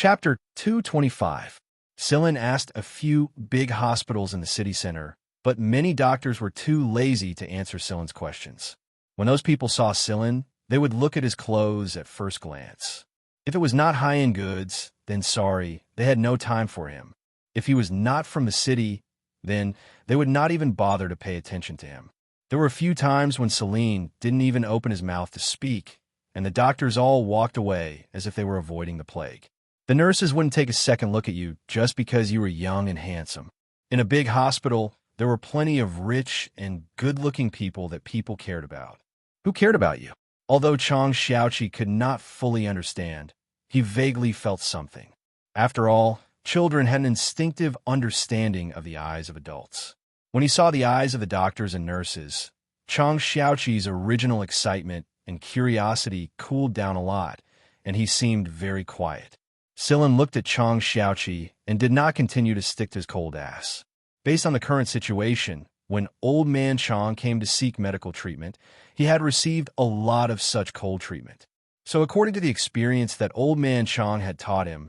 Chapter 225. Sillin asked a few big hospitals in the city center, but many doctors were too lazy to answer Sillin's questions. When those people saw Sillin, they would look at his clothes at first glance. If it was not high-end goods, then sorry, they had no time for him. If he was not from the city, then they would not even bother to pay attention to him. There were a few times when Celine didn't even open his mouth to speak, and the doctors all walked away as if they were avoiding the plague. The nurses wouldn't take a second look at you just because you were young and handsome. In a big hospital, there were plenty of rich and good-looking people that people cared about. Who cared about you? Although Xianxia could not fully understand, he vaguely felt something. After all, children had an instinctive understanding of the eyes of adults. When he saw the eyes of the doctors and nurses, Xiaoqi's original excitement and curiosity cooled down a lot, and he seemed very quiet. Sillin looked at Xiaoqi and did not continue to stick to his cold ass. Based on the current situation, when Old Man Chang came to seek medical treatment, he had received a lot of such cold treatment. So according to the experience that Old Man Chang had taught him,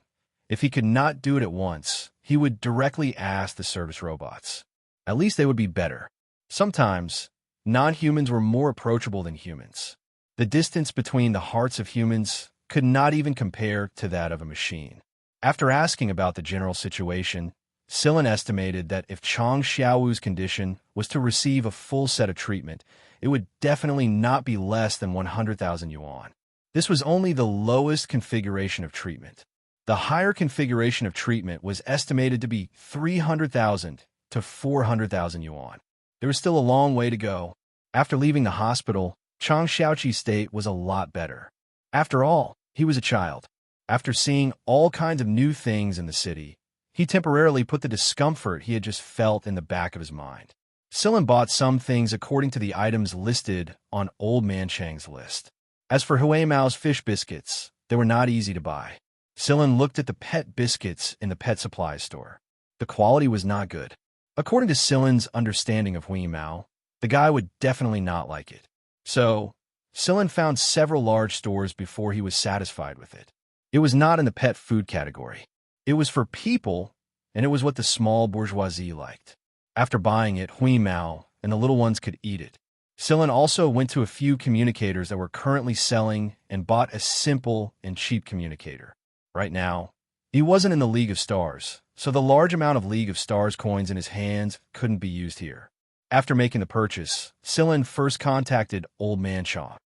if he could not do it at once, he would directly ask the service robots. At least they would be better. Sometimes, non-humans were more approachable than humans. The distance between the hearts of humans could not even compare to that of a machine. After asking about the general situation, Sillin estimated that if Chang Xiaowu's condition was to receive a full set of treatment, it would definitely not be less than 100,000 yuan. This was only the lowest configuration of treatment. The higher configuration of treatment was estimated to be 300,000 to 400,000 yuan. There was still a long way to go. After leaving the hospital, Chang Xiaoqi's state was a lot better. After all, he was a child. After seeing all kinds of new things in the city, he temporarily put the discomfort he had just felt in the back of his mind. Sillin bought some things according to the items listed on Old Man Chang's list. As for Hui Mao's fish biscuits, they were not easy to buy. Sillin looked at the pet biscuits in the pet supply store. The quality was not good. According to Sillin's understanding of Hui Mao, the guy would definitely not like it. So, Sillin found several large stores before he was satisfied with it. It was not in the pet food category. It was for people, and it was what the small bourgeoisie liked. After buying it, Hui Mao and the little ones could eat it. Sillin also went to a few communicators that were currently selling and bought a simple and cheap communicator. Right now, he wasn't in the League of Stars, so the large amount of League of Stars coins in his hands couldn't be used here. After making the purchase, Sillin first contacted Old Man Chang.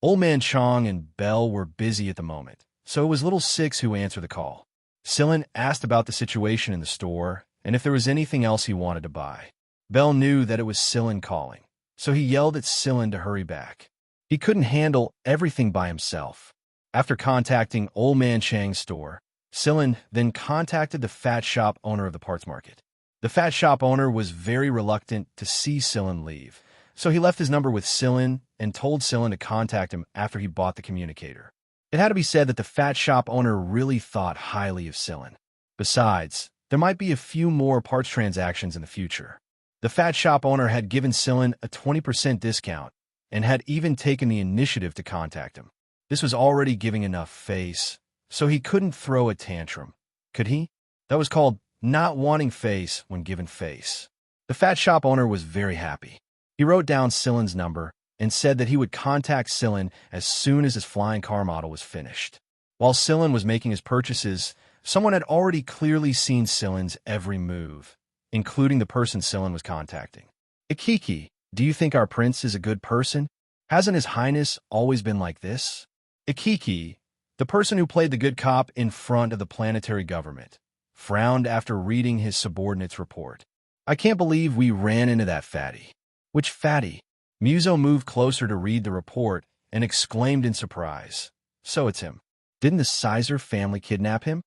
Old Man Chang and Belle were busy at the moment, so it was Little Six who answered the call. Sillin asked about the situation in the store and if there was anything else he wanted to buy. Belle knew that it was Sillin calling, so he yelled at Sillin to hurry back. He couldn't handle everything by himself. After contacting Old Man Chang's store, Sillin then contacted the fat shop owner of the parts market. The fat shop owner was very reluctant to see Sillin leave, so he left his number with Sillin and told Sillin to contact him after he bought the communicator. It had to be said that the fat shop owner really thought highly of Sillin. Besides, there might be a few more parts transactions in the future. The fat shop owner had given Sillin a 20% discount and had even taken the initiative to contact him. This was already giving enough face, so he couldn't throw a tantrum. Could he? That was called not wanting face when given face. The fat shop owner was very happy. He wrote down Sillin's number and said that he would contact Sillin as soon as his flying car model was finished. While Sillin was making his purchases, someone had already clearly seen Sillin's every move, including the person Sillin was contacting. Ikiki, do you think our prince is a good person? Hasn't His Highness always been like this? Ikiki, the person who played the good cop in front of the planetary government, frowned after reading his subordinate's report. I can't believe we ran into that fatty. Which fatty? Muzo moved closer to read the report and exclaimed in surprise. So it's him. Didn't the Sizer family kidnap him?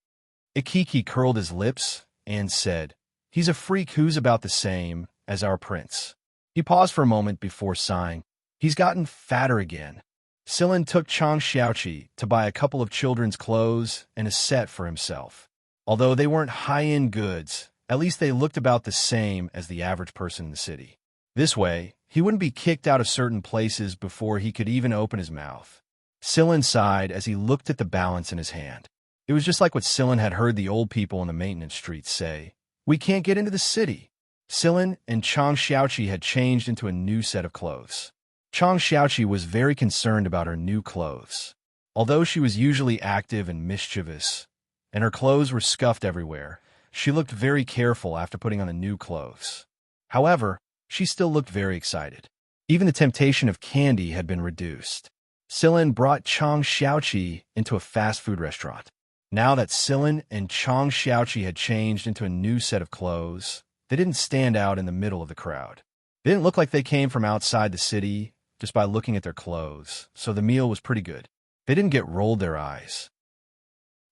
Ikiki curled his lips and said, he's a freak who's about the same as our prince. He paused for a moment before sighing. He's gotten fatter again. Sillin took Chang Xiaoqi to buy a couple of children's clothes and a set for himself. Although they weren't high-end goods, at least they looked about the same as the average person in the city. This way, he wouldn't be kicked out of certain places before he could even open his mouth. Sillin sighed as he looked at the balance in his hand. It was just like what Sillin had heard the old people in the maintenance streets say. We can't get into the city. Sillin and Chang Xiaoqi had changed into a new set of clothes. Chang Xiaoqi was very concerned about her new clothes. Although she was usually active and mischievous, and her clothes were scuffed everywhere, she looked very careful after putting on the new clothes. However, she still looked very excited. Even the temptation of candy had been reduced. Sillin brought Chang Xiaoqi into a fast food restaurant. Now that Sillin and Chang Xiaoqi had changed into a new set of clothes, they didn't stand out in the middle of the crowd. They didn't look like they came from outside the city just by looking at their clothes, so the meal was pretty good. They didn't get rolled their eyes.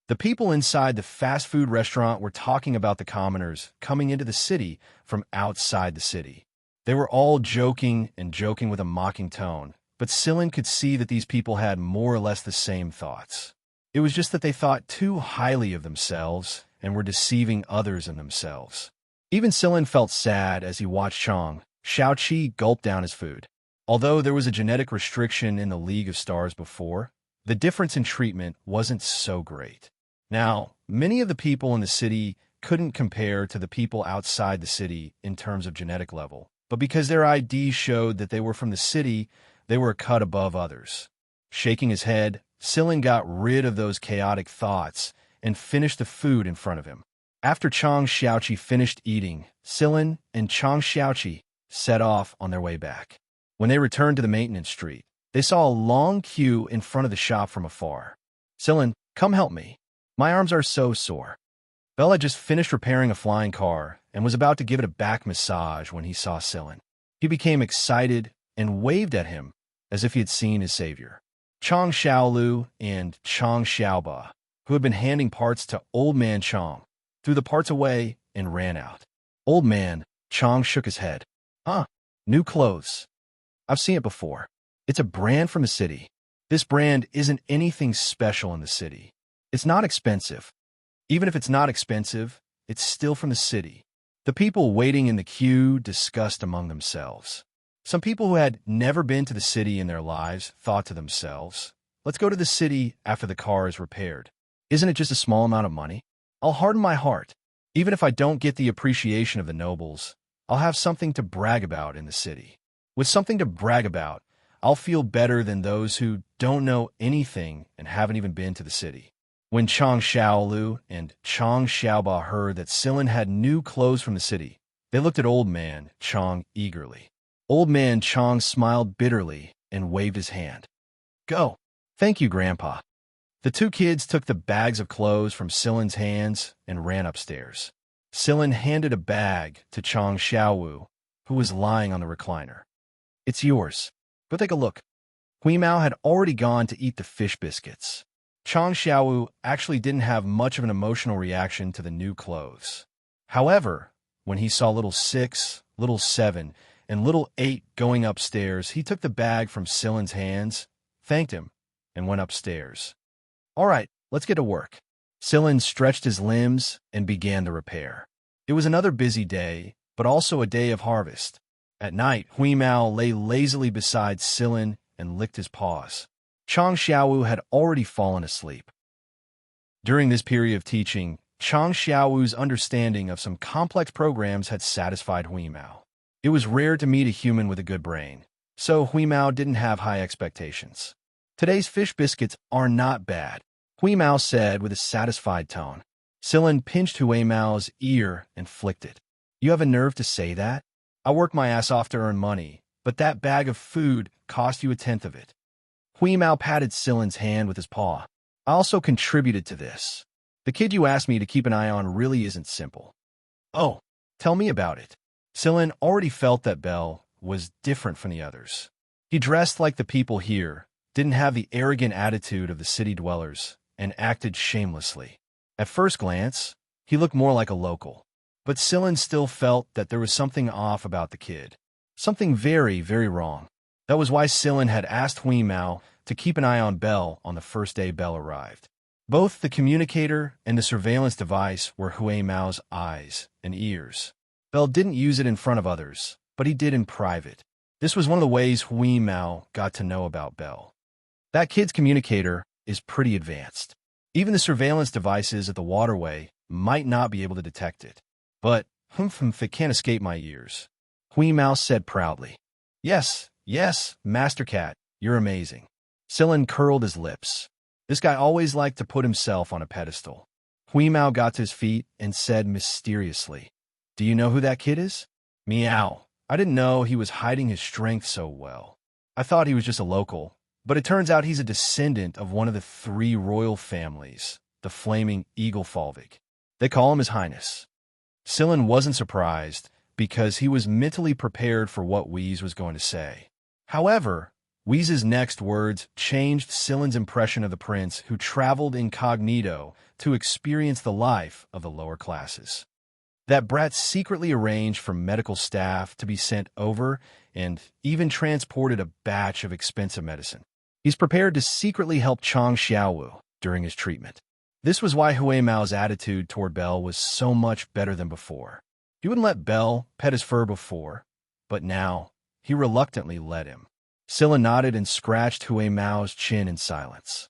The people inside the fast food restaurant were talking about the commoners coming into the city from outside the city. They were all joking with a mocking tone, but Sillin could see that these people had more or less the same thoughts. It was just that they thought too highly of themselves and were deceiving others and themselves. Even Sillin felt sad as he watched Chang Xiaoqi gulp down his food. Although there was a genetic restriction in the League of Stars before, the difference in treatment wasn't so great. Now, many of the people in the city couldn't compare to the people outside the city in terms of genetic level, but because their ID showed that they were from the city, they were a cut above others. Shaking his head, Sillin got rid of those chaotic thoughts and finished the food in front of him. After Chang Xiaoqi finished eating, Sillin and Chang Xiaoqi set off on their way back. When they returned to the maintenance street, they saw a long queue in front of the shop from afar. Sillin, come help me. My arms are so sore. Belle had just finished repairing a flying car and was about to give it a back massage when he saw Sillin. He became excited and waved at him as if he had seen his savior. Chang Xiaolu and Chang Xiaoba, who had been handing parts to Old Man Chang, threw the parts away and ran out. Old Man Chang shook his head. New clothes. I've seen it before. It's a brand from the city. This brand isn't anything special in the city. It's not expensive. Even if it's not expensive, it's still from the city. The people waiting in the queue discussed among themselves. Some people who had never been to the city in their lives thought to themselves, let's go to the city after the car is repaired. Isn't it just a small amount of money? I'll harden my heart. Even if I don't get the appreciation of the nobles, I'll have something to brag about in the city. With something to brag about, I'll feel better than those who don't know anything and haven't even been to the city. When Chang Xiaolu and Chang Xiaoba heard that Sillin had new clothes from the city, they looked at Old Man Chang eagerly. Old Man Chang smiled bitterly and waved his hand. Go. Thank you, Grandpa. The two kids took the bags of clothes from Sillin's hands and ran upstairs. Sillin handed a bag to Chang Xiaowu, who was lying on the recliner. It's yours. Go take a look. Huimao had already gone to eat the fish biscuits. Chang Xiaowu actually didn't have much of an emotional reaction to the new clothes. However, when he saw little 6, little 7, and little 8 going upstairs, he took the bag from Sillin's hands, thanked him, and went upstairs. All right, let's get to work. Sillin stretched his limbs and began the repair. It was another busy day, but also a day of harvest. At night, Huimao lay lazily beside Sillin and licked his paws. Chang Xiaowu had already fallen asleep. During this period of teaching, Chang Xiaowu's understanding of some complex programs had satisfied Huimao. It was rare to meet a human with a good brain, so Huimao didn't have high expectations. Today's fish biscuits are not bad, Huimao said with a satisfied tone. Sillin pinched Huimao's ear and flicked it. You have a nerve to say that? I work my ass off to earn money, but that bag of food cost you 1/10 of it. Huimao patted Sillin's hand with his paw. I also contributed to this. The kid you asked me to keep an eye on really isn't simple. Oh, tell me about it. Sillin already felt that Belle was different from the others. He dressed like the people here, didn't have the arrogant attitude of the city dwellers, and acted shamelessly. At first glance, he looked more like a local. But Sillin still felt that there was something off about the kid. Something very, very wrong. That was why Sillin had asked Huimao to keep an eye on Belle on the first day Belle arrived. Both the communicator and the surveillance device were Huimao's eyes and ears. Belle didn't use it in front of others, but he did in private. This was one of the ways Huimao got to know about Belle. That kid's communicator is pretty advanced. Even the surveillance devices at the waterway might not be able to detect it. But, it can't escape my ears. Hui Mouse said proudly. Yes, yes, Master Cat, you're amazing. Silin curled his lips. This guy always liked to put himself on a pedestal. Hui Mao got to his feet and said mysteriously, Do you know who that kid is? Meow. I didn't know he was hiding his strength so well. I thought he was just a local, but it turns out he's a descendant of one of the 3 royal families, the Flaming Eagle Falvik. They call him His Highness. Silin wasn't surprised, because he was mentally prepared for what Wheeze was going to say. However, Wheeze's next words changed Silin's impression of the prince who traveled incognito to experience the life of the lower classes. That brat secretly arranged for medical staff to be sent over and even transported a batch of expensive medicine. He's prepared to secretly help Chang Xiaowu during his treatment. This was why Hui Mao's attitude toward Belle was so much better than before. He wouldn't let Belle pet his fur before, but now he reluctantly let him. Silin nodded and scratched Hui Mao's chin in silence.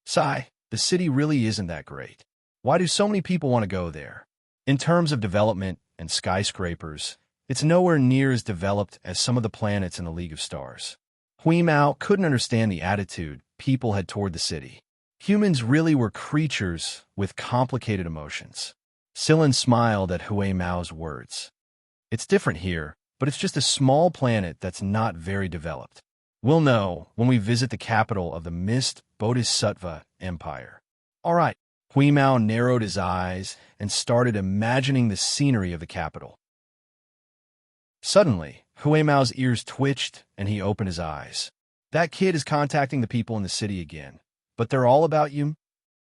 Sigh, the city really isn't that great. Why do so many people want to go there? In terms of development and skyscrapers, it's nowhere near as developed as some of the planets in the League of Stars. Hui Mao couldn't understand the attitude people had toward the city. Humans really were creatures with complicated emotions. Silin smiled at Hui Mao's words. It's different here, but it's just a small planet that's not very developed. We'll know when we visit the capital of the Mist Bodhisattva Empire. All right. Hui Mao narrowed his eyes and started imagining the scenery of the capital. Suddenly, Hui Mao's ears twitched and he opened his eyes. That kid is contacting the people in the city again. But they're all about you?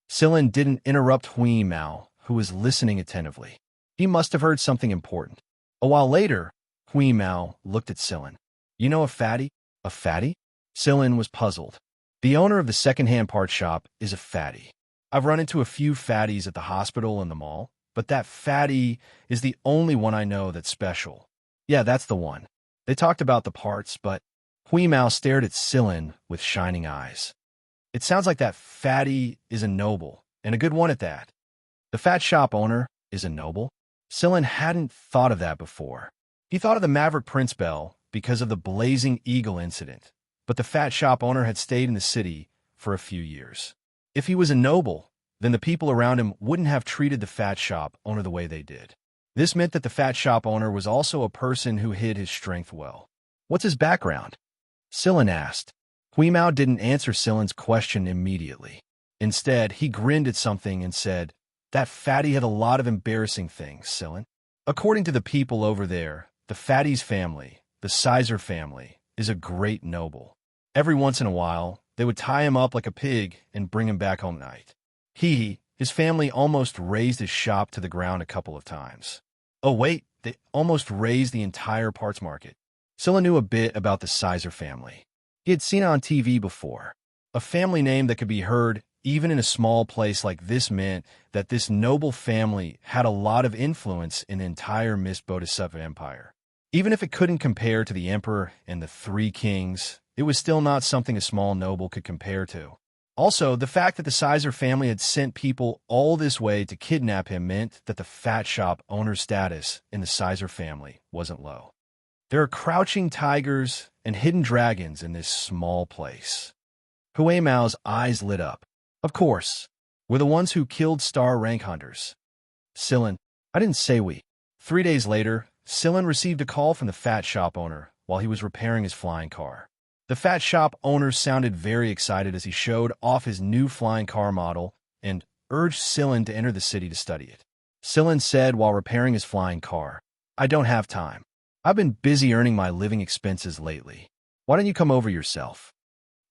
Silin didn't interrupt Hui Mao, who was listening attentively. He must have heard something important. A while later, Hui Mao looked at Silin. You know a fatty? A fatty? Silin was puzzled. The owner of the second-hand parts shop is a fatty. I've run into a few fatties at the hospital and the mall, but that fatty is the only one I know that's special. Yeah, that's the one. They talked about the parts, but Hui Mao stared at Silin with shining eyes. It sounds like that fatty is a noble, and a good one at that. The fat shop owner is a noble? Silin hadn't thought of that before. He thought of the Maverick Prince Bell because of the Blazing Eagle incident, but the fat shop owner had stayed in the city for a few years. If he was a noble, then the people around him wouldn't have treated the fat shop owner the way they did. This meant that the fat shop owner was also a person who hid his strength well. What's his background? Silin asked. Hui Mao didn't answer Silin's question immediately. Instead, he grinned at something and said, That fatty had a lot of embarrassing things, Silin. According to the people over there, the fatty's family, the Sizer family, is a great noble. Every once in a while, they would tie him up like a pig and bring him back home at night. His family almost razed his shop to the ground a couple of times. Oh wait, they almost razed the entire parts market. Silin knew a bit about the Sizer family. He had seen it on TV before. A family name that could be heard even in a small place like this meant that this noble family had a lot of influence in the entire Mist Bodhisattva Empire. Even if it couldn't compare to the Emperor and the 3 kings, it was still not something a small noble could compare to. Also, the fact that the Sizer family had sent people all this way to kidnap him meant that the fat shop owner's status in the Sizer family wasn't low. There are crouching tigers and hidden dragons in this small place. Hui Mao's eyes lit up. Of course, we're the ones who killed star rank hunters. Silin, I didn't say we. 3 days later, Silin received a call from the fat shop owner while he was repairing his flying car. The fat shop owner sounded very excited as he showed off his new flying car model and urged Silin to enter the city to study it. Silin said while repairing his flying car, I don't have time. I've been busy earning my living expenses lately. Why don't you come over yourself?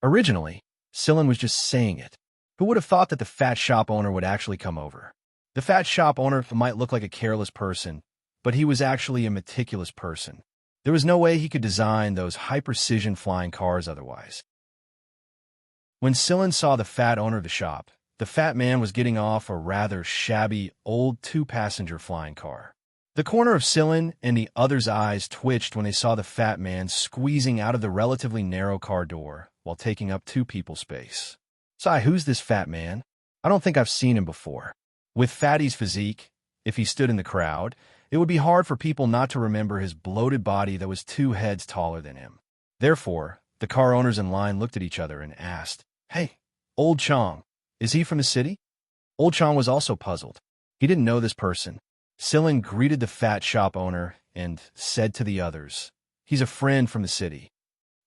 Originally, Silin was just saying it. Who would have thought that the fat shop owner would actually come over? The fat shop owner might look like a careless person, but he was actually a meticulous person. There was no way he could design those high-precision flying cars otherwise. When Silin saw the fat owner of the shop, the fat man was getting off a rather shabby, old 2-passenger flying car. The corner of Silin and the other's eyes twitched when they saw the fat man squeezing out of the relatively narrow car door while taking up 2 people's space. Who's this fat man? I don't think I've seen him before. With Fatty's physique, if he stood in the crowd, it would be hard for people not to remember his bloated body that was 2 heads taller than him. Therefore, the car owners in line looked at each other and asked, "Hey, Old Chong, is he from the city?" Old Chong was also puzzled. He didn't know this person. Sillin greeted the fat shop owner and said to the others, "He's a friend from the city."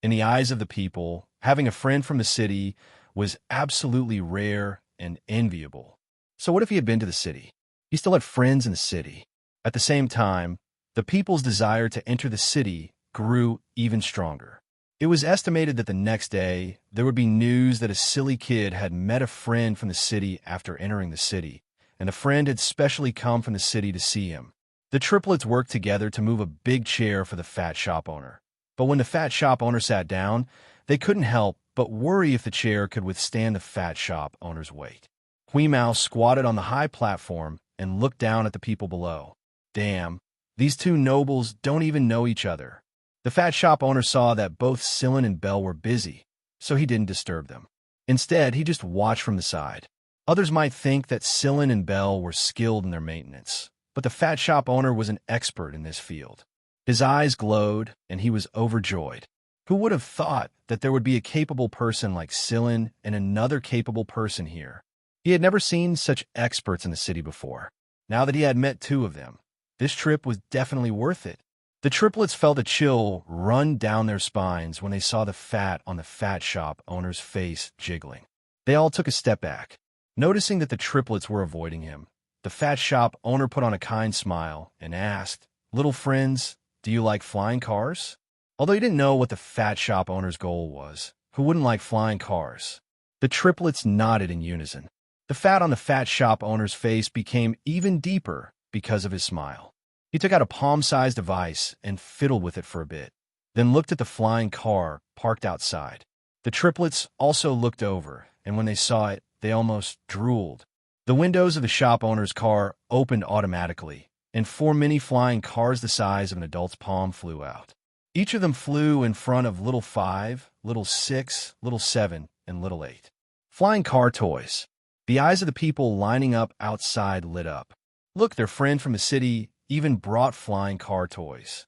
In the eyes of the people, having a friend from the city was absolutely rare and enviable. So what if he had been to the city? He still had friends in the city. At the same time, the people's desire to enter the city grew even stronger. It was estimated that the next day, there would be news that a silly kid had met a friend from the city after entering the city, and the friend had specially come from the city to see him. The triplets worked together to move a big chair for the fat shop owner. But when the fat shop owner sat down, they couldn't help but worry if the chair could withstand the fat shop owner's weight. Hui Mao squatted on the high platform and looked down at the people below. Damn, these two nobles don't even know each other. The fat shop owner saw that both Sillin and Bell were busy, so he didn't disturb them. Instead, he just watched from the side. Others might think that Sillin and Bell were skilled in their maintenance, but the fat shop owner was an expert in this field. His eyes glowed, and he was overjoyed. Who would have thought that there would be a capable person like Sillin and another capable person here? He had never seen such experts in the city before. Now that he had met 2 of them, this trip was definitely worth it. The triplets felt a chill run down their spines when they saw the fat on the fat shop owner's face jiggling. They all took a step back. Noticing that the triplets were avoiding him, the fat shop owner put on a kind smile and asked, "Little friends, do you like flying cars?" Although he didn't know what the fat shop owner's goal was, who wouldn't like flying cars? The triplets nodded in unison. The fat on the fat shop owner's face became even deeper because of his smile. He took out a palm-sized device and fiddled with it for a bit, then looked at the flying car parked outside. The triplets also looked over, and when they saw it, they almost drooled. The windows of the shop owner's car opened automatically, and 4 mini flying cars the size of an adult's palm flew out. Each of them flew in front of Little 5, Little 6, Little 7, and Little 8. Flying car toys. The eyes of the people lining up outside lit up. Look, their friend from the city even brought flying car toys.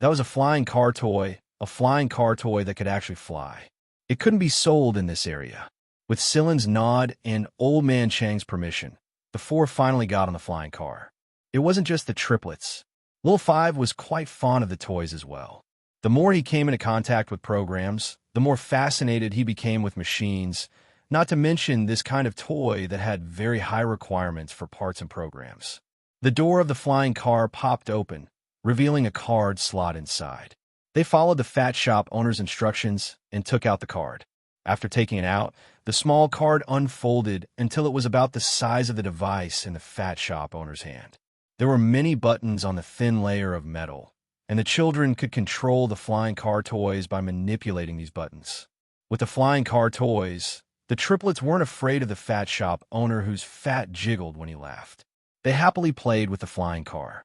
That was a flying car toy that could actually fly. It couldn't be sold in this area. With Sillin's nod and Old Man Chang's permission, the 4 finally got on the flying car. It wasn't just the triplets. Little 5 was quite fond of the toys as well. The more he came into contact with programs, the more fascinated he became with machines, not to mention this kind of toy that had very high requirements for parts and programs. The door of the flying car popped open, revealing a card slot inside. They followed the fat shop owner's instructions and took out the card. After taking it out, the small card unfolded until it was about the size of the device in the fat shop owner's hand. There were many buttons on the thin layer of metal, and the children could control the flying car toys by manipulating these buttons. With the flying car toys, the triplets weren't afraid of the fat shop owner whose fat jiggled when he laughed. They happily played with the flying car.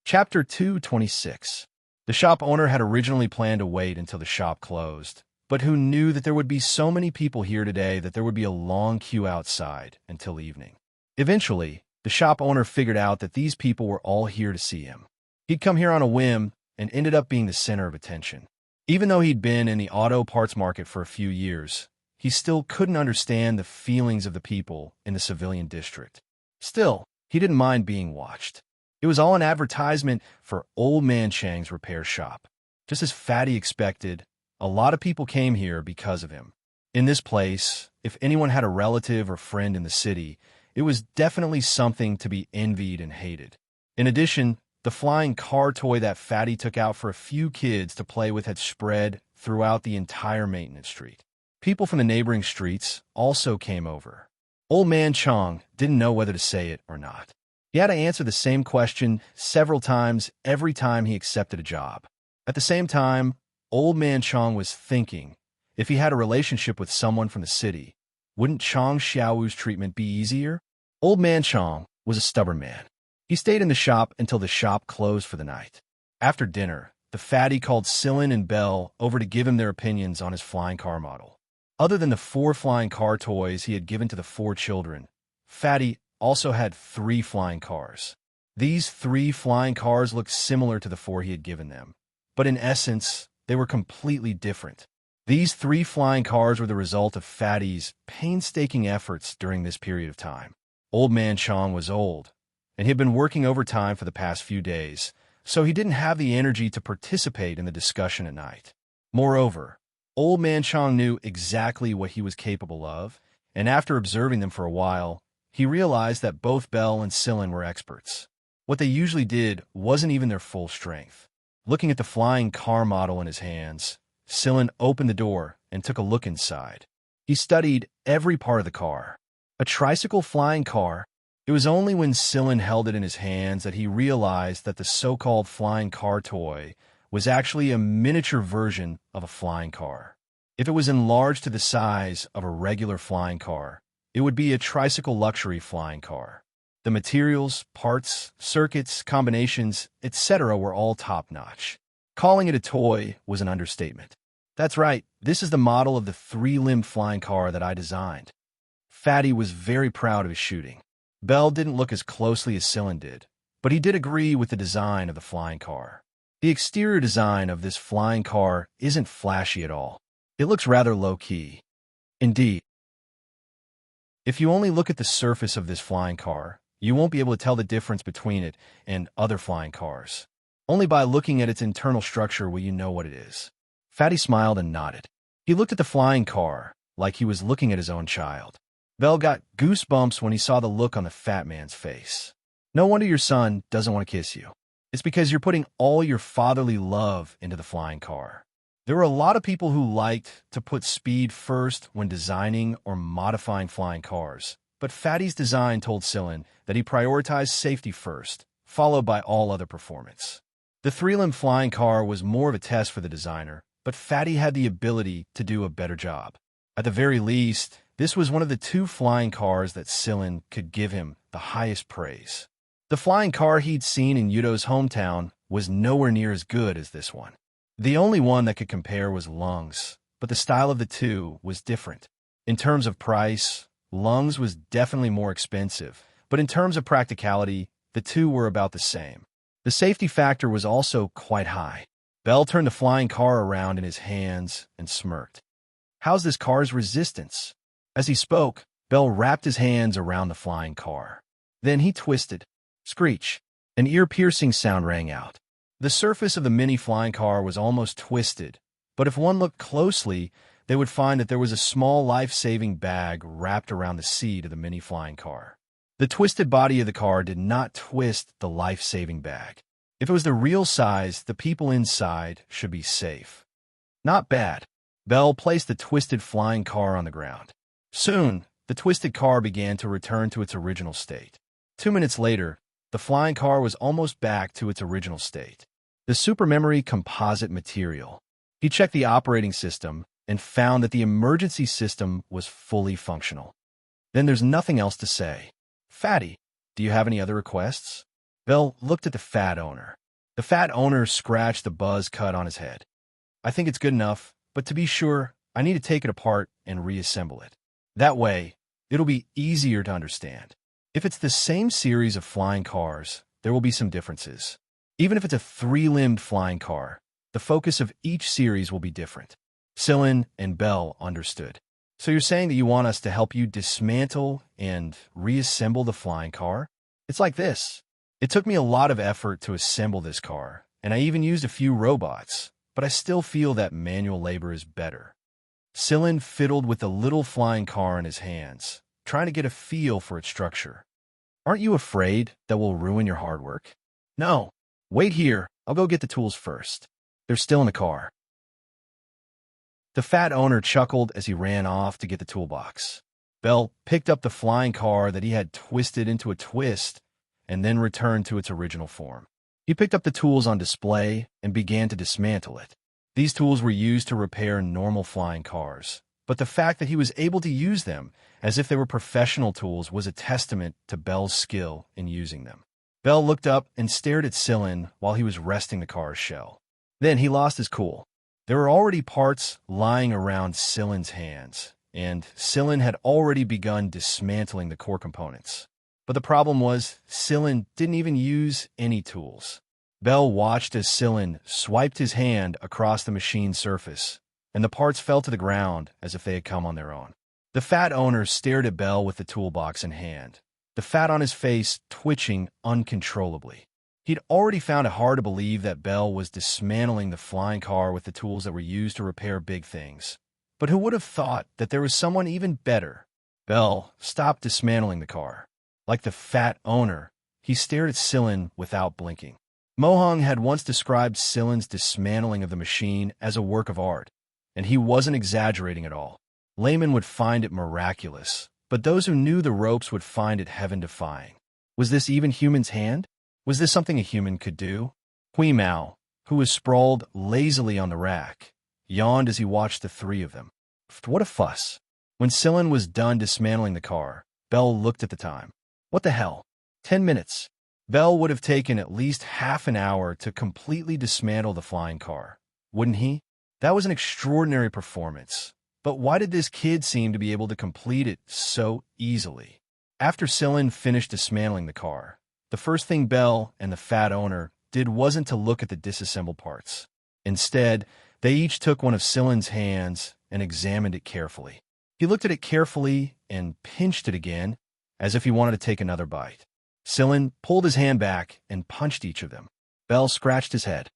Chapter 226. The shop owner had originally planned to wait until the shop closed, but who knew that there would be so many people here today that there would be a long queue outside until evening. Eventually, the shop owner figured out that these people were all here to see him. He'd come here on a whim and ended up being the center of attention. Even though he'd been in the auto parts market for a few years, he still couldn't understand the feelings of the people in the civilian district. Still, he didn't mind being watched. It was all an advertisement for Old Man Chang's repair shop. Just as Fatty expected, a lot of people came here because of him. In this place, if anyone had a relative or friend in the city, it was definitely something to be envied and hated. In addition, the flying car toy that Fatty took out for a few kids to play with had spread throughout the entire maintenance street. People from the neighboring streets also came over. Old Man Chong didn't know whether to say it or not. He had to answer the same question several times every time he accepted a job. At the same time, Old Man Chong was thinking, if he had a relationship with someone from the city, wouldn't Chong Xiaowu's treatment be easier? Old Man Chong was a stubborn man. He stayed in the shop until the shop closed for the night. After dinner, the fatty called Sillin and Bell over to give him their opinions on his flying car model. Other than the 4 flying car toys he had given to the 4 children, Fatty also had 3 flying cars. These 3 flying cars looked similar to the 4 he had given them, but in essence, they were completely different. These 3 flying cars were the result of Fatty's painstaking efforts during this period of time. Old Man Chong was old, and he had been working overtime for the past few days, so he didn't have the energy to participate in the discussion at night. Moreover, Old Man Chong knew exactly what he was capable of, and after observing them for a while, he realized that both Belle and Sillin were experts. What they usually did wasn't even their full strength. Looking at the flying car model in his hands, Sillin opened the door and took a look inside. He studied every part of the car. A tricycle flying car. It was only when Sillin held it in his hands that he realized that the so-called flying car toy was actually a miniature version of a flying car. If it was enlarged to the size of a regular flying car, it would be a tricycle luxury flying car. The materials, parts, circuits, combinations, etc. were all top-notch. Calling it a toy was an understatement. That's right, this is the model of the 3-limbed flying car that I designed. Fatty was very proud of his shooting. Belle didn't look as closely as Sillin did, but he did agree with the design of the flying car. The exterior design of this flying car isn't flashy at all. It looks rather low-key. Indeed, if you only look at the surface of this flying car, you won't be able to tell the difference between it and other flying cars. Only by looking at its internal structure will you know what it is. Fatty smiled and nodded. He looked at the flying car like he was looking at his own child. Belle got goosebumps when he saw the look on the fat man's face. No wonder your son doesn't want to kiss you. It's because you're putting all your fatherly love into the flying car. There were a lot of people who liked to put speed first when designing or modifying flying cars, but Fatty's design told Sillin that he prioritized safety first, followed by all other performance. The 3-limbed flying car was more of a test for the designer, but Fatty had the ability to do a better job. At the very least, this was one of the 2 flying cars that Sillin could give him the highest praise. The flying car he'd seen in Yudo's hometown was nowhere near as good as this one. The only one that could compare was Lung's, but the style of the 2 was different. In terms of price, Lung's was definitely more expensive, but in terms of practicality, the 2 were about the same. The safety factor was also quite high. Belle turned the flying car around in his hands and smirked. How's this car's resistance? As he spoke, Belle wrapped his hands around the flying car. Then he twisted. Screech. An ear-piercing sound rang out. The surface of the mini flying car was almost twisted, but if one looked closely, they would find that there was a small life-saving bag wrapped around the seat of the mini flying car. The twisted body of the car did not twist the life-saving bag. If it was the real size, the people inside should be safe. Not bad. Belle placed the twisted flying car on the ground. Soon, the twisted car began to return to its original state. 2 minutes later, the flying car was almost back to its original state. The supermemory composite material. He checked the operating system and found that the emergency system was fully functional. Then there's nothing else to say. Fatty, do you have any other requests? Belle looked at the fat owner. The fat owner scratched the buzz cut on his head. I think it's good enough, but to be sure, I need to take it apart and reassemble it. That way, it'll be easier to understand. If it's the same series of flying cars, there will be some differences. Even if it's a 3-limbed flying car, the focus of each series will be different. Sillin and Belle understood. So you're saying that you want us to help you dismantle and reassemble the flying car? It's like this. It took me a lot of effort to assemble this car, and I even used a few robots, but I still feel that manual labor is better. Sillin fiddled with the little flying car in his hands, trying to get a feel for its structure. Aren't you afraid that we'll ruin your hard work? No. Wait here. I'll go get the tools first. They're still in the car. The fat owner chuckled as he ran off to get the toolbox. Belle picked up the flying car that he had twisted into a twist and then returned to its original form. He picked up the tools on display and began to dismantle it. These tools were used to repair normal flying cars, but the fact that he was able to use them as if they were professional tools was a testament to Belle's skill in using them. Belle looked up and stared at Sillin while he was resting the car's shell. Then he lost his cool. There were already parts lying around Silen's hands, and Silen had already begun dismantling the core components. But the problem was, Silen didn't even use any tools. Bell watched as Silen swiped his hand across the machine's surface, and the parts fell to the ground as if they had come on their own. The fat owner stared at Bell with the toolbox in hand, the fat on his face twitching uncontrollably. He'd already found it hard to believe that Bell was dismantling the flying car with the tools that were used to repair big things. But who would have thought that there was someone even better? Bell stopped dismantling the car. Like the fat owner, he stared at Silen without blinking. Mohong had once described Silen's dismantling of the machine as a work of art, and he wasn't exaggerating at all. Laymen would find it miraculous, but those who knew the ropes would find it heaven-defying. Was this even human's hand? Was this something a human could do? Hui Mao, who was sprawled lazily on the rack, yawned as he watched the three of them. What a fuss. When Silen was done dismantling the car, Bell looked at the time. What the hell? 10 minutes. Bell would have taken at least half an hour to completely dismantle the flying car, wouldn't he? That was an extraordinary performance. But why did this kid seem to be able to complete it so easily? After Silen finished dismantling the car, the first thing Bell and the fat owner did wasn't to look at the disassembled parts. Instead, they each took one of Silen's hands and examined it carefully. He looked at it carefully and pinched it again, as if he wanted to take another bite. Silen pulled his hand back and punched each of them. Bell scratched his head.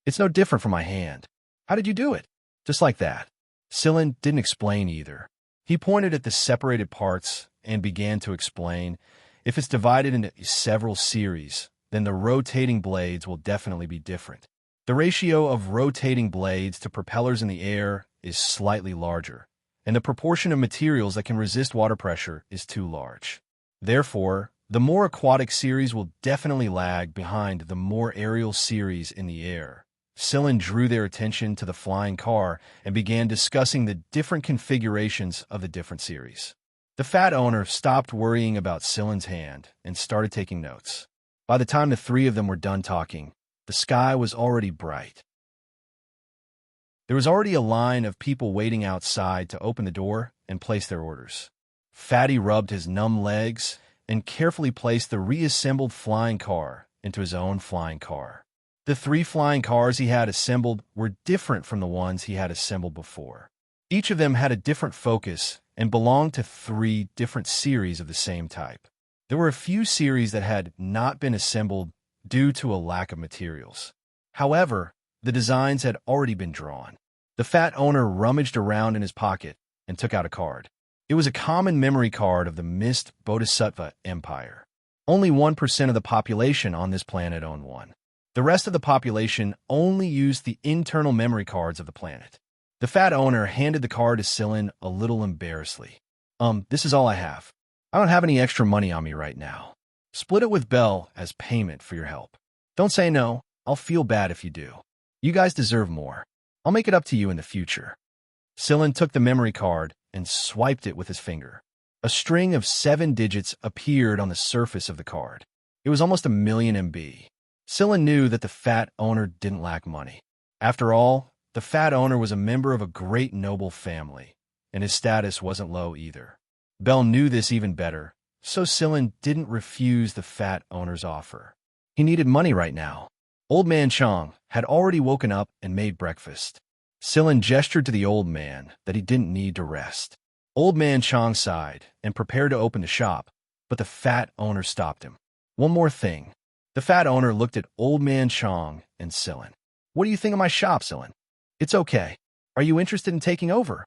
It's no different from my hand. How did you do it? Just like that. Silen didn't explain either. He pointed at the separated parts and began to explain, if it's divided into several series, then the rotating blades will definitely be different. The ratio of rotating blades to propellers in the air is slightly larger, and the proportion of materials that can resist water pressure is too large. Therefore, the more aquatic series will definitely lag behind the more aerial series in the air. Silen drew their attention to the flying car and began discussing the different configurations of the different series. The fat owner stopped worrying about Silen's hand and started taking notes. By the time the three of them were done talking, the sky was already bright. There was already a line of people waiting outside to open the door and place their orders. Fatty rubbed his numb legs and carefully placed the reassembled flying car into his own flying car. The 3 flying cars he had assembled were different from the ones he had assembled before. Each of them had a different focus and belonged to 3 different series of the same type. There were a few series that had not been assembled due to a lack of materials. However, the designs had already been drawn. The fat owner rummaged around in his pocket and took out a card. It was a common memory card of the Mist Bodhisattva Empire. Only 1% of the population on this planet owned one. The rest of the population only used the internal memory cards of the planet. The fat owner handed the card to Silen a little embarrassedly. This is all I have. I don't have any extra money on me right now. Split it with Bell as payment for your help. Don't say no. I'll feel bad if you do. You guys deserve more. I'll make it up to you in the future. Silen took the memory card and swiped it with his finger. A string of 7 digits appeared on the surface of the card. It was almost 1,000,000 MB. Silen knew that the fat owner didn't lack money. After all, the fat owner was a member of a great noble family, and his status wasn't low either. Bell knew this even better, so Silen didn't refuse the fat owner's offer. He needed money right now. Old Man Chong had already woken up and made breakfast. Silen gestured to the old man that he didn't need to rest. Old Man Chong sighed and prepared to open the shop, but the fat owner stopped him. One more thing. The fat owner looked at Old Man Chong and Silen. What do you think of my shop, Silen? It's okay. Are you interested in taking over?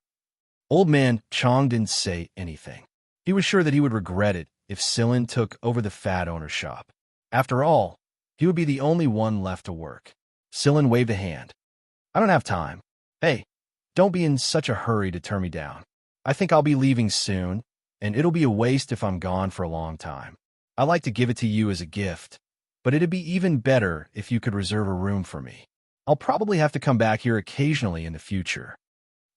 Old Man Chong didn't say anything. He was sure that he would regret it if Silen took over the fat owner's shop. After all, he would be the only one left to work. Silen waved a hand. I don't have time. Hey, don't be in such a hurry to turn me down. I think I'll be leaving soon, and it'll be a waste if I'm gone for a long time. I'd like to give it to you as a gift, but it'd be even better if you could reserve a room for me. I'll probably have to come back here occasionally in the future.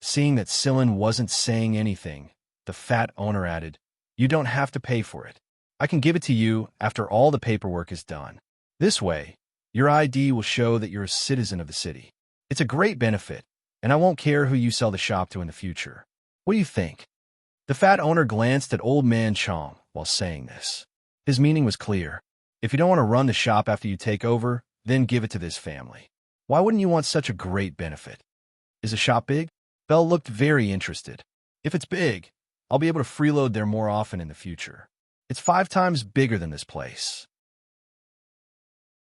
Seeing that Silen wasn't saying anything, the fat owner added, You don't have to pay for it. I can give it to you after all the paperwork is done. This way, your ID will show that you're a citizen of the city. It's a great benefit, and I won't care who you sell the shop to in the future. What do you think?" The fat owner glanced at Old Man Chong while saying this. His meaning was clear. If you don't want to run the shop after you take over, then give it to this family. Why wouldn't you want such a great benefit? Is the shop big? Belle looked very interested. If it's big, I'll be able to freeload there more often in the future. It's 5 times bigger than this place.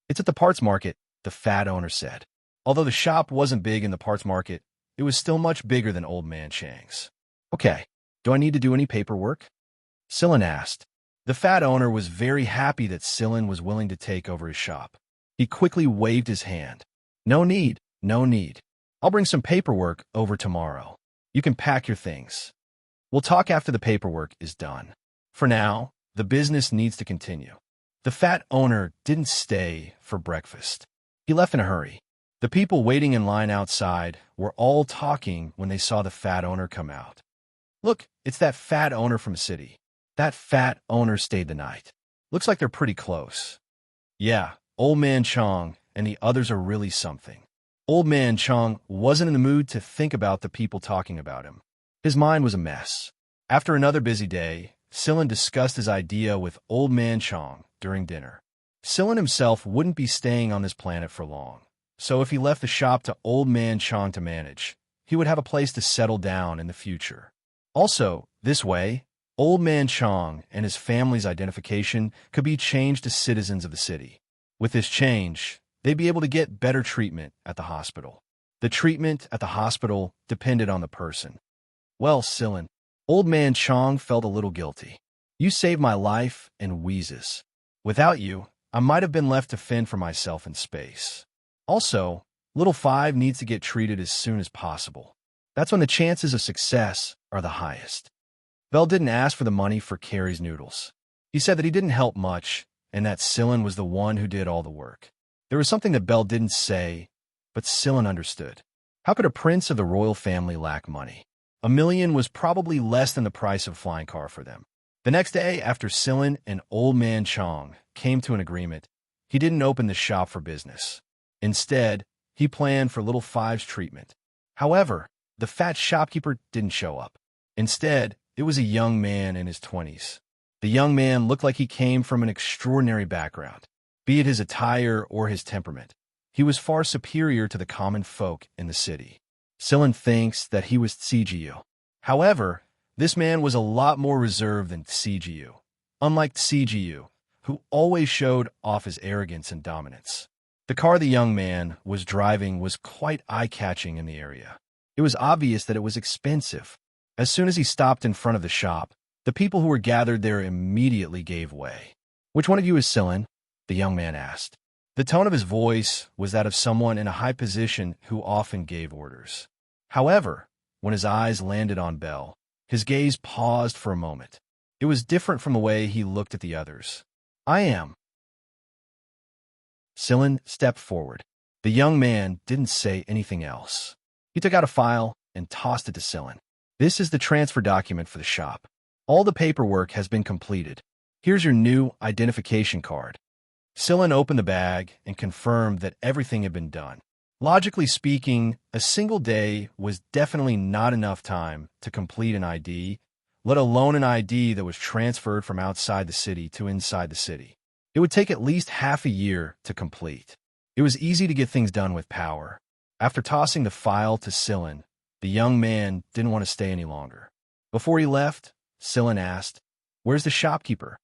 It's at the parts market, the fat owner said. Although the shop wasn't big in the parts market, it was still much bigger than Old Man Chang's. "Okay, do I need to do any paperwork?" Sillin asked. The fat owner was very happy that Sillin was willing to take over his shop. He quickly waved his hand. "No need, no need. I'll bring some paperwork over tomorrow. You can pack your things. We'll talk after the paperwork is done. For now, the business needs to continue." The fat owner didn't stay for breakfast. He left in a hurry. The people waiting in line outside were all talking when they saw the fat owner come out. "Look, it's that fat owner from the city. That fat owner stayed the night. Looks like they're pretty close." "Yeah, Old Man Chong and the others are really something." Old Man Chong wasn't in the mood to think about the people talking about him. His mind was a mess. After another busy day, Sillin discussed his idea with Old Man Chong during dinner. Sillin himself wouldn't be staying on this planet for long, so if he left the shop to Old Man Chong to manage, he would have a place to settle down in the future. Also, this way, Old Man Chong and his family's identification could be changed to citizens of the city. With this change, they'd be able to get better treatment at the hospital. The treatment at the hospital depended on the person. "Well, Sillin," Old Man Chong felt a little guilty. "You saved my life and Wheeze's. Without you, I might have been left to fend for myself in space. Also, Little Five needs to get treated as soon as possible. That's when the chances of success are the highest." Bell didn't ask for the money for Carrie's noodles. He said that he didn't help much, and that Sillin was the one who did all the work. There was something that Bell didn't say, but Sillin understood. How could a prince of the royal family lack money? $1 million was probably less than the price of a flying car for them. The next day, after Sillin and Old Man Chong came to an agreement, he didn't open the shop for business. Instead, he planned for Little Five's treatment. However, the fat shopkeeper didn't show up. Instead, it was a young man in his 20s. The young man looked like he came from an extraordinary background, be it his attire or his temperament. He was far superior to the common folk in the city. Sillin thinks that he was Tsijiu. However, this man was a lot more reserved than Tsijiu, unlike Tsijiu, who always showed off his arrogance and dominance. The car the young man was driving was quite eye-catching in the area. It was obvious that it was expensive. As soon as he stopped in front of the shop, the people who were gathered there immediately gave way. "Which one of you is Sillin?" the young man asked. The tone of his voice was that of someone in a high position who often gave orders. However, when his eyes landed on Bell, his gaze paused for a moment. It was different from the way he looked at the others. "I am." Sillin stepped forward. The young man didn't say anything else. He took out a file and tossed it to Sillin. "This is the transfer document for the shop. All the paperwork has been completed. Here's your new identification card." Sillin opened the bag and confirmed that everything had been done. Logically speaking, a single day was definitely not enough time to complete an ID, let alone an ID that was transferred from outside the city to inside the city. It would take at least half a year to complete. It was easy to get things done with power. After tossing the file to Sillin, the young man didn't want to stay any longer. Before he left, Sillin asked, "Where's the shopkeeper?"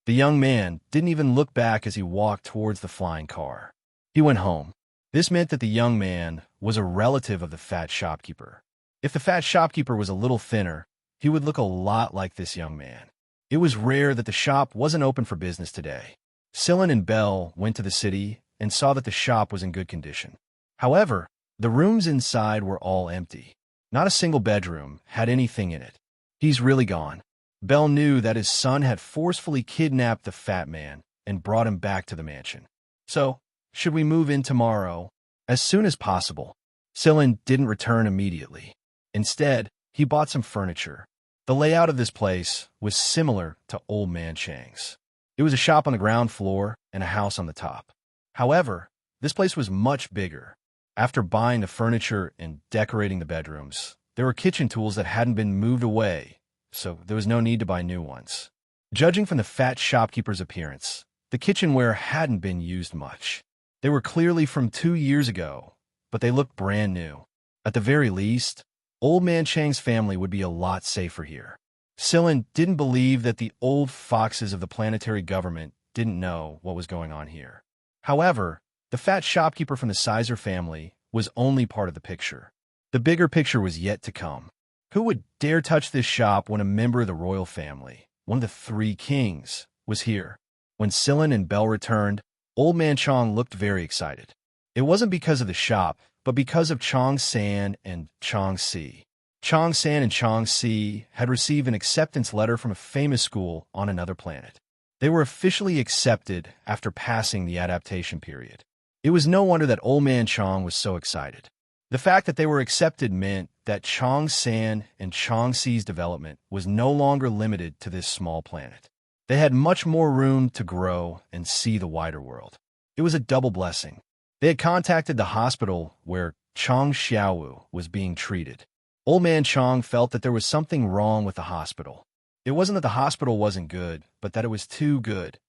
The young man didn't even look back as he walked towards the flying car. He went home. This meant that the young man was a relative of the fat shopkeeper. If the fat shopkeeper was a little thinner, he would look a lot like this young man. It was rare that the shop wasn't open for business today. Sillin and Bell went to the city and saw that the shop was in good condition. However, the rooms inside were all empty. Not a single bedroom had anything in it. "He's really gone." Bell knew that his son had forcefully kidnapped the fat man and brought him back to the mansion. "So, should we move in tomorrow?" "As soon as possible." Sillin didn't return immediately. Instead, he bought some furniture. The layout of this place was similar to Old Man Chang's. It was a shop on the ground floor and a house on the top. However, this place was much bigger. After buying the furniture and decorating the bedrooms, there were kitchen tools that hadn't been moved away, so there was no need to buy new ones. Judging from the fat shopkeeper's appearance, the kitchenware hadn't been used much. They were clearly from 2 years ago, but they looked brand new. At the very least, Old Man Chang's family would be a lot safer here. Sillin didn't believe that the old foxes of the planetary government didn't know what was going on here. However, the fat shopkeeper from the Sizer family was only part of the picture. The bigger picture was yet to come. Who would dare touch this shop when a member of the royal family, one of the 3 kings, was here? When Sillin and Belle returned, Old Man Chong looked very excited. It wasn't because of the shop, but because of Chong San and Chong Si. Chong San and Chong Si had received an acceptance letter from a famous school on another planet. They were officially accepted after passing the adaptation period. It was no wonder that Old Man Chong was so excited. The fact that they were accepted meant that Chong San and Chong Si's development was no longer limited to this small planet. They had much more room to grow and see the wider world. It was a double blessing. They had contacted the hospital where Chong Xiaowu was being treated. Old Man Chong felt that there was something wrong with the hospital. It wasn't that the hospital wasn't good, but that it was too good.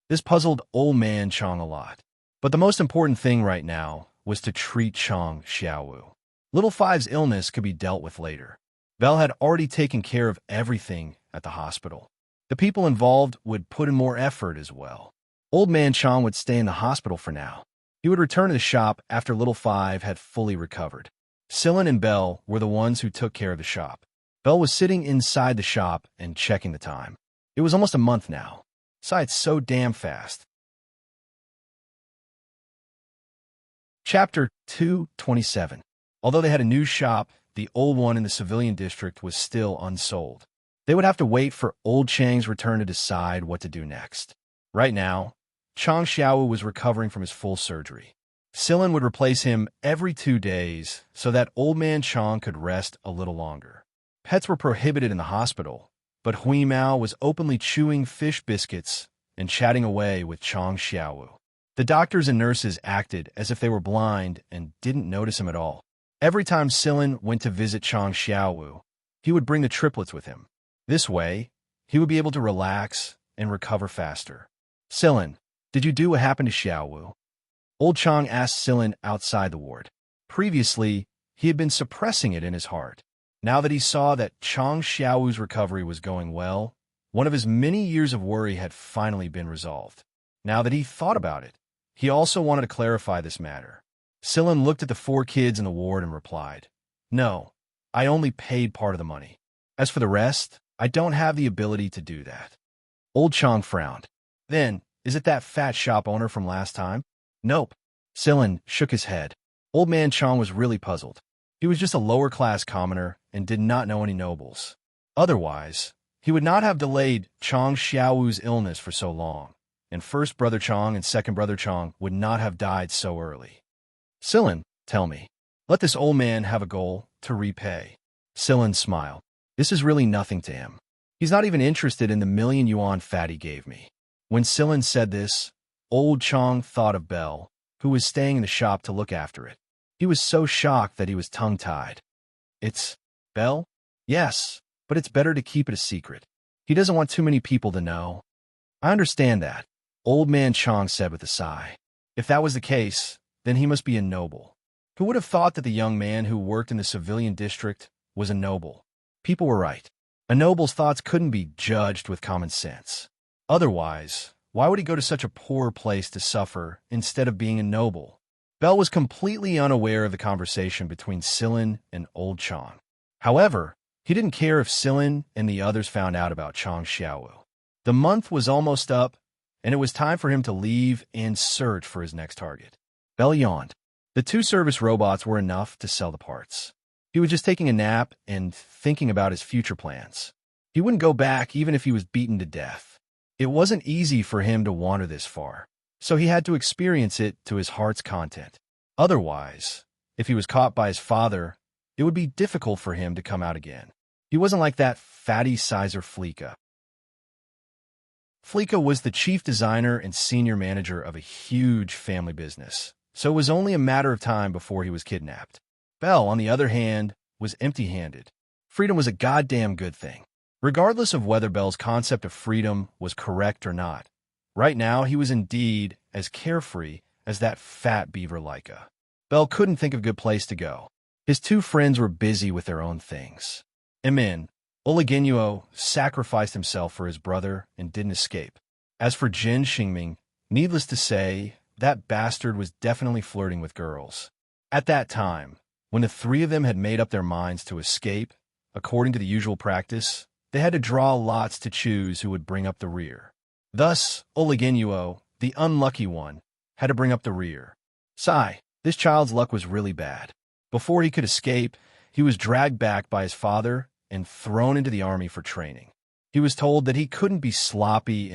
This puzzled Old Man Chong a lot. But the most important thing right now was to treat Chong Xiaowu. Little Five's illness could be dealt with later. Belle had already taken care of everything at the hospital. The people involved would put in more effort as well. Old Man Chong would stay in the hospital for now. He would return to the shop after Little Five had fully recovered. Sillin and Belle were the ones who took care of the shop. Belle was sitting inside the shop and checking the time. It was almost a month now. Besides, so damn fast. Chapter 227. Although they had a new shop, the old one in the civilian district was still unsold. They would have to wait for Old Chang's return to decide what to do next. Right now, Chong Xiaowu was recovering from his full surgery. Sillin would replace him every 2 days so that Old Man Chong could rest a little longer. Pets were prohibited in the hospital, but Hui Mao was openly chewing fish biscuits and chatting away with Chong Xiaowu. The doctors and nurses acted as if they were blind and didn't notice him at all. Every time Sillin went to visit Chong Xiaowu, he would bring the triplets with him. This way, he would be able to relax and recover faster. Sillin, did you do what happened to Xiaowu? Old Chong asked Sillin outside the ward. Previously, he had been suppressing it in his heart. Now that he saw that Chong Xiaowu's recovery was going well, one of his many years of worry had finally been resolved. Now that he thought about it, he also wanted to clarify this matter. Sillin looked at the 4 kids in the ward and replied, "No, I only paid part of the money. As for the rest, I don't have the ability to do that." Old Chong frowned. "Then, is it that fat shop owner from last time?" "Nope." Sillin shook his head. Old Man Chong was really puzzled. He was just a lower-class commoner and did not know any nobles. Otherwise, he would not have delayed Chong Xiaowu's illness for so long, and first brother Chong and second brother Chong would not have died so early. "Sillin, tell me, let this old man have a goal to repay." Sillin smiled. This is really nothing to him. He's not even interested in the 1,000,000 yuan fat he gave me. When Sillin said this, Old Chong thought of Belle, who was staying in the shop to look after it. He was so shocked that he was tongue-tied. "It's Belle?" "Yes, but it's better to keep it a secret. He doesn't want too many people to know." "I understand that," Old Man Chong said with a sigh. If that was the case, then he must be a noble. Who would have thought that the young man who worked in the civilian district was a noble? People were right. A noble's thoughts couldn't be judged with common sense. Otherwise, why would he go to such a poor place to suffer instead of being a noble? Belle was completely unaware of the conversation between Sillin and Old Chong. However, he didn't care if Sillin and the others found out about Chong Xiaowu. The month was almost up, and it was time for him to leave and search for his next target. Belle yawned. The 2 service robots were enough to sell the parts. He was just taking a nap and thinking about his future plans. He wouldn't go back even if he was beaten to death. It wasn't easy for him to wander this far, so he had to experience it to his heart's content. Otherwise, if he was caught by his father, it would be difficult for him to come out again. He wasn't like that fatty Sizer Fleeka. Fleeka was the chief designer and senior manager of a huge family business, so it was only a matter of time before he was kidnapped. Belle, on the other hand, was empty-handed. Freedom was a goddamn good thing. Regardless of whether Belle's concept of freedom was correct or not, right now he was indeed as carefree as that fat beaver Leica. Belle couldn't think of a good place to go. His two friends were busy with their own things. Emin, Oligenuo, sacrificed himself for his brother and didn't escape. As for Jin Xingming, needless to say, that bastard was definitely flirting with girls. At that time, when the three of them had made up their minds to escape, according to the usual practice, they had to draw lots to choose who would bring up the rear. Thus, Oligenuo, the unlucky one, had to bring up the rear. Sigh, this child's luck was really bad. Before he could escape, he was dragged back by his father and thrown into the army for training. He was told that he couldn't be sloppy,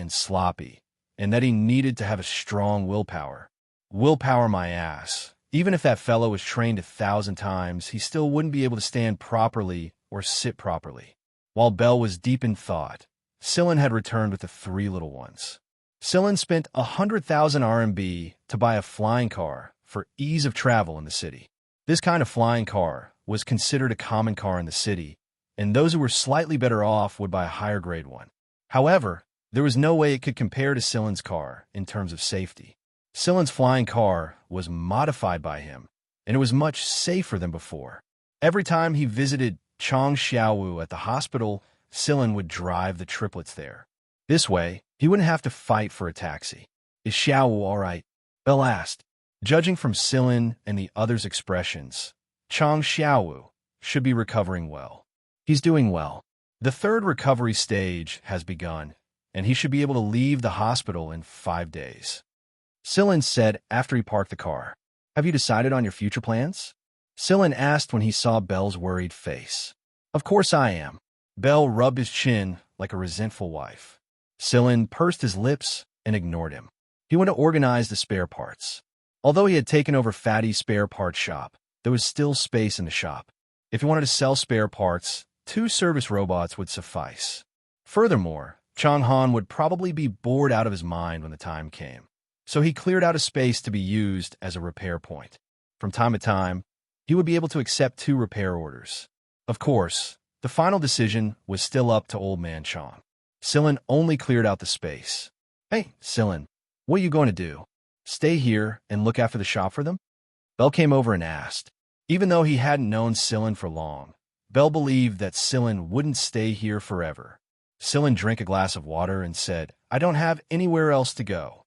and that he needed to have a strong willpower. Willpower my ass. Even if that fellow was trained 1,000 times, he still wouldn't be able to stand properly or sit properly. While Belle was deep in thought, Sillin had returned with the three little ones. Sillin spent 100,000 RMB to buy a flying car for ease of travel in the city. This kind of flying car was considered a common car in the city, and those who were slightly better off would buy a higher grade one. However, there was no way it could compare to Sillin's car in terms of safety. Sillin's flying car was modified by him, and it was much safer than before. Every time he visited Chang Xiaowu at the hospital, Sillin would drive the triplets there. This way, he wouldn't have to fight for a taxi. Is Xiaowu all right? Belle asked. Judging from Sillin and the others' expressions, Chang Xiaowu should be recovering well. He's doing well. The third recovery stage has begun, and he should be able to leave the hospital in 5 days. Sillin said after he parked the car. Have you decided on your future plans? Sillin asked when he saw Belle's worried face. Of course I am. Belle rubbed his chin like a resentful wife. Sillin pursed his lips and ignored him. He went to organize the spare parts. Although he had taken over Fatty's spare parts shop, there was still space in the shop. If he wanted to sell spare parts, 2 service robots would suffice. Furthermore, Chang Han would probably be bored out of his mind when the time came, so he cleared out a space to be used as a repair point. From time to time, he would be able to accept 2 repair orders. Of course, the final decision was still up to Old Man Chang. Sillin only cleared out the space. Hey, Sillin, what are you going to do? Stay here and look after the shop for them? Belle came over and asked. Even though he hadn't known Sillin for long, Belle believed that Sillin wouldn't stay here forever. Sillin drank a glass of water and said, I don't have anywhere else to go.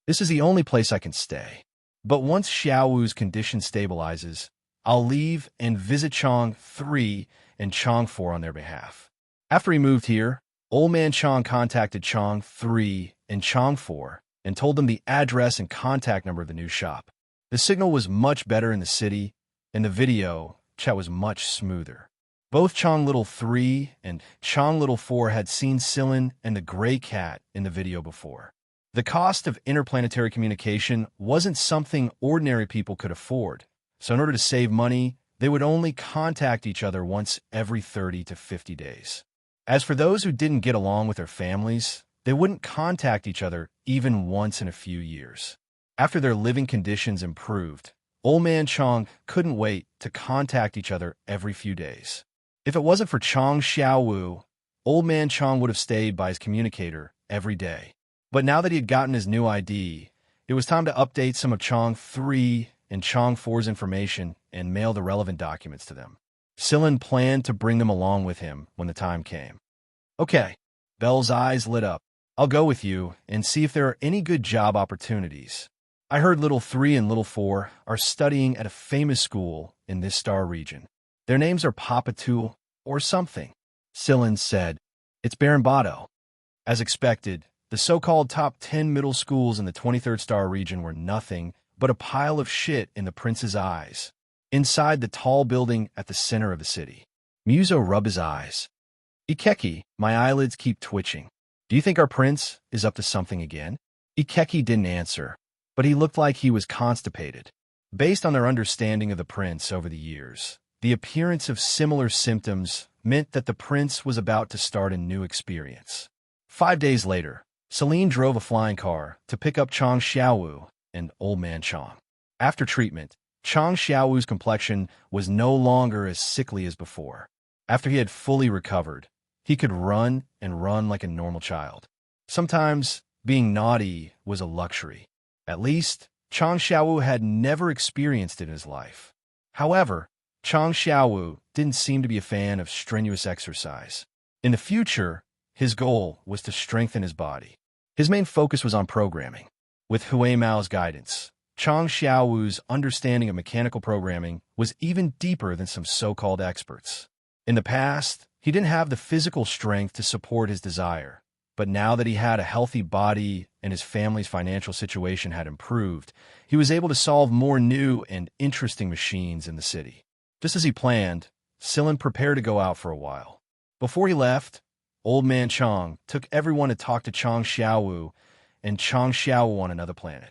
This is the only place I can stay. But once Xiaowu's condition stabilizes, I'll leave and visit Chang 3 and Chang 4 on their behalf. After he moved here, Old Man Chang contacted Chang 3 and Chang 4 and told them the address and contact number of the new shop. The signal was much better in the city, and the video chat was much smoother. Both Chang Little 3 and Chang Little 4 had seen Sillin and the gray cat in the video before. The cost of interplanetary communication wasn't something ordinary people could afford, so in order to save money, they would only contact each other once every 30 to 50 days. As for those who didn't get along with their families, they wouldn't contact each other even once in a few years. After their living conditions improved, Old Man Chang couldn't wait to contact each other every few days. If it wasn't for Chang Xiaowu, Old Man Chang would have stayed by his communicator every day. But now that he had gotten his new ID, it was time to update some of Chang 3 and Chang 4's information and mail the relevant documents to them. Sillin planned to bring them along with him when the time came. Okay, Belle's eyes lit up. I'll go with you and see if there are any good job opportunities. I heard Little 3 and Little 4 are studying at a famous school in this star region. Their names are Papa 2 or something. Sillin said, It's Barambato. As expected, the so-called top 10 middle schools in the 23rd star region were nothing but a pile of shit in the prince's eyes, inside the tall building at the center of the city. Muso rubbed his eyes. Ikeki, my eyelids keep twitching. Do you think our prince is up to something again? Ikeki didn't answer, but he looked like he was constipated. Based on their understanding of the prince over the years, the appearance of similar symptoms meant that the prince was about to start a new experience. 5 days later, Celine drove a flying car to pick up Chang Xiaowu and Old Man Chong. After treatment, Chang Xiaowu's complexion was no longer as sickly as before. After he had fully recovered, he could run and run like a normal child. Sometimes, being naughty was a luxury. At least, Chang Xiaowu had never experienced it in his life. However, Chang Xiaowu didn't seem to be a fan of strenuous exercise. In the future, his goal was to strengthen his body. His main focus was on programming. With Hui Mao's guidance, Chang Xiaowu's understanding of mechanical programming was even deeper than some so-called experts. In the past, he didn't have the physical strength to support his desire, but now that he had a healthy body and his family's financial situation had improved, he was able to solve more new and interesting machines in the city. Just as he planned, Silin prepared to go out for a while. Before he left, Old Man Chong took everyone to talk to Chang Xiaowu and Chang Xiaowu on another planet.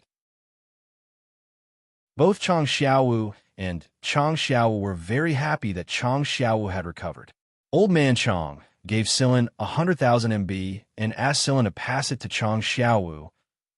Both Chang Xiaowu and Chang Xiaowu were very happy that Chang Xiaowu had recovered. Old Man Chong gave Silin 100,000 MB and asked Silin to pass it to Chang Xiaowu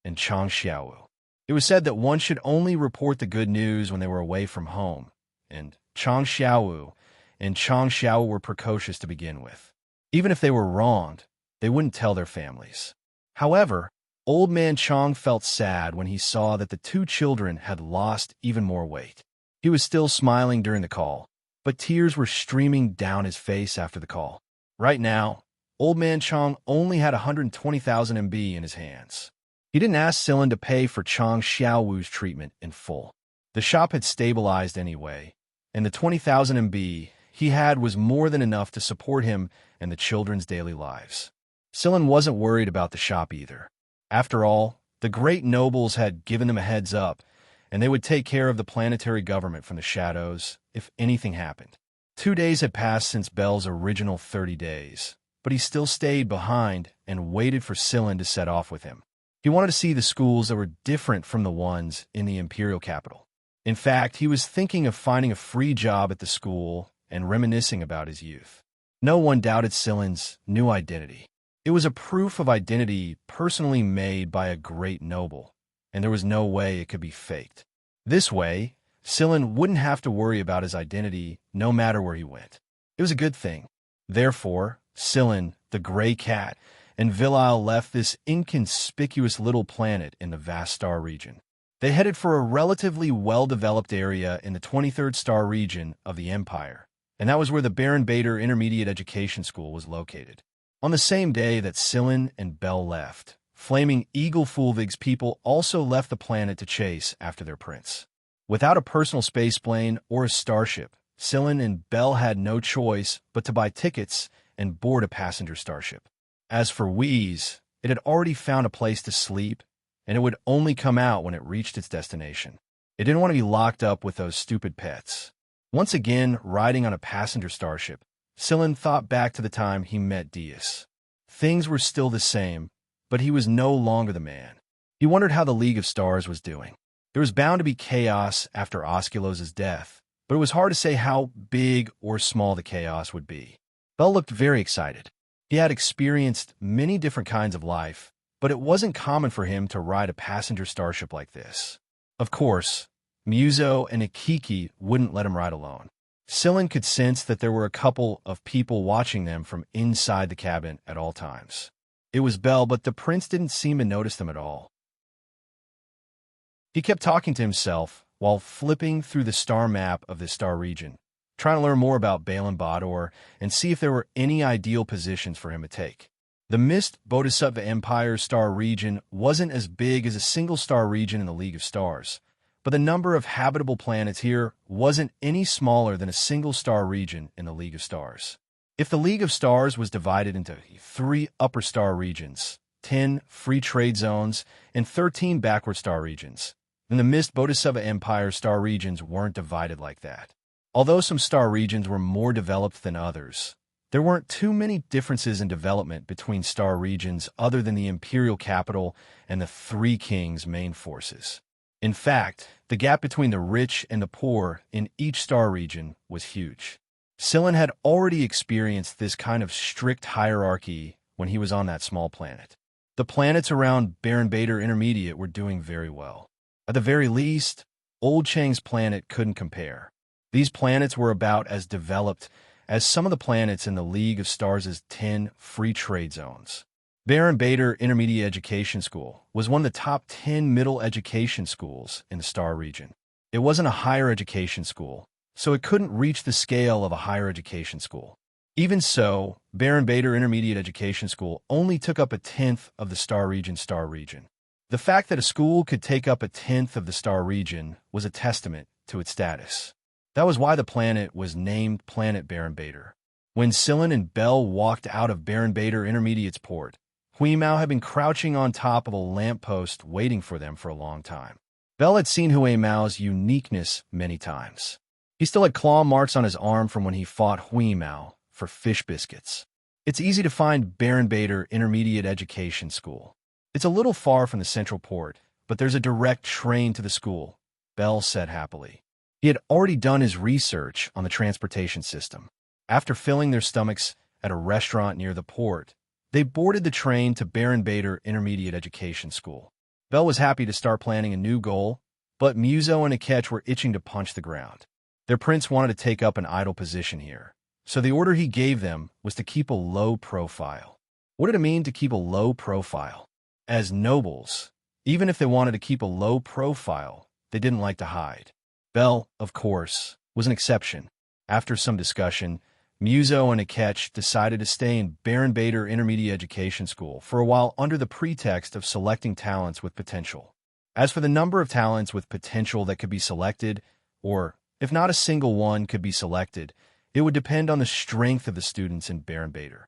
and Chang Xiaowu. It was said that one should only report the good news when they were away from home, and Chang Xiaowu and Chang Xiaowu were precocious to begin with. Even if they were wronged, they wouldn't tell their families. However, Old Man Chong felt sad when he saw that the two children had lost even more weight. He was still smiling during the call, but tears were streaming down his face after the call. Right now, Old Man Chong only had 120,000 MB in his hands. He didn't ask Silin to pay for Chang Xiaowu's treatment in full. The shop had stabilized anyway, and the 20,000 MB he had was more than enough to support him and the children's daily lives. Silin wasn't worried about the shop either. After all, the great nobles had given them a heads up, and they would take care of the planetary government from the shadows if anything happened. 2 days had passed since Bell's original 30 days, but he still stayed behind and waited for Silin to set off with him. He wanted to see the schools that were different from the ones in the imperial capital. In fact, he was thinking of finding a free job at the school and reminiscing about his youth. No one doubted Silin's new identity. It was a proof of identity personally made by a great noble, and there was no way it could be faked. This way, Silin wouldn't have to worry about his identity no matter where he went. It was a good thing. Therefore, Silin, the gray cat, and Villisle left this inconspicuous little planet in the vast star region. They headed for a relatively well-developed area in the 23rd star region of the Empire, and that was where the Baron Bader Intermediate Education School was located. On the same day that Silin and Bell left, Flaming Eagle Fulvig's people also left the planet to chase after their prince. Without a personal spaceplane or a starship, Silin and Bell had no choice but to buy tickets and board a passenger starship. As for Wheeze, it had already found a place to sleep, and it would only come out when it reached its destination. It didn't want to be locked up with those stupid pets. Once again, riding on a passenger starship, Silin thought back to the time he met Dias. Things were still the same, but he was no longer the man. He wondered how the League of Stars was doing. There was bound to be chaos after Osculos's death, but it was hard to say how big or small the chaos would be. Bell looked very excited. He had experienced many different kinds of life, but it wasn't common for him to ride a passenger starship like this. Of course, Muzo and Ikiki wouldn't let him ride alone. Silin could sense that there were a couple of people watching them from inside the cabin at all times. It was Bell, but the prince didn't seem to notice them at all. He kept talking to himself while flipping through the star map of the star region, trying to learn more about Balin Bador and see if there were any ideal positions for him to take. The Mist Bodhisattva Empire's star region wasn't as big as a single star region in the League of Stars, but the number of habitable planets here wasn't any smaller than a single star region in the League of Stars. If the League of Stars was divided into 3 upper star regions, 10 free trade zones, and 13 backward star regions, then the Mist Bodhisattva Empire star regions weren't divided like that. Although some star regions were more developed than others, there weren't too many differences in development between star regions other than the Imperial Capital and the Three Kings' main forces. In fact, the gap between the rich and the poor in each star region was huge. Silin had already experienced this kind of strict hierarchy when he was on that small planet. The planets around Baron Bader Intermediate were doing very well. At the very least, Old Chang's planet couldn't compare. These planets were about as developed as some of the planets in the League of Stars' 10 free trade zones. Baron Bader Intermediate Education School was one of the top 10 middle education schools in the Star region. It wasn't a higher education school, so it couldn't reach the scale of a higher education school. Even so, Baron Bader Intermediate Education School only took up a tenth of the Star region. The fact that a school could take up a tenth of the Star region was a testament to its status. That was why the planet was named Planet Baron Bader. When Sillin and Bell walked out of Baron Bader Intermediate's port, Huimao had been crouching on top of a lamppost waiting for them for a long time. Bell had seen Huimao's uniqueness many times. He still had claw marks on his arm from when he fought Huimao for fish biscuits. It's easy to find Baron Bader Intermediate Education School. It's a little far from the central port, but there's a direct train to the school, Bell said happily. He had already done his research on the transportation system. After filling their stomachs at a restaurant near the port, they boarded the train to Baron Bader Intermediate Education School. Bell was happy to start planning a new goal, but Muzo and Akech were itching to punch the ground. Their prince wanted to take up an idle position here, so the order he gave them was to keep a low profile. What did it mean to keep a low profile? As nobles, even if they wanted to keep a low profile, they didn't like to hide. Bell, of course, was an exception. After some discussion, Muzo and Akech decided to stay in Baron Bader Intermediate Education School for a while under the pretext of selecting talents with potential. As for the number of talents with potential that could be selected, or if not a single one could be selected, it would depend on the strength of the students in Baron Bader.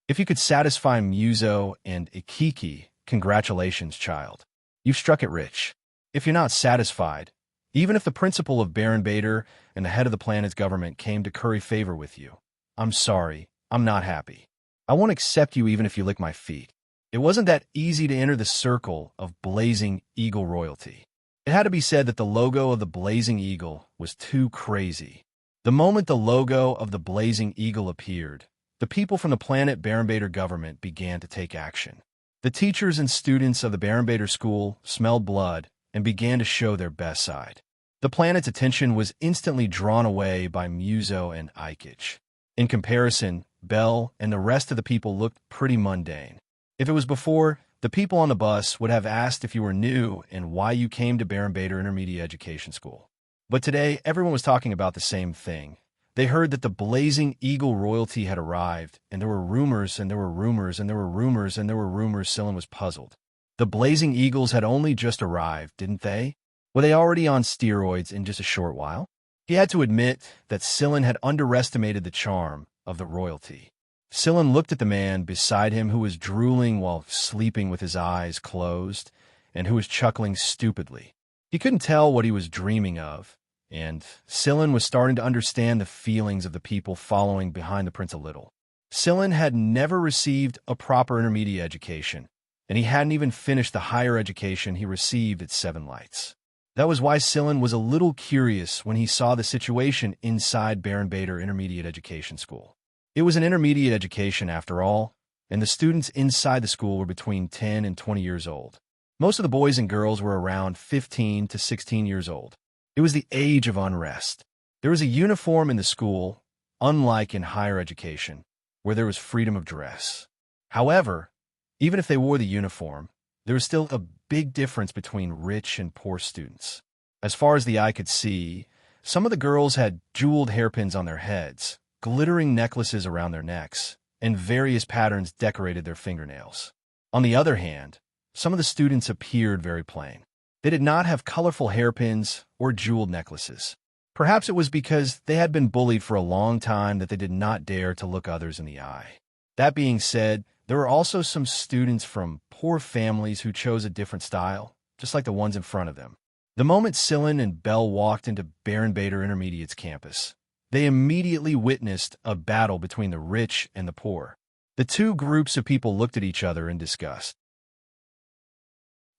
If you could satisfy Muzo and Ikiki, congratulations, child. You've struck it rich. If you're not satisfied, even if the principal of Baron Bader and the head of the planet's government came to curry favor with you, I'm sorry, I'm not happy. I won't accept you even if you lick my feet. It wasn't that easy to enter the circle of Blazing Eagle royalty. It had to be said that the logo of the Blazing Eagle was too crazy. The moment the logo of the Blazing Eagle appeared, the people from the planet Baron Bader government began to take action. The teachers and students of the Baron Bader school smelled blood and began to show their best side. The planet's attention was instantly drawn away by Muzo and Ikich. In comparison, Bell and the rest of the people looked pretty mundane. If it was before, the people on the bus would have asked if you were new and why you came to Baron Bader Intermediate Education School. But today, everyone was talking about the same thing. They heard that the Blazing Eagle royalty had arrived, and there were rumors, and there were rumors, and there were rumors, and there were rumors. Sillin was puzzled. The Blazing Eagles had only just arrived, didn't they? Were they already on steroids in just a short while? He had to admit that Sillin had underestimated the charm of the royalty. Sillin looked at the man beside him who was drooling while sleeping with his eyes closed, and who was chuckling stupidly. He couldn't tell what he was dreaming of, and Sillin was starting to understand the feelings of the people following behind the prince a little. Sillin had never received a proper intermediate education, and he hadn't even finished the higher education he received at Seven Lights. That was why Sillin was a little curious when he saw the situation inside Baron Bader Intermediate Education School. It was an intermediate education after all, and the students inside the school were between 10 and 20 years old. Most of the boys and girls were around 15 to 16 years old. It was the age of unrest. There was a uniform in the school, unlike in higher education, where there was freedom of dress. However, even if they wore the uniform, there was still a big difference between rich and poor students. As far as the eye could see, some of the girls had jeweled hairpins on their heads, glittering necklaces around their necks, and various patterns decorated their fingernails. On the other hand, some of the students appeared very plain. They did not have colorful hairpins or jeweled necklaces. Perhaps it was because they had been bullied for a long time that they did not dare to look others in the eye. That being said, there were also some students from poor families who chose a different style, just like the ones in front of them. The moment Sillin and Bell walked into Baron Bader Intermediate's campus, they immediately witnessed a battle between the rich and the poor. The two groups of people looked at each other in disgust.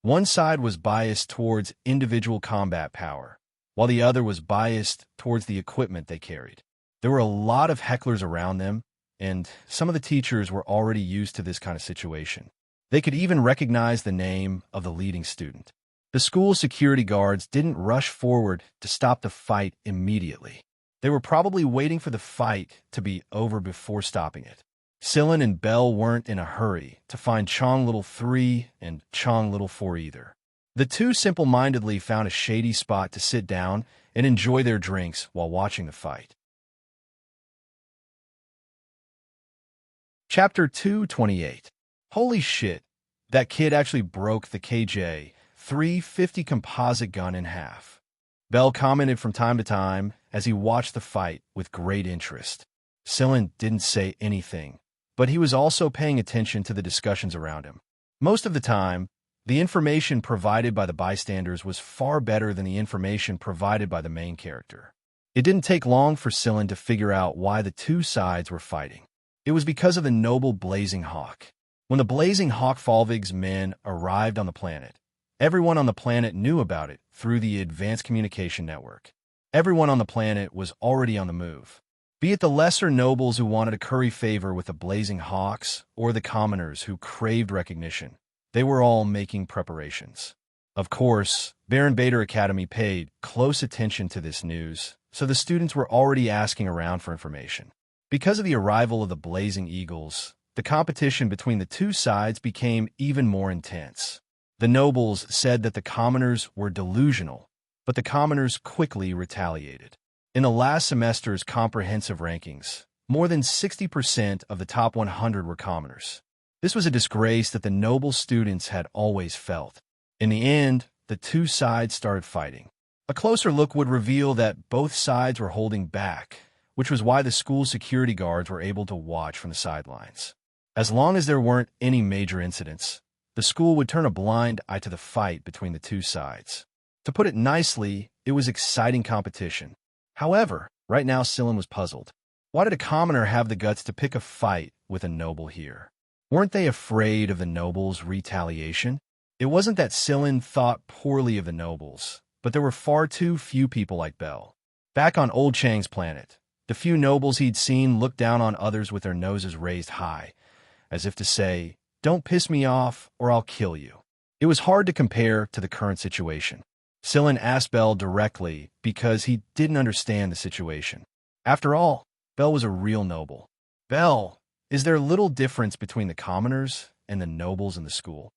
One side was biased towards individual combat power, while the other was biased towards the equipment they carried. There were a lot of hecklers around them, and some of the teachers were already used to this kind of situation. They could even recognize the name of the leading student. The school security guards didn't rush forward to stop the fight immediately. They were probably waiting for the fight to be over before stopping it. Sillin and Bell weren't in a hurry to find Chong Little 3 and Chong Little 4 either. The two simple-mindedly found a shady spot to sit down and enjoy their drinks while watching the fight. Chapter 228. Holy shit, that kid actually broke the KJ-350 composite gun in half. Bell commented from time to time as he watched the fight with great interest. Sillin didn't say anything, but he was also paying attention to the discussions around him. Most of the time, the information provided by the bystanders was far better than the information provided by the main character. It didn't take long for Sillin to figure out why the two sides were fighting. It was because of the noble Blazing Hawk. When the Blazing Hawk Falvig's men arrived on the planet, everyone on the planet knew about it through the Advanced Communication Network. Everyone on the planet was already on the move. Be it the lesser nobles who wanted to curry favor with the Blazing Hawks or the commoners who craved recognition, they were all making preparations. Of course, Baron Bader Academy paid close attention to this news, so the students were already asking around for information. Because of the arrival of the Blazing Eagles, the competition between the two sides became even more intense. The nobles said that the commoners were delusional, but the commoners quickly retaliated. In the last semester's comprehensive rankings, more than 60% of the top 100 were commoners. This was a disgrace that the noble students had always felt. In the end, the two sides started fighting. A closer look would reveal that both sides were holding back, which was why the school security guards were able to watch from the sidelines. As long as there weren't any major incidents, the school would turn a blind eye to the fight between the two sides. To put it nicely, it was exciting competition. However, right now Sillin was puzzled. Why did a commoner have the guts to pick a fight with a noble here? Weren't they afraid of the nobles' retaliation? It wasn't that Sillin thought poorly of the nobles, but there were far too few people like Bell. Back on Old Chang's planet, the few nobles he'd seen looked down on others with their noses raised high, as if to say, "Don't piss me off or I'll kill you." It was hard to compare to the current situation. Sillin asked Bell directly because he didn't understand the situation. After all, Bell was a real noble. "Bell, is there little difference between the commoners and the nobles in the school?"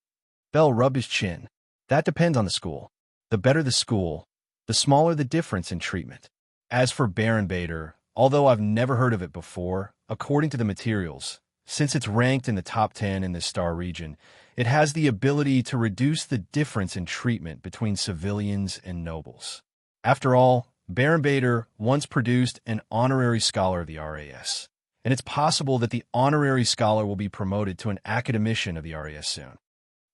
Bell rubbed his chin. "That depends on the school. The better the school, the smaller the difference in treatment. As for Baron Bader, although I've never heard of it before, according to the materials, since it's ranked in the top 10 in this star region, it has the ability to reduce the difference in treatment between civilians and nobles. After all, Baron Bader once produced an honorary scholar of the RAS, and it's possible that the honorary scholar will be promoted to an academician of the RAS soon."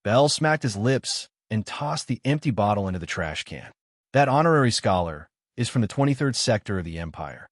Bell smacked his lips and tossed the empty bottle into the trash can. That honorary scholar is from the 23rd sector of the Empire.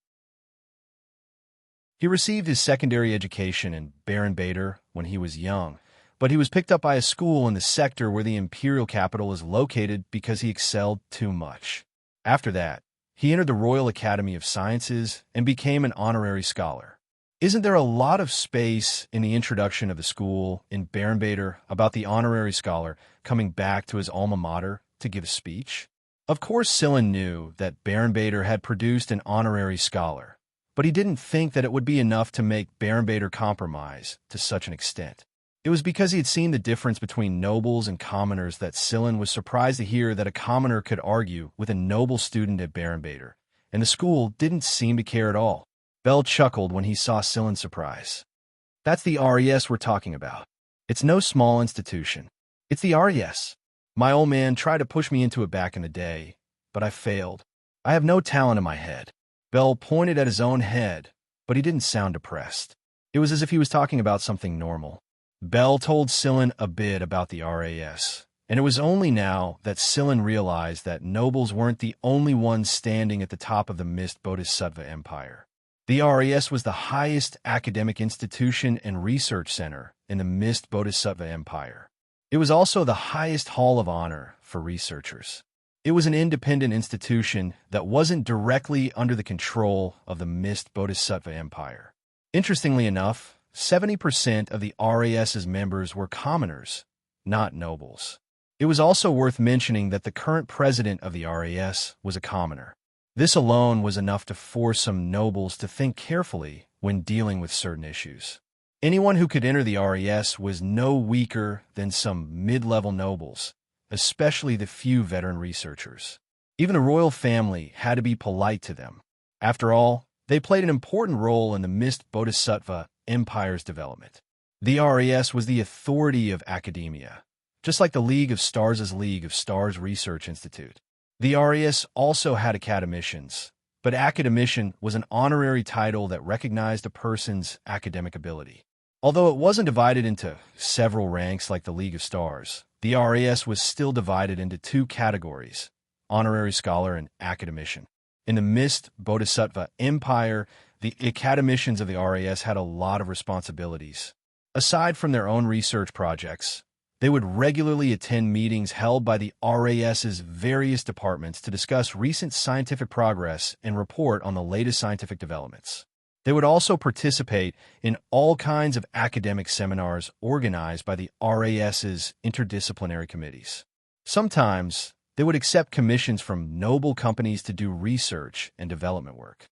He received his secondary education in Baron Bader when he was young, but he was picked up by a school in the sector where the imperial capital is located because he excelled too much. After that, he entered the Royal Academy of Sciences and became an honorary scholar. Isn't there a lot of space in the introduction of the school in Baron Bader about the honorary scholar coming back to his alma mater to give a speech? Of course, Sillin knew that Baron Bader had produced an honorary scholar, but he didn't think that it would be enough to make Baron Bader compromise to such an extent. It was because he had seen the difference between nobles and commoners that Sillin was surprised to hear that a commoner could argue with a noble student at Baron Bader, and the school didn't seem to care at all. Bell chuckled when he saw Sillin's surprise. "That's the RES we're talking about. It's no small institution. It's the RES. My old man tried to push me into it back in the day, but I failed. I have no talent in my head." Bell pointed at his own head, but he didn't sound depressed. It was as if he was talking about something normal. Bell told Sillin a bit about the RAS, and it was only now that Sillin realized that nobles weren't the only ones standing at the top of the Mist Bodhisattva Empire. The RAS was the highest academic institution and research center in the Mist Bodhisattva Empire. It was also the highest hall of honor for researchers. It was an independent institution that wasn't directly under the control of the Mist Bodhisattva Empire. Interestingly enough, 70% of the RAS's members were commoners, not nobles. It was also worth mentioning that the current president of the RAS was a commoner. This alone was enough to force some nobles to think carefully when dealing with certain issues. Anyone who could enter the RAS was no weaker than some mid-level nobles, especially the few veteran researchers. Even the royal family had to be polite to them. After all, they played an important role in the Mist Bodhisattva Empire's development. The RAS was the authority of academia, just like the League of Stars' League of Stars Research Institute. The RAS also had academicians, but academician was an honorary title that recognized a person's academic ability. Although it wasn't divided into several ranks like the League of Stars, the RAS was still divided into two categories, honorary scholar and academician. In the Mist Bodhisattva Empire, the academicians of the RAS had a lot of responsibilities. Aside from their own research projects, they would regularly attend meetings held by the RAS's various departments to discuss recent scientific progress and report on the latest scientific developments. They would also participate in all kinds of academic seminars organized by the RAS's interdisciplinary committees. Sometimes, they would accept commissions from noble companies to do research and development work.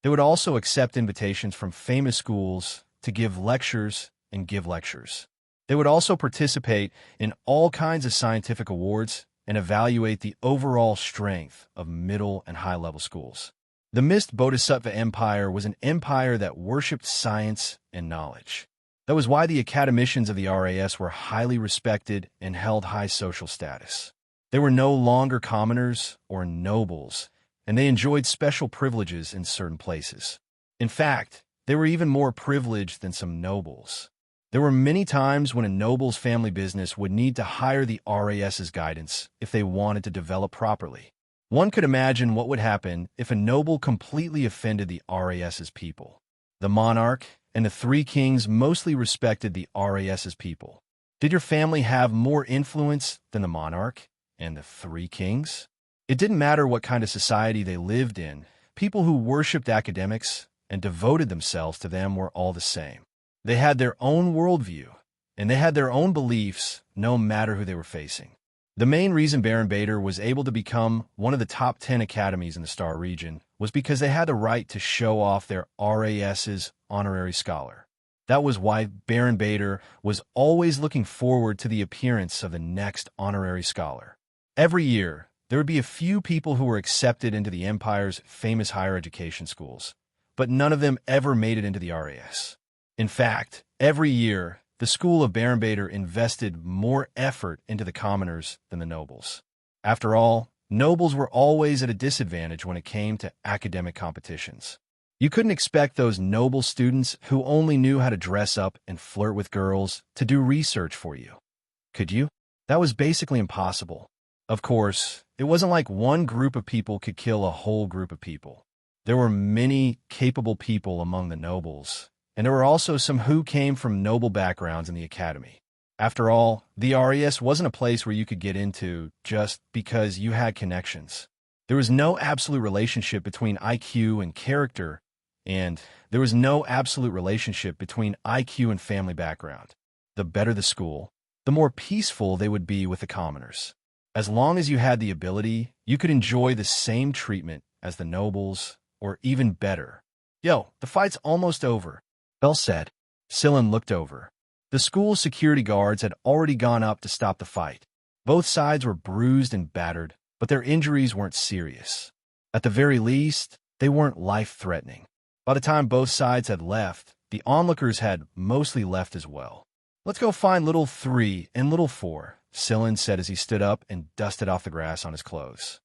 They would also accept invitations from famous schools to give lectures and give lectures. They would also participate in all kinds of scientific awards and evaluate the overall strength of middle and high-level schools. The Mist Bodhisattva Empire was an empire that worshipped science and knowledge. That was why the academicians of the RAS were highly respected and held high social status. They were no longer commoners or nobles, and they enjoyed special privileges in certain places. In fact, they were even more privileged than some nobles. There were many times when a noble's family business would need to hire the RAS's guidance if they wanted to develop properly. One could imagine what would happen if a noble completely offended the RAS's people. The monarch and the three kings mostly respected the RAS's people. Did your family have more influence than the monarch and the three kings? It didn't matter what kind of society they lived in. People who worshipped academics and devoted themselves to them were all the same. They had their own worldview, and they had their own beliefs no matter who they were facing. The main reason Baron Bader was able to become one of the top 10 academies in the Star region was because they had the right to show off their RAS's honorary scholar. That was why Baron Bader was always looking forward to the appearance of the next honorary scholar. Every year, there would be a few people who were accepted into the Empire's famous higher education schools, but none of them ever made it into the RAS. In fact, every year, the school of Baron Bader invested more effort into the commoners than the nobles. After all, nobles were always at a disadvantage when it came to academic competitions. You couldn't expect those noble students who only knew how to dress up and flirt with girls to do research for you. Could you? That was basically impossible. Of course, it wasn't like one group of people could kill a whole group of people. There were many capable people among the nobles, and there were also some who came from noble backgrounds in the academy. After all, the RAS wasn't a place where you could get into just because you had connections. There was no absolute relationship between IQ and character, and there was no absolute relationship between IQ and family background. The better the school, the more peaceful they would be with the commoners. As long as you had the ability, you could enjoy the same treatment as the nobles, or even better. Yo, the fight's almost over, Bell said. Sillin looked over. The school's security guards had already gone up to stop the fight. Both sides were bruised and battered, but their injuries weren't serious. At the very least, they weren't life-threatening. By the time both sides had left, the onlookers had mostly left as well. Let's go find Little 3 and Little 4, Sillin said as he stood up and dusted off the grass on his clothes.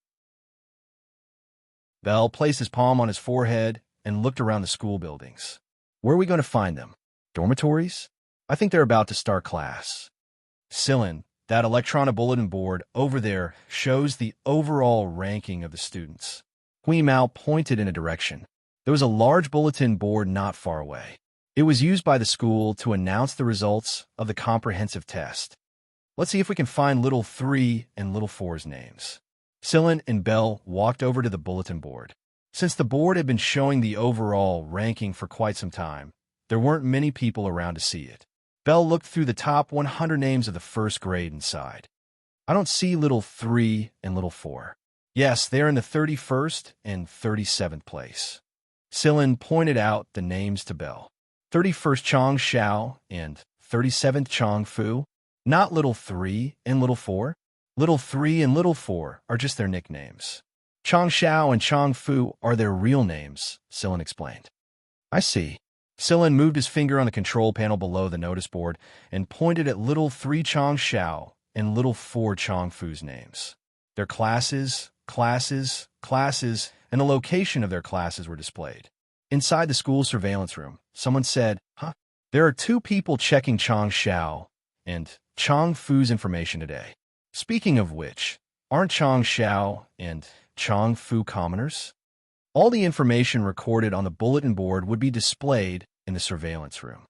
Bell placed his palm on his forehead and looked around the school buildings. Where are we going to find them? Dormitories? I think they're about to start class. Sillin, that electronic bulletin board over there shows the overall ranking of the students. Hui Mao pointed in a direction. There was a large bulletin board not far away. It was used by the school to announce the results of the comprehensive test. Let's see if we can find Little 3 and Little 4's names. Sillin and Bell walked over to the bulletin board. Since the board had been showing the overall ranking for quite some time, there weren't many people around to see it. Belle looked through the top 100 names of the first grade and sighed. I don't see little 3 and little 4. Yes, they're in the 31st and 37th place. Sillin pointed out the names to Belle. 31st Chong Xiao and 37th Chong Fu. Not little 3 and little 4. Little 3 and little 4 are just their nicknames. Chong Xiao and Chong Fu are their real names, Sillin explained. I see. Sillin moved his finger on the control panel below the notice board and pointed at little 3 Chong Xiao and little 4 Chong Fu's names. Their classes, and the location of their classes were displayed. Inside the school surveillance room, someone said, There are 2 people checking Chong Xiao and Chong Fu's information today. Speaking of which, aren't Chong Xiao and Chong Fu commoners? All the information recorded on the bulletin board would be displayed in the surveillance room.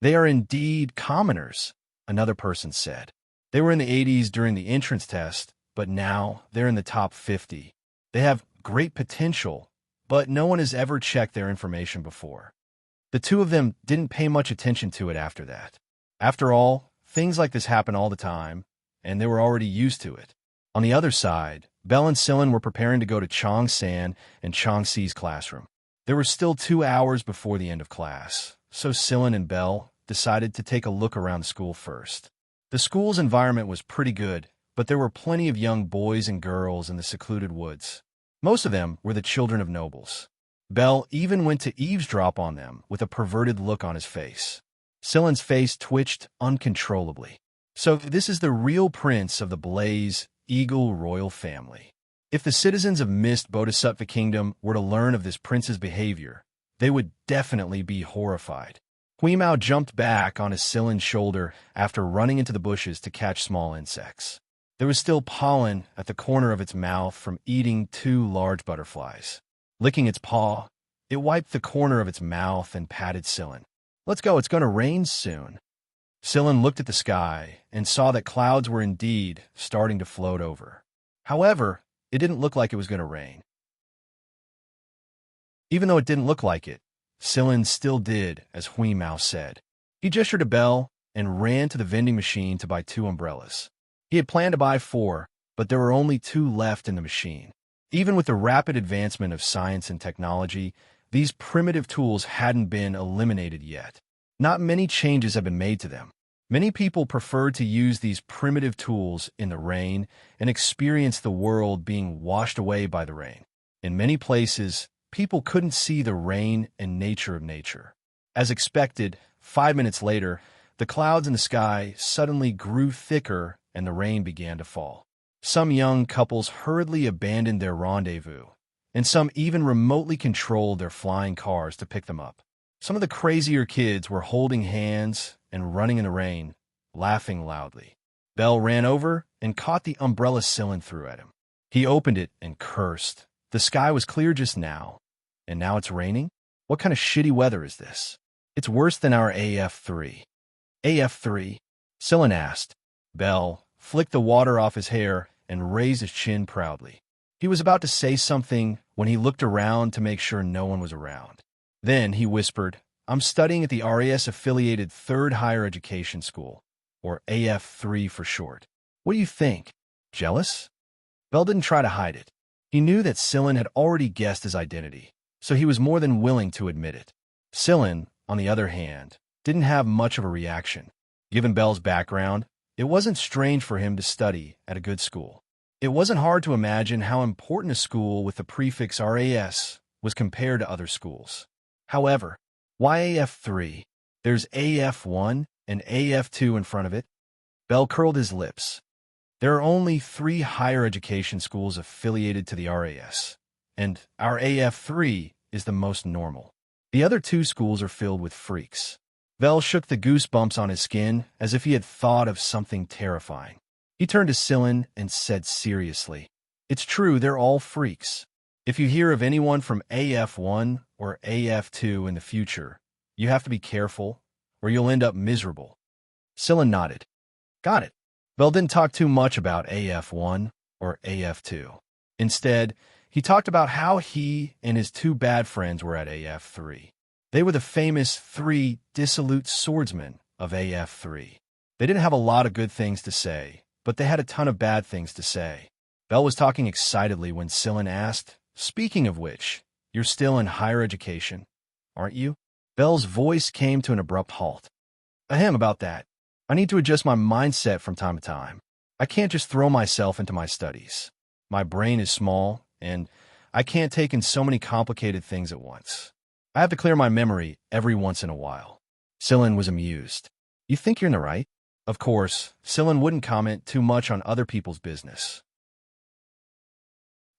They are indeed commoners, another person said. They were in the 80s during the entrance test, but now they're in the top 50. They have great potential, but no one has ever checked their information before. The 2 of them didn't pay much attention to it after that. After all, things like this happen all the time, and they were already used to it. On the other side, Belle and Sillin were preparing to go to Chong San and Chong Si's classroom. There were still 2 hours before the end of class, so Sillin and Belle decided to take a look around the school first. The school's environment was pretty good, but there were plenty of young boys and girls in the secluded woods. Most of them were the children of nobles. Belle even went to eavesdrop on them with a perverted look on his face. Sillin's face twitched uncontrollably. So this is the real prince of the Blaze Eagle royal family. If the citizens of Mist Bodhisattva Kingdom were to learn of this prince's behavior, they would definitely be horrified. Huimao jumped back on his Sillin's shoulder after running into the bushes to catch small insects. There was still pollen at the corner of its mouth from eating 2 large butterflies. Licking its paw, it wiped the corner of its mouth and patted Sillin. Let's go, it's going to rain soon. Sillin looked at the sky and saw that clouds were indeed starting to float over. However, it didn't look like it was going to rain. Even though it didn't look like it, Sillin still did as Huimao said. He gestured to Belle and ran to the vending machine to buy 2 umbrellas. He had planned to buy 4, but there were only 2 left in the machine. Even with the rapid advancement of science and technology, these primitive tools hadn't been eliminated yet. Not many changes have been made to them. Many people preferred to use these primitive tools in the rain and experience the world being washed away by the rain. In many places, people couldn't see the rain and nature of nature. As expected, 5 minutes later, the clouds in the sky suddenly grew thicker and the rain began to fall. Some young couples hurriedly abandoned their rendezvous, and some even remotely controlled their flying cars to pick them up. Some of the crazier kids were holding hands and running in the rain, laughing loudly. Belle ran over and caught the umbrella Sillin threw at him. He opened it and cursed. The sky was clear just now, and now it's raining? What kind of shitty weather is this? It's worse than our AF3. AF3? Sillin asked. Belle flicked the water off his hair and raised his chin proudly. He was about to say something when he looked around to make sure no one was around. Then he whispered, I'm studying at the RAS-affiliated 3rd Higher Education School, or AF3 for short. What do you think? Jealous? Belle didn't try to hide it. He knew that Sillin had already guessed his identity, so he was more than willing to admit it. Sillin, on the other hand, didn't have much of a reaction. Given Belle's background, it wasn't strange for him to study at a good school. It wasn't hard to imagine how important a school with the prefix RAS was compared to other schools. However, why AF3? There's AF1 and AF2 in front of it. Belle curled his lips. There are only 3 higher education schools affiliated to the RAS, and our AF3 is the most normal. The other 2 schools are filled with freaks. Belle shook the goosebumps on his skin as if he had thought of something terrifying. He turned to Sillin and said seriously, It's true, they're all freaks. If you hear of anyone from AF1 or AF2 in the future, you have to be careful, or you'll end up miserable. Sillin nodded. Got it. Belle didn't talk too much about AF1 or AF2. Instead, he talked about how he and his 2 bad friends were at AF3. They were the famous 3 dissolute swordsmen of AF3. They didn't have a lot of good things to say, but they had a ton of bad things to say. Belle was talking excitedly when Sillin asked, "Speaking of which, you're still in higher education, aren't you?" Belle's voice came to an abrupt halt. Ahem, about that. I need to adjust my mindset from time to time. I can't just throw myself into my studies. My brain is small, and I can't take in so many complicated things at once. I have to clear my memory every once in a while. Sillin was amused. You think you're in the right? Of course, Sillin wouldn't comment too much on other people's business.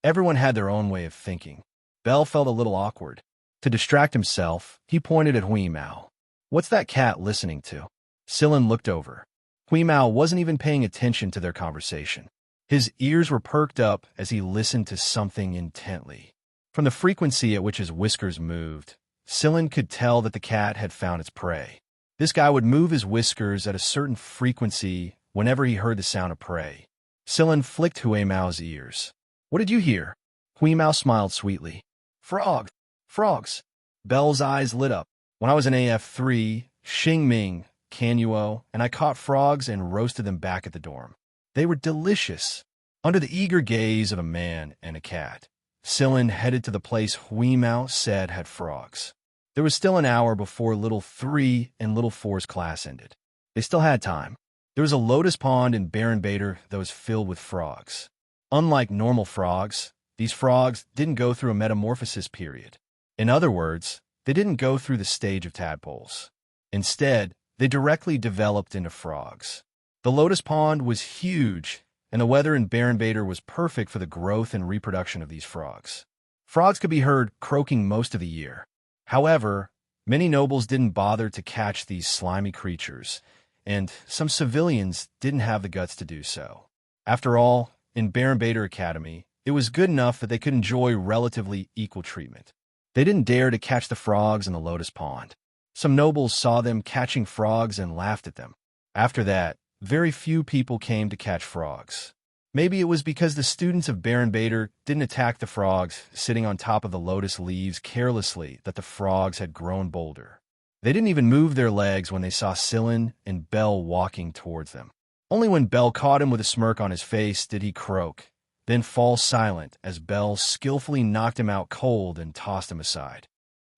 Everyone had their own way of thinking. Belle felt a little awkward. To distract himself, he pointed at Hui Mao. What's that cat listening to? Sillin looked over. Hui Mao wasn't even paying attention to their conversation. His ears were perked up as he listened to something intently. From the frequency at which his whiskers moved, Sillin could tell that the cat had found its prey. This guy would move his whiskers at a certain frequency whenever he heard the sound of prey. Sillin flicked Hui Mao's ears. What did you hear? Hui Mao smiled sweetly. Frogs. Frogs. Belle's eyes lit up. When I was in AF3, Xingming, Canuo, and I caught frogs and roasted them back at the dorm. They were delicious. Under the eager gaze of a man and a cat, Sillin headed to the place Hui Mao said had frogs. There was still an hour before Little 3 and Little 4's class ended. They still had time. There was a lotus pond in Baron Bader that was filled with frogs. Unlike normal frogs, these frogs didn't go through a metamorphosis period. In other words, they didn't go through the stage of tadpoles. Instead, they directly developed into frogs. The lotus pond was huge, and the weather in Baron Bader was perfect for the growth and reproduction of these frogs. Frogs could be heard croaking most of the year. However, many nobles didn't bother to catch these slimy creatures, and some civilians didn't have the guts to do so. After all, in Baron Bader Academy, it was good enough that they could enjoy relatively equal treatment. They didn't dare to catch the frogs in the lotus pond. Some nobles saw them catching frogs and laughed at them. After that, very few people came to catch frogs. Maybe it was because the students of Baron Bader didn't attack the frogs sitting on top of the lotus leaves carelessly that the frogs had grown bolder. They didn't even move their legs when they saw Sillin and Belle walking towards them. Only when Belle caught him with a smirk on his face did he croak, then fall silent as Belle skillfully knocked him out cold and tossed him aside.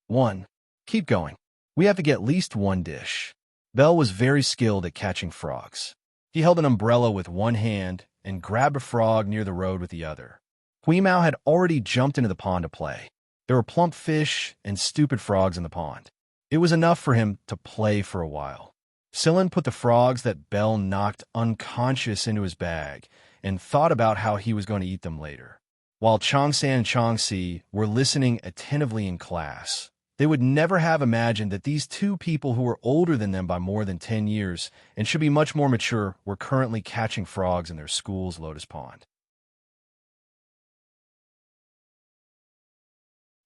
1. Keep going. We have to get at least one dish. Belle was very skilled at catching frogs. He held an umbrella with one hand and grabbed a frog near the road with the other. Hui Mao had already jumped into the pond to play. There were plump fish and stupid frogs in the pond. It was enough for him to play for a while. Sillin put the frogs that Belle knocked unconscious into his bag and thought about how he was going to eat them later. While Xianxia and Xianxia were listening attentively in class, they would never have imagined that these two people who were older than them by more than 10 years and should be much more mature were currently catching frogs in their school's lotus pond.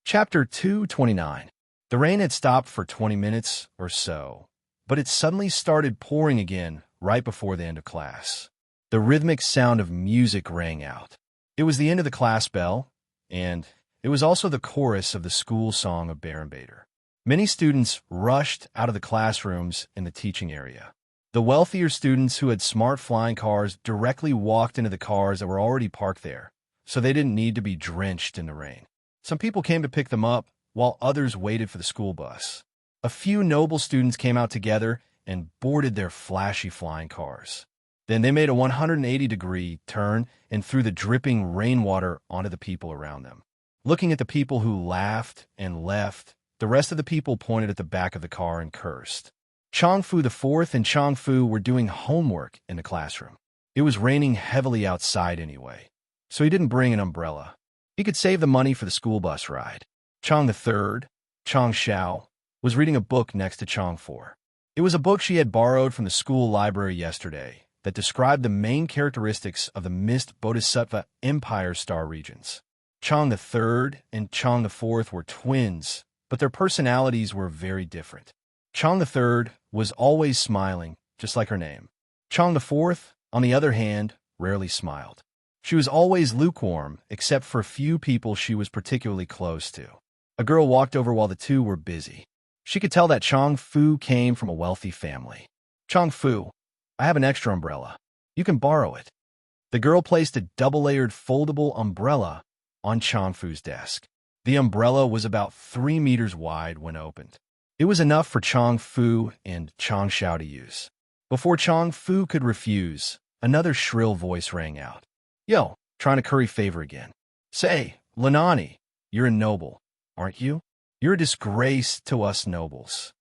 Chapter 229. The rain had stopped for 20 minutes or so, but it suddenly started pouring again right before the end of class. The rhythmic sound of music rang out. It was the end of the class bell, and it was also the chorus of the school song of Baron Bader. Many students rushed out of the classrooms in the teaching area. The wealthier students who had smart flying cars directly walked into the cars that were already parked there, so they didn't need to be drenched in the rain. Some people came to pick them up, while others waited for the school bus. A few noble students came out together and boarded their flashy flying cars. Then they made a 180-degree turn and threw the dripping rainwater onto the people around them. Looking at the people who laughed and left, the rest of the people pointed at the back of the car and cursed. Changfu IV and Changfu were doing homework in the classroom. It was raining heavily outside anyway, so he didn't bring an umbrella. He could save the money for the school bus ride. Chang III, Chang Xiao, was reading a book next to Chang IV. It was a book she had borrowed from the school library yesterday that described the main characteristics of the Mist Bodhisattva Empire star regions. Chang III and Chang IV were twins, but their personalities were very different. Chang III was always smiling, just like her name. Chang IV, on the other hand, rarely smiled. She was always lukewarm, except for a few people she was particularly close to. A girl walked over while the two were busy. She could tell that Chang Fu came from a wealthy family. Changfu, I have an extra umbrella. You can borrow it. The girl placed a double-layered foldable umbrella on Changfu's desk. The umbrella was about 3 meters wide when opened. It was enough for Changfu and Xianxia to use. Before Changfu could refuse, another shrill voice rang out. Yo, trying to curry favor again. Say, Lanani, you're a noble, aren't you? You're a disgrace to us nobles.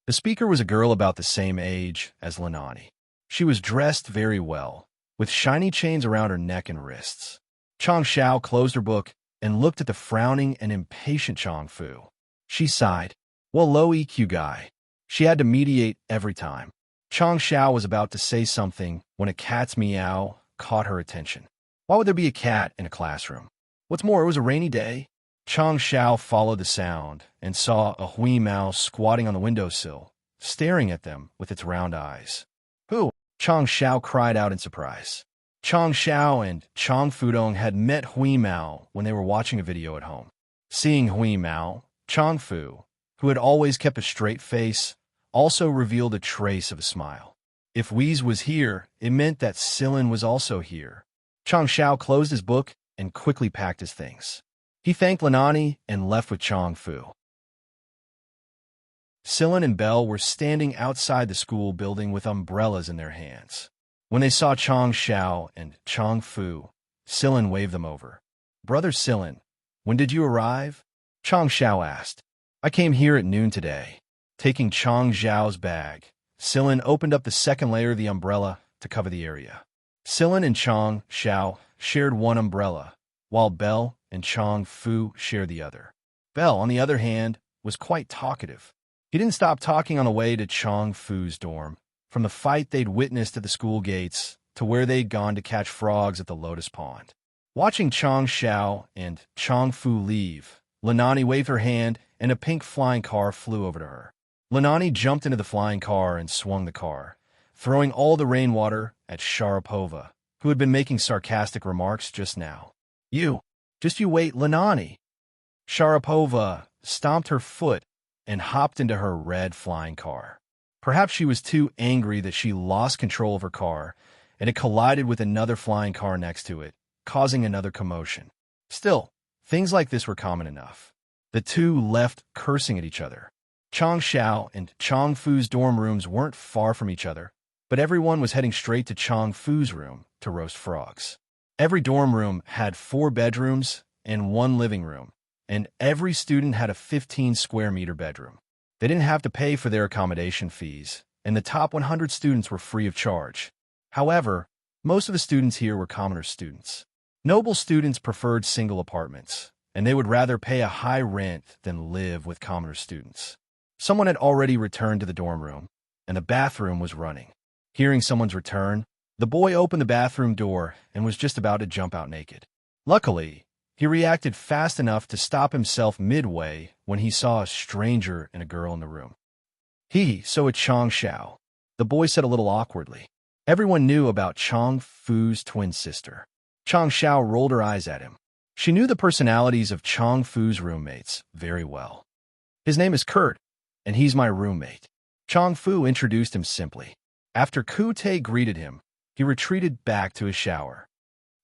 The speaker was a girl about the same age as Lanani. She was dressed very well, with shiny chains around her neck and wrists. Xianxia closed her book and looked at the frowning and impatient Changfu. She sighed. Well, low EQ guy. She had to mediate every time. Xianxia was about to say something when a cat's meow caught her attention. Why would there be a cat in a classroom? What's more, it was a rainy day. Xianxia followed the sound and saw a hui mouse squatting on the windowsill, staring at them with its round eyes. Who? Xianxia cried out in surprise. Xianxia and Changfudong had met Hui Mao when they were watching a video at home. Seeing Hui Mao, Changfu, who had always kept a straight face, also revealed a trace of a smile. If Hui's was here, it meant that Silin was also here. Xianxia closed his book and quickly packed his things. He thanked Lanani and left with Changfu. Silin and Belle were standing outside the school building with umbrellas in their hands. When they saw Xianxia and Changfu, Silin waved them over. Brother Silin, when did you arrive? Xianxia asked. I came here at noon today. Taking Changxiao's bag, Silin opened up the second layer of the umbrella to cover the area. Silin and Changxia shared one umbrella, while Belle and Changfu shared the other. Belle, on the other hand, was quite talkative. He didn't stop talking on the way to Changfu's dorm, from the fight they'd witnessed at the school gates to where they'd gone to catch frogs at the lotus pond. Watching Xianxia and Changfu leave, Lanani waved her hand and a pink flying car flew over to her. Lanani jumped into the flying car and swung the car, throwing all the rainwater at Sharapova, who had been making sarcastic remarks just now. You wait, Lanani. Sharapova stomped her foot and hopped into her red flying car. Perhaps she was too angry that she lost control of her car, and it collided with another flying car next to it, causing another commotion. Still, things like this were common enough. The two left cursing at each other. Changxiao and Changfu's dorm rooms weren't far from each other, but everyone was heading straight to Changfu's room to roast frogs. Every dorm room had 4 bedrooms and 1 living room, and every student had a 15-square-meter bedroom. They didn't have to pay for their accommodation fees, and the top 100 students were free of charge. However, most of the students here were commoner students. Noble students preferred single apartments, and they would rather pay a high rent than live with commoner students. Someone had already returned to the dorm room, and the bathroom was running. Hearing someone's return, the boy opened the bathroom door and was just about to jump out naked. Luckily, he reacted fast enough to stop himself midway when he saw a stranger and a girl in the room. So it's Changxiao, the boy said a little awkwardly. Everyone knew about Changfu's twin sister. Changxiao rolled her eyes at him. She knew the personalities of Changfu's roommates very well. His name is Kurt, and he's my roommate. Changfu introduced him simply. After Ku-Te greeted him, he retreated back to his shower.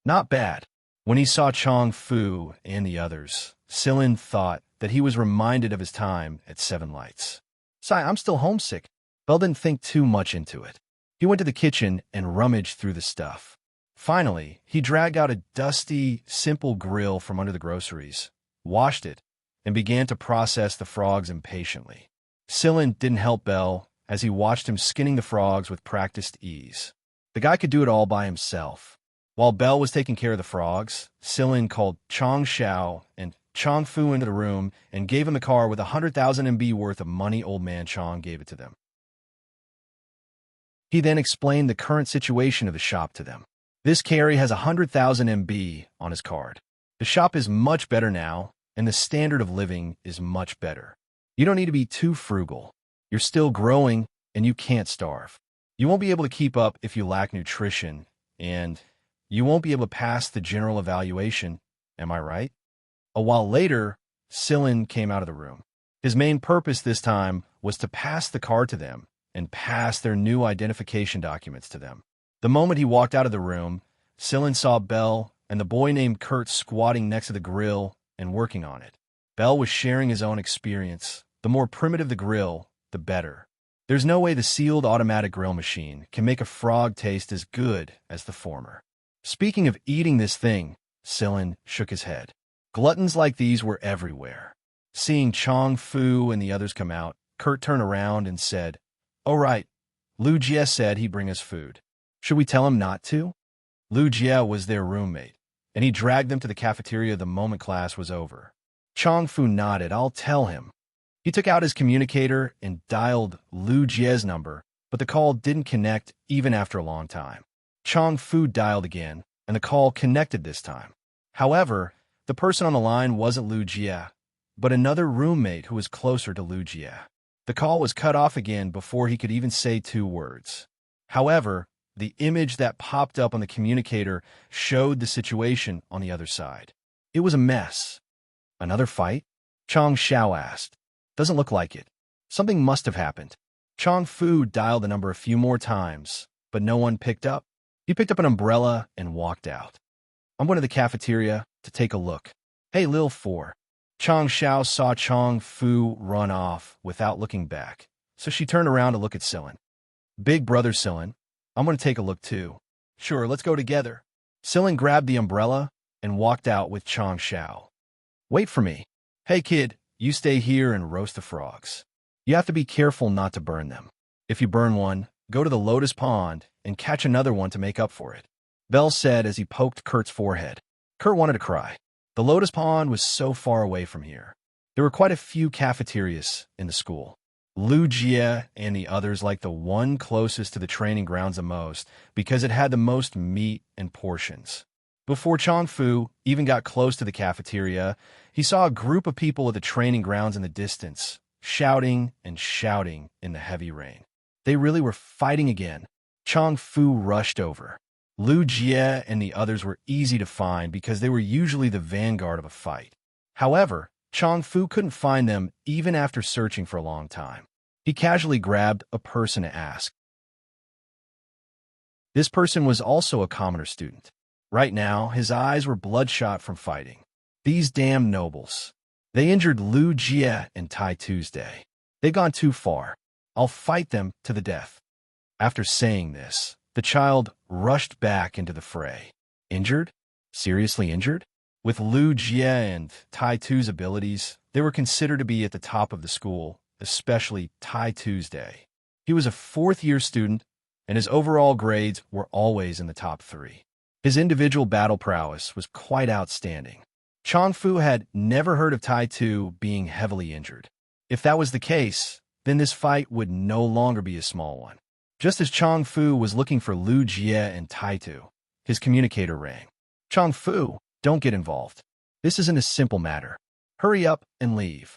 Not bad. When he saw Changfu and the others, Silin thought that he was reminded of his time at Seven Lights. Sai, I'm still homesick. Belle didn't think too much into it. He went to the kitchen and rummaged through the stuff. Finally, he dragged out a dusty, simple grill from under the groceries, washed it, and began to process the frogs impatiently. Silin didn't help Belle as he watched him skinning the frogs with practiced ease. The guy could do it all by himself. While Belle was taking care of the frogs, Silin called Changxiao and Changfu into the room and gave him the car with 100,000 MB worth of money. Old man Chang gave it to them. He then explained the current situation of the shop to them. This carry has 100,000 MB on his card. The shop is much better now, and the standard of living is much better. You don't need to be too frugal. You're still growing, and you can't starve. You won't be able to keep up if you lack nutrition, and you won't be able to pass the general evaluation. Am I right? A while later, Silin came out of the room. His main purpose this time was to pass the card to them and passed their new identification documents to them. The moment he walked out of the room, Sillin saw Bell and the boy named Kurt squatting next to the grill and working on it. Bell was sharing his own experience. The more primitive the grill, the better. There's no way the sealed automatic grill machine can make a frog taste as good as the former. Speaking of eating this thing, Sillin shook his head. Gluttons like these were everywhere. Seeing Chong Fu and the others come out, Kurt turned around and said, "Oh right, Lu Jie said he'd bring us food. Should we tell him not to?" Lu Jie was their roommate, and he dragged them to the cafeteria the moment class was over. Chong Fu nodded. "I'll tell him." He took out his communicator and dialed Lu Jie's number, but the call didn't connect even after a long time. Chong Fu dialed again, and the call connected this time. However, the person on the line wasn't Lu Jie, but another roommate who was closer to Lu Jie. The call was cut off again before he could even say 2 words. However, the image that popped up on the communicator showed the situation on the other side. It was a mess. "Another fight?" Chong Xiao asked. "Doesn't look like it. Something must have happened." Chong Fu dialed the number a few more times, but no one picked up. He picked up an umbrella and walked out. "I'm going to the cafeteria to take a look." "Hey, Lil 4. Chong Xiao saw Chong Fu run off without looking back, so she turned around to look at Sillin. "Big brother Sillin, I'm going to take a look too." "Sure, let's go together." Sillin grabbed the umbrella and walked out with Chong Xiao. "Wait for me." "Hey kid, you stay here and roast the frogs. You have to be careful not to burn them. If you burn one, go to the Lotus Pond and catch another one to make up for it," Bell said as he poked Kurt's forehead. Kurt wanted to cry. The Lotus Pond was so far away from here. There were quite a few cafeterias in the school. Lu Jie and the others liked the one closest to the training grounds the most because it had the most meat and portions. Before Chong Fu even got close to the cafeteria, he saw a group of people at the training grounds in the distance, shouting and shouting in the heavy rain. They really were fighting again. Chong Fu rushed over. Lu Jie and the others were easy to find because they were usually the vanguard of a fight. However, Chong Fu couldn't find them even after searching for a long time. He casually grabbed a person to ask. This person was also a commoner student. Right now, his eyes were bloodshot from fighting. These damn nobles. They injured Lu Jie and Tai Tuesday. They've gone too far. I'll fight them to the death. After saying this, the child rushed back into the fray. Injured? Seriously injured? With Lu Jie and Tai Tu's abilities, they were considered to be at the top of the school, especially Tai Tuesday. He was a 4th-year student, and his overall grades were always in the top 3. His individual battle prowess was quite outstanding. Chong Fu had never heard of Tai Tu being heavily injured. If that was the case, then this fight would no longer be a small one. Just as Chong Fu was looking for Lu Jie and Tai Tu, his communicator rang. "Chong Fu, don't get involved. This isn't a simple matter. Hurry up and leave."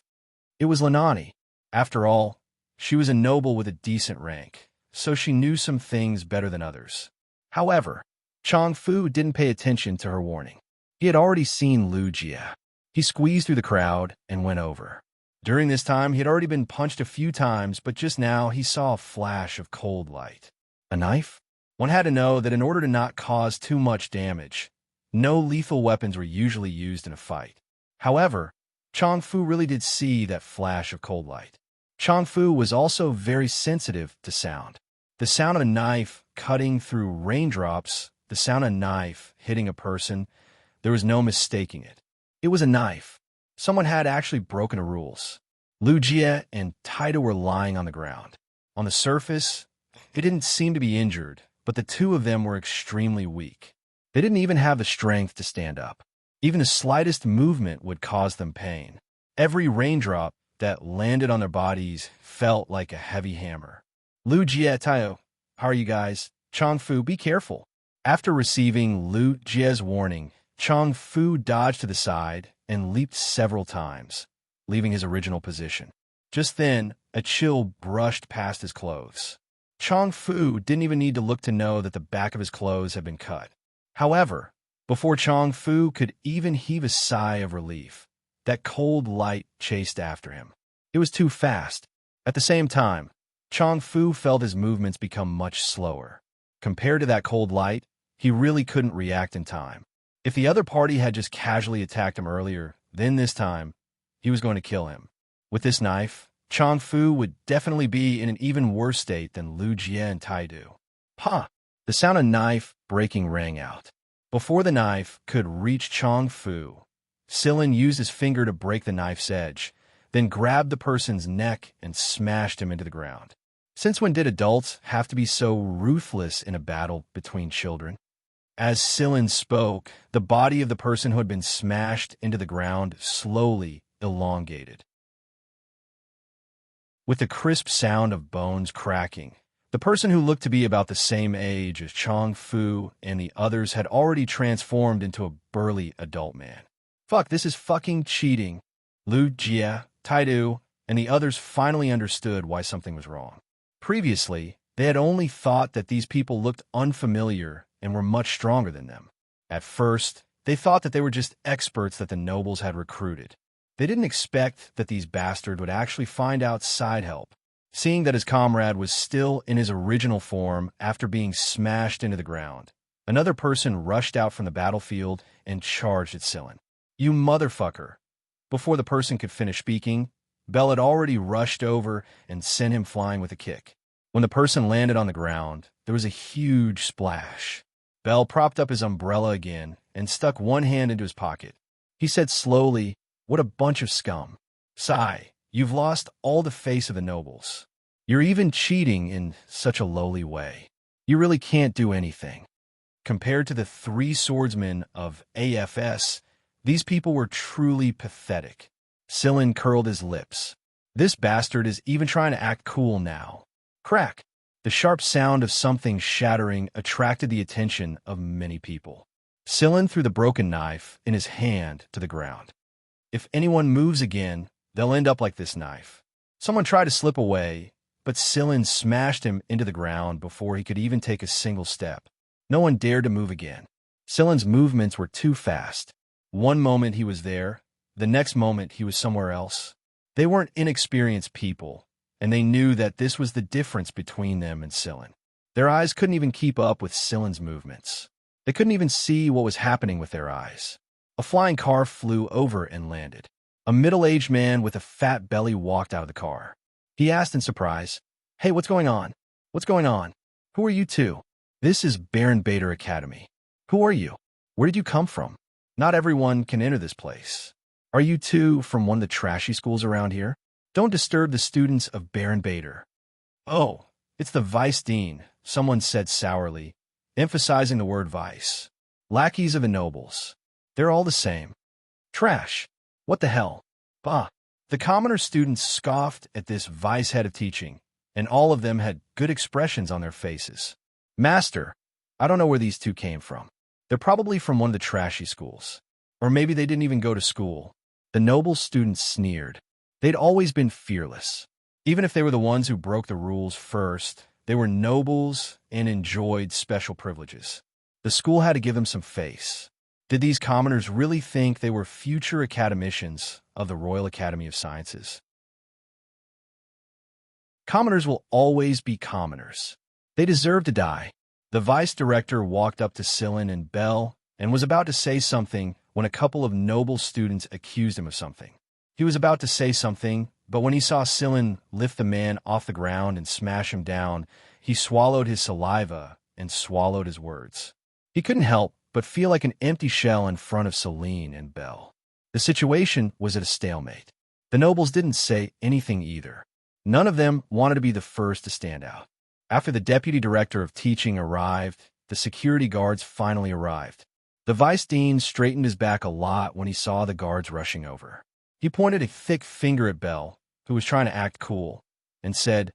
It was Lanani. After all, she was a noble with a decent rank, so she knew some things better than others. However, Chong Fu didn't pay attention to her warning. He had already seen Lu Jie. He squeezed through the crowd and went over. During this time, he had already been punched a few times, but just now he saw a flash of cold light. A knife? One had to know that in order to not cause too much damage, no lethal weapons were usually used in a fight. However, Chong Fu really did see that flash of cold light. Chong Fu was also very sensitive to sound. The sound of a knife cutting through raindrops, the sound of a knife hitting a person, there was no mistaking it. It was a knife. Someone had actually broken the rules. Lu Jie and Tai Tu were lying on the ground. On the surface, they didn't seem to be injured, but the two of them were extremely weak. They didn't even have the strength to stand up. Even the slightest movement would cause them pain. Every raindrop that landed on their bodies felt like a heavy hammer. Lu Jie, Tai Tu, how are you guys? Chong Fu, be careful. After receiving Lu Jie's warning, Chong Fu dodged to the side and leaped several times, leaving his original position. Just then, a chill brushed past his clothes. Chong Fu didn't even need to look to know that the back of his clothes had been cut. However, before Chong Fu could even heave a sigh of relief, that cold light chased after him. It was too fast. At the same time, Chongfu felt his movements become much slower. Compared to that cold light, he really couldn't react in time. If the other party had just casually attacked him earlier, then this time, he was going to kill him. With this knife, Chongfu would definitely be in an even worse state than Wuxia and Taidu. Ha! The sound of knife breaking rang out. Before the knife could reach Chongfu, Silin used his finger to break the knife's edge, then grabbed the person's neck and smashed him into the ground. Since when did adults have to be so ruthless in a battle between children? As Silin spoke, the body of the person who had been smashed into the ground slowly elongated. With the crisp sound of bones cracking, the person who looked to be about the same age as Chongfu and the others had already transformed into a burly adult man. Fuck, this is fucking cheating. Wuxia, Taidu, and the others finally understood why something was wrong. Previously, they had only thought that these people looked unfamiliar and were much stronger than them. At first, they thought that they were just experts that the nobles had recruited. They didn't expect that these bastards would actually find out side help. Seeing that his comrade was still in his original form after being smashed into the ground, another person rushed out from the battlefield and charged at Silin. "You motherfucker!" Before the person could finish speaking, Bell had already rushed over and sent him flying with a kick. When the person landed on the ground, there was a huge splash. Bell propped up his umbrella again and stuck one hand into his pocket. He said slowly, "What a bunch of scum. Sigh, you've lost all the face of the nobles. You're even cheating in such a lowly way. You really can't do anything." Compared to the 3 swordsmen of AFS, these people were truly pathetic. Silin curled his lips. This bastard is even trying to act cool now. Crack! The sharp sound of something shattering attracted the attention of many people. Silin threw the broken knife in his hand to the ground. If anyone moves again, they'll end up like this knife. Someone tried to slip away, but Silin smashed him into the ground before he could even take a single step. No one dared to move again. Silin's movements were too fast. One moment he was there, the next moment he was somewhere else. They weren't inexperienced people, and they knew that this was the difference between them and Silin. Their eyes couldn't even keep up with Silin's movements. They couldn't even see what was happening with their eyes. A flying car flew over and landed. A middle-aged man with a fat belly walked out of the car. He asked in surprise, "Hey, what's going on? What's going on? Who are you two? This is Baron Bader Academy. Who are you? Where did you come from? Not everyone can enter this place. Are you two from one of the trashy schools around here? Don't disturb the students of Baron Bader." "Oh, it's the vice dean," someone said sourly, emphasizing the word vice. "Lackeys of the nobles. They're all the same. Trash. What the hell? Bah." The commoner students scoffed at this vice head of teaching, and all of them had good expressions on their faces. "Master, I don't know where these two came from. They're probably from one of the trashy schools. Or maybe they didn't even go to school." The noble students sneered. They'd always been fearless. Even if they were the ones who broke the rules first, they were nobles and enjoyed special privileges. The school had to give them some face. Did these commoners really think they were future academicians of the Royal Academy of Sciences? Commoners will always be commoners. They deserve to die. The vice director walked up to Silin and Bell and was about to say something when a couple of noble students accused him of something. He was about to say something, but when he saw Silin lift the man off the ground and smash him down, he swallowed his saliva and swallowed his words. He couldn't help but feel like an empty shell in front of Celine and Bell. The situation was at a stalemate. The nobles didn't say anything either. None of them wanted to be the first to stand out. After the deputy director of teaching arrived, the security guards finally arrived. The vice dean straightened his back a lot when he saw the guards rushing over. He pointed a thick finger at Bell, who was trying to act cool, and said,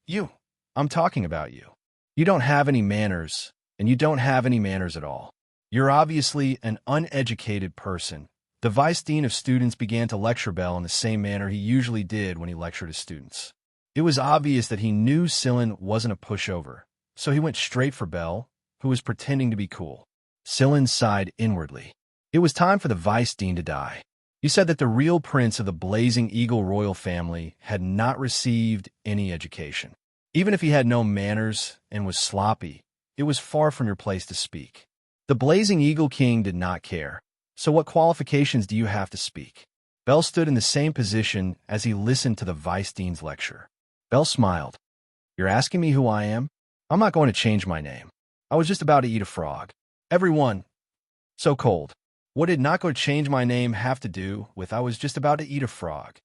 "You, I'm talking about you. You don't have any manners, and you don't have any manners at all. You're obviously an uneducated person." The vice dean of students began to lecture Bell in the same manner he usually did when he lectured his students. It was obvious that he knew Silin wasn't a pushover, so he went straight for Bell, who was pretending to be cool. Silin sighed inwardly. It was time for the vice dean to die. He said that the real prince of the Blazing Eagle royal family had not received any education. Even if he had no manners and was sloppy, it was far from your place to speak. The Blazing Eagle King did not care. So what qualifications do you have to speak? Bell stood in the same position as he listened to the Vice Dean's lecture. Bell smiled. You're asking me who I am? I'm not going to change my name. I was just about to eat a frog. Everyone. So cold. What did not go to change my name have to do with I was just about to eat a frog?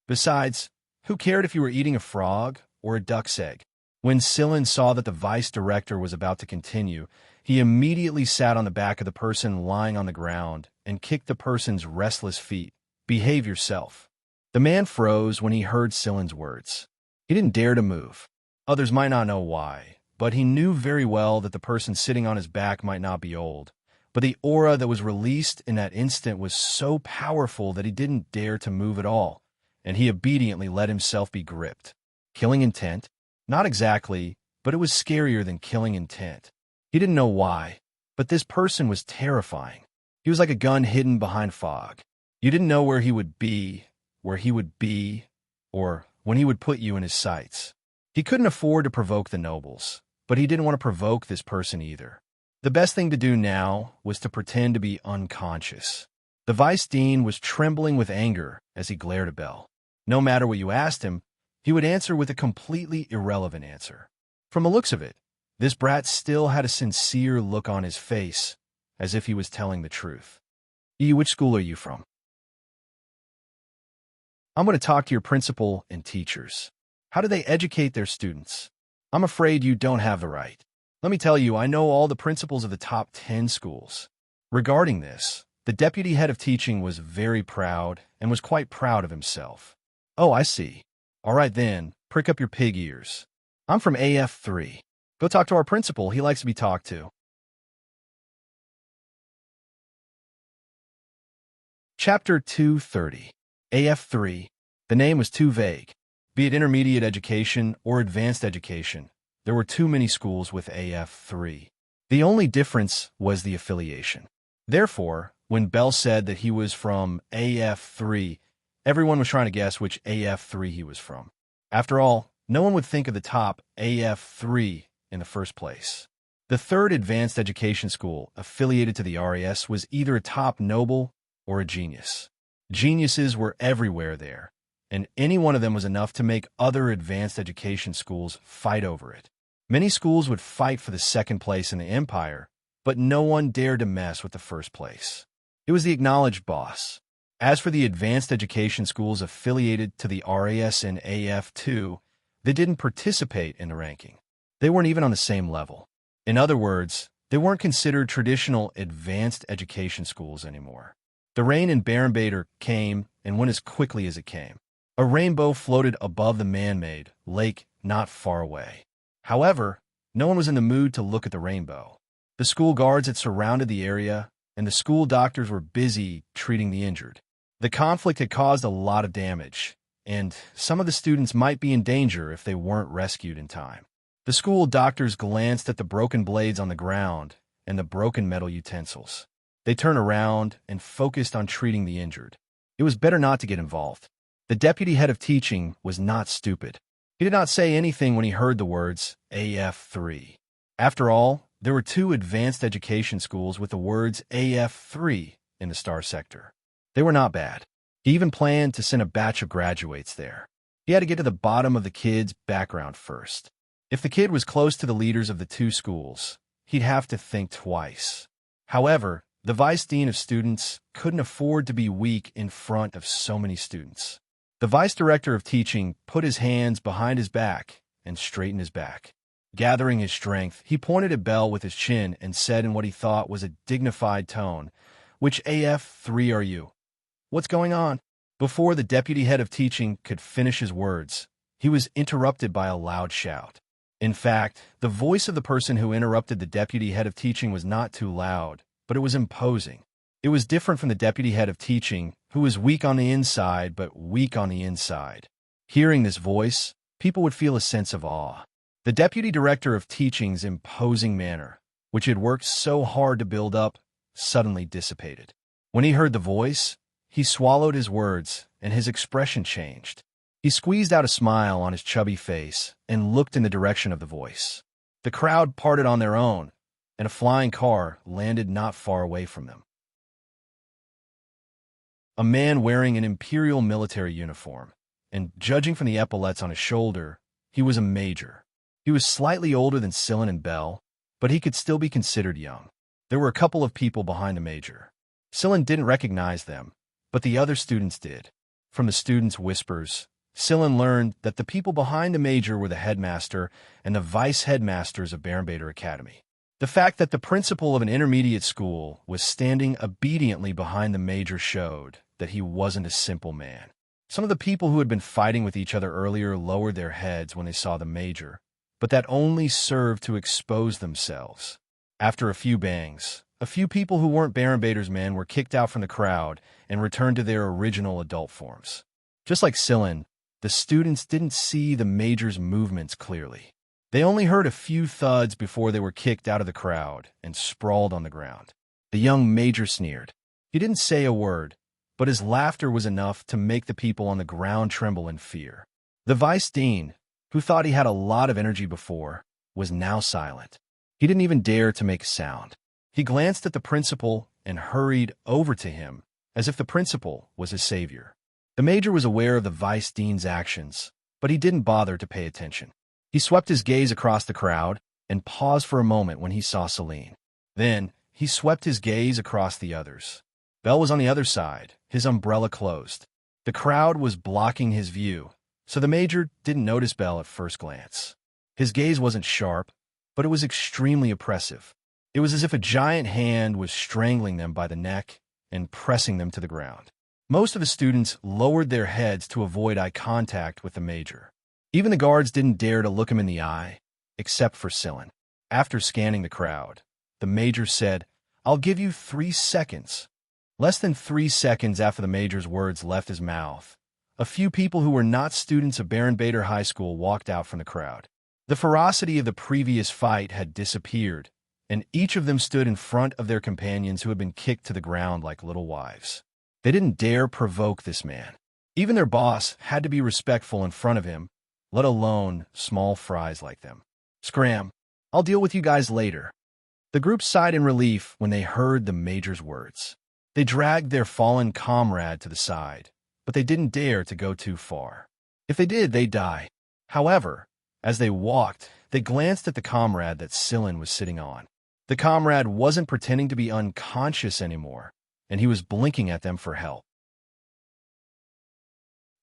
Besides, who cared if you were eating a frog or a duck's egg? When Sillin saw that the vice director was about to continue, he immediately sat on the back of the person lying on the ground and kicked the person's restless feet. Behave yourself. The man froze when he heard Sillin's words. He didn't dare to move. Others might not know why, but he knew very well that the person sitting on his back might not be old. But the aura that was released in that instant was so powerful that he didn't dare to move at all, and he obediently let himself be gripped. Killing intent? Not exactly, but it was scarier than killing intent. He didn't know why, but this person was terrifying. He was like a gun hidden behind fog. You didn't know where he would be, or when he would put you in his sights. He couldn't afford to provoke the nobles, but he didn't want to provoke this person either. The best thing to do now was to pretend to be unconscious. The Vice Dean was trembling with anger as he glared at Bell. No matter what you asked him, he would answer with a completely irrelevant answer. From the looks of it, this brat still had a sincere look on his face, as if he was telling the truth. Which school are you from? I'm going to talk to your principal and teachers. How do they educate their students? I'm afraid you don't have the right. Let me tell you, I know all the principals of the top 10 schools. Regarding this, the deputy head of teaching was very proud and was quite proud of himself. Oh, I see. All right then, prick up your pig ears. I'm from AF3. Go talk to our principal. He likes to be talked to. Chapter 230. AF3. The name was too vague. Be it intermediate education or advanced education, there were too many schools with AF3. The only difference was the affiliation. Therefore, when Bell said that he was from AF3, everyone was trying to guess which AF3 he was from. After all, no one would think of the top AF3 in the first place. The third advanced education school affiliated to the RAS was either a top noble or a genius. Geniuses were everywhere there, and any one of them was enough to make other advanced education schools fight over it. Many schools would fight for the second place in the empire, but no one dared to mess with the first place. It was the acknowledged boss. As for the advanced education schools affiliated to the RAS and AF2, they didn't participate in the ranking. They weren't even on the same level. In other words, they weren't considered traditional advanced education schools anymore. The rain in Barenbader came and went as quickly as it came. A rainbow floated above the man-made lake not far away. However, no one was in the mood to look at the rainbow. The school guards had surrounded the area, and the school doctors were busy treating the injured. The conflict had caused a lot of damage, and some of the students might be in danger if they weren't rescued in time. The school doctors glanced at the broken blades on the ground and the broken metal utensils. They turned around and focused on treating the injured. It was better not to get involved. The deputy head of teaching was not stupid. He did not say anything when he heard the words AF3. After all, there were two advanced education schools with the words AF3 in the star sector. They were not bad. He even planned to send a batch of graduates there. He had to get to the bottom of the kid's background first. If the kid was close to the leaders of the two schools, he'd have to think twice. However, the vice dean of students couldn't afford to be weak in front of so many students. The vice director of teaching put his hands behind his back and straightened his back. Gathering his strength, he pointed at Bell with his chin and said in what he thought was a dignified tone, "Which AF3 are you? What's going on?" Before the deputy head of teaching could finish his words, he was interrupted by a loud shout. In fact, the voice of the person who interrupted the deputy head of teaching was not too loud, but it was imposing. It was different from the deputy head of teaching, who was weak on the inside but weak on the inside. Hearing this voice, people would feel a sense of awe. The deputy director of teaching's imposing manner, which had worked so hard to build up, suddenly dissipated. When he heard the voice, he swallowed his words, and his expression changed. He squeezed out a smile on his chubby face and looked in the direction of the voice. The crowd parted on their own, and a flying car landed not far away from them. A man wearing an imperial military uniform, and judging from the epaulets on his shoulder, he was a major. He was slightly older than Scylla and Belle, but he could still be considered young. There were a couple of people behind the major. Scylla didn't recognize them, but the other students did. From the students' whispers, Scylla learned that the people behind the major were the headmaster and the vice-headmasters of Barenbader Academy. The fact that the principal of an intermediate school was standing obediently behind the major showed that he wasn't a simple man. Some of the people who had been fighting with each other earlier lowered their heads when they saw the major, but that only served to expose themselves. After a few bangs, a few people who weren't Barenbader's men were kicked out from the crowd and returned to their original adult forms. Just like Scylla, the students didn't see the major's movements clearly. They only heard a few thuds before they were kicked out of the crowd and sprawled on the ground. The young major sneered. He didn't say a word, but his laughter was enough to make the people on the ground tremble in fear. The vice dean, who thought he had a lot of energy before, was now silent. He didn't even dare to make a sound. He glanced at the principal and hurried over to him, as if the principal was his savior. The major was aware of the vice dean's actions, but he didn't bother to pay attention. He swept his gaze across the crowd and paused for a moment when he saw Celine. Then, he swept his gaze across the others. Belle was on the other side, his umbrella closed. The crowd was blocking his view, so the major didn't notice Belle at first glance. His gaze wasn't sharp, but it was extremely oppressive. It was as if a giant hand was strangling them by the neck and pressing them to the ground. Most of the students lowered their heads to avoid eye contact with the major. Even the guards didn't dare to look him in the eye, except for Scylla. After scanning the crowd, the major said, "I'll give you 3 seconds." Less than 3 seconds after the major's words left his mouth, a few people who were not students of Barenbader High School walked out from the crowd. The ferocity of the previous fight had disappeared, and each of them stood in front of their companions who had been kicked to the ground like little wives. They didn't dare provoke this man. Even their boss had to be respectful in front of him, let alone small fries like them. "Scram, I'll deal with you guys later." The group sighed in relief when they heard the major's words. They dragged their fallen comrade to the side, but they didn't dare to go too far. If they did, they'd die. However, as they walked, they glanced at the comrade that Scylla was sitting on. The comrade wasn't pretending to be unconscious anymore, and he was blinking at them for help.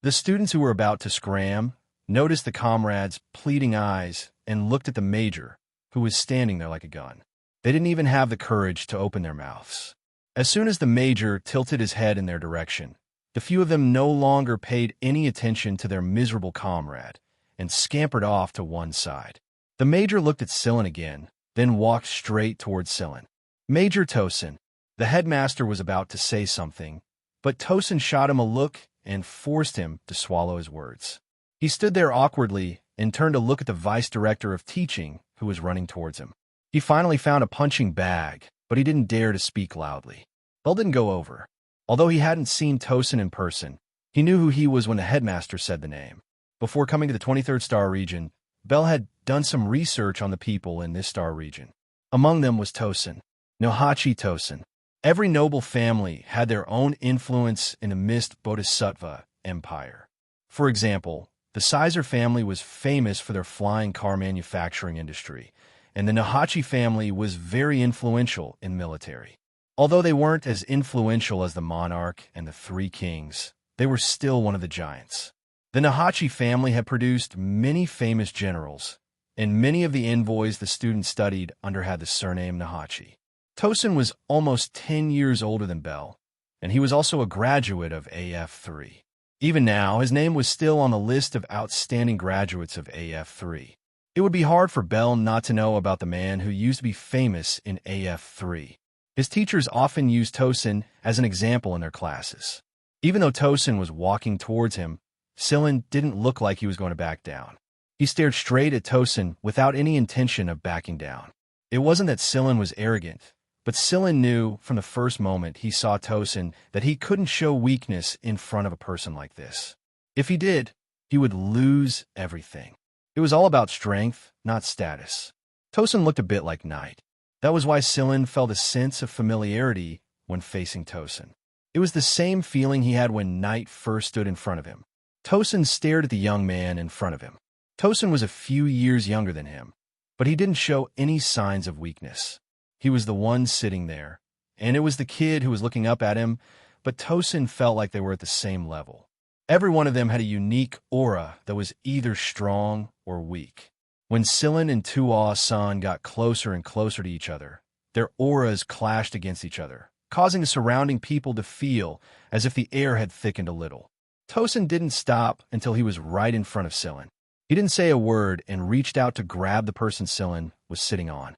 The students who were about to scram noticed the comrade's pleading eyes and looked at the major, who was standing there like a gun. They didn't even have the courage to open their mouths. As soon as the major tilted his head in their direction, the few of them no longer paid any attention to their miserable comrade and scampered off to one side. The major looked at Scylla again, then walked straight towards Scylla. "Major Tosin." The headmaster was about to say something, but Tosin shot him a look and forced him to swallow his words. He stood there awkwardly and turned to look at the vice director of teaching, who was running towards him. He finally found a punching bag, but he didn't dare to speak loudly. Bell didn't go over. Although he hadn't seen Tosin in person, he knew who he was when the headmaster said the name. Before coming to the 23rd star region, Bell had done some research on the people in this star region. Among them was Tosin, Nohachi Tosin. Every noble family had their own influence in the Mist Bodhisattva Empire. For example, the Sizer family was famous for their flying car manufacturing industry, and the Nohachi family was very influential in military. Although they weren't as influential as the monarch and the 3 kings, they were still one of the giants. The Nohachi family had produced many famous generals, and many of the envoys the students studied under had the surname Nohachi. Tosin was almost 10 years older than Bell, and he was also a graduate of AF3. Even now, his name was still on the list of outstanding graduates of AF3. It would be hard for Bell not to know about the man who used to be famous in AF3. His teachers often used Tosin as an example in their classes. Even though Tosin was walking towards him, Scylla didn't look like he was going to back down. He stared straight at Tosin without any intention of backing down. It wasn't that Scylla was arrogant, but Scylla knew from the first moment he saw Tosin that he couldn't show weakness in front of a person like this. If he did, he would lose everything. It was all about strength, not status. Tosin looked a bit like Night. That was why Sillin felt a sense of familiarity when facing Tosin. It was the same feeling he had when Night first stood in front of him. Tosin stared at the young man in front of him. Tosin was a few years younger than him, but he didn't show any signs of weakness. He was the one sitting there, and it was the kid who was looking up at him, but Tosin felt like they were at the same level. Every one of them had a unique aura that was either strong or weak. When Sillin and Tuo-san got closer and closer to each other, their auras clashed against each other, causing the surrounding people to feel as if the air had thickened a little. Tosin didn't stop until he was right in front of Sillin. He didn't say a word and reached out to grab the person Sillin was sitting on.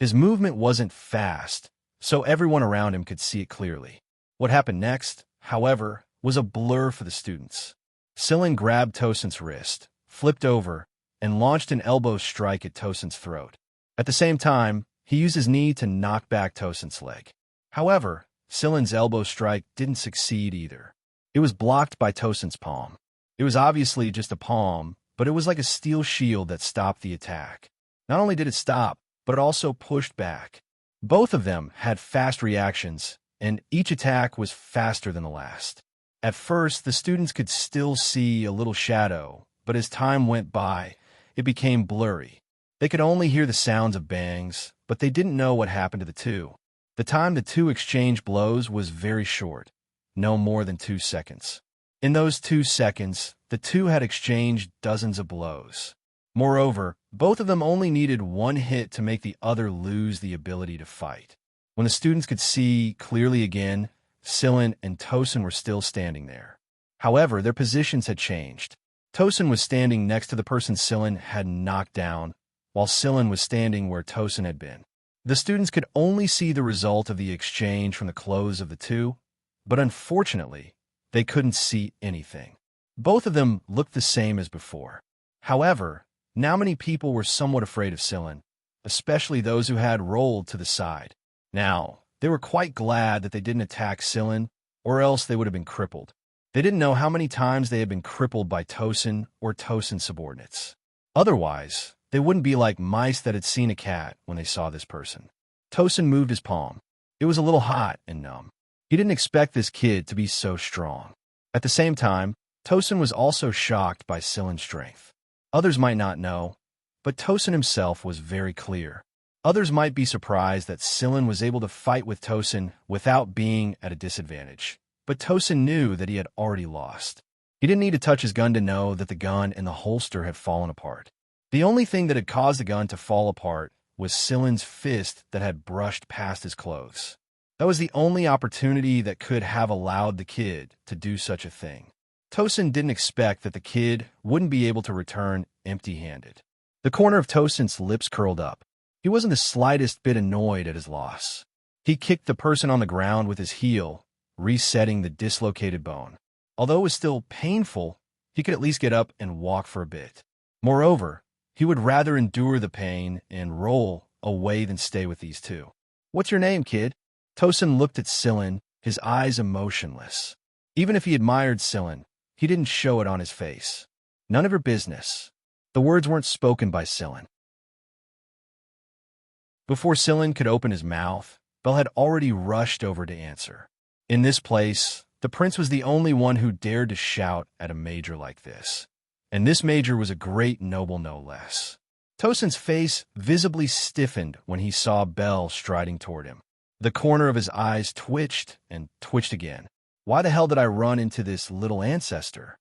His movement wasn't fast, so everyone around him could see it clearly. What happened next, however, was a blur for the students. Sillin grabbed Tosin's wrist, flipped over, and launched an elbow strike at Tosin's throat. At the same time, he used his knee to knock back Tosin's leg. However, Sillin's elbow strike didn't succeed either. It was blocked by Tosin's palm. It was obviously just a palm, but it was like a steel shield that stopped the attack. Not only did it stop, but it also pushed back. Both of them had fast reactions, and each attack was faster than the last. At first, the students could still see a little shadow, but as time went by, it became blurry. They could only hear the sounds of bangs, but they didn't know what happened to the two. The time the two exchanged blows was very short, no more than 2 seconds. In those 2 seconds, the two had exchanged dozens of blows. Moreover, both of them only needed one hit to make the other lose the ability to fight. When the students could see clearly again, Sillin and Tosin were still standing there. However, their positions had changed. Tosin was standing next to the person Sillin had knocked down, while Sillin was standing where Tosin had been. The students could only see the result of the exchange from the clothes of the two, but unfortunately, they couldn't see anything. Both of them looked the same as before. However, now many people were somewhat afraid of Sillin, especially those who had rolled to the side. Now, they were quite glad that they didn't attack Sillin, or else they would have been crippled. They didn't know how many times they had been crippled by Tosin or Tosin subordinates. Otherwise, they wouldn't be like mice that had seen a cat when they saw this person. Tosin moved his palm. It was a little hot and numb. He didn't expect this kid to be so strong. At the same time, Tosin was also shocked by Sillin's strength. Others might not know, but Tosin himself was very clear. Others might be surprised that Sillin was able to fight with Tosin without being at a disadvantage, but Tosin knew that he had already lost. He didn't need to touch his gun to know that the gun and the holster had fallen apart. The only thing that had caused the gun to fall apart was Sillin's fist that had brushed past his clothes. That was the only opportunity that could have allowed the kid to do such a thing. Tosin didn't expect that the kid wouldn't be able to return empty-handed. The corner of Tosin's lips curled up. He wasn't the slightest bit annoyed at his loss. He kicked the person on the ground with his heel, resetting the dislocated bone. Although it was still painful, he could at least get up and walk for a bit. Moreover, he would rather endure the pain and roll away than stay with these two. "What's your name, kid?" Tosin looked at Sillin, his eyes emotionless. Even if he admired Sillin, he didn't show it on his face. None of her business. The words weren't spoken by Sillin. Before Sillin could open his mouth, Belle had already rushed over to answer. In this place, the prince was the only one who dared to shout at a major like this. And this major was a great noble no less. Tosin's face visibly stiffened when he saw Belle striding toward him. The corner of his eyes twitched and twitched again. Why the hell did I run into this little ancestor?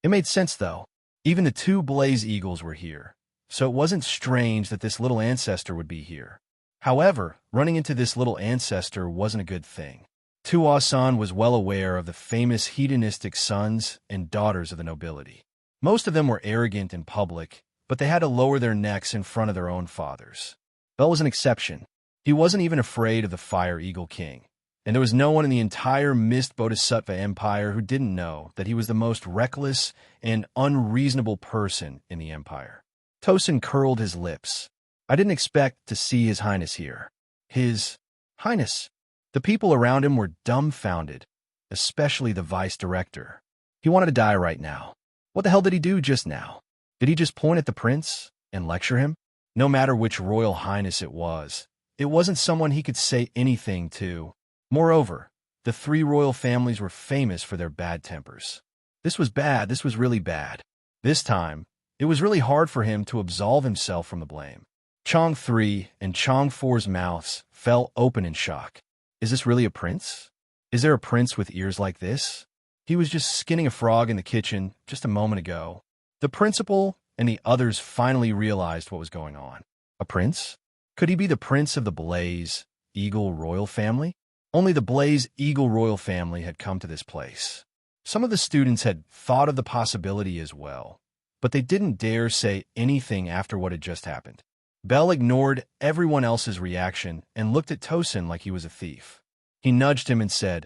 It made sense, though. Even the two blaze eagles were here, so it wasn't strange that this little ancestor would be here. However, running into this little ancestor wasn't a good thing. Tuo-san was well aware of the famous hedonistic sons and daughters of the nobility. Most of them were arrogant in public, but they had to lower their necks in front of their own fathers. Belle was an exception. He wasn't even afraid of the Fire Eagle King, and there was no one in the entire Mist Bodhisattva Empire who didn't know that he was the most reckless and unreasonable person in the empire. Tosin curled his lips. I didn't expect to see His Highness here. His Highness. The people around him were dumbfounded, especially the vice director. He wanted to die right now. What the hell did he do just now? Did he just point at the prince and lecture him? No matter which royal highness it wasn't someone he could say anything to. Moreover, the three royal families were famous for their bad tempers. This was bad, this was really bad. This time, it was really hard for him to absolve himself from the blame. Chong 3 and Chong 4's mouths fell open in shock. Is this really a prince? Is there a prince with ears like this? He was just skinning a frog in the kitchen just a moment ago. The principal and the others finally realized what was going on. A prince? Could he be the prince of the Blaze Eagle royal family? Only the Blaze Eagle royal family had come to this place. Some of the students had thought of the possibility as well, but they didn't dare say anything after what had just happened. Bell ignored everyone else's reaction and looked at Tosin like he was a thief. He nudged him and said,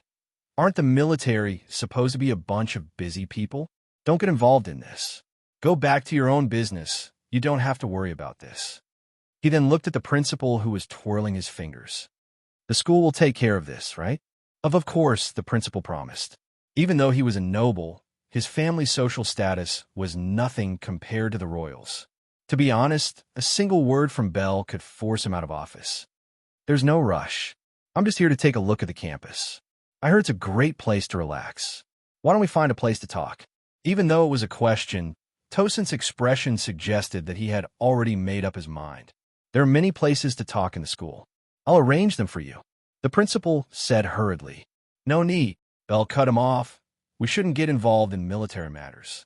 "Aren't the military supposed to be a bunch of busy people? Don't get involved in this. Go back to your own business. You don't have to worry about this." He then looked at the principal, who was twirling his fingers. "The school will take care of this, right?" Of course, the principal promised. Even though he was a noble, his family's social status was nothing compared to the royals. To be honest, a single word from Bell could force him out of office. "There's no rush. I'm just here to take a look at the campus. I heard it's a great place to relax. Why don't we find a place to talk?" Even though it was a question, Tosin's expression suggested that he had already made up his mind. "There are many places to talk in the school. I'll arrange them for you," the principal said hurriedly. "No need," Bell cut him off. "We shouldn't get involved in military matters.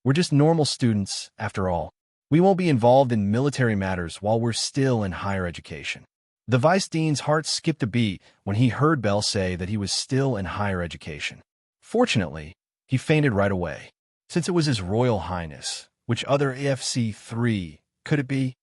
We're just normal students, after all. We won't be involved in military matters while we're still in higher education." The vice dean's heart skipped a beat when he heard Bell say that he was still in higher education. Fortunately, he fainted right away. Since it was His Royal Highness, which other AFC 3 could it be?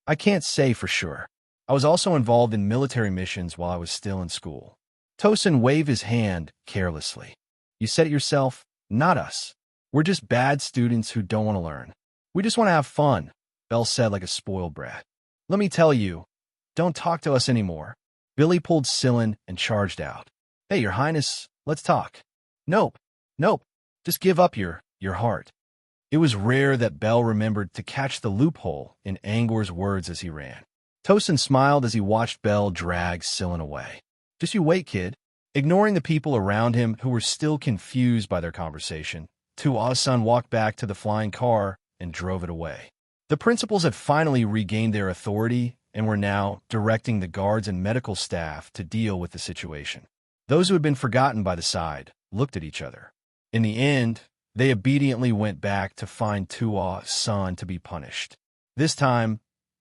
"I can't say for sure. I was also involved in military missions while I was still in school." Tosin waved his hand carelessly. "You said it yourself, not us. We're just bad students who don't want to learn. We just want to have fun," Bell said like a spoiled brat. "Let me tell you, don't talk to us anymore." Billy pulled Sillin and charged out. "Hey, Your Highness, let's talk." Nope. Just give up your heart." It was rare that Bell remembered to catch the loophole in Angor's words as he ran. Tosin smiled as he watched Bell drag Sillin away. "Just you wait, kid." Ignoring the people around him who were still confused by their conversation, Tuasan walked back to the flying car and drove it away. The principals had finally regained their authority and were now directing the guards and medical staff to deal with the situation. Those who had been forgotten by the side looked at each other. In the end, they obediently went back to find Tua-san to be punished. This time,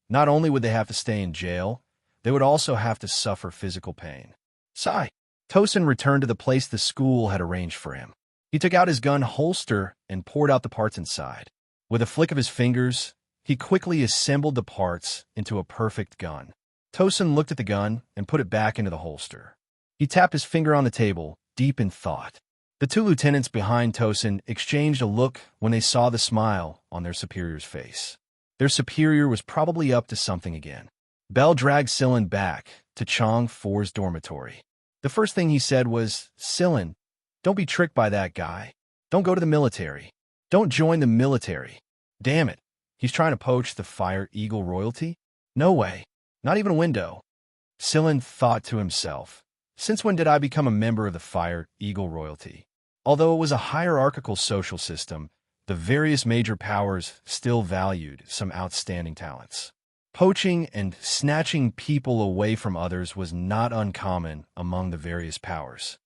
not only would they have to stay in jail, they would also have to suffer physical pain. Sigh. Tosin returned to the place the school had arranged for him. He took out his gun holster and poured out the parts inside. With a flick of his fingers, he quickly assembled the parts into a perfect gun. Tosin looked at the gun and put it back into the holster. He tapped his finger on the table, deep in thought. The two lieutenants behind Tosin exchanged a look when they saw the smile on their superior's face. Their superior was probably up to something again. Bell dragged Sillin back to Chong 4's dormitory. The first thing he said was, "Sillin, don't be tricked by that guy. Don't go to the military. Don't join the military. Damn it, he's trying to poach the Fire Eagle royalty? No way. Not even a window." Sillin thought to himself, "Since when did I become a member of the Fire Eagle royalty?" Although it was a hierarchical social system, the various major powers still valued some outstanding talents. Poaching and snatching people away from others was not uncommon among the various powers.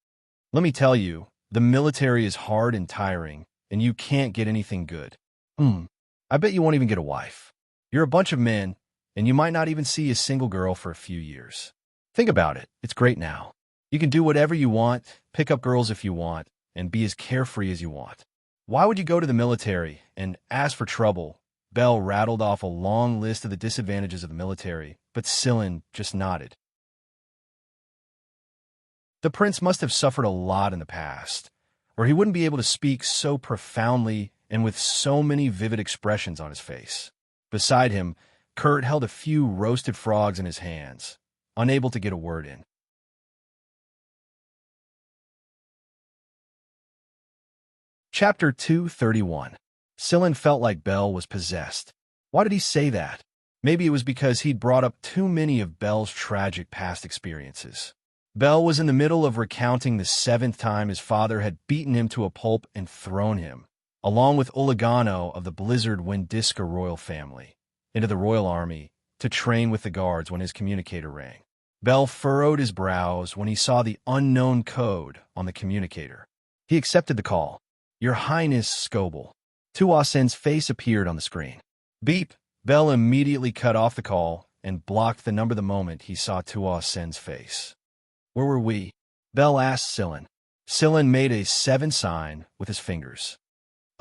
Let me tell you, the military is hard and tiring, and you can't get anything good. I bet you won't even get a wife. You're a bunch of men, and you might not even see a single girl for a few years. Think about it. It's great now. You can do whatever you want, pick up girls if you want, and be as carefree as you want. Why would you go to the military and ask for trouble? Bell rattled off a long list of the disadvantages of the military, but Sillin just nodded. The prince must have suffered a lot in the past, or he wouldn't be able to speak so profoundly and with so many vivid expressions on his face. Beside him, Kurt held a few roasted frogs in his hands, unable to get a word in. Chapter 231. Sillin felt like Bell was possessed. Why did he say that? Maybe it was because he'd brought up too many of Bell's tragic past experiences. Bell was in the middle of recounting the 7th time his father had beaten him to a pulp and thrown him, along with Olegano of the Blizzard Windiska royal family, into the royal army to train with the guards when his communicator rang. Bell furrowed his brows when he saw the unknown code on the communicator. He accepted the call. "Your Highness Scoble." Tuasen's face appeared on the screen. Beep! Bell immediately cut off the call and blocked the number the moment he saw Tuasen's face. "Where were we?" Bell asked Sillin. Sillin made a 7 sign with his fingers.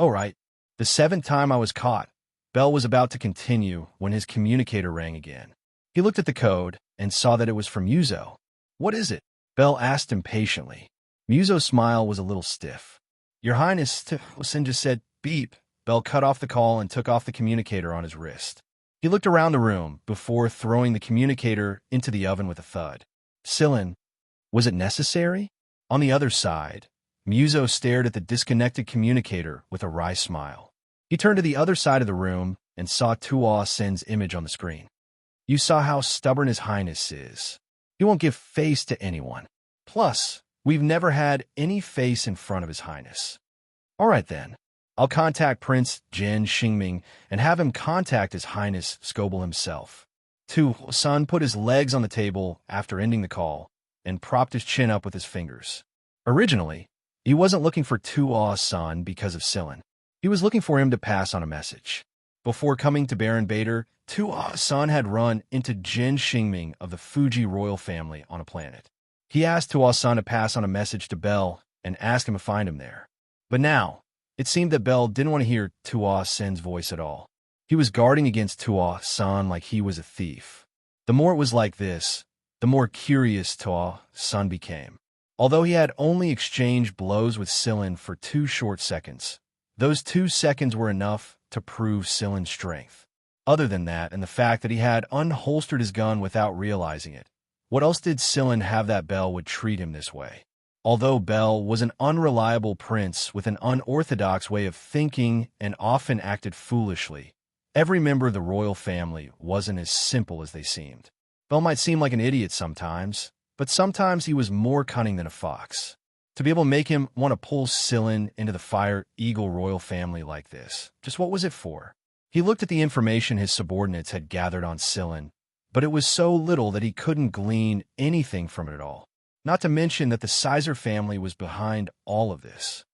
"Oh, right. The 7th time I was caught." Bell was about to continue when his communicator rang again. He looked at the code and saw that it was from Muzo. "What is it?" Bell asked impatiently. Muzo's smile was a little stiff. "Your Highness," Tuasen just said. Beep! Bell cut off the call and took off the communicator on his wrist. He looked around the room before throwing the communicator into the oven with a thud. Sillin, was it necessary? On the other side, Muzo stared at the disconnected communicator with a wry smile. He turned to the other side of the room and saw Tuasen's image on the screen. "You saw how stubborn His Highness is. He won't give face to anyone. Plus, we've never had any face in front of His Highness." "All right then. I'll contact Prince Jin Xingming and have him contact His Highness Scoble himself." Tuasen put his legs on the table after ending the call and propped his chin up with his fingers. Originally, he wasn't looking for Tuasen because of Sillin. He was looking for him to pass on a message. Before coming to Baron Bader, Tuasen had run into Jin Xingming of the Fuji royal family on a planet. He asked Tuasen to pass on a message to Bell and asked him to find him there. But now, it seemed that Bell didn't want to hear Tuasen's voice at all. He was guarding against Tuasen like he was a thief. The more it was like this, the more curious Tuasen became. Although he had only exchanged blows with Sillin for 2 short seconds, those 2 seconds were enough to prove Sillin's strength. Other than that, and the fact that he had unholstered his gun without realizing it, what else did Sillin have that Bell would treat him this way? Although Bell was an unreliable prince with an unorthodox way of thinking and often acted foolishly, every member of the royal family wasn't as simple as they seemed. Bell might seem like an idiot sometimes, but sometimes he was more cunning than a fox. To be able to make him want to pull Sillin into the Fire Eagle royal family like this, just what was it for? He looked at the information his subordinates had gathered on Sillin, but it was so little that he couldn't glean anything from it at all. Not to mention that the Sizer family was behind all of this.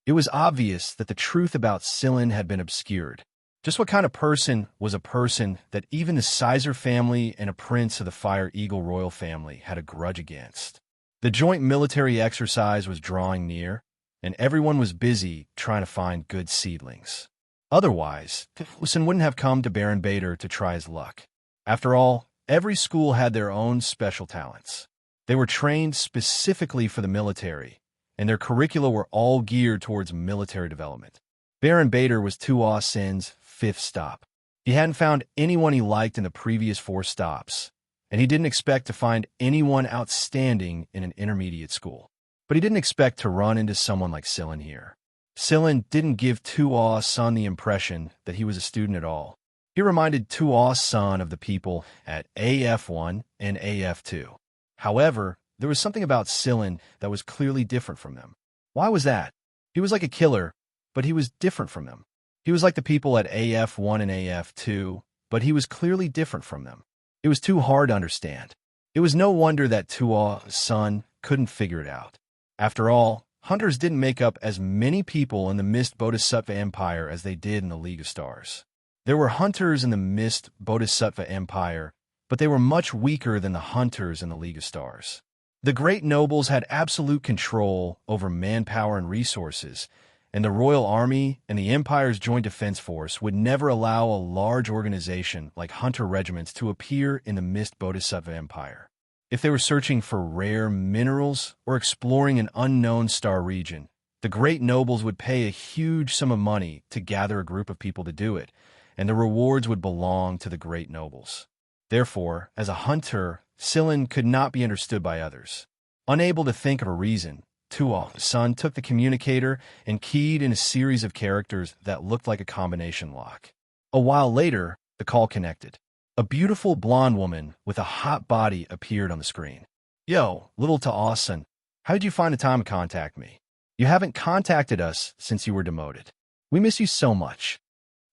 It was obvious that the truth about Sillin had been obscured. Just what kind of person was a person that even the Sizer family and a prince of the Fire Eagle royal family had a grudge against? The joint military exercise was drawing near, and everyone was busy trying to find good seedlings. Otherwise, Tuasen wouldn't have come to Baron Bader to try his luck. After all, every school had their own special talents. They were trained specifically for the military, and their curricula were all geared towards military development. Baron Bader was Tuasen's 5th stop. He hadn't found anyone he liked in the previous 4 stops, and he didn't expect to find anyone outstanding in an intermediate school. But he didn't expect to run into someone like Sillin here. Sillin didn't give Tuasen the impression that he was a student at all. He reminded Tuasen of the people at AF1 and AF2. However, there was something about Sillin that was clearly different from them. Why was that? He was like a killer, but he was different from them. He was like the people at AF1 and AF2, but he was clearly different from them. It was too hard to understand. It was no wonder that Tuasen couldn't figure it out. After all, hunters didn't make up as many people in the Mist Bodhisattva Empire as they did in the League of Stars. There were hunters in the Mist Bodhisattva Empire, but they were much weaker than the hunters in the League of Stars. The great nobles had absolute control over manpower and resources, and the royal army and the Empire's Joint Defense Force would never allow a large organization like hunter regiments to appear in the Mist Bodhisattva Empire. If they were searching for rare minerals or exploring an unknown star region, the great nobles would pay a huge sum of money to gather a group of people to do it, and the rewards would belong to the great nobles. Therefore, as a hunter, Sillin could not be understood by others. Unable to think of a reason, Tuo-san took the communicator and keyed in a series of characters that looked like a combination lock. A while later, the call connected. A beautiful blonde woman with a hot body appeared on the screen. "Yo, little Tuo-san, how'd you find the time to contact me? You haven't contacted us since you were demoted. We miss you so much."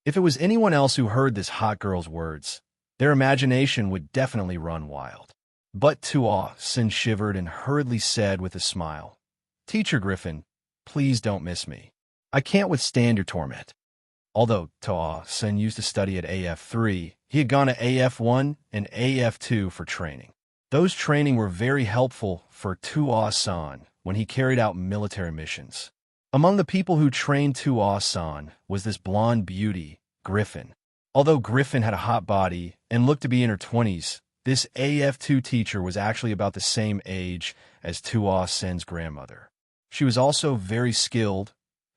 If it was anyone else who heard this hot girl's words, their imagination would definitely run wild. But Tuo-san shivered and hurriedly said with a smile, "Teacher Griffin, please don't miss me. I can't withstand your torment." Although Tuo-san used to study at AF3, he had gone to AF1 and AF2 for training. Those training were very helpful for Tuo-san when he carried out military missions. Among the people who trained Tuo-san was this blonde beauty, Griffin. Although Griffin had a hot body and looked to be in her 20s, this AF2 teacher was actually about the same age as Tuo-san's grandmother. She was also very skilled,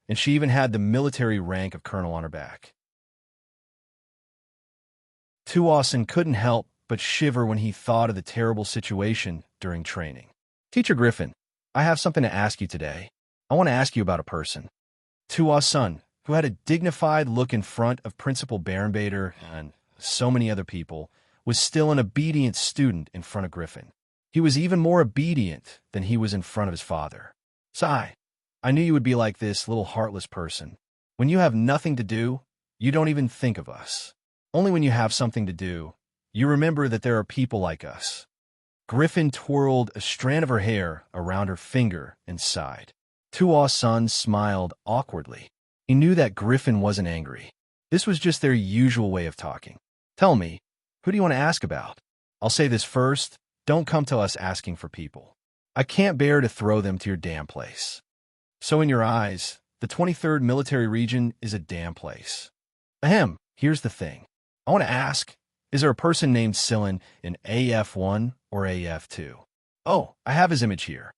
and she even had the military rank of colonel on her back. Tuo-san couldn't help but shiver when he thought of the terrible situation during training. "Teacher Griffin, I have something to ask you today. I want to ask you about a person." Tuo-san, who had a dignified look in front of Principal Barenbader and so many other people, was still an obedient student in front of Griffin. He was even more obedient than he was in front of his father. "Sai, I knew you would be like this little heartless person. When you have nothing to do, you don't even think of us. Only when you have something to do, you remember that there are people like us." Griffin twirled a strand of her hair around her finger and sighed. Tuo-san smiled awkwardly. He knew that Griffin wasn't angry. This was just their usual way of talking. "Tell me, who do you want to ask about? I'll say this first, don't come to us asking for people. I can't bear to throw them to your damn place." "So in your eyes, the 23rd Military Region is a damn place." "Ahem, here's the thing. I want to ask, is there a person named Sillin in AF1 or AF2? "Oh, I have his image here."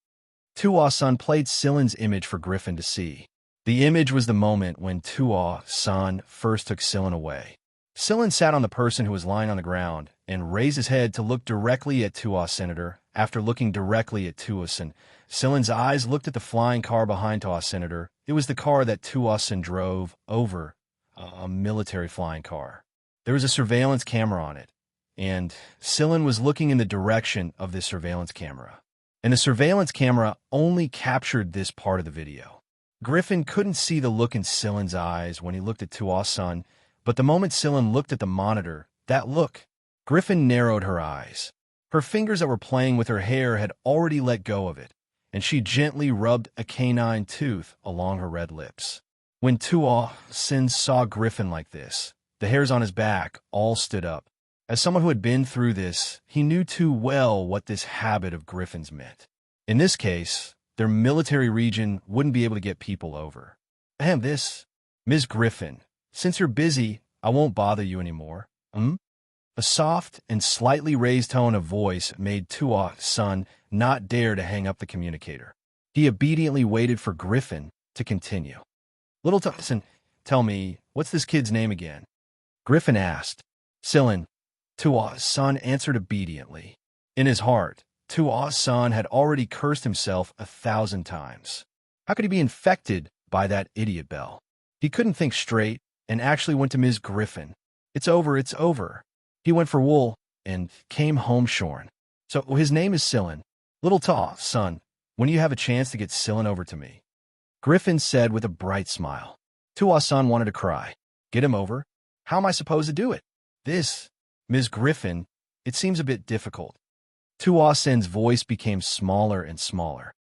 Tuo-san played Sillin's image for Griffin to see. The image was the moment when Tuo-san first took Sillin away. Sillin sat on the person who was lying on the ground and raised his head to look directly at Tuo-senator. After looking directly at Tuo-san, Sillin's eyes looked at the flying car behind Tuo-senator. It was the car that Tuo-san drove over, a military flying car. There was a surveillance camera on it, and Sillin was looking in the direction of this surveillance camera. And the surveillance camera only captured this part of the video. Griffin couldn't see the look in Sillin's eyes when he looked at Tuo-san, but the moment Sillin looked at the monitor, that look, Griffin narrowed her eyes. Her fingers that were playing with her hair had already let go of it, and she gently rubbed a canine tooth along her red lips. When Tuo-san saw Griffin like this, the hairs on his back all stood up. As someone who had been through this, he knew too well what this habit of Griffin's meant. In this case, their military region wouldn't be able to get people over. "Ahem, this, Ms. Griffin, since you're busy, I won't bother you anymore." A soft and slightly raised tone of voice made Tuo-san not dare to hang up the communicator. He obediently waited for Griffin to continue. "Little Tuo-san, tell me, what's this kid's name again?" Griffin asked. "Sillin." Tuo-san answered obediently. In his heart, Tuo-san had already cursed himself 1,000 times. How could he be infected by that idiot bell? He couldn't think straight and actually went to Ms. Griffin. "It's over, it's over." He went for wool and came home shorn. "So his name is Sillin. Little Tuo-san, when you have a chance to get Sillin over to me," Griffin said with a bright smile. Tuo-san wanted to cry. "Get him over? How am I supposed to do it? This, Ms. Griffin, it seems a bit difficult." Tuo-san's voice became smaller and smaller.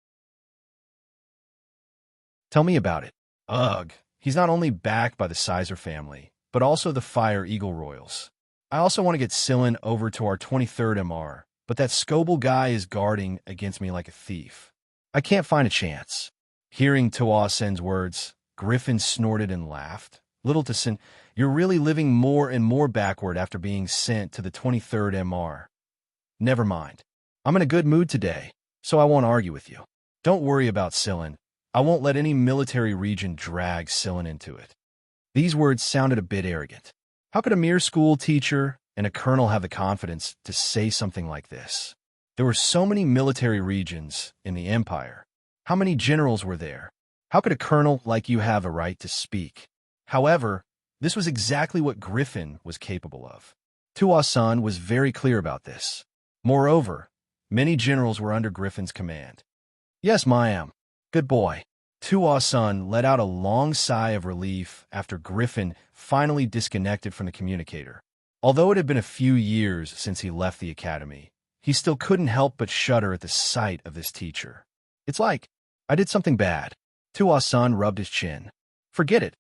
"Tell me about it." "Ugh, he's not only backed by the Sizer family, but also the Fire Eagle Royals. I also want to get Sillin over to our 23rd MR, but that Scoble guy is guarding against me like a thief. I can't find a chance." Hearing Tuo-san's words, Griffin snorted and laughed. "Little Tuo-san, you're really living more and more backward after being sent to the 23rd MR. Never mind. I'm in a good mood today, so I won't argue with you. Don't worry about Sillin. I won't let any military region drag Sillin into it." These words sounded a bit arrogant. How could a mere school teacher and a colonel have the confidence to say something like this? There were so many military regions in the Empire. How many generals were there? How could a colonel like you have a right to speak? However, this was exactly what Griffin was capable of. Tuasan was very clear about this. Moreover, many generals were under Griffin's command. Yes, Mayam. Good boy. Tuasan let out a long sigh of relief after Griffin finally disconnected from the communicator. Although it had been a few years since he left the academy, he still couldn't help but shudder at the sight of this teacher. It's like, I did something bad. Tuasan rubbed his chin. Forget it.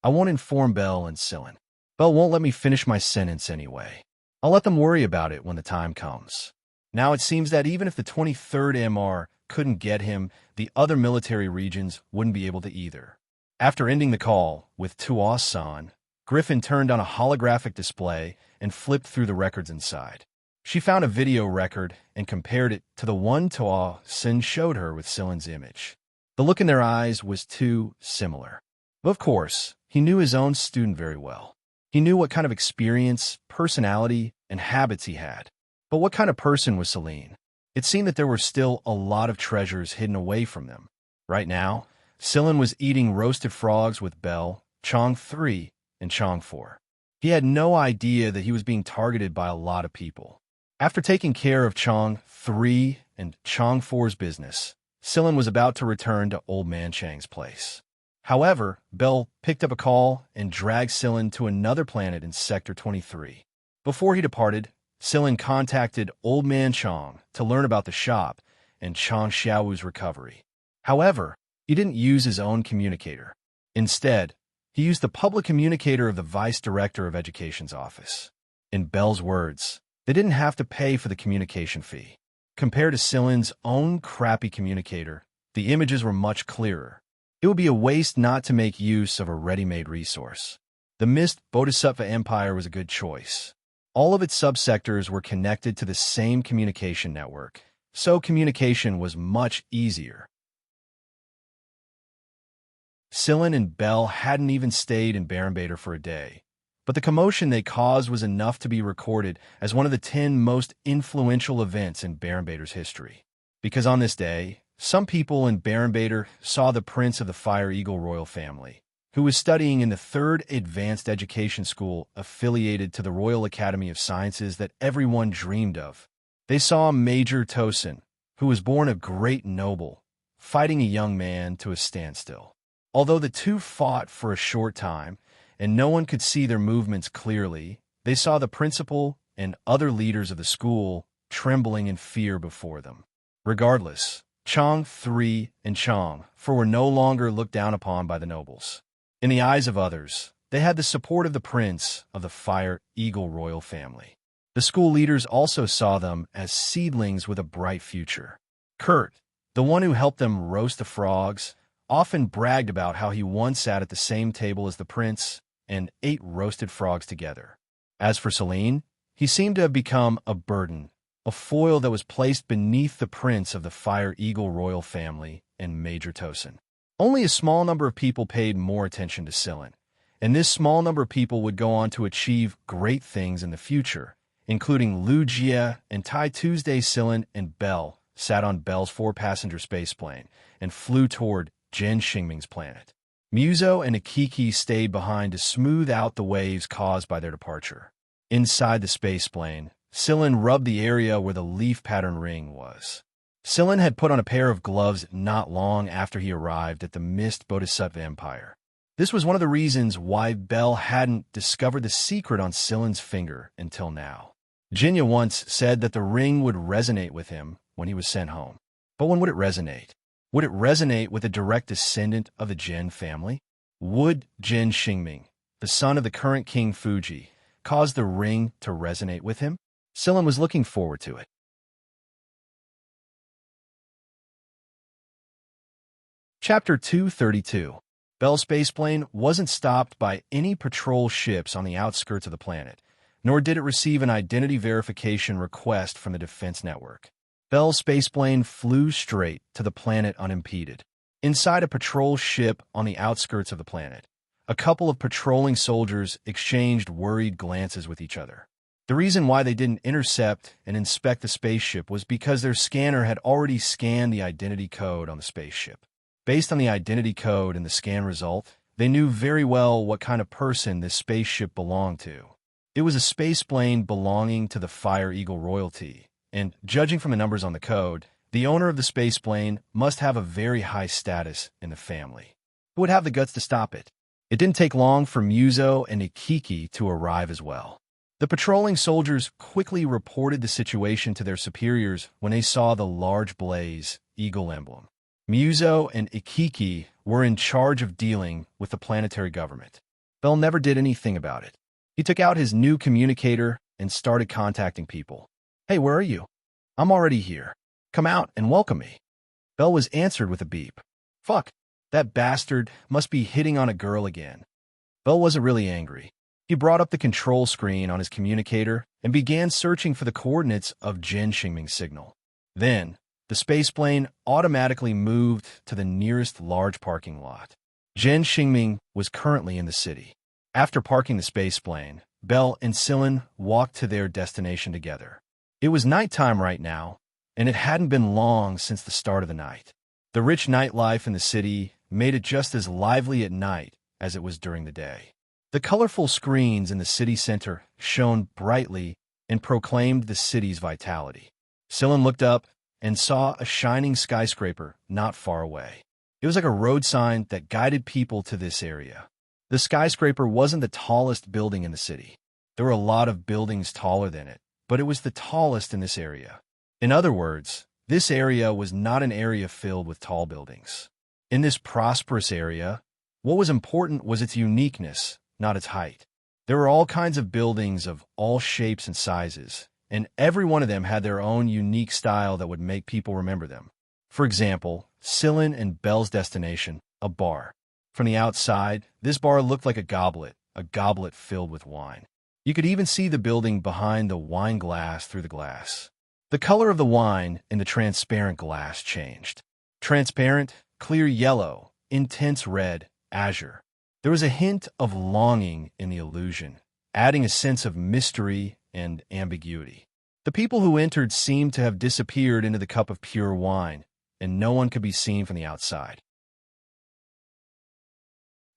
I won't inform Bell and Sillin. Bell won't let me finish my sentence anyway. I'll let them worry about it when the time comes. Now it seems that even if the 23rd MR couldn't get him, the other military regions wouldn't be able to either. After ending the call with Tuasan, Griffin turned on a holographic display and flipped through the records inside. She found a video record and compared it to the one Tuasan showed her with Sillin's image. The look in their eyes was too similar. But of course, he knew his own student very well. He knew what kind of experience, personality, and habits he had. But what kind of person was Celine? It seemed that there were still a lot of treasures hidden away from them. Right now, Sillin was eating roasted frogs with Bell, Chong 3, and Chong 4. He had no idea that he was being targeted by a lot of people. After taking care of Chong 3 and Chong 4's business, Sillin was about to return to Old Man Chang's place. However, Bell picked up a call and dragged Sillin to another planet in Sector 23. Before he departed, Sillin contacted Old Man Chong to learn about the shop and Chong Xiao's recovery. However, he didn't use his own communicator. Instead, he used the public communicator of the Vice Director of Education's office. In Bell's words, they didn't have to pay for the communication fee. Compared to Sillin's own crappy communicator, the images were much clearer. It would be a waste not to make use of a ready-made resource. The Mist Bodhisattva Empire was a good choice. All of its subsectors were connected to the same communication network, so communication was much easier. Sillin and Bell hadn't even stayed in Barenbader for a day, but the commotion they caused was enough to be recorded as one of the 10 most influential events in Barenbader's history. Because on this day, some people in Barenbader saw the Prince of the Fire Eagle royal family, who was studying in the 3rd Advanced Education School affiliated to the Royal Academy of Sciences that everyone dreamed of. They saw Major Tosin, who was born a great noble, fighting a young man to a standstill. Although the two fought for a short time, and no one could see their movements clearly, they saw the principal and other leaders of the school trembling in fear before them. Regardless, Chong 3 and Chong 4 were no longer looked down upon by the nobles. In the eyes of others, they had the support of the Prince of the Fire Eagle royal family. The school leaders also saw them as seedlings with a bright future. Kurt, the one who helped them roast the frogs, often bragged about how he once sat at the same table as the prince and ate roasted frogs together. As for Celine, he seemed to have become a burden, a foil that was placed beneath the Prince of the Fire Eagle royal family and Major Tosin. Only a small number of people paid more attention to Sillin, and this small number of people would go on to achieve great things in the future, including Wuxia and Tai Tuesday. Sillin and Bell sat on Bell's 4-passenger spaceplane and flew toward Jen Xingming's planet. Muzo and Akiki stayed behind to smooth out the waves caused by their departure. Inside the spaceplane, Sillin rubbed the area where the leaf pattern ring was. Sillin had put on a pair of gloves not long after he arrived at the Mist Bodhisattva Empire. This was one of the reasons why Bell hadn't discovered the secret on Sillin's finger until now. Jinya once said that the ring would resonate with him when he was sent home. But when would it resonate? Would it resonate with a direct descendant of the Jin family? Would Jen Xingming, the son of the current King Fuji, cause the ring to resonate with him? Sillin was looking forward to it. Chapter 232. Bell's spaceplane wasn't stopped by any patrol ships on the outskirts of the planet, nor did it receive an identity verification request from the Defense Network. Bell's spaceplane flew straight to the planet unimpeded. Inside a patrol ship on the outskirts of the planet, a couple of patrolling soldiers exchanged worried glances with each other. The reason why they didn't intercept and inspect the spaceship was because their scanner had already scanned the identity code on the spaceship. Based on the identity code and the scan result, they knew very well what kind of person this spaceship belonged to. It was a spaceplane belonging to the Fire Eagle royalty, and judging from the numbers on the code, the owner of the spaceplane must have a very high status in the family. Who would have the guts to stop it? It didn't take long for Muzo and Ikiki to arrive as well. The patrolling soldiers quickly reported the situation to their superiors when they saw the large blaze eagle emblem. Muzo and Ikiki were in charge of dealing with the planetary government. Bell never did anything about it. He took out his new communicator and started contacting people. "Hey, where are you? I'm already here. Come out and welcome me." Bell was answered with a beep. "Fuck, that bastard must be hitting on a girl again." Bell wasn't really angry. He brought up the control screen on his communicator and began searching for the coordinates of Jin Xingming's signal. Then, the spaceplane automatically moved to the nearest large parking lot. Jin Xingming was currently in the city. After parking the spaceplane, Bell and Sillin walked to their destination together. It was nighttime right now, and it hadn't been long since the start of the night. The rich nightlife in the city made it just as lively at night as it was during the day. The colorful screens in the city center shone brightly and proclaimed the city's vitality. Sillin looked up and saw a shining skyscraper not far away. It was like a road sign that guided people to this area. The skyscraper wasn't the tallest building in the city. There were a lot of buildings taller than it, but it was the tallest in this area. In other words, this area was not an area filled with tall buildings. In this prosperous area, what was important was its uniqueness, not its height. There were all kinds of buildings of all shapes and sizes, and every one of them had their own unique style that would make people remember them. For example, Sillin and Bell's destination, a bar. From the outside, this bar looked like a goblet filled with wine. You could even see the building behind the wine glass through the glass. The color of the wine in the transparent glass changed. Transparent, clear yellow, intense red, azure. There was a hint of longing in the illusion, adding a sense of mystery and ambiguity. The people who entered seemed to have disappeared into the cup of pure wine, and no one could be seen from the outside.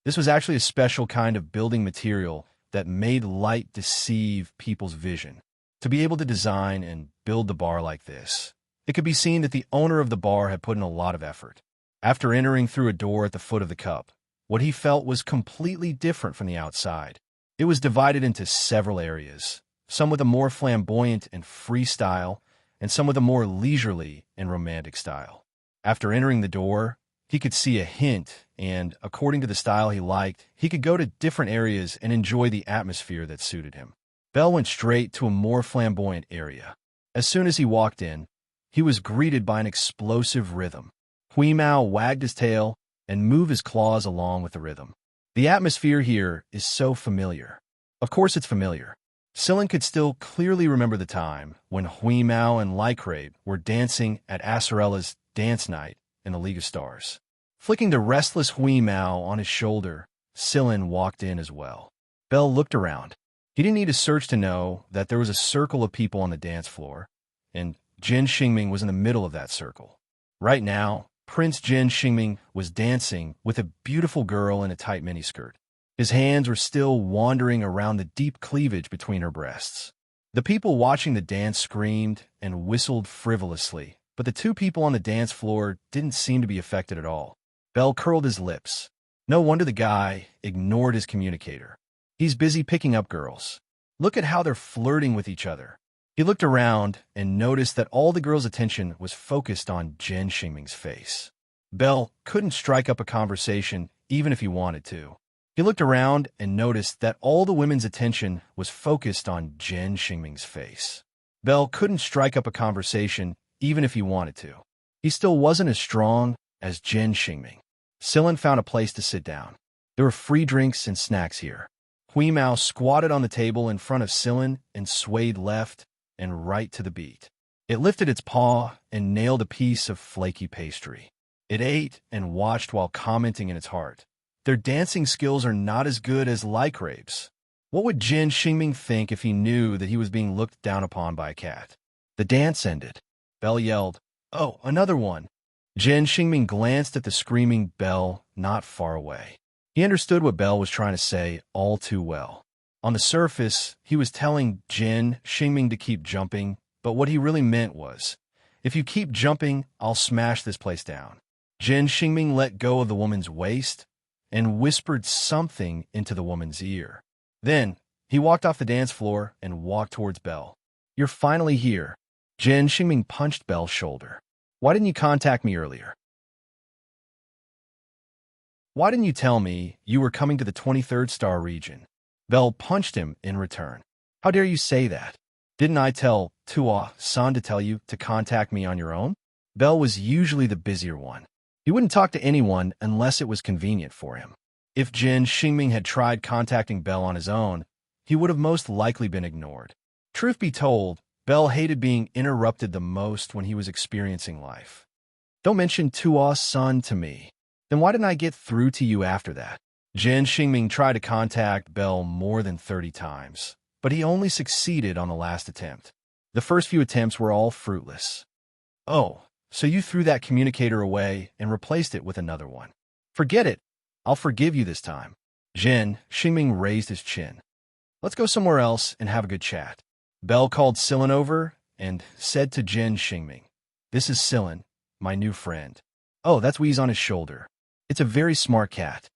This was actually a special kind of building material that made light deceive people's vision. To be able to design and build the bar like this, it could be seen that the owner of the bar had put in a lot of effort. After entering through a door at the foot of the cup, what he felt was completely different from the outside. It was divided into several areas, some with a more flamboyant and free style, and some with a more leisurely and romantic style. After entering the door, he could see a hint, and according to the style he liked, he could go to different areas and enjoy the atmosphere that suited him. Bell went straight to a more flamboyant area. As soon as he walked in, he was greeted by an explosive rhythm. Huimao wagged his tail and moved his claws along with the rhythm. The atmosphere here is so familiar. Of course it's familiar. Sillin could still clearly remember the time when Huimao and Lycrabe were dancing at Acerella's dance night in the League of Stars. Flicking the restless Huimao on his shoulder, Sillin walked in as well. Bell looked around. He didn't need to search to know that there was a circle of people on the dance floor, and Jin Xingming was in the middle of that circle. Right now, Prince Jin Xingming was dancing with a beautiful girl in a tight miniskirt. His hands were still wandering around the deep cleavage between her breasts. The people watching the dance screamed and whistled frivolously, but the two people on the dance floor didn't seem to be affected at all. Bell curled his lips. No wonder the guy ignored his communicator. He's busy picking up girls. Look at how they're flirting with each other. He looked around and noticed that all the girls' attention was focused on Jin Xingming's face. Bell couldn't strike up a conversation even if he wanted to. He looked around and noticed that all the women's attention was focused on Jin Xingming's face. Bell couldn't strike up a conversation even if he wanted to. He still wasn't as strong as Jin Xingming. Sillin found a place to sit down. There were free drinks and snacks here. Huimao squatted on the table in front of Sillin and swayed left and right to the beat. It lifted its paw and nailed a piece of flaky pastry. It ate and watched while commenting in its heart. Their dancing skills are not as good as Lycrabe's. What would Jin Xingming think if he knew that he was being looked down upon by a cat? The dance ended. Belle yelled, "Oh, another one!" Jin Xingming glanced at the screaming Belle not far away. He understood what Belle was trying to say all too well. On the surface, he was telling Jin Xingming to keep jumping, but what he really meant was, "If you keep jumping, I'll smash this place down." Jin Xingming let go of the woman's waist and whispered something into the woman's ear. Then, he walked off the dance floor and walked towards Belle. "You're finally here." Jin Xingming punched Belle's shoulder. "Why didn't you contact me earlier? Why didn't you tell me you were coming to the 23rd star region?" Belle punched him in return. "How dare you say that? Didn't I tell Tua-san to tell you to contact me on your own?" Belle was usually the busier one. He wouldn't talk to anyone unless it was convenient for him. If Jin Xingming had tried contacting Belle on his own, he would have most likely been ignored. Truth be told, Belle hated being interrupted the most when he was experiencing life. "Don't mention Tua-san to me. Then why didn't I get through to you after that?" Jin Xingming tried to contact Belle more than 30 times, but he only succeeded on the last attempt. The first few attempts were all fruitless. "Oh, so you threw that communicator away and replaced it with another one. Forget it. I'll forgive you this time." Jin Xingming raised his chin. "Let's go somewhere else and have a good chat." Belle called Sillin over and said to Jin Xingming, "This is Sillin, my new friend." "Oh, that's Wheeze on his shoulder. It's a very smart cat."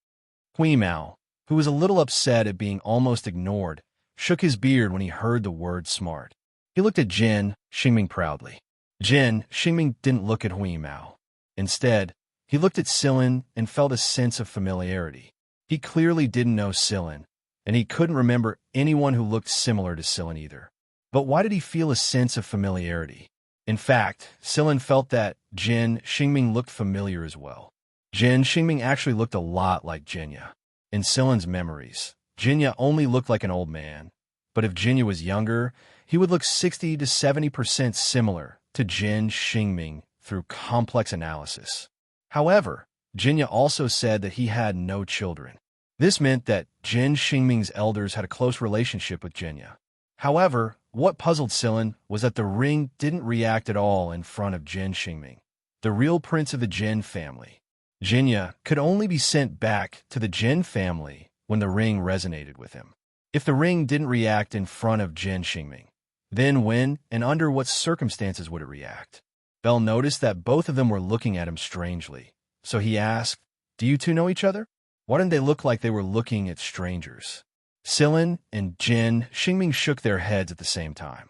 Hui Mao, who was a little upset at being almost ignored, shook his beard when he heard the word smart. He looked at Jin Xingming proudly. Jin Xingming didn't look at Hui Mao. Instead, he looked at Sillin and felt a sense of familiarity. He clearly didn't know Sillin, and he couldn't remember anyone who looked similar to Sillin either. But why did he feel a sense of familiarity? In fact, Sillin felt that Jin Xingming looked familiar as well. Jin Xingming actually looked a lot like Jinya. In Sillin's memories, Jinya only looked like an old man, but if Jinya was younger, he would look 60 to 70% similar to Jin Xingming through complex analysis. However, Jinya also said that he had no children. This meant that Jin Xingming's elders had a close relationship with Jinya. However, what puzzled Sillin was that the ring didn't react at all in front of Jin Xingming, the real prince of the Jin family. Jinya could only be sent back to the Jin family when the ring resonated with him. If the ring didn't react in front of Jin Xingming, then when and under what circumstances would it react? Belle noticed that both of them were looking at him strangely, so he asked, "Do you two know each other?" Why didn't they look like they were looking at strangers? Sillin and Jin Xingming shook their heads at the same time.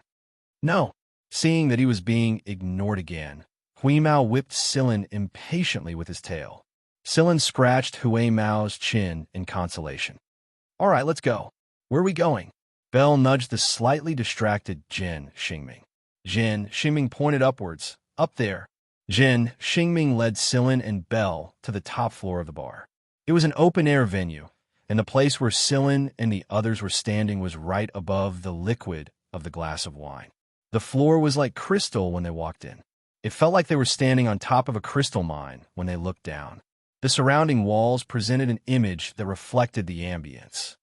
"No." Seeing that he was being ignored again, Hui Mao whipped Sillin impatiently with his tail. Sillin scratched Hui Mao's chin in consolation. "All right, let's go. Where are we going?" Belle nudged the slightly distracted Jin Xingming. Jin Xingming pointed upwards. "Up there." Jin Xingming led Sillin and Belle to the top floor of the bar. It was an open-air venue, and the place where Sillin and the others were standing was right above the liquid of the glass of wine. The floor was like crystal when they walked in. It felt like they were standing on top of a crystal mine when they looked down. The surrounding walls presented an image that reflected the ambience.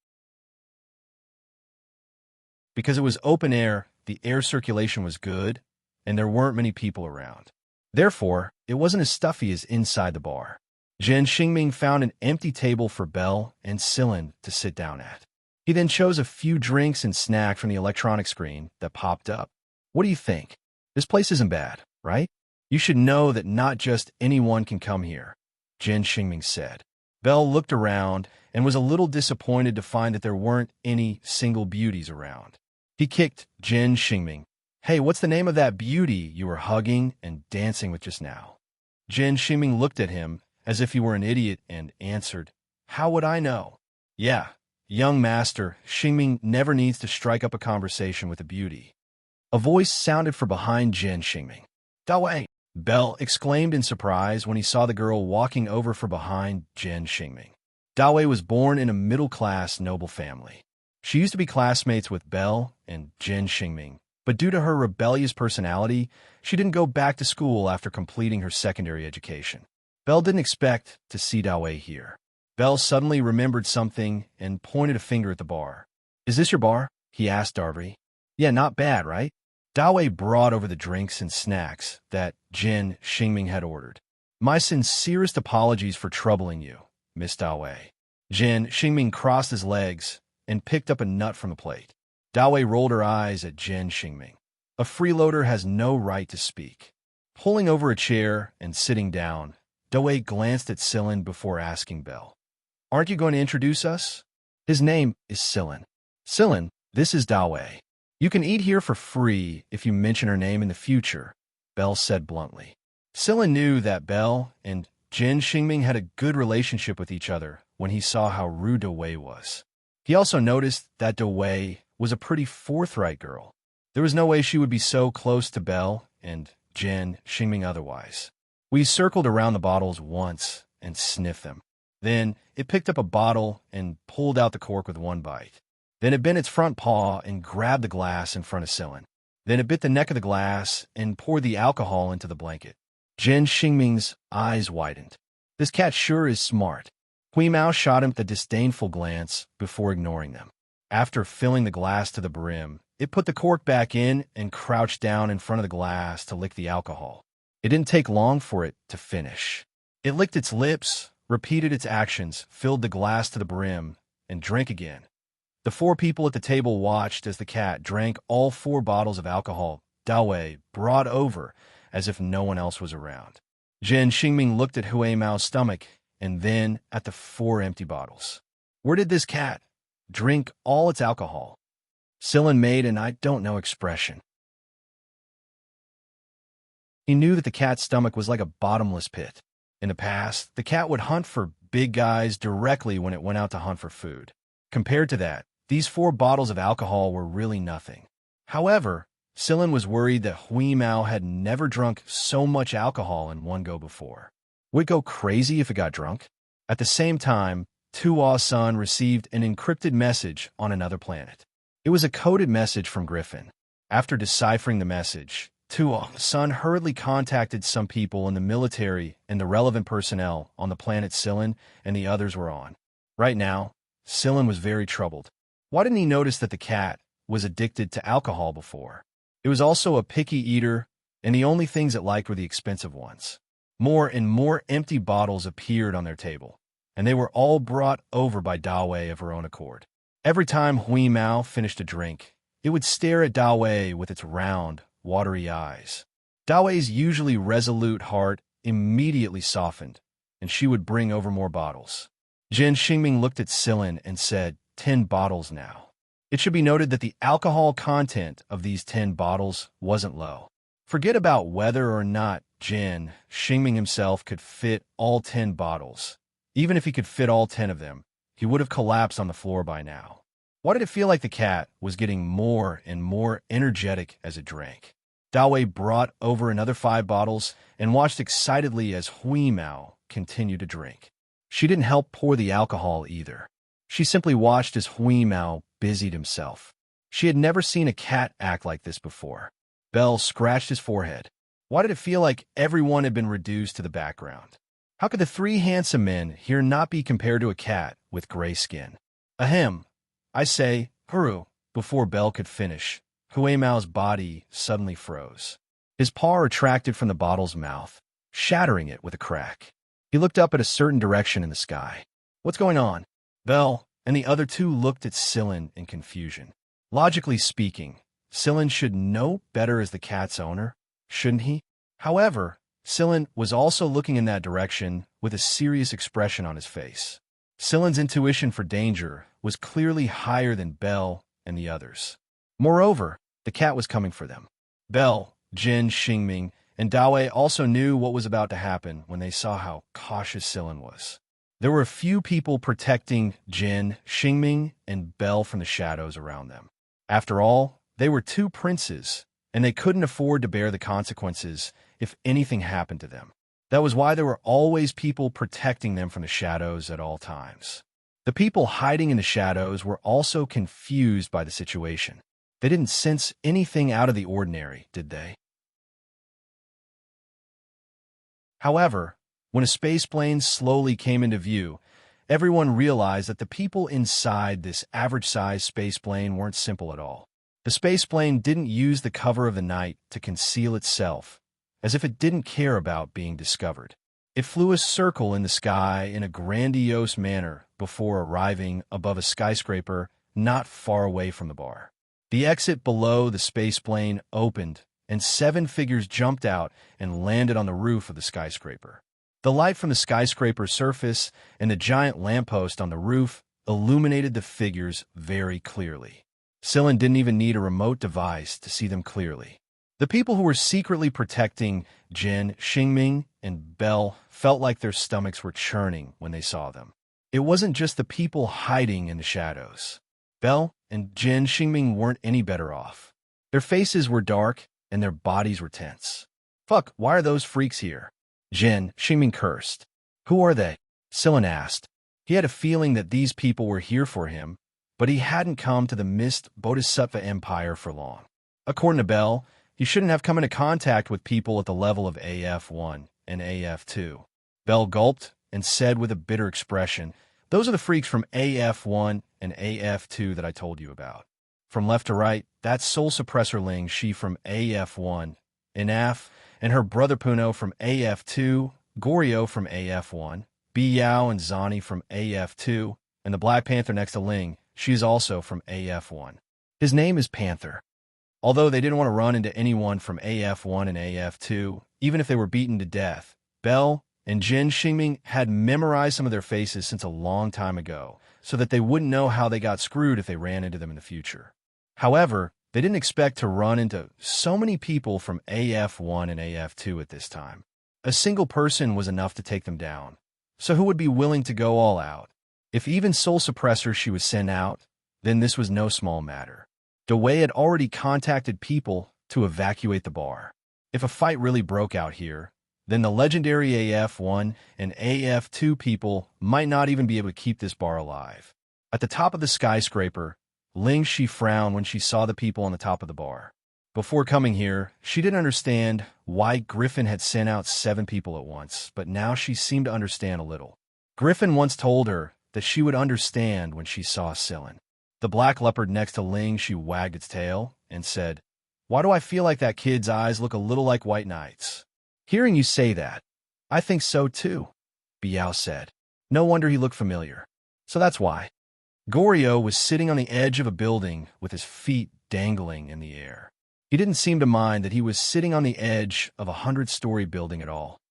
Because it was open air, the air circulation was good, and there weren't many people around. Therefore, it wasn't as stuffy as inside the bar. Jin Xingming found an empty table for Belle and Sillin to sit down at. He then chose a few drinks and snacks from the electronic screen that popped up. "What do you think? This place isn't bad, right? You should know that not just anyone can come here," Jin Xingming said. Belle looked around and was a little disappointed to find that there weren't any single beauties around. He kicked Jin Xingming. "Hey, what's the name of that beauty you were hugging and dancing with just now?" Jin Xingming looked at him as if he were an idiot and answered, "How would I know?" "Yeah, young master, Xingming never needs to strike up a conversation with a beauty." A voice sounded from behind Jin Xingming. "Dawei!" Belle exclaimed in surprise when he saw the girl walking over from behind Jin Xingming. Dawei was born in a middle-class noble family. She used to be classmates with Belle and Jin Xingming, but due to her rebellious personality, she didn't go back to school after completing her secondary education. Belle didn't expect to see Dawei here. Belle suddenly remembered something and pointed a finger at the bar. "Is this your bar?" he asked Darby. "Yeah, not bad, right?" Dawei brought over the drinks and snacks that Jin Xingming had ordered. "My sincerest apologies for troubling you, Miss Dawei." Jin Xingming crossed his legs and picked up a nut from the plate. Dawei rolled her eyes at Jin Xingming. A freeloader has no right to speak. Pulling over a chair and sitting down, Dawei glanced at Sillin before asking Bell, "Aren't you going to introduce us?" "His name is Sillin." "Sillin, this is Dawei. You can eat here for free if you mention her name in the future," Bell said bluntly. Sillin knew that Bell and Jin Xingming had a good relationship with each other when he saw how rude Dawei was. He also noticed that Dawei was a pretty forthright girl. There was no way she would be so close to Bell and Jin Xingming otherwise. We circled around the bottles once and sniffed them. Then it picked up a bottle and pulled out the cork with one bite. Then it bent its front paw and grabbed the glass in front of Sillin. Then it bit the neck of the glass and poured the alcohol into the blanket. Jin Xingming's eyes widened. "This cat sure is smart." Hui Mao shot him a disdainful glance before ignoring them. After filling the glass to the brim, it put the cork back in and crouched down in front of the glass to lick the alcohol. It didn't take long for it to finish. It licked its lips, repeated its actions, filled the glass to the brim, and drank again. The four people at the table watched as the cat drank all 4 bottles of alcohol Dawei brought over as if no one else was around. Jin Xingming looked at Hui Mao's stomach and then at the 4 empty bottles. Where did this cat drink all its alcohol? Sillin made an I don't know expression. He knew that the cat's stomach was like a bottomless pit. In the past, the cat would hunt for big guys directly when it went out to hunt for food. Compared to that, these 4 bottles of alcohol were really nothing. However, Sillin was worried that Hui Mao had never drunk so much alcohol in one go before. Would it go crazy if it got drunk? At the same time, Tua's son received an encrypted message on another planet. It was a coded message from Griffin. After deciphering the message, Tua's son hurriedly contacted some people in the military and the relevant personnel on the planet Sillin and the others were on. Right now, Sillin was very troubled. Why didn't he notice that the cat was addicted to alcohol before? It was also a picky eater, and the only things it liked were the expensive ones. More and more empty bottles appeared on their table, and they were all brought over by Dawei of her own accord. Every time Hui Mao finished a drink, it would stare at Dawei with its round, watery eyes. Dawei's usually resolute heart immediately softened, and she would bring over more bottles. Jin Xingming looked at Sillin and said, 10 bottles now. It should be noted that the alcohol content of these 10 bottles wasn't low. Forget about whether or not Jin Xingming himself could fit all 10 bottles. Even if he could fit all 10 of them, he would have collapsed on the floor by now. Why did it feel like the cat was getting more and more energetic as it drank? Dawei brought over another 5 bottles and watched excitedly as Hui Mao continued to drink. She didn't help pour the alcohol either. She simply watched as Hui Mao busied himself. She had never seen a cat act like this before. Bell scratched his forehead. Why did it feel like everyone had been reduced to the background? How could the 3 handsome men here not be compared to a cat with gray skin? Ahem. I say, Huru. Before Bell could finish, Hui Mao's body suddenly froze. His paw retracted from the bottle's mouth, shattering it with a crack. He looked up at a certain direction in the sky. What's going on? Bell and the other 2 looked at Sillin in confusion. Logically speaking, Sillin should know better as the cat's owner, shouldn't he? However, Sillin was also looking in that direction with a serious expression on his face. Sillin's intuition for danger was clearly higher than Bell and the others. Moreover, the cat was coming for them. Bell, Jin Xingming, and Dawei also knew what was about to happen when they saw how cautious Sillin was. There were a few people protecting Jin Xingming and Bell from the shadows around them. After all, they were 2 princes, and they couldn't afford to bear the consequences if anything happened to them. That was why there were always people protecting them from the shadows at all times. The people hiding in the shadows were also confused by the situation. They didn't sense anything out of the ordinary, did they? However, when a space plane slowly came into view, everyone realized that the people inside this average-sized space plane weren't simple at all. The space plane didn't use the cover of the night to conceal itself, as if it didn't care about being discovered. It flew a circle in the sky in a grandiose manner before arriving above a skyscraper not far away from the bar. The exit below the space plane opened, and 7 figures jumped out and landed on the roof of the skyscraper. The light from the skyscraper's surface and the giant lamppost on the roof illuminated the figures very clearly. Sillin didn't even need a remote device to see them clearly. The people who were secretly protecting Jin, Xingming, and Bell felt like their stomachs were churning when they saw them. It wasn't just the people hiding in the shadows. Bell and Jin Xingming weren't any better off. Their faces were dark and their bodies were tense. Fuck, why are those freaks here? Jin Xingming cursed. Who are they? Sillin asked. He had a feeling that these people were here for him, but he hadn't come to the Mist Bodhisattva Empire for long. According to Bell, he shouldn't have come into contact with people at the level of AF1 and AF2. Bell gulped and said with a bitter expression, "Those are the freaks from AF1 and AF2 that I told you about." From left to right, that's Soul Suppressor Ling Shi from AF1, Inaf, and her brother Puno from AF2, Goryo from AF1, Biyao and Zani from AF2, and the Black Panther next to Ling, she is also from AF1. His name is Panther. Although they didn't want to run into anyone from AF1 and AF2, even if they were beaten to death, Bell and Jin Xingming had memorized some of their faces since a long time ago, so that they wouldn't know how they got screwed if they ran into them in the future. However, they didn't expect to run into so many people from AF1 and AF2 at this time. A single person was enough to take them down. So who would be willing to go all out? If even Soul Suppressor she was sent out, then this was no small matter. Dewey had already contacted people to evacuate the bar. If a fight really broke out here, then the legendary AF1 and AF2 people might not even be able to keep this bar alive. At the top of the skyscraper, Ling Shi frowned when she saw the people on the top of the bar. Before coming here, she didn't understand why Griffin had sent out 7 people at once, but now she seemed to understand a little. Griffin once told her that she would understand when she saw Sillin. The black leopard next to Ling Shi wagged its tail and said, "Why do I feel like that kid's eyes look a little like White Knight's?" "Hearing you say that, I think so too," Biao said. "No wonder he looked familiar. So that's why." Goryo was sitting on the edge of a building with his feet dangling in the air. He didn't seem to mind that he was sitting on the edge of a 100-story building at all.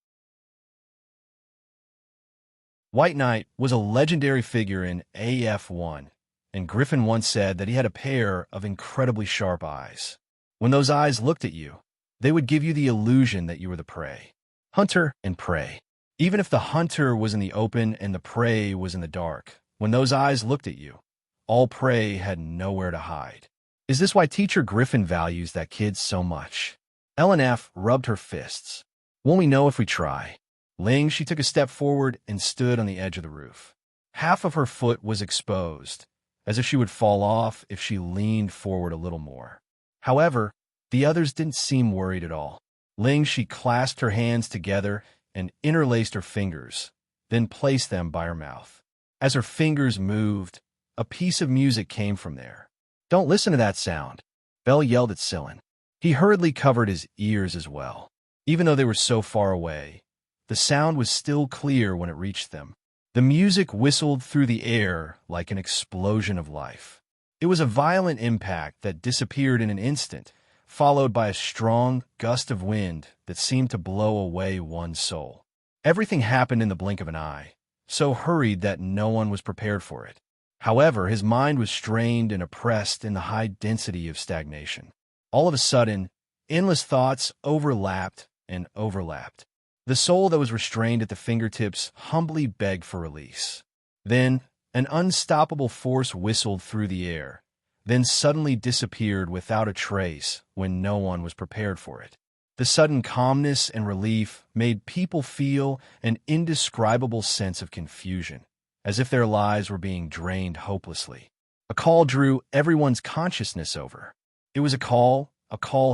White Knight was a legendary figure in AF1, and Griffin once said that he had a pair of incredibly sharp eyes. When those eyes looked at you, they would give you the illusion that you were the prey. Hunter and prey. Even if the hunter was in the open and the prey was in the dark, when those eyes looked at you, all prey had nowhere to hide. Is this why Teacher Griffin values that kid so much? LNF rubbed her fists. Won't we know if we try? Ling, she took a step forward and stood on the edge of the roof. Half of her foot was exposed, as if she would fall off if she leaned forward a little more. However, the others didn't seem worried at all. Ling, she clasped her hands together and interlaced her fingers, then placed them by her mouth. As her fingers moved, a piece of music came from there. "Don't listen to that sound," Bell yelled at Sillin. He hurriedly covered his ears as well. Even though they were so far away, the sound was still clear when it reached them. The music whistled through the air like an explosion of life. It was a violent impact that disappeared in an instant, followed by a strong gust of wind that seemed to blow away one's soul. Everything happened in the blink of an eye, so hurried that no one was prepared for it. However, his mind was strained and oppressed in the high density of stagnation. All of a sudden, endless thoughts overlapped and overlapped. The soul that was restrained at the fingertips humbly begged for release. Then, an unstoppable force whistled through the air, then suddenly disappeared without a trace when no one was prepared for it. The sudden calmness and relief made people feel an indescribable sense of confusion, as if their lives were being drained hopelessly. A call drew everyone's consciousness over. It was a call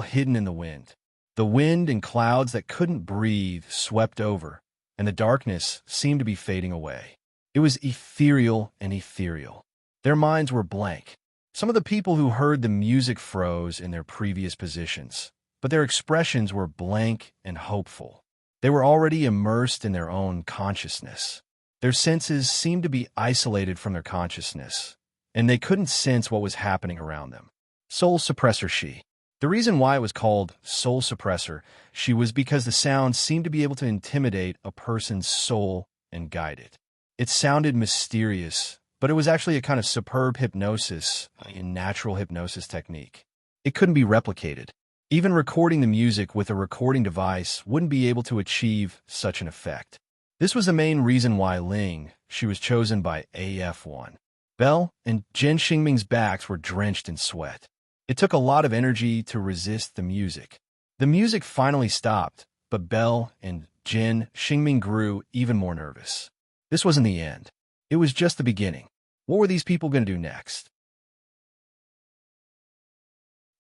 hidden in the wind. The wind and clouds that couldn't breathe swept over, and the darkness seemed to be fading away. It was ethereal and ethereal. Their minds were blank. Some of the people who heard the music froze in their previous positions, but their expressions were blank and hopeful. They were already immersed in their own consciousness. Their senses seemed to be isolated from their consciousness, and they couldn't sense what was happening around them. Soul suppressor she. The reason why it was called soul suppressor she was because the sound seemed to be able to intimidate a person's soul and guide it. It sounded mysterious, but it was actually a kind of superb hypnosis, a natural hypnosis technique. It couldn't be replicated. Even recording the music with a recording device wouldn't be able to achieve such an effect. This was the main reason why Ling, she was chosen by AF1. Belle and Jin Xingming's backs were drenched in sweat. It took a lot of energy to resist the music. The music finally stopped, but Belle and Jin Xingming grew even more nervous. This wasn't the end. It was just the beginning. What were these people going to do next?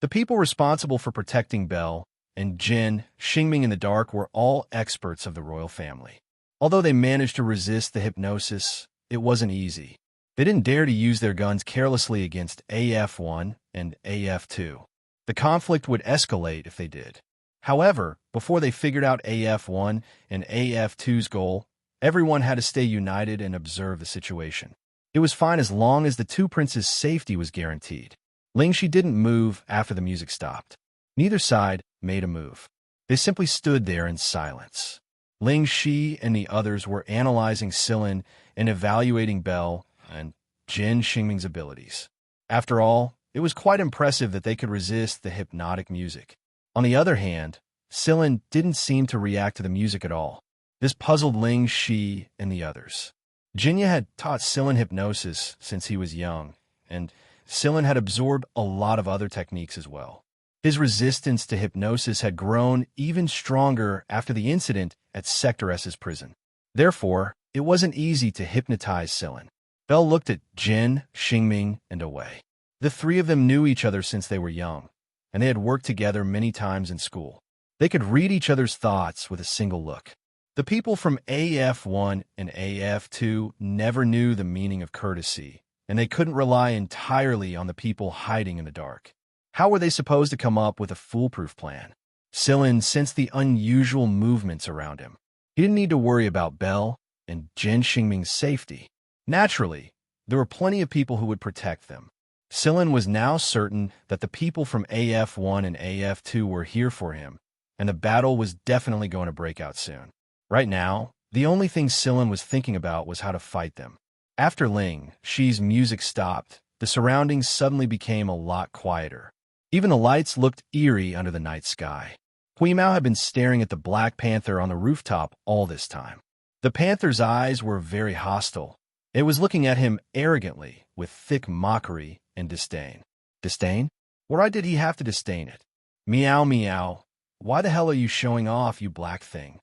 The people responsible for protecting Belle and Jin Xingming in the dark were all experts of the royal family. Although they managed to resist the hypnosis, it wasn't easy. They didn't dare to use their guns carelessly against AF1 and AF2. The conflict would escalate if they did. However, before they figured out AF1 and AF2's goal, everyone had to stay united and observe the situation. It was fine as long as the two princes' safety was guaranteed. Lingxi didn't move after the music stopped. Neither side made a move. They simply stood there in silence. Lingxi and the others were analyzing Silin and evaluating Belle and Jin Xingming's abilities. After all, it was quite impressive that they could resist the hypnotic music. On the other hand, Silin didn't seem to react to the music at all. This puzzled Lingxi and the others. Jinya had taught Silin hypnosis since he was young, and Silin had absorbed a lot of other techniques as well. His resistance to hypnosis had grown even stronger after the incident at Sector S's prison. Therefore, it wasn't easy to hypnotize Silin. Belle looked at Jin, Xingming, and Away. The three of them knew each other since they were young, and they had worked together many times in school. They could read each other's thoughts with a single look. The people from AF1 and AF2 never knew the meaning of courtesy, and they couldn't rely entirely on the people hiding in the dark. How were they supposed to come up with a foolproof plan? Silin sensed the unusual movements around him. He didn't need to worry about Belle and Jin Xingming's safety. Naturally, there were plenty of people who would protect them. Silin was now certain that the people from AF1 and AF2 were here for him, and the battle was definitely going to break out soon. Right now, the only thing Silin was thinking about was how to fight them. After Lingxi's music stopped, the surroundings suddenly became a lot quieter. Even the lights looked eerie under the night sky. Hui Mao had been staring at the Black Panther on the rooftop all this time. The panther's eyes were very hostile. It was looking at him arrogantly, with thick mockery and disdain. Disdain? Why did he have to disdain it? Meow, meow. Why the hell are you showing off, you black thing?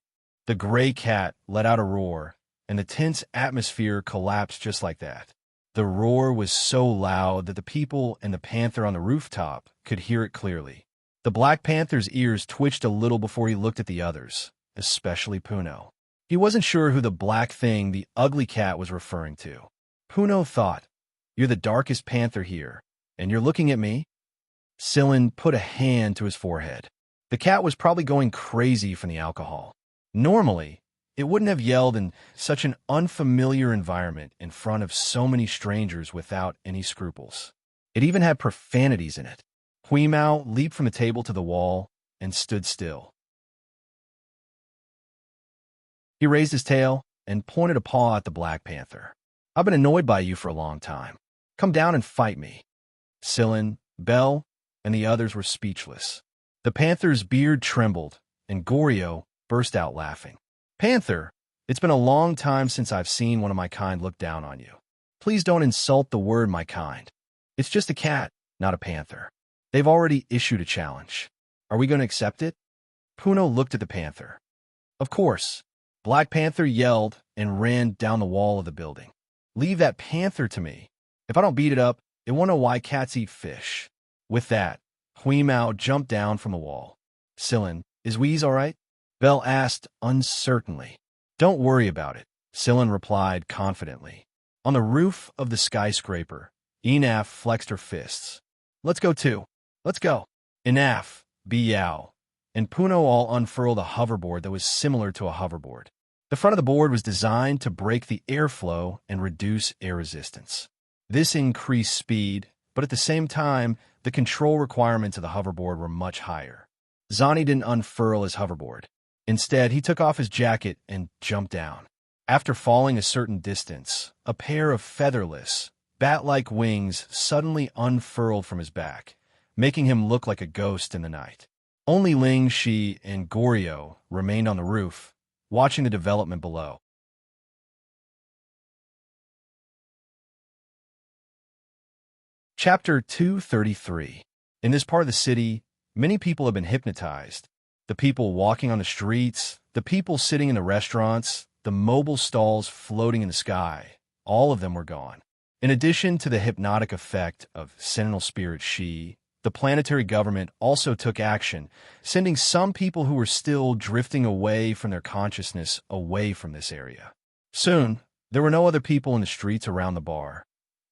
The gray cat let out a roar, and the tense atmosphere collapsed just like that. The roar was so loud that the people and the panther on the rooftop could hear it clearly. The Black Panther's ears twitched a little before he looked at the others, especially Puno. He wasn't sure who the black thing, the ugly cat, was referring to. Puno thought, "You're the darkest panther here, and you're looking at me?" Silin put a hand to his forehead. The cat was probably going crazy from the alcohol. Normally, it wouldn't have yelled in such an unfamiliar environment in front of so many strangers without any scruples. It even had profanities in it. Hui Mao leaped from the table to the wall and stood still. He raised his tail and pointed a paw at the Black Panther. "I've been annoyed by you for a long time. Come down and fight me." Silin, Belle, and the others were speechless. The panther's beard trembled, and Goryo burst out laughing. "Panther, it's been a long time since I've seen one of my kind look down on you. Please don't insult the word my kind. It's just a cat, not a panther. They've already issued a challenge. Are we going to accept it?" Puno looked at the panther. Of course. Black Panther yelled and ran down the wall of the building. "Leave that panther to me. If I don't beat it up, it won't know why cats eat fish." With that, Hui Mao jumped down from the wall. "Silin, is Wheeze all right?" Belle asked uncertainly. "Don't worry about it. Scylla replied confidently. On the roof of the skyscraper, Enaf flexed her fists. Let's go too. Let's go. Enaf, Biao, and Puno all unfurled a hoverboard that was similar to a hoverboard. The front of the board was designed to break the airflow and reduce air resistance. This increased speed, but at the same time, the control requirements of the hoverboard were much higher. Zani didn't unfurl his hoverboard. Instead, he took off his jacket and jumped down. After falling a certain distance, a pair of featherless, bat-like wings suddenly unfurled from his back, making him look like a ghost in the night. Only Ling, Shi, and Goryo remained on the roof, watching the development below. Chapter 233. In this part of the city, many people have been hypnotized. The people walking on the streets, the people sitting in the restaurants, the mobile stalls floating in the sky, all of them were gone. In addition to the hypnotic effect of Sentinel Spirit Shi, the planetary government also took action, sending some people who were still drifting away from their consciousness away from this area. Soon, there were no other people in the streets around the bar,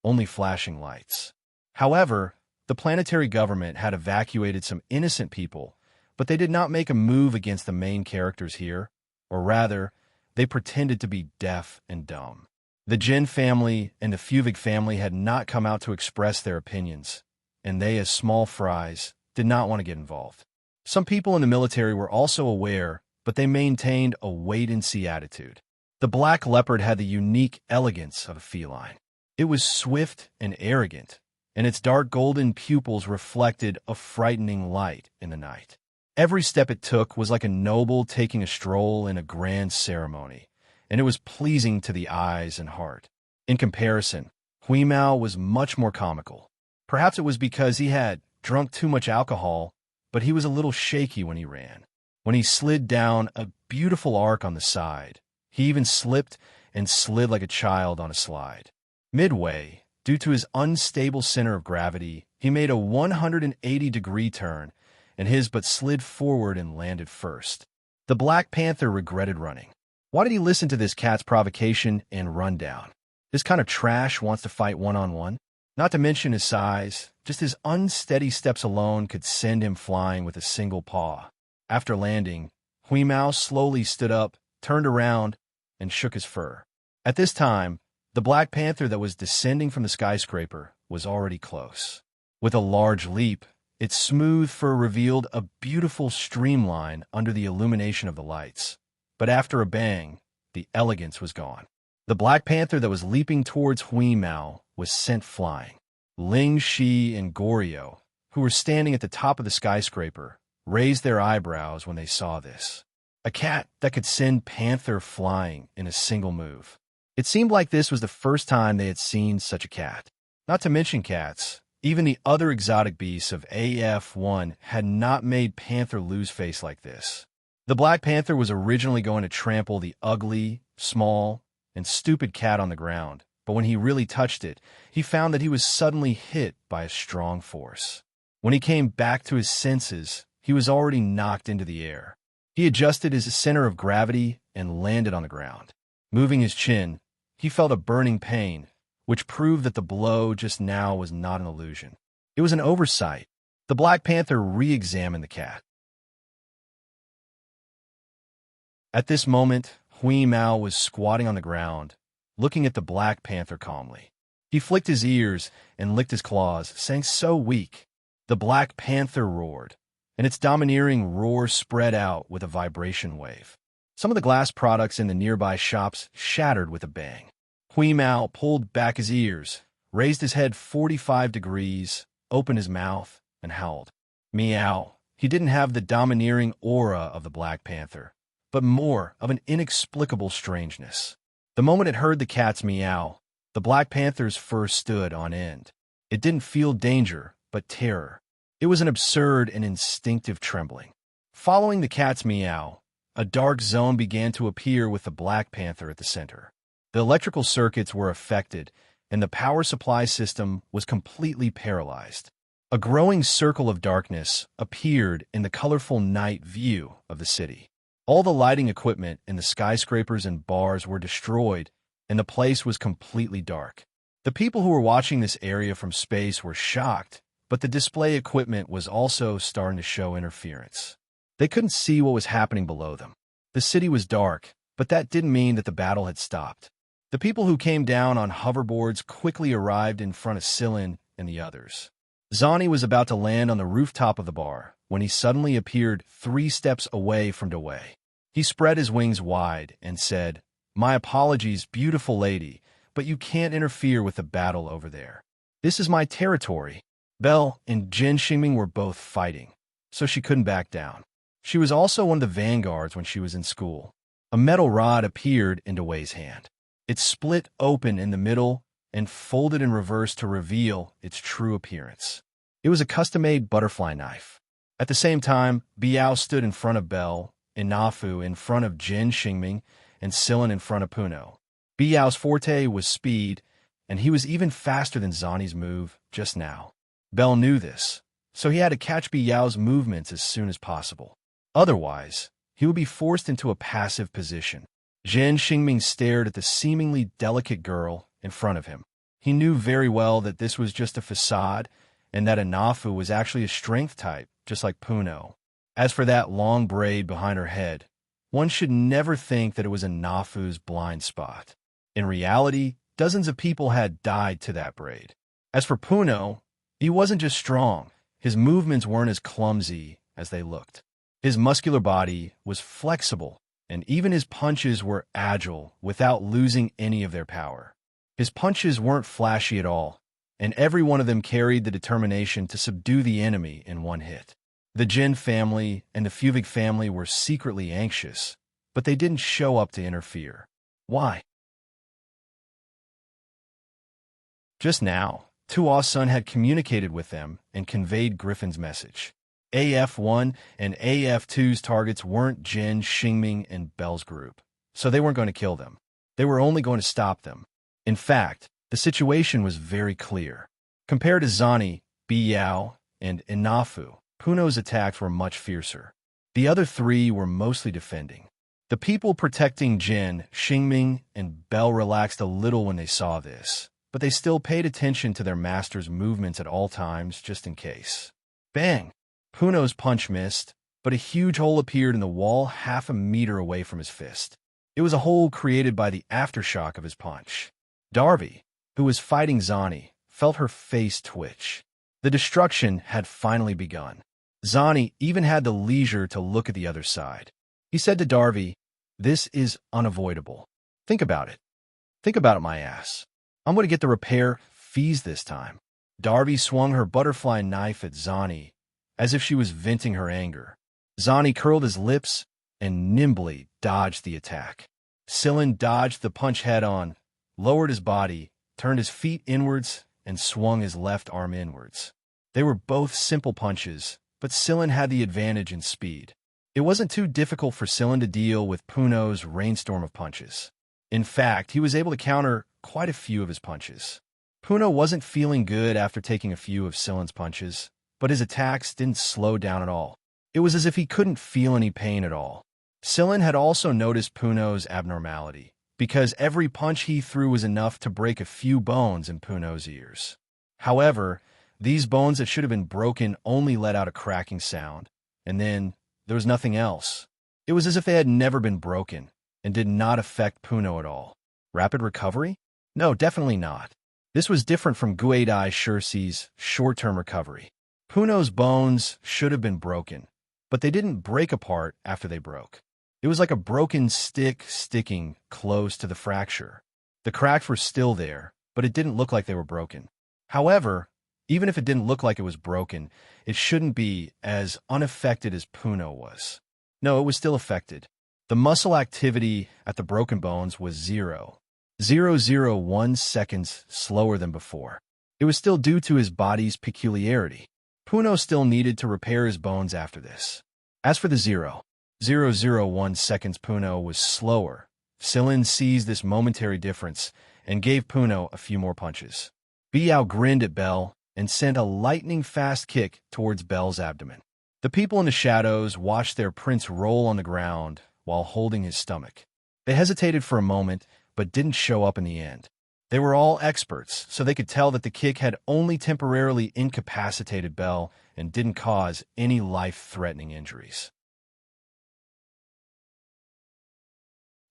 only flashing lights. However, the planetary government had evacuated some innocent people, but they did not make a move against the main characters here, or rather, they pretended to be deaf and dumb. The Jin family and the Fuvig family had not come out to express their opinions, and they, as small fries, did not want to get involved. Some people in the military were also aware, but they maintained a wait-and-see attitude. The black leopard had the unique elegance of a feline. It was swift and arrogant, and its dark golden pupils reflected a frightening light in the night. Every step it took was like a noble taking a stroll in a grand ceremony, and it was pleasing to the eyes and heart. In comparison, Huimao was much more comical. Perhaps it was because he had drunk too much alcohol, but he was a little shaky when he ran. When he slid down a beautiful arc on the side, he even slipped and slid like a child on a slide. Midway, due to his unstable center of gravity, he made a 180-degree turn, and his but slid forward and landed first. The Black Panther regretted running. Why did he listen to this cat's provocation and run down? This kind of trash wants to fight one-on-one? Not to mention his size, just his unsteady steps alone could send him flying with a single paw. After landing, Huimao slowly stood up, turned around, and shook his fur. At this time, the Black Panther that was descending from the skyscraper was already close. With a large leap, its smooth fur revealed a beautiful streamline under the illumination of the lights. But after a bang, the elegance was gone. The Black Panther that was leaping towards Huimao was sent flying. Ling, Shi, and Goryo, who were standing at the top of the skyscraper, raised their eyebrows when they saw this. A cat that could send Panther flying in a single move. It seemed like this was the first time they had seen such a cat. Not to mention cats, even the other exotic beasts of AF1 had not made Panther lose face like this. The Black Panther was originally going to trample the ugly, small, and stupid cat on the ground, but when he really touched it, he found that he was suddenly hit by a strong force. When he came back to his senses, he was already knocked into the air. He adjusted his center of gravity and landed on the ground. Moving his chin, he felt a burning pain, which proved that the blow just now was not an illusion. It was an oversight. The Black Panther re-examined the cat. At this moment, Huimao was squatting on the ground, looking at the Black Panther calmly. He flicked his ears and licked his claws, saying so weak. The Black Panther roared, and its domineering roar spread out with a vibration wave. Some of the glass products in the nearby shops shattered with a bang. Huimao pulled back his ears, raised his head 45 degrees, opened his mouth, and howled. Meow. He didn't have the domineering aura of the Black Panther, but more of an inexplicable strangeness. The moment it heard the cat's meow, the Black Panther's fur stood on end. It didn't feel danger, but terror. It was an absurd and instinctive trembling. Following the cat's meow, a dark zone began to appear with the Black Panther at the center. The electrical circuits were affected, and the power supply system was completely paralyzed. A growing circle of darkness appeared in the colorful night view of the city. All the lighting equipment in the skyscrapers and bars were destroyed, and the place was completely dark. The people who were watching this area from space were shocked, but the display equipment was also starting to show interference. They couldn't see what was happening below them. The city was dark, but that didn't mean that the battle had stopped. The people who came down on hoverboards quickly arrived in front of Sillin and the others. Zani was about to land on the rooftop of the bar when he suddenly appeared 3 steps away from Dewey. He spread his wings wide and said, "My apologies, beautiful lady, but you can't interfere with the battle over there. This is my territory." Belle and Jin Xingming were both fighting, so she couldn't back down. She was also one of the vanguards when she was in school. A metal rod appeared in Dewey's hand. It split open in the middle and folded in reverse to reveal its true appearance. It was a custom-made butterfly knife. At the same time, Biao stood in front of Belle, and Nafu in front of Jin Xingming, and Sillin in front of Puno. Biao's forte was speed, and he was even faster than Zani's move just now. Belle knew this, so he had to catch Biao's movements as soon as possible. Otherwise, he would be forced into a passive position. Jin Xingming stared at the seemingly delicate girl in front of him. He knew very well that this was just a facade, and that Anafu was actually a strength type, just like Puno. As for that long braid behind her head, one should never think that it was Anafu's blind spot. In reality, dozens of people had died to that braid. As for Puno, he wasn't just strong, his movements weren't as clumsy as they looked. His muscular body was flexible, and even his punches were agile without losing any of their power. His punches weren't flashy at all, and every one of them carried the determination to subdue the enemy in one hit. The Jin family and the Fuvig family were secretly anxious, but they didn't show up to interfere. Why? Just now, Tua's son had communicated with them and conveyed Griffin's message. AF-1 and AF-2's targets weren't Jin, Xingming, and Belle's group, so they weren't going to kill them. They were only going to stop them. In fact, the situation was very clear. Compared to Zani, Biao, and Inafu, Puno's attacks were much fiercer. The other 3 were mostly defending. The people protecting Jin, Xingming, and Belle relaxed a little when they saw this, but they still paid attention to their master's movements at all times, just in case. Bang! Puno's punch missed, but a huge hole appeared in the wall half a meter away from his fist. It was a hole created by the aftershock of his punch. Darby, who was fighting Zani, felt her face twitch. The destruction had finally begun. Zani even had the leisure to look at the other side. He said to Darby, "This is unavoidable. Think about it. Think about it, my ass. I'm going to get the repair fees this time." Darby swung her butterfly knife at Zani, as if she was venting her anger. Zani curled his lips and nimbly dodged the attack. Sillin dodged the punch head-on, lowered his body, turned his feet inwards, and swung his left arm inwards. They were both simple punches, but Sillin had the advantage in speed. It wasn't too difficult for Sillin to deal with Puno's rainstorm of punches. In fact, he was able to counter quite a few of his punches. Puno wasn't feeling good after taking a few of Sillin's punches, but his attacks didn't slow down at all. It was as if he couldn't feel any pain at all. Sillin had also noticed Puno's abnormality, because every punch he threw was enough to break a few bones in Puno's ears. However, these bones that should have been broken only let out a cracking sound, and then there was nothing else. It was as if they had never been broken, and did not affect Puno at all. Rapid recovery? No, definitely not. This was different from Guidai Shirsi's short-term recovery. Puno's bones should have been broken, but they didn't break apart after they broke. It was like a broken stick sticking close to the fracture. The cracks were still there, but it didn't look like they were broken. However, even if it didn't look like it was broken, it shouldn't be as unaffected as Puno was. No, it was still affected. The muscle activity at the broken bones was 0.001 seconds slower than before. It was still due to his body's peculiarity. Puno still needed to repair his bones after this. As for the 0.001 seconds, Puno was slower. Sillin seized this momentary difference and gave Puno a few more punches. Biao grinned at Belle and sent a lightning-fast kick towards Belle's abdomen. The people in the shadows watched their prince roll on the ground while holding his stomach. They hesitated for a moment, but didn't show up in the end. They were all experts, so they could tell that the kick had only temporarily incapacitated Bell and didn't cause any life-threatening injuries.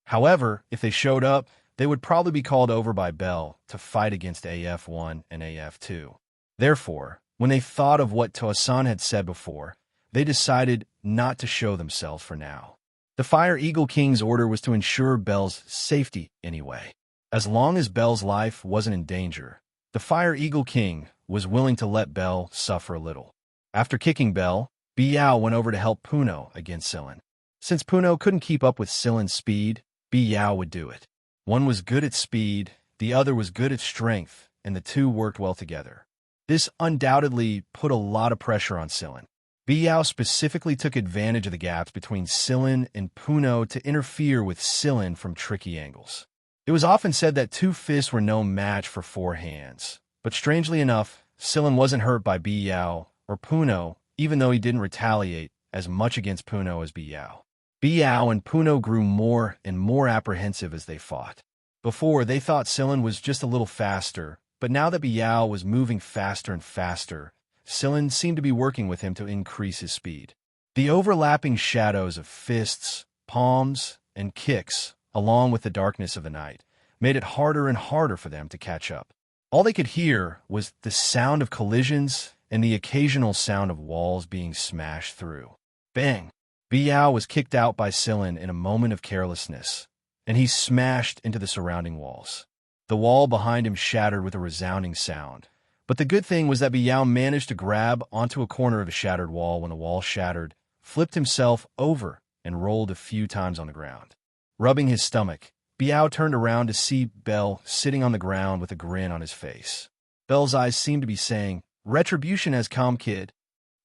However, if they showed up, they would probably be called over by Bell to fight against AF1 and AF2. Therefore, when they thought of what Toasan had said before, they decided not to show themselves for now. The Fire Eagle King's order was to ensure Bell's safety anyway. As long as Bell's life wasn't in danger, the Fire Eagle King was willing to let Bell suffer a little. After kicking Bell, Biao went over to help Puno against Silin. Since Puno couldn't keep up with Silin's speed, Biao would do it. One was good at speed, the other was good at strength, and the two worked well together. This undoubtedly put a lot of pressure on Silin. Biao specifically took advantage of the gaps between Silin and Puno to interfere with Silin from tricky angles. It was often said that two fists were no match for four hands, but strangely enough, Silin wasn't hurt by Biao or Puno, even though he didn't retaliate as much against Puno as Biao. Biao and Puno grew more and more apprehensive as they fought. Before, they thought Silin was just a little faster, but now that Biao was moving faster and faster, Silin seemed to be working with him to increase his speed. The overlapping shadows of fists, palms, and kicks, along with the darkness of the night, made it harder and harder for them to catch up. All they could hear was the sound of collisions and the occasional sound of walls being smashed through. Bang! Biao was kicked out by Silin in a moment of carelessness, and he smashed into the surrounding walls. The wall behind him shattered with a resounding sound. But the good thing was that Biao managed to grab onto a corner of a shattered wall when the wall shattered, flipped himself over, and rolled a few times on the ground. Rubbing his stomach, Biao turned around to see Bell sitting on the ground with a grin on his face. Bell's eyes seemed to be saying, "Retribution has come, kid."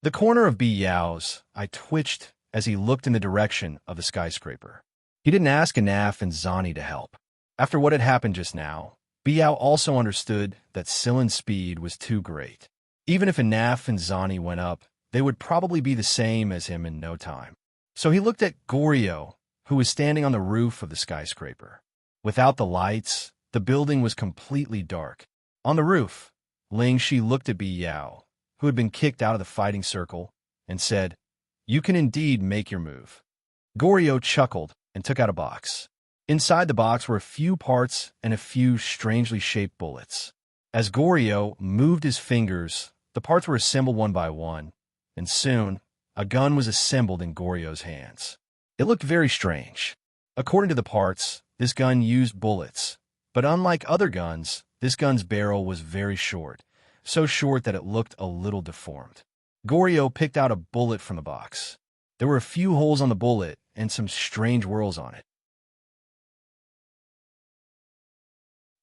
The corner of Biao's eye twitched as he looked in the direction of the skyscraper. He didn't ask Anaf and Zani to help. After what had happened just now, Biao also understood that Silin's speed was too great. Even if Anaf and Zani went up, they would probably be the same as him in no time. So he looked at Goryo, who was standing on the roof of the skyscraper. Without the lights, the building was completely dark. On the roof, Lingxi looked at Biao, who had been kicked out of the fighting circle, and said, "You can indeed make your move." Goryo chuckled and took out a box. Inside the box were a few parts and a few strangely shaped bullets. As Goryo moved his fingers, the parts were assembled one by one, and soon, a gun was assembled in Goryo's hands. It looked very strange. According to the parts, this gun used bullets, but unlike other guns, this gun's barrel was very short, so short that it looked a little deformed. Goryo picked out a bullet from the box. There were a few holes on the bullet and some strange whorls on it.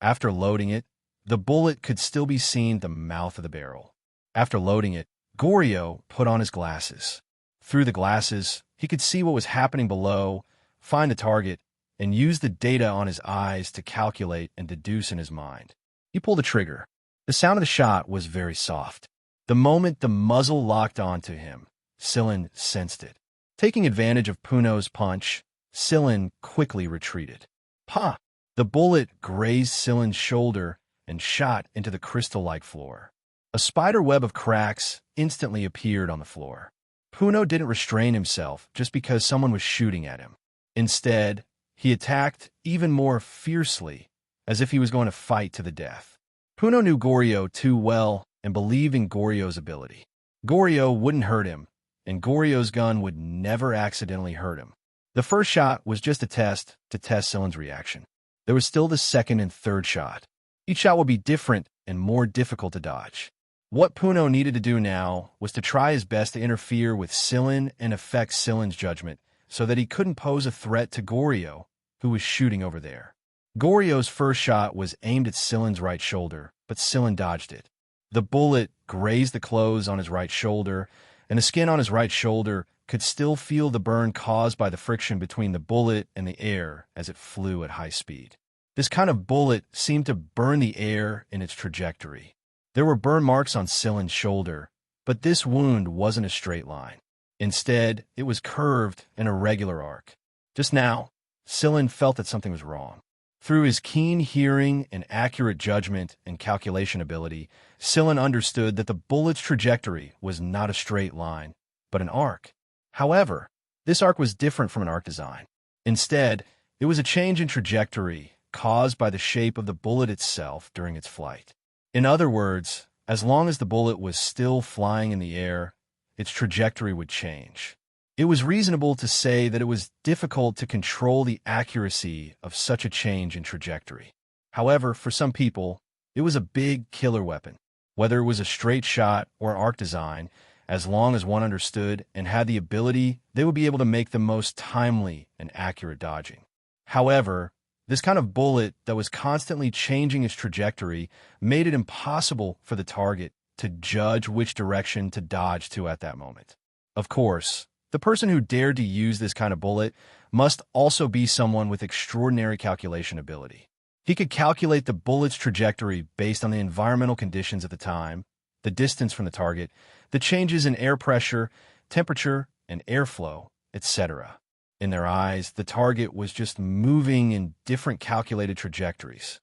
After loading it, the bullet could still be seen at the mouth of the barrel. After loading it, Goryo put on his glasses. Through the glasses, he could see what was happening below, find the target, and use the data on his eyes to calculate and deduce in his mind. He pulled the trigger. The sound of the shot was very soft. The moment the muzzle locked onto him, Silin sensed it. Taking advantage of Puno's punch, Silin quickly retreated. Pa! The bullet grazed Silin's shoulder and shot into the crystal-like floor. A spider web of cracks instantly appeared on the floor. Puno didn't restrain himself just because someone was shooting at him. Instead, he attacked even more fiercely, as if he was going to fight to the death. Puno knew Goryo too well and believed in Goryo's ability. Goryo wouldn't hurt him, and Goryo's gun would never accidentally hurt him. The first shot was just a test to test Silin's reaction. There was still the second and third shot. Each shot would be different and more difficult to dodge. What Puno needed to do now was to try his best to interfere with Silin and affect Silin's judgment so that he couldn't pose a threat to Goryo, who was shooting over there. Goryo's first shot was aimed at Silin's right shoulder, but Silin dodged it. The bullet grazed the clothes on his right shoulder, and the skin on his right shoulder could still feel the burn caused by the friction between the bullet and the air as it flew at high speed. This kind of bullet seemed to burn the air in its trajectory. There were burn marks on Silin's shoulder, but this wound wasn't a straight line. Instead, it was curved in a regular arc. Just now, Sillin felt that something was wrong. Through his keen hearing and accurate judgment and calculation ability, Sillin understood that the bullet's trajectory was not a straight line, but an arc. However, this arc was different from an arc design. Instead, it was a change in trajectory caused by the shape of the bullet itself during its flight. In other words, as long as the bullet was still flying in the air, its trajectory would change. It was reasonable to say that it was difficult to control the accuracy of such a change in trajectory. However, for some people, it was a big killer weapon. Whether it was a straight shot or an arc design, as long as one understood and had the ability, they would be able to make the most timely and accurate dodging. However, this kind of bullet that was constantly changing its trajectory made it impossible for the target to judge which direction to dodge to at that moment. Of course, the person who dared to use this kind of bullet must also be someone with extraordinary calculation ability. He could calculate the bullet's trajectory based on the environmental conditions at the time, the distance from the target, the changes in air pressure, temperature, and airflow, etc. In their eyes, the target was just moving in different calculated trajectories.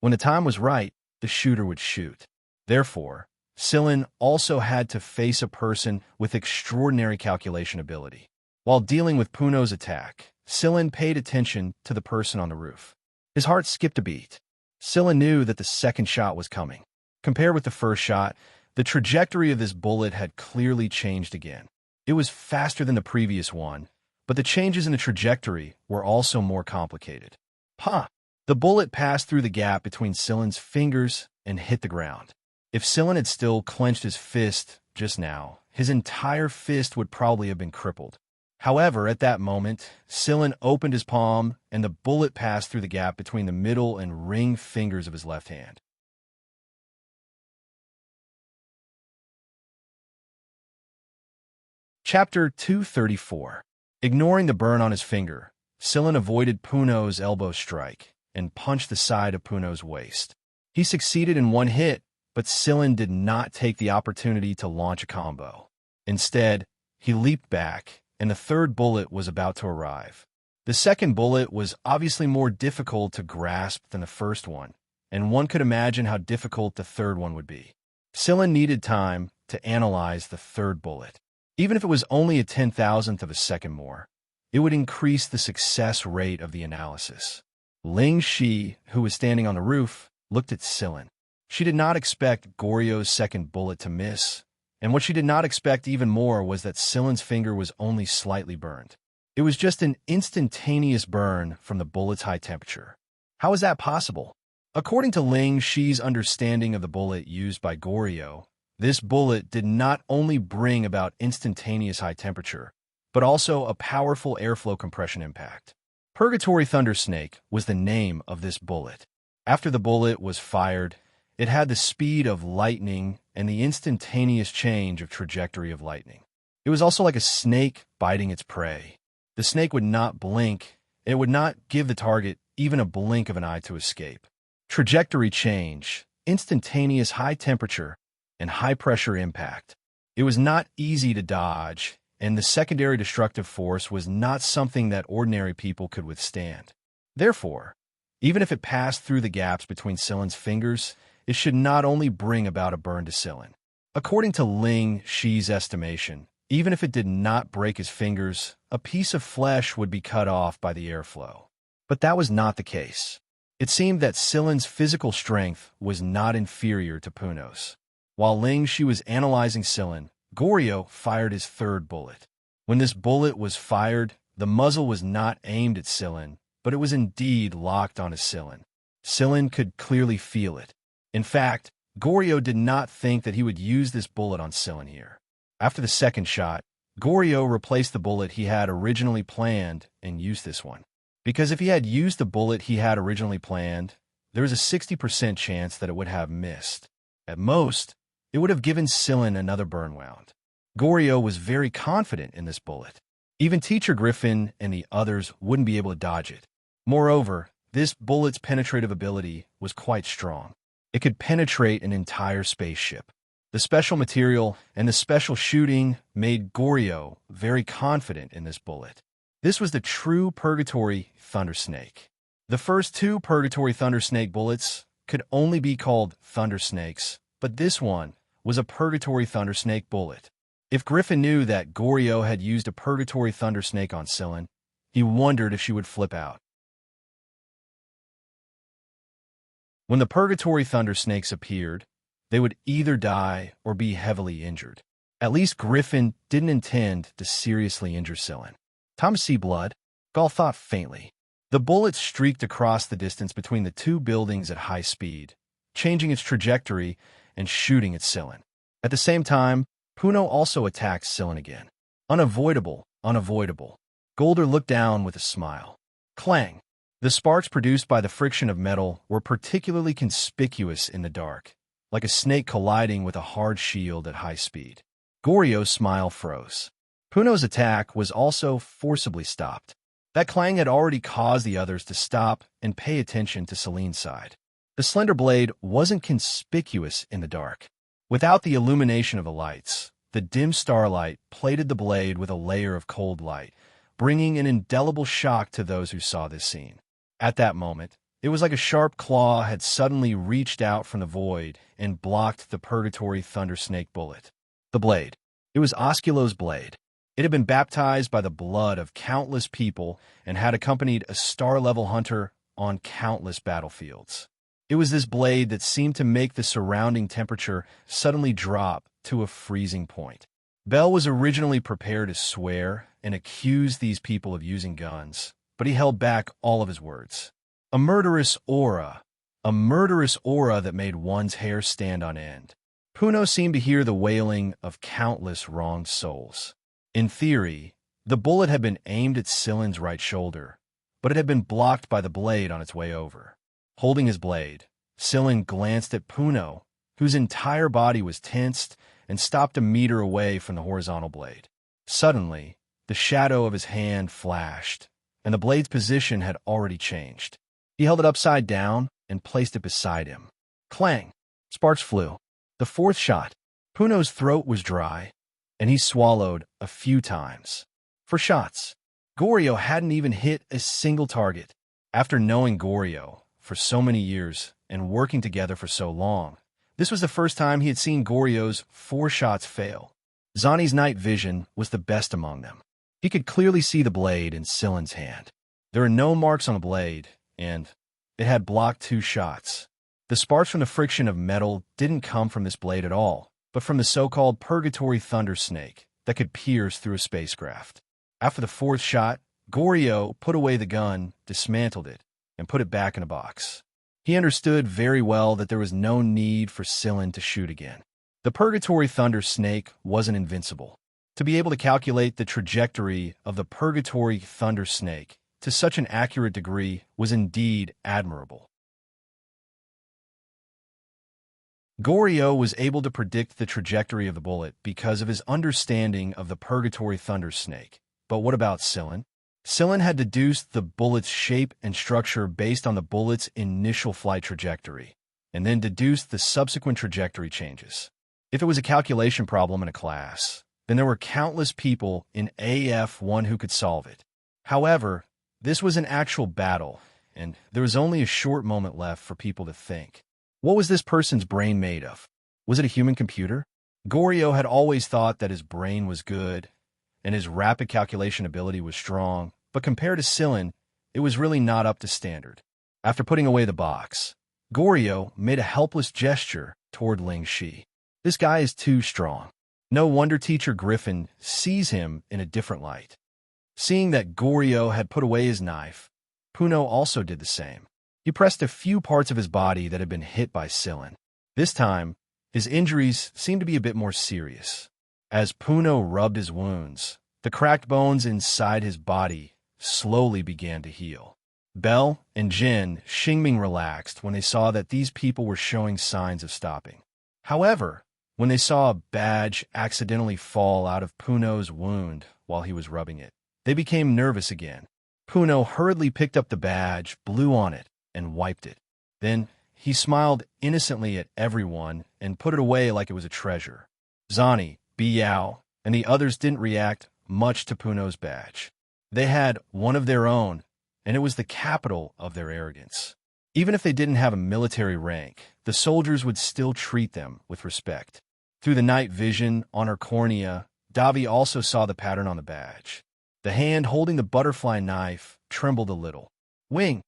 When the time was right, the shooter would shoot. Therefore, Sillin also had to face a person with extraordinary calculation ability. While dealing with Puno's attack, Sillin paid attention to the person on the roof. His heart skipped a beat. Sillin knew that the second shot was coming. Compared with the first shot, the trajectory of this bullet had clearly changed again. It was faster than the previous one, but the changes in the trajectory were also more complicated. The bullet passed through the gap between Sillin's fingers and hit the ground. If Sillin had still clenched his fist just now, his entire fist would probably have been crippled. However, at that moment, Sillin opened his palm and the bullet passed through the gap between the middle and ring fingers of his left hand. Chapter 234. Ignoring the burn on his finger, Sillin avoided Puno's elbow strike and punched the side of Puno's waist. He succeeded in one hit, but Sillin did not take the opportunity to launch a combo. Instead, he leaped back, and the third bullet was about to arrive. The second bullet was obviously more difficult to grasp than the first one, and one could imagine how difficult the third one would be. Sillin needed time to analyze the third bullet. Even if it was only a 10,000th of a second more, it would increase the success rate of the analysis. Ling Shi, who was standing on the roof, looked at Sillin. She did not expect Goryo's second bullet to miss, and what she did not expect even more was that Sillin's finger was only slightly burned. It was just an instantaneous burn from the bullet's high temperature. How is that possible? According to Ling Shi's understanding of the bullet used by Goryo, this bullet did not only bring about instantaneous high temperature, but also a powerful airflow compression impact. Purgatory Thunder Snake was the name of this bullet. After the bullet was fired, it had the speed of lightning and the instantaneous change of trajectory of lightning. It was also like a snake biting its prey. The snake would not blink, and it would not give the target even a blink of an eye to escape. Trajectory change, instantaneous high temperature, and high pressure impact. It was not easy to dodge, and the secondary destructive force was not something that ordinary people could withstand. Therefore, even if it passed through the gaps between Sillin's fingers, it should not only bring about a burn to Sillin. According to Ling Shi's estimation, even if it did not break his fingers, a piece of flesh would be cut off by the airflow. But that was not the case. It seemed that Sillin's physical strength was not inferior to Puno's. While Ling Shi was analyzing Sillin, Goryo fired his third bullet. When this bullet was fired, the muzzle was not aimed at Sillin, but it was indeed locked onto Sillin. Sillin could clearly feel it. In fact, Goryo did not think that he would use this bullet on Sillin here. After the second shot, Goryo replaced the bullet he had originally planned and used this one. Because if he had used the bullet he had originally planned, there was a 60% chance that it would have missed. At most, it would have given Sillin another burn wound. Goryo was very confident in this bullet. Even Teacher Griffin and the others wouldn't be able to dodge it. Moreover, this bullet's penetrative ability was quite strong. It could penetrate an entire spaceship. The special material and the special shooting made Goryo very confident in this bullet. This was the true Purgatory Thunder Snake. The first two Purgatory Thunder Snake bullets could only be called Thunder Snakes, but this one was a Purgatory Thunder Snake bullet. If Griffin knew that Goryo had used a Purgatory Thunder Snake on Scylla, he wondered if she would flip out. When the Purgatory Thunder Snakes appeared, they would either die or be heavily injured. At least Griffin didn't intend to seriously injure Scylla. Tom see blood? Gaul thought faintly. The bullet streaked across the distance between the two buildings at high speed, changing its trajectory and shooting at Scylla. At the same time, Puno also attacked Scylla again. Unavoidable, unavoidable. Golder looked down with a smile. Clang! The sparks produced by the friction of metal were particularly conspicuous in the dark, like a snake colliding with a hard shield at high speed. Goryo's smile froze. Puno's attack was also forcibly stopped. That clang had already caused the others to stop and pay attention to Celine's side. The slender blade wasn't conspicuous in the dark. Without the illumination of the lights, the dim starlight plated the blade with a layer of cold light, bringing an indelible shock to those who saw this scene. At that moment, it was like a sharp claw had suddenly reached out from the void and blocked the Purgatory Thunder Snake bullet. The blade. It was Osculo's blade. It had been baptized by the blood of countless people and had accompanied a star-level hunter on countless battlefields. It was this blade that seemed to make the surrounding temperature suddenly drop to a freezing point. Bell was originally prepared to swear and accuse these people of using guns, but he held back all of his words. A murderous aura that made one's hair stand on end. Puno seemed to hear the wailing of countless wronged souls. In theory, the bullet had been aimed at Scylla's right shoulder, but it had been blocked by the blade on its way over. Holding his blade, Scylla glanced at Puno, whose entire body was tensed and stopped a meter away from the horizontal blade. Suddenly, the shadow of his hand flashed, and the blade's position had already changed. He held it upside down and placed it beside him. Clang! Sparks flew. The fourth shot. Puno's throat was dry, and he swallowed a few times. For shots. Goryo hadn't even hit a single target. After knowing Goryo for so many years and working together for so long, this was the first time he had seen Goryo's 4 shots fail. Zani's night vision was the best among them. He could clearly see the blade in Scylla's hand. There were no marks on the blade, and it had blocked 2 shots. The sparks from the friction of metal didn't come from this blade at all, but from the so-called Purgatory Thunder Snake that could pierce through a spacecraft. After the 4th shot, Goryo put away the gun, dismantled it, and put it back in a box. He understood very well that there was no need for Scylla to shoot again. The Purgatory Thunder Snake wasn't invincible. To be able to calculate the trajectory of the Purgatory Thunder Snake to such an accurate degree was indeed admirable. Goryo was able to predict the trajectory of the bullet because of his understanding of the Purgatory Thunder Snake. But what about Scylla? Scylla had deduced the bullet's shape and structure based on the bullet's initial flight trajectory, and then deduced the subsequent trajectory changes. If it was a calculation problem in a class, then there were countless people in AF1 who could solve it. However, this was an actual battle, and there was only a short moment left for people to think. What was this person's brain made of? Was it a human computer? Goryo had always thought that his brain was good, and his rapid calculation ability was strong, but compared to Scylla, it was really not up to standard. After putting away the box, Goryo made a helpless gesture toward Ling Shi. This guy is too strong. No wonder Teacher Griffin sees him in a different light. Seeing that Goryo had put away his knife, Puno also did the same. He pressed a few parts of his body that had been hit by Scylla. This time, his injuries seemed to be a bit more serious. As Puno rubbed his wounds, the cracked bones inside his body slowly began to heal. Bell and Jin Xingming relaxed when they saw that these people were showing signs of stopping. However, when they saw a badge accidentally fall out of Puno's wound while he was rubbing it, they became nervous again. Puno hurriedly picked up the badge, blew on it, and wiped it. Then he smiled innocently at everyone and put it away like it was a treasure. Zani, Biao, and the others didn't react much to Puno's badge. They had one of their own, and it was the capital of their arrogance. Even if they didn't have a military rank, the soldiers would still treat them with respect. Through the night vision on her cornea, Davi also saw the pattern on the badge. The hand holding the butterfly knife trembled a little. Wing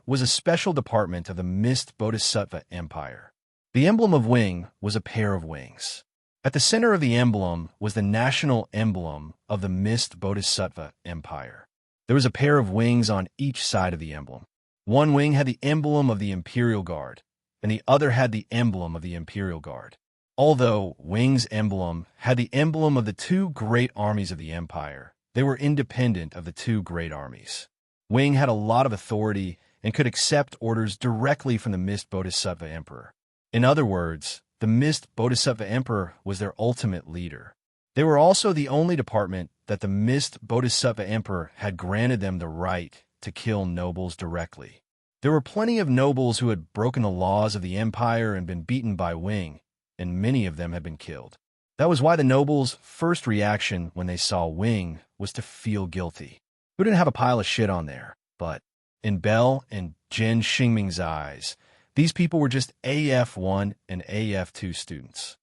was a special department of the Mist Bodhisattva Empire. The emblem of Wing was a pair of wings. At the center of the emblem was the national emblem of the Mist Bodhisattva Empire. There was a pair of wings on each side of the emblem. One wing had the emblem of the Imperial Guard, and the other had the emblem of the Imperial Guard. Although Wing's emblem had the emblem of the two great armies of the Empire, they were independent of the two great armies. Wing had a lot of authority and could accept orders directly from the Mist Bodhisattva Emperor. In other words, the Mist Bodhisattva Emperor was their ultimate leader. They were also the only department that the Mist Bodhisattva Emperor had granted them the right to kill nobles directly. There were plenty of nobles who had broken the laws of the Empire and been beaten by Wing, and many of them had been killed. That was why the nobles' first reaction when they saw Wing was to feel guilty. Who didn't have a pile of shit on there? But in Bell and Jin Xingming's eyes, these people were just AF1 and AF2 students.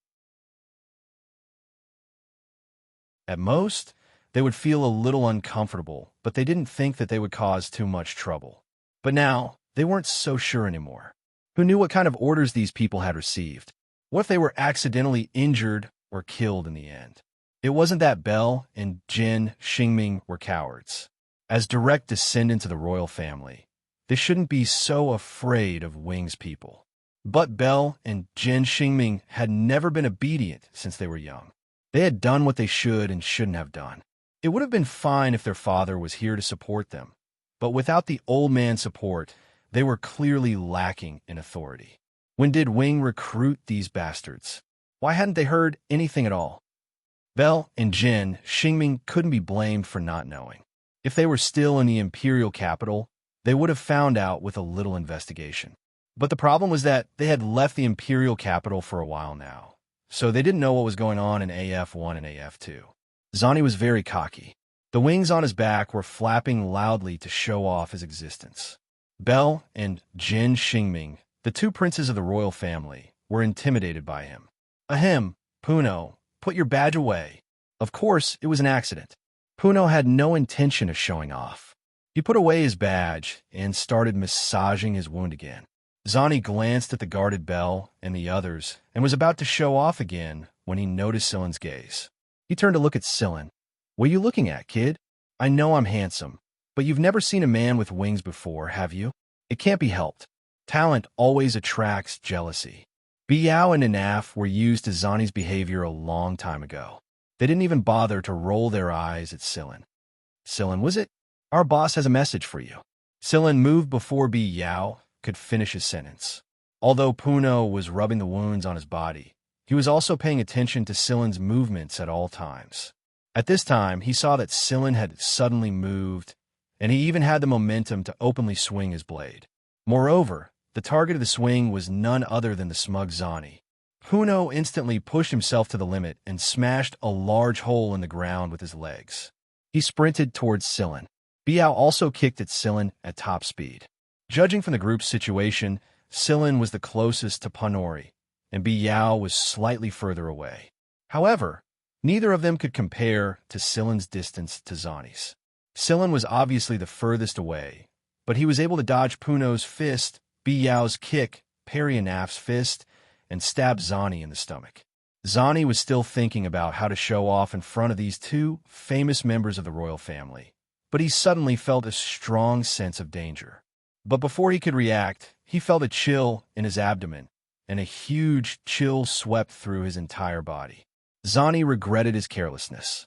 At most, they would feel a little uncomfortable, but they didn't think that they would cause too much trouble. But now, they weren't so sure anymore. Who knew what kind of orders these people had received? What if they were accidentally injured or killed in the end? It wasn't that Bell and Jin Xingming were cowards. As direct descendants of the royal family, they shouldn't be so afraid of Wing's people. But Bell and Jin Xingming had never been obedient since they were young. They had done what they should and shouldn't have done. It would have been fine if their father was here to support them, but without the old man's support, they were clearly lacking in authority. When did Wing recruit these bastards? Why hadn't they heard anything at all? Bell and Jin Xingming couldn't be blamed for not knowing. If they were still in the imperial capital, they would have found out with a little investigation. But the problem was that they had left the imperial capital for a while now, so they didn't know what was going on in AF1 and AF2. Zani was very cocky. The wings on his back were flapping loudly to show off his existence. Bell and Jin Xingming, the two princes of the royal family, were intimidated by him. Ahem, Puno, put your badge away. Of course, it was an accident. Puno had no intention of showing off. He put away his badge and started massaging his wound again. Zani glanced at the guarded Bell and the others and was about to show off again when he noticed Silen's gaze. He turned to look at Silin. What are you looking at, kid? I know I'm handsome, but you've never seen a man with wings before, have you? It can't be helped. Talent always attracts jealousy. Biao and Inaf were used to Zani's behavior a long time ago. They didn't even bother to roll their eyes at Silin. Silin, was it? Our boss has a message for you. Silin moved before Biao could finish his sentence. Although Puno was rubbing the wounds on his body, he was also paying attention to Silin's movements at all times. At this time, he saw that Silin had suddenly moved, and he even had the momentum to openly swing his blade. Moreover, the target of the swing was none other than the smug Zani. Puno instantly pushed himself to the limit and smashed a large hole in the ground with his legs. He sprinted towards Silin. Biao also kicked at Silin at top speed. Judging from the group's situation, Silin was the closest to Panori, and Biao was slightly further away. However, neither of them could compare to Silin's distance to Zani's. Silin was obviously the furthest away, but he was able to dodge Puno's fist, Biao's kick, parry Inaf's fist, and stab Zani in the stomach. Zani was still thinking about how to show off in front of these two famous members of the royal family, but he suddenly felt a strong sense of danger. But before he could react, he felt a chill in his abdomen, and a huge chill swept through his entire body. Zani regretted his carelessness.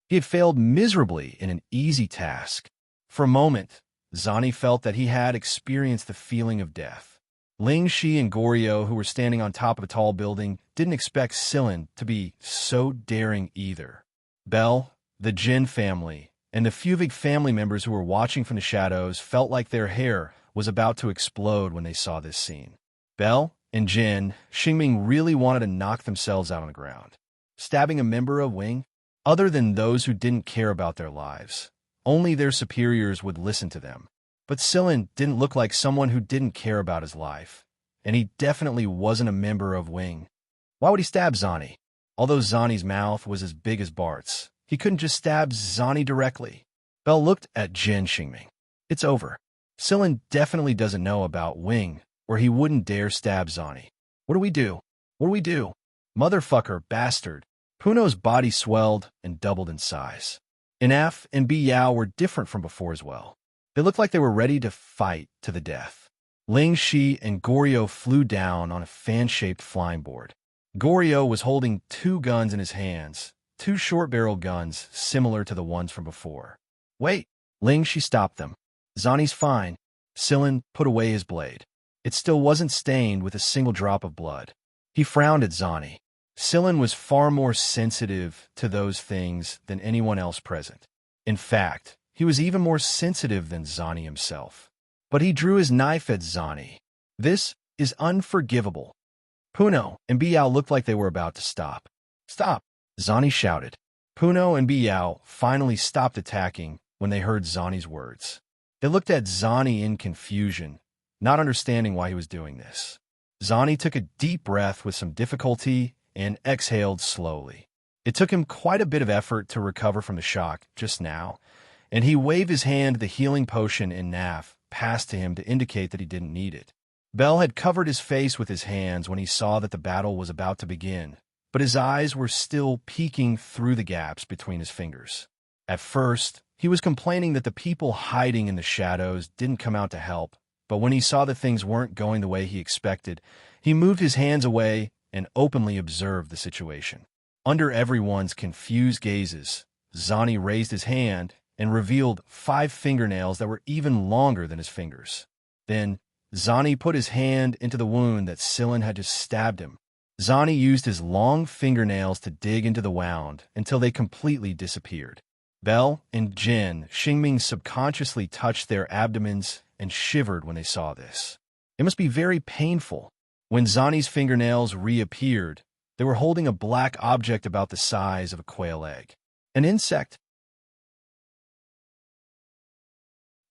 He had failed miserably in an easy task. For a moment, Zani felt that he had experienced the feeling of death. Ling Shi and Goryo, who were standing on top of a tall building, didn't expect Silin to be so daring either. Bell, the Jin family, and the few big family members who were watching from the shadows felt like their hair was about to explode when they saw this scene. Belle and Jin Xingming really wanted to knock themselves out on the ground. Stabbing a member of Wing? Other than those who didn't care about their lives, only their superiors would listen to them. But Sillin didn't look like someone who didn't care about his life, and he definitely wasn't a member of Wing. Why would he stab Zani? Although Zani's mouth was as big as Bart's, he couldn't just stab Zani directly. Belle looked at Jin Xingming. It's over. Sillin definitely doesn't know about Wing, or he wouldn't dare stab Zani. What do we do? What do we do? Motherfucker, bastard. Puno's body swelled and doubled in size. Inaf and Bi Yao were different from before as well. They looked like they were ready to fight to the death. Ling Shi and Goryo flew down on a fan-shaped flying board. Goryo was holding 2 guns in his hands, 2 short-barreled guns similar to the ones from before. Wait! Ling Shi stopped them. Zani's fine. Sillin put away his blade. It still wasn't stained with a single drop of blood. He frowned at Zani. Sillin was far more sensitive to those things than anyone else present. In fact, he was even more sensitive than Zani himself. But he drew his knife at Zani. This is unforgivable. Puno and Biao looked like they were about to stop. Stop! Zani shouted. Puno and Biao finally stopped attacking when they heard Zani's words. They looked at Zani in confusion, not understanding why he was doing this. Zani took a deep breath with some difficulty and exhaled slowly. It took him quite a bit of effort to recover from the shock just now, and he waved his hand the healing potion in Naf passed to him to indicate that he didn't need it. Bell had covered his face with his hands when he saw that the battle was about to begin, but his eyes were still peeking through the gaps between his fingers. At first, he was complaining that the people hiding in the shadows didn't come out to help, but when he saw that things weren't going the way he expected, he moved his hands away and openly observed the situation. Under everyone's confused gazes, Zani raised his hand and revealed 5 fingernails that were even longer than his fingers. Then, Zani put his hand into the wound that Sillin had just stabbed him. Zani used his long fingernails to dig into the wound until they completely disappeared. Bell and Jin Xingming subconsciously touched their abdomens and shivered when they saw this. It must be very painful. When Zani's fingernails reappeared, they were holding a black object about the size of a quail egg. An insect.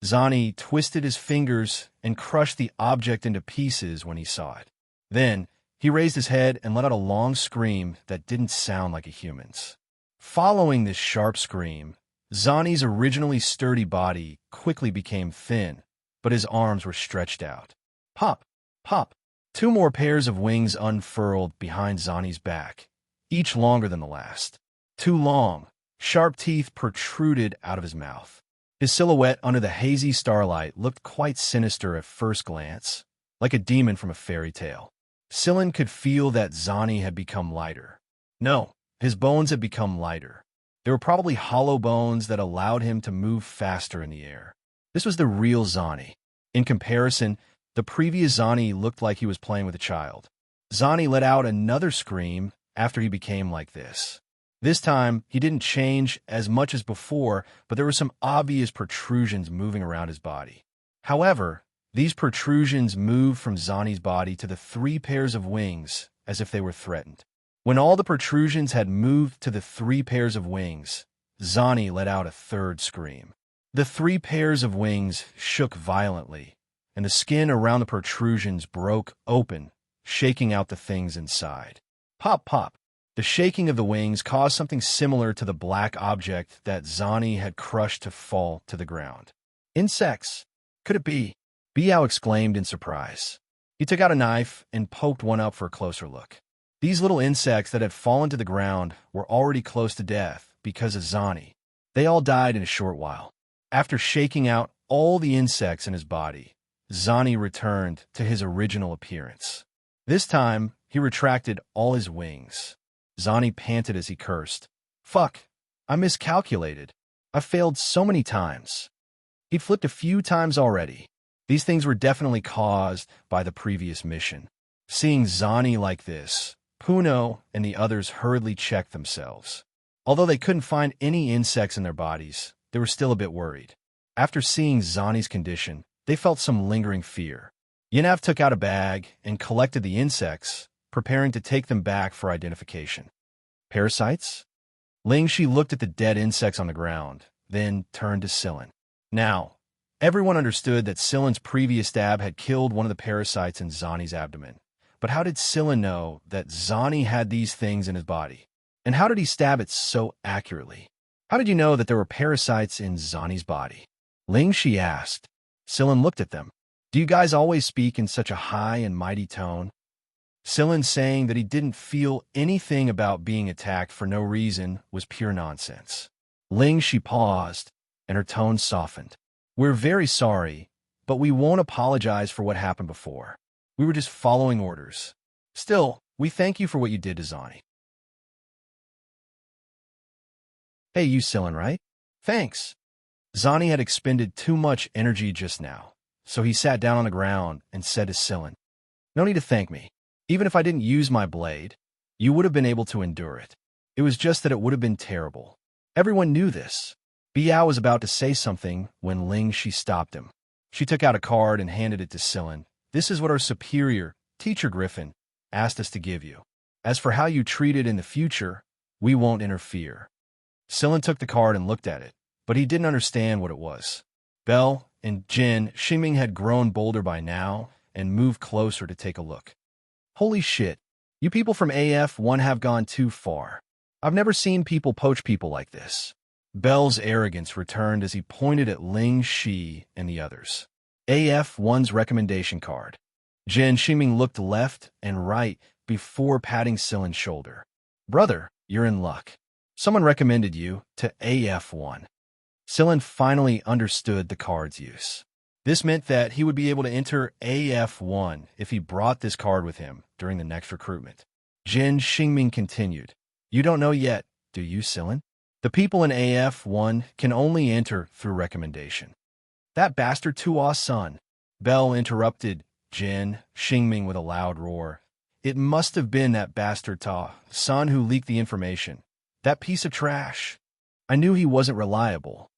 Zani twisted his fingers and crushed the object into pieces when he saw it. Then, he raised his head and let out a long scream that didn't sound like a human's. Following this sharp scream, Zani's originally sturdy body quickly became thin, but his arms were stretched out. Pop! Pop! 2 more pairs of wings unfurled behind Zani's back, each longer than the last. 2 long, sharp teeth protruded out of his mouth. His silhouette under the hazy starlight looked quite sinister at first glance, like a demon from a fairy tale. Sillin could feel that Zani had become lighter. No, his bones had become lighter. They were probably hollow bones that allowed him to move faster in the air. This was the real Zani. In comparison, the previous Zani looked like he was playing with a child. Zani let out another scream after he became like this. This time, he didn't change as much as before, but there were some obvious protrusions moving around his body. However, these protrusions moved from Zani's body to the 3 pairs of wings as if they were threatened. When all the protrusions had moved to the 3 pairs of wings, Zani let out a 3rd scream. The 3 pairs of wings shook violently, and the skin around the protrusions broke open, shaking out the things inside. Pop, pop! The shaking of the wings caused something similar to the black object that Zani had crushed to fall to the ground. Insects! Could it be? Biao exclaimed in surprise. He took out a knife and poked one up for a closer look. These little insects that had fallen to the ground were already close to death because of Zani. They all died in a short while. After shaking out all the insects in his body, Zani returned to his original appearance. This time, he retracted all his wings. Zani panted as he cursed. Fuck! I miscalculated. I failed so many times. He'd flipped a few times already. These things were definitely caused by the previous mission. Seeing Zani like this, Puno and the others hurriedly checked themselves. Although they couldn't find any insects in their bodies, they were still a bit worried. After seeing Zani's condition, they felt some lingering fear. Yinav took out a bag and collected the insects, preparing to take them back for identification. Parasites? Lingxi looked at the dead insects on the ground, then turned to Sillin. Now, everyone understood that Sillin's previous stab had killed one of the parasites in Zani's abdomen. But how did Sillin know that Zani had these things in his body? And how did he stab it so accurately? How did you know that there were parasites in Zani's body? Lingxi asked. Sillin looked at them. Do you guys always speak in such a high and mighty tone? Sillin saying that he didn't feel anything about being attacked for no reason was pure nonsense. Lingxi paused, and her tone softened. We're very sorry, but we won't apologize for what happened before. We were just following orders. Still, we thank you for what you did to Zani. Hey, you Sillin, right? Thanks. Zani had expended too much energy just now, so he sat down on the ground and said to Sillin, No need to thank me. Even if I didn't use my blade, you would have been able to endure it. It was just that it would have been terrible. Everyone knew this. Biao was about to say something when Lingxi stopped him. She took out a card and handed it to Sillin. This is what our superior, Teacher Griffin, asked us to give you. As for how you treat it in the future, we won't interfere. Sillin took the card and looked at it, but he didn't understand what it was. Belle and Jin Xingming had grown bolder by now and moved closer to take a look. Holy shit, you people from AF1 have gone too far. I've never seen people poach people like this. Belle's arrogance returned as he pointed at Lingxi and the others. AF1's recommendation card. Jin Xingming looked left and right before patting Sillin's shoulder. Brother, you're in luck. Someone recommended you to AF1. Sillin finally understood the card's use. This meant that he would be able to enter AF1 if he brought this card with him during the next recruitment. Jin Xingming continued. You don't know yet, do you, Sillin? The people in AF1 can only enter through recommendation. That bastard Tua's son. Belle interrupted Jin Xingming with a loud roar. It must have been that bastard Ta, son who leaked the information. That piece of trash. I knew he wasn't reliable.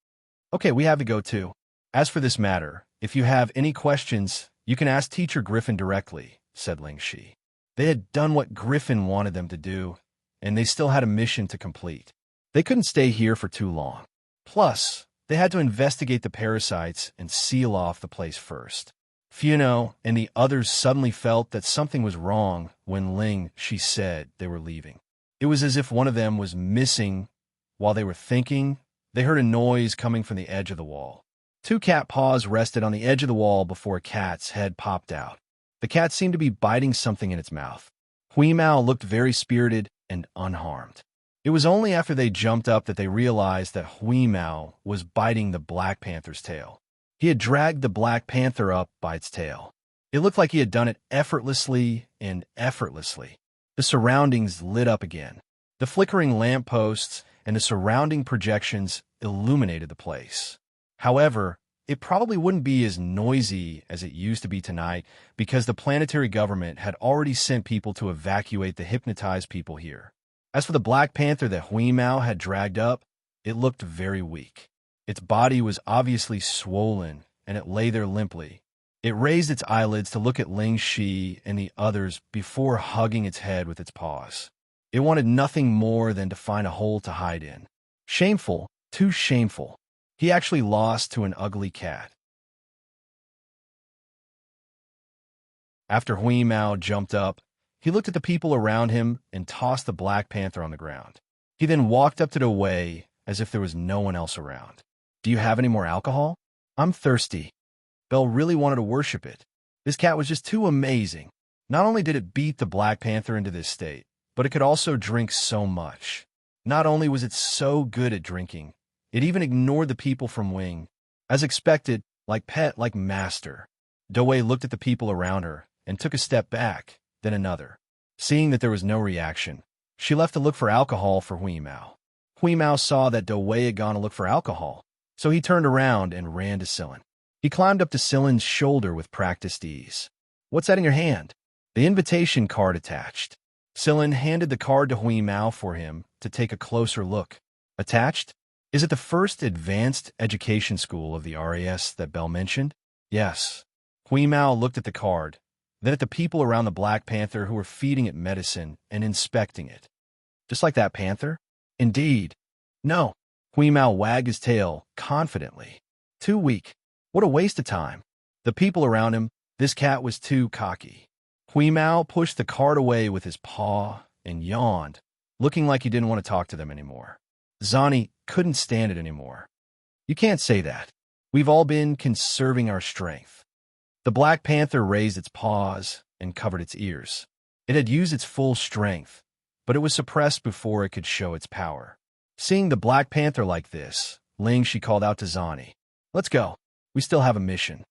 Okay, we have to go too. As for this matter, if you have any questions, you can ask Teacher Griffin directly, said Lingxi. They had done what Griffin wanted them to do, and they still had a mission to complete. They couldn't stay here for too long. Plus, they had to investigate the parasites and seal off the place first. Funo and the others suddenly felt that something was wrong when Lingxi said they were leaving. It was as if one of them was missing. While they were thinking, they heard a noise coming from the edge of the wall. Two cat paws rested on the edge of the wall before a cat's head popped out. The cat seemed to be biting something in its mouth. Hui Mao looked very spirited and unharmed. It was only after they jumped up that they realized that Hui Mao was biting the Black Panther's tail. He had dragged the Black Panther up by its tail. It looked like he had done it effortlessly and effortlessly. The surroundings lit up again. The flickering lampposts and the surrounding projections illuminated the place. However, it probably wouldn't be as noisy as it used to be tonight because the planetary government had already sent people to evacuate the hypnotized people here. As for the Black Panther that Hui Mao had dragged up, it looked very weak. Its body was obviously swollen, and it lay there limply. It raised its eyelids to look at Lingxi and the others before hugging its head with its paws. It wanted nothing more than to find a hole to hide in. Shameful, too shameful. He actually lost to an ugly cat. After Hui Mao jumped up, he looked at the people around him and tossed the Black Panther on the ground. He then walked up to the Wei as if there was no one else around. Do you have any more alcohol? I'm thirsty. Belle really wanted to worship it. This cat was just too amazing. Not only did it beat the Black Panther into this state, but it could also drink so much. Not only was it so good at drinking, it even ignored the people from Wing. As expected, like pet, like master. Dowei looked at the people around her and took a step back, then another. Seeing that there was no reaction, she left to look for alcohol for Hui Mao. Hui Mao saw that Dowei had gone to look for alcohol, so he turned around and ran to Sillin. He climbed up to Sillin's shoulder with practiced ease. What's that in your hand? The invitation card attached. Sillin handed the card to Hui Mao for him to take a closer look. Attached? Is it the first advanced education school of the RAS that Bell mentioned? Yes. Hui Mao looked at the card, then at the people around the Black Panther who were feeding it medicine and inspecting it. Just like that panther? Indeed. No. Hui Mao wagged his tail confidently. Too weak. What a waste of time. The people around him, this cat was too cocky. Hui Mao pushed the card away with his paw and yawned, looking like he didn't want to talk to them anymore. Zani couldn't stand it anymore. You can't say that. We've all been conserving our strength. The Black Panther raised its paws and covered its ears. It had used its full strength, but it was suppressed before it could show its power. Seeing the Black Panther like this, Ling-Shi called out to Zani, "Let's go. We still have a mission."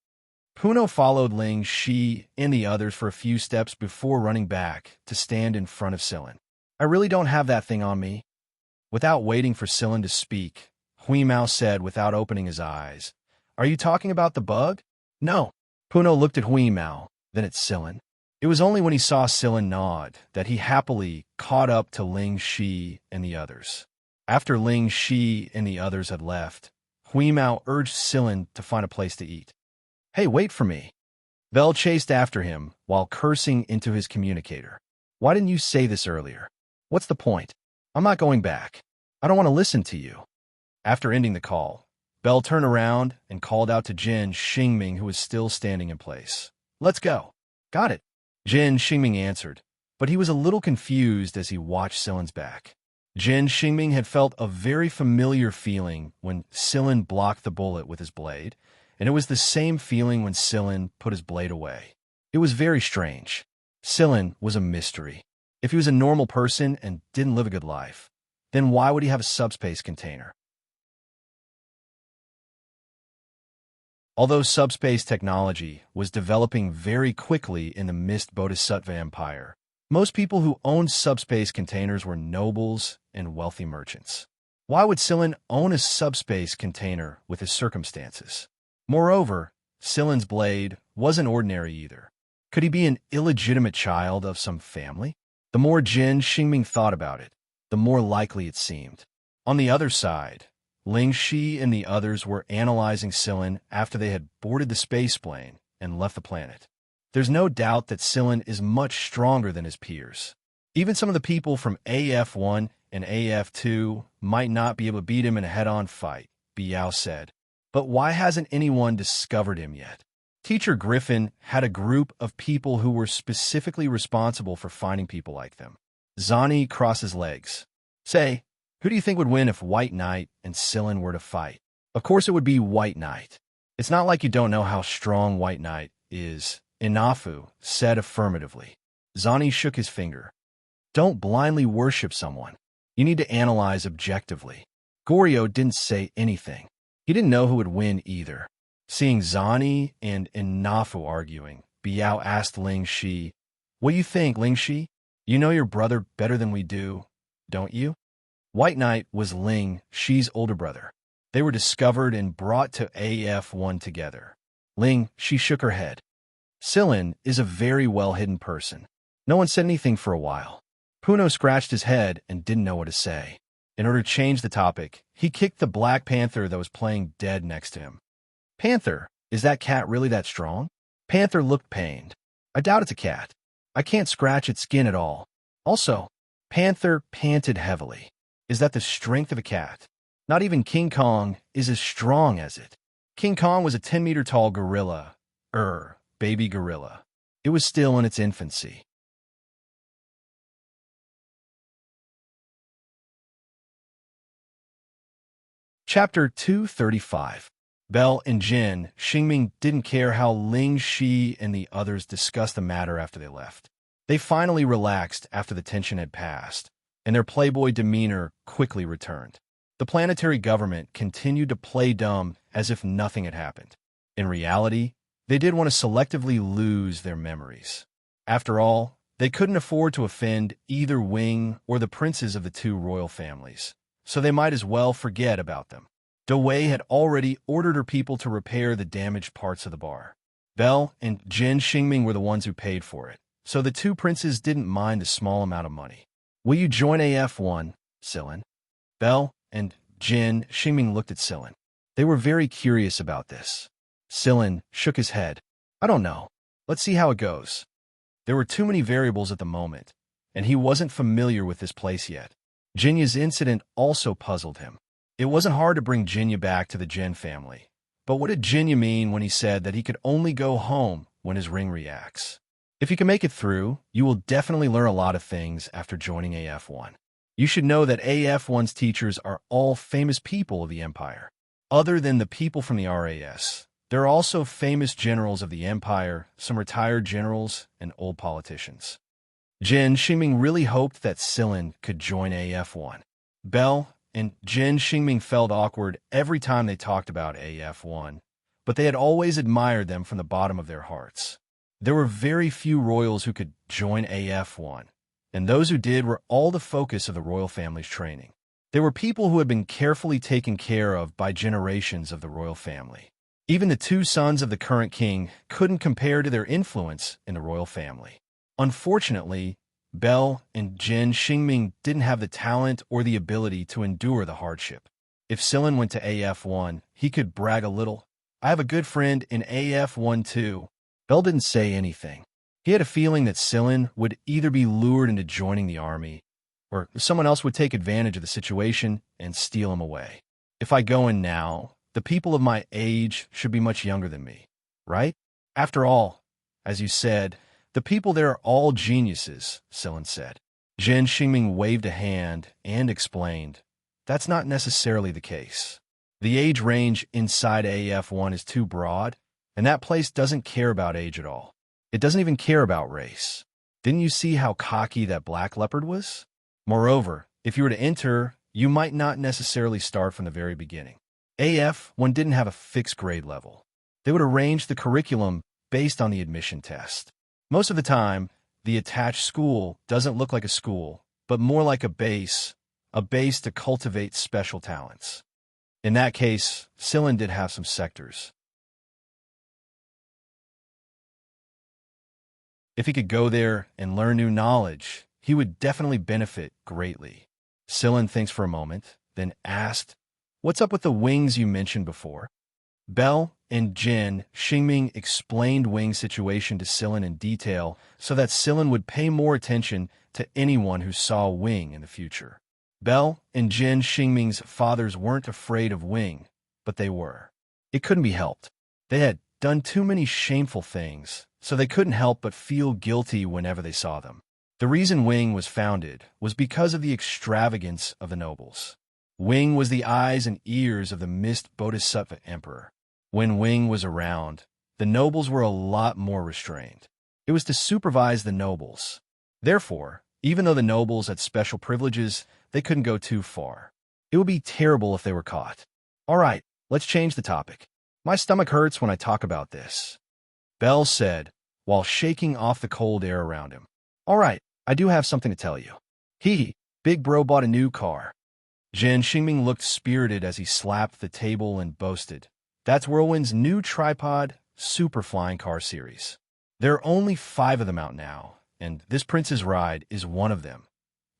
Puno followed Ling-Shi and the others for a few steps before running back to stand in front of Sillin. "I really don't have that thing on me." Without waiting for Sillin to speak, Hui Mao said without opening his eyes, "Are you talking about the bug?" "No." Puno looked at Hui Mao, then at Sillin. It was only when he saw Sillin nod that he happily caught up to Ling-Shi and the others. After Ling-Shi and the others had left, Hui Mao urged Sillin to find a place to eat. "Hey, wait for me." Bell chased after him while cursing into his communicator. "Why didn't you say this earlier? What's the point? I'm not going back. I don't want to listen to you." After ending the call, Bell turned around and called out to Jin Xingming, who was still standing in place. "Let's go." "Got it." Jin Xingming answered, but he was a little confused as he watched Sillin's back. Jin Xingming had felt a very familiar feeling when Sillin blocked the bullet with his blade, and it was the same feeling when Sillin put his blade away. It was very strange. Sillin was a mystery. If he was a normal person and didn't live a good life, then why would he have a subspace container? Although subspace technology was developing very quickly in the Mist Bodhisattva Empire, most people who owned subspace containers were nobles and wealthy merchants. Why would Sillin own a subspace container with his circumstances? Moreover, Sillin's blade wasn't ordinary either. Could he be an illegitimate child of some family? The more Jin Xingming thought about it, the more likely it seemed. On the other side, Ling-Shi and the others were analyzing Sillin after they had boarded the space plane and left the planet. There's no doubt that Sillin is much stronger than his peers. Even some of the people from AF1 and AF2 might not be able to beat him in a head-on fight, Biao said. But why hasn't anyone discovered him yet? Teacher Griffin had a group of people who were specifically responsible for finding people like them. Zani crossed his legs. "Say, who do you think would win if White Knight and Sillin were to fight?" "Of course it would be White Knight. It's not like you don't know how strong White Knight is," Inafu said affirmatively. Zani shook his finger. "Don't blindly worship someone. You need to analyze objectively." Goryo didn't say anything. He didn't know who would win either. Seeing Zani and Inafu arguing, Biao asked Ling-Shi, "What do you think, Ling-Shi? You know your brother better than we do, don't you?" White Knight was Ling-Shi's older brother. They were discovered and brought to AF1 together. Ling-Shi shook her head. "Sillin is a very well-hidden person. No one said anything for a while." Puno scratched his head and didn't know what to say. In order to change the topic, he kicked the Black Panther that was playing dead next to him. "Panther, is that cat really that strong?" Panther looked pained. "I doubt it's a cat. I can't scratch its skin at all. Also, Panther panted heavily. Is that the strength of a cat? Not even King Kong is as strong as it." King Kong was a 10-meter-tall gorilla, baby gorilla. It was still in its infancy. Chapter 235. Bell and Jin Xingming didn't care how Ling-Shi and the others discussed the matter after they left. They finally relaxed after the tension had passed, and their playboy demeanor quickly returned. The planetary government continued to play dumb as if nothing had happened. In reality, they did want to selectively lose their memories. After all, they couldn't afford to offend either Wing or the princes of the two royal families, so they might as well forget about them. Dewey had already ordered her people to repair the damaged parts of the bar. Bell and Jin Xingming were the ones who paid for it, so the two princes didn't mind the small amount of money. "Will you join AF1, Sillin?" Bell and Jin, Xingming looked at Sillin. They were very curious about this. Sillin shook his head. I don't know. Let's see how it goes. There were too many variables at the moment, and he wasn't familiar with this place yet. Jinya's incident also puzzled him. It wasn't hard to bring Jinya back to the Jin family. But what did Jinya mean when he said that he could only go home when his ring reacts? If you can make it through, you will definitely learn a lot of things after joining AF1. You should know that AF1's teachers are all famous people of the Empire. Other than the people from the RAS, there are also famous generals of the Empire, some retired generals, and old politicians. Jin Xingming really hoped that Sillin could join AF1. Bell and Jin Xingming felt awkward every time they talked about AF1, but they had always admired them from the bottom of their hearts. There were very few royals who could join AF1, and those who did were all the focus of the royal family's training. They were people who had been carefully taken care of by generations of the royal family. Even the two sons of the current king couldn't compare to their influence in the royal family. Unfortunately, Bell and Jin Xingming didn't have the talent or the ability to endure the hardship. If Sillin went to AF1, he could brag a little. I have a good friend in AF1 too. Bell didn't say anything. He had a feeling that Sillin would either be lured into joining the army, or someone else would take advantage of the situation and steal him away. If I go in now, the people of my age should be much younger than me, right? After all, as you said, the people there are all geniuses, Sillin said. Jin Xingming waved a hand and explained, that's not necessarily the case. The age range inside AF1 is too broad, and that place doesn't care about age at all. It doesn't even care about race. Didn't you see how cocky that black leopard was? Moreover, if you were to enter, you might not necessarily start from the very beginning. AF1 didn't have a fixed grade level. They would arrange the curriculum based on the admission test. Most of the time, the attached school doesn't look like a school, but more like a base to cultivate special talents. In that case, Sillin did have some sectors. If he could go there and learn new knowledge, he would definitely benefit greatly. Sillin thinks for a moment, then asked, what's up with the wings you mentioned before? Bell and Jin Xingming explained Wing's situation to Sillin in detail so that Sillin would pay more attention to anyone who saw Wing in the future. Bell and Jin Xingming's fathers weren't afraid of Wing, but they were. It couldn't be helped. They had done too many shameful things, so they couldn't help but feel guilty whenever they saw them. The reason Wing was founded was because of the extravagance of the nobles. Wing was the eyes and ears of the mist Bodhisattva emperor. When Wing was around, the nobles were a lot more restrained. It was to supervise the nobles. Therefore, even though the nobles had special privileges, they couldn't go too far. It would be terrible if they were caught. All right, let's change the topic. My stomach hurts when I talk about this, Bell said, while shaking off the cold air around him. All right, I do have something to tell you. Big bro bought a new car. Jin Xingming looked spirited as he slapped the table and boasted, that's Whirlwind's new tripod super flying car series. There are only 5 of them out now, and this Prince's Ride is one of them.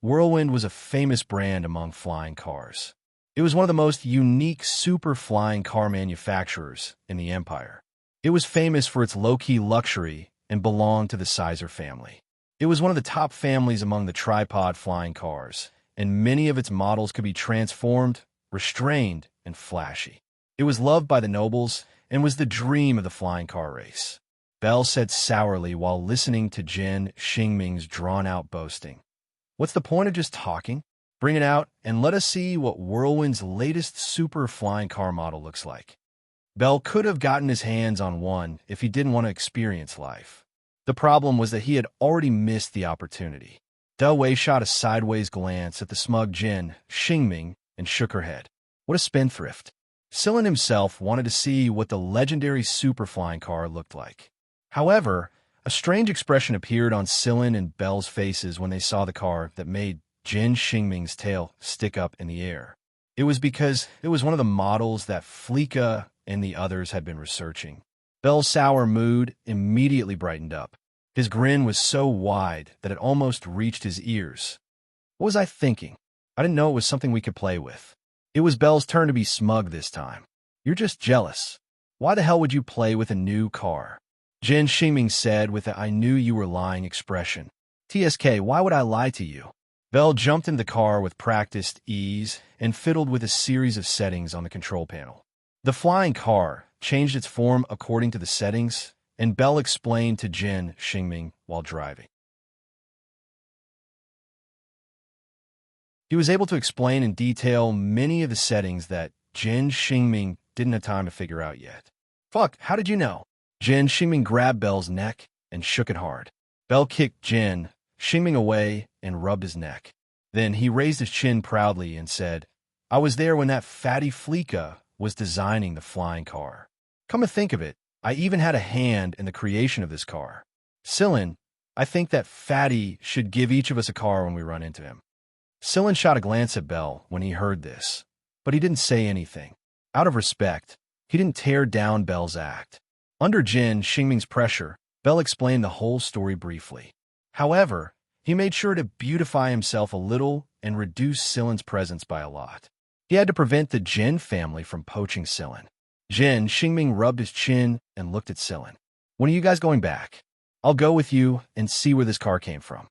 Whirlwind was a famous brand among flying cars. It was one of the most unique super flying car manufacturers in the Empire. It was famous for its low-key luxury and belonged to the Sizer family. It was one of the top families among the tripod flying cars, and many of its models could be transformed, restrained, and flashy. It was loved by the nobles and was the dream of the flying car race. Bell said sourly while listening to Jin Xingming's drawn-out boasting. What's the point of just talking? Bring it out and let us see what Whirlwind's latest super flying car model looks like. Bell could have gotten his hands on one if he didn't want to experience life. The problem was that he had already missed the opportunity. Da Wei shot a sideways glance at the smug Jin Xingming and shook her head. What a spendthrift. Sillin himself wanted to see what the legendary super flying car looked like. However, a strange expression appeared on Sillin and Bell's faces when they saw the car that made Jin Xingming's tail stick up in the air. It was because it was one of the models that Fleeka and the others had been researching. Bell's sour mood immediately brightened up. His grin was so wide that it almost reached his ears. What was I thinking? I didn't know it was something we could play with. It was Belle's turn to be smug this time. You're just jealous. Why the hell would you play with a new car? Jin Xingming said with a "I knew you were lying" expression. TSK, why would I lie to you? Belle jumped in the car with practiced ease and fiddled with a series of settings on the control panel. The flying car changed its form according to the settings, and Belle explained to Jin Xingming while driving. He was able to explain in detail many of the settings that Jin Xingming didn't have time to figure out yet. Fuck, how did you know? Jin Xingming grabbed Belle's neck and shook it hard. Belle kicked Jin Xingming away and rubbed his neck. Then he raised his chin proudly and said, I was there when that fatty Fleeka was designing the flying car. Come to think of it, I even had a hand in the creation of this car. Sillin, I think that fatty should give each of us a car when we run into him. Sillin shot a glance at Belle when he heard this, but he didn't say anything. Out of respect, he didn't tear down Belle's act. Under Jin Xingming's pressure, Belle explained the whole story briefly. However, he made sure to beautify himself a little and reduce Sillin's presence by a lot. He had to prevent the Jin family from poaching Sillin. Jin Xingming rubbed his chin and looked at Sillin. When are you guys going back? I'll go with you and see where this car came from.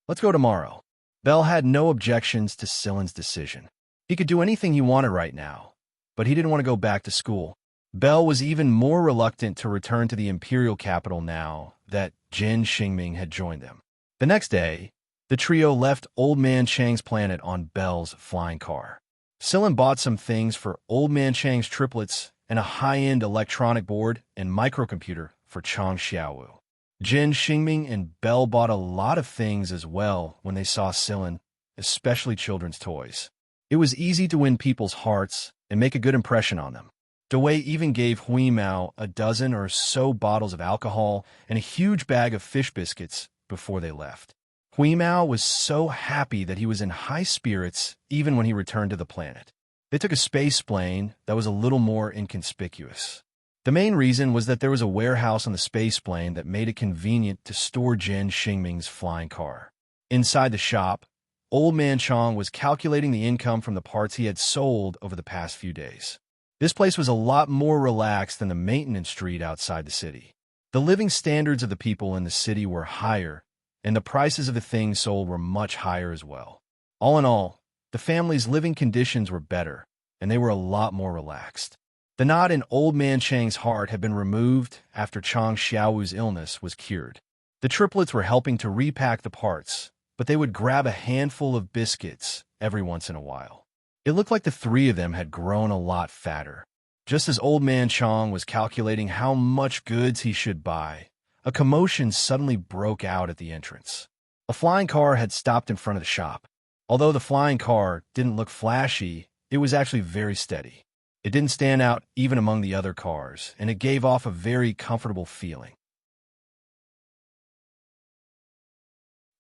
Let's go tomorrow. Belle had no objections to Sillin's decision. He could do anything he wanted right now, but he didn't want to go back to school. Belle was even more reluctant to return to the imperial capital now that Jin Xingming had joined them. The next day, the trio left Old Man Chang's planet on Belle's flying car. Sillin bought some things for Old Man Chang's triplets and a high-end electronic board and microcomputer for Chang Xiaowu. Jin Xingming and Belle bought a lot of things as well when they saw Sillin, especially children's toys. It was easy to win people's hearts and make a good impression on them. Dewey even gave Hui Mao a dozen or so bottles of alcohol and a huge bag of fish biscuits before they left. Hui Mao was so happy that he was in high spirits even when he returned to the planet. They took a space plane that was a little more inconspicuous. The main reason was that there was a warehouse on the space plane that made it convenient to store Jin Xingming's flying car. Inside the shop, Old Man Chang was calculating the income from the parts he had sold over the past few days. This place was a lot more relaxed than the maintenance street outside the city. The living standards of the people in the city were higher, and the prices of the things sold were much higher as well. All in all, the family's living conditions were better, and they were a lot more relaxed. The knot in Old Man Chang's heart had been removed after Chang Xiaowu's illness was cured. The triplets were helping to repack the parts, but they would grab a handful of biscuits every once in a while. It looked like the three of them had grown a lot fatter. Just as Old Man Chang was calculating how much goods he should buy, a commotion suddenly broke out at the entrance. A flying car had stopped in front of the shop. Although the flying car didn't look flashy, it was actually very steady. It didn't stand out even among the other cars, and it gave off a very comfortable feeling.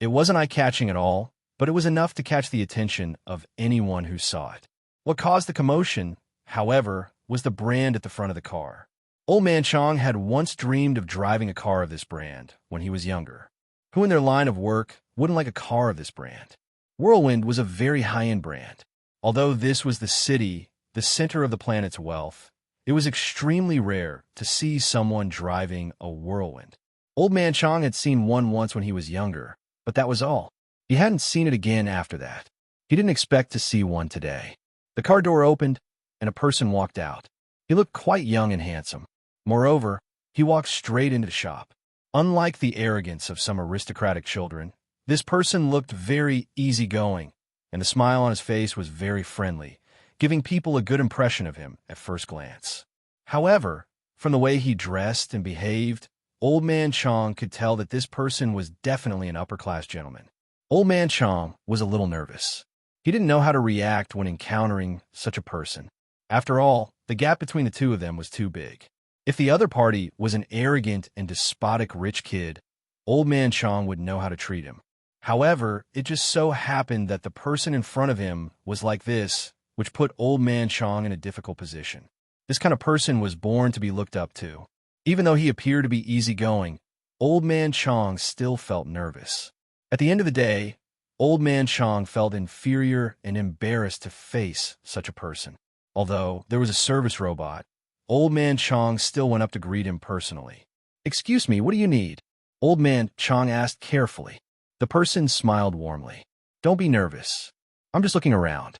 It wasn't eye-catching at all, but it was enough to catch the attention of anyone who saw it. What caused the commotion, however, was the brand at the front of the car. Old Man Chang had once dreamed of driving a car of this brand when he was younger. Who in their line of work wouldn't like a car of this brand? Whirlwind was a very high-end brand. Although this was the city, the center of the planet's wealth, it was extremely rare to see someone driving a Whirlwind. Old Man Chang had seen one once when he was younger, but that was all. He hadn't seen it again after that. He didn't expect to see one today. The car door opened, and a person walked out. He looked quite young and handsome. Moreover, he walked straight into the shop. Unlike the arrogance of some aristocratic children, this person looked very easygoing, and the smile on his face was very friendly, giving people a good impression of him at first glance. However, from the way he dressed and behaved, Old Man Chang could tell that this person was definitely an upper-class gentleman. Old Man Chang was a little nervous. He didn't know how to react when encountering such a person. After all, the gap between the two of them was too big. If the other party was an arrogant and despotic rich kid, Old Man Chang would know how to treat him. However, it just so happened that the person in front of him was like this, which put Old Man Chang in a difficult position. This kind of person was born to be looked up to. Even though he appeared to be easygoing, Old Man Chang still felt nervous. At the end of the day, Old Man Chong felt inferior and embarrassed to face such a person. Although there was a service robot, Old Man Chong still went up to greet him personally. "Excuse me, what do you need?" Old Man Chong asked carefully. The person smiled warmly. "Don't be nervous. I'm just looking around."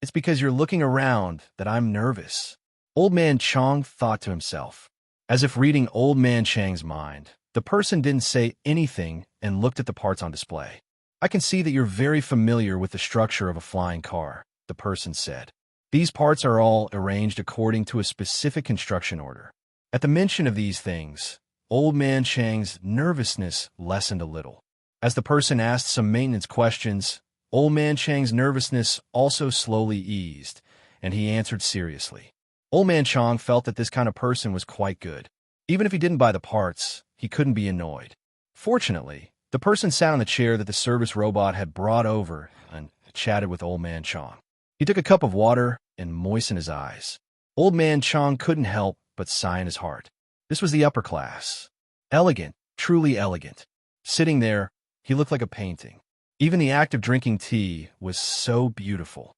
"It's because you're looking around that I'm nervous." Old Man Chong thought to himself. As if reading Old Man Chang's mind, the person didn't say anything and looked at the parts on display. "I can see that you're very familiar with the structure of a flying car," the person said. "These parts are all arranged according to a specific construction order." At the mention of these things, Old Man Chang's nervousness lessened a little. As the person asked some maintenance questions, Old Man Chang's nervousness also slowly eased, and he answered seriously. Old Man Chong felt that this kind of person was quite good. Even if he didn't buy the parts, he couldn't be annoyed. Fortunately, the person sat on the chair that the service robot had brought over and chatted with Old Man Chong. He took a cup of water and moistened his eyes. Old Man Chong couldn't help but sigh in his heart. This was the upper class. Elegant, truly elegant. Sitting there, he looked like a painting. Even the act of drinking tea was so beautiful.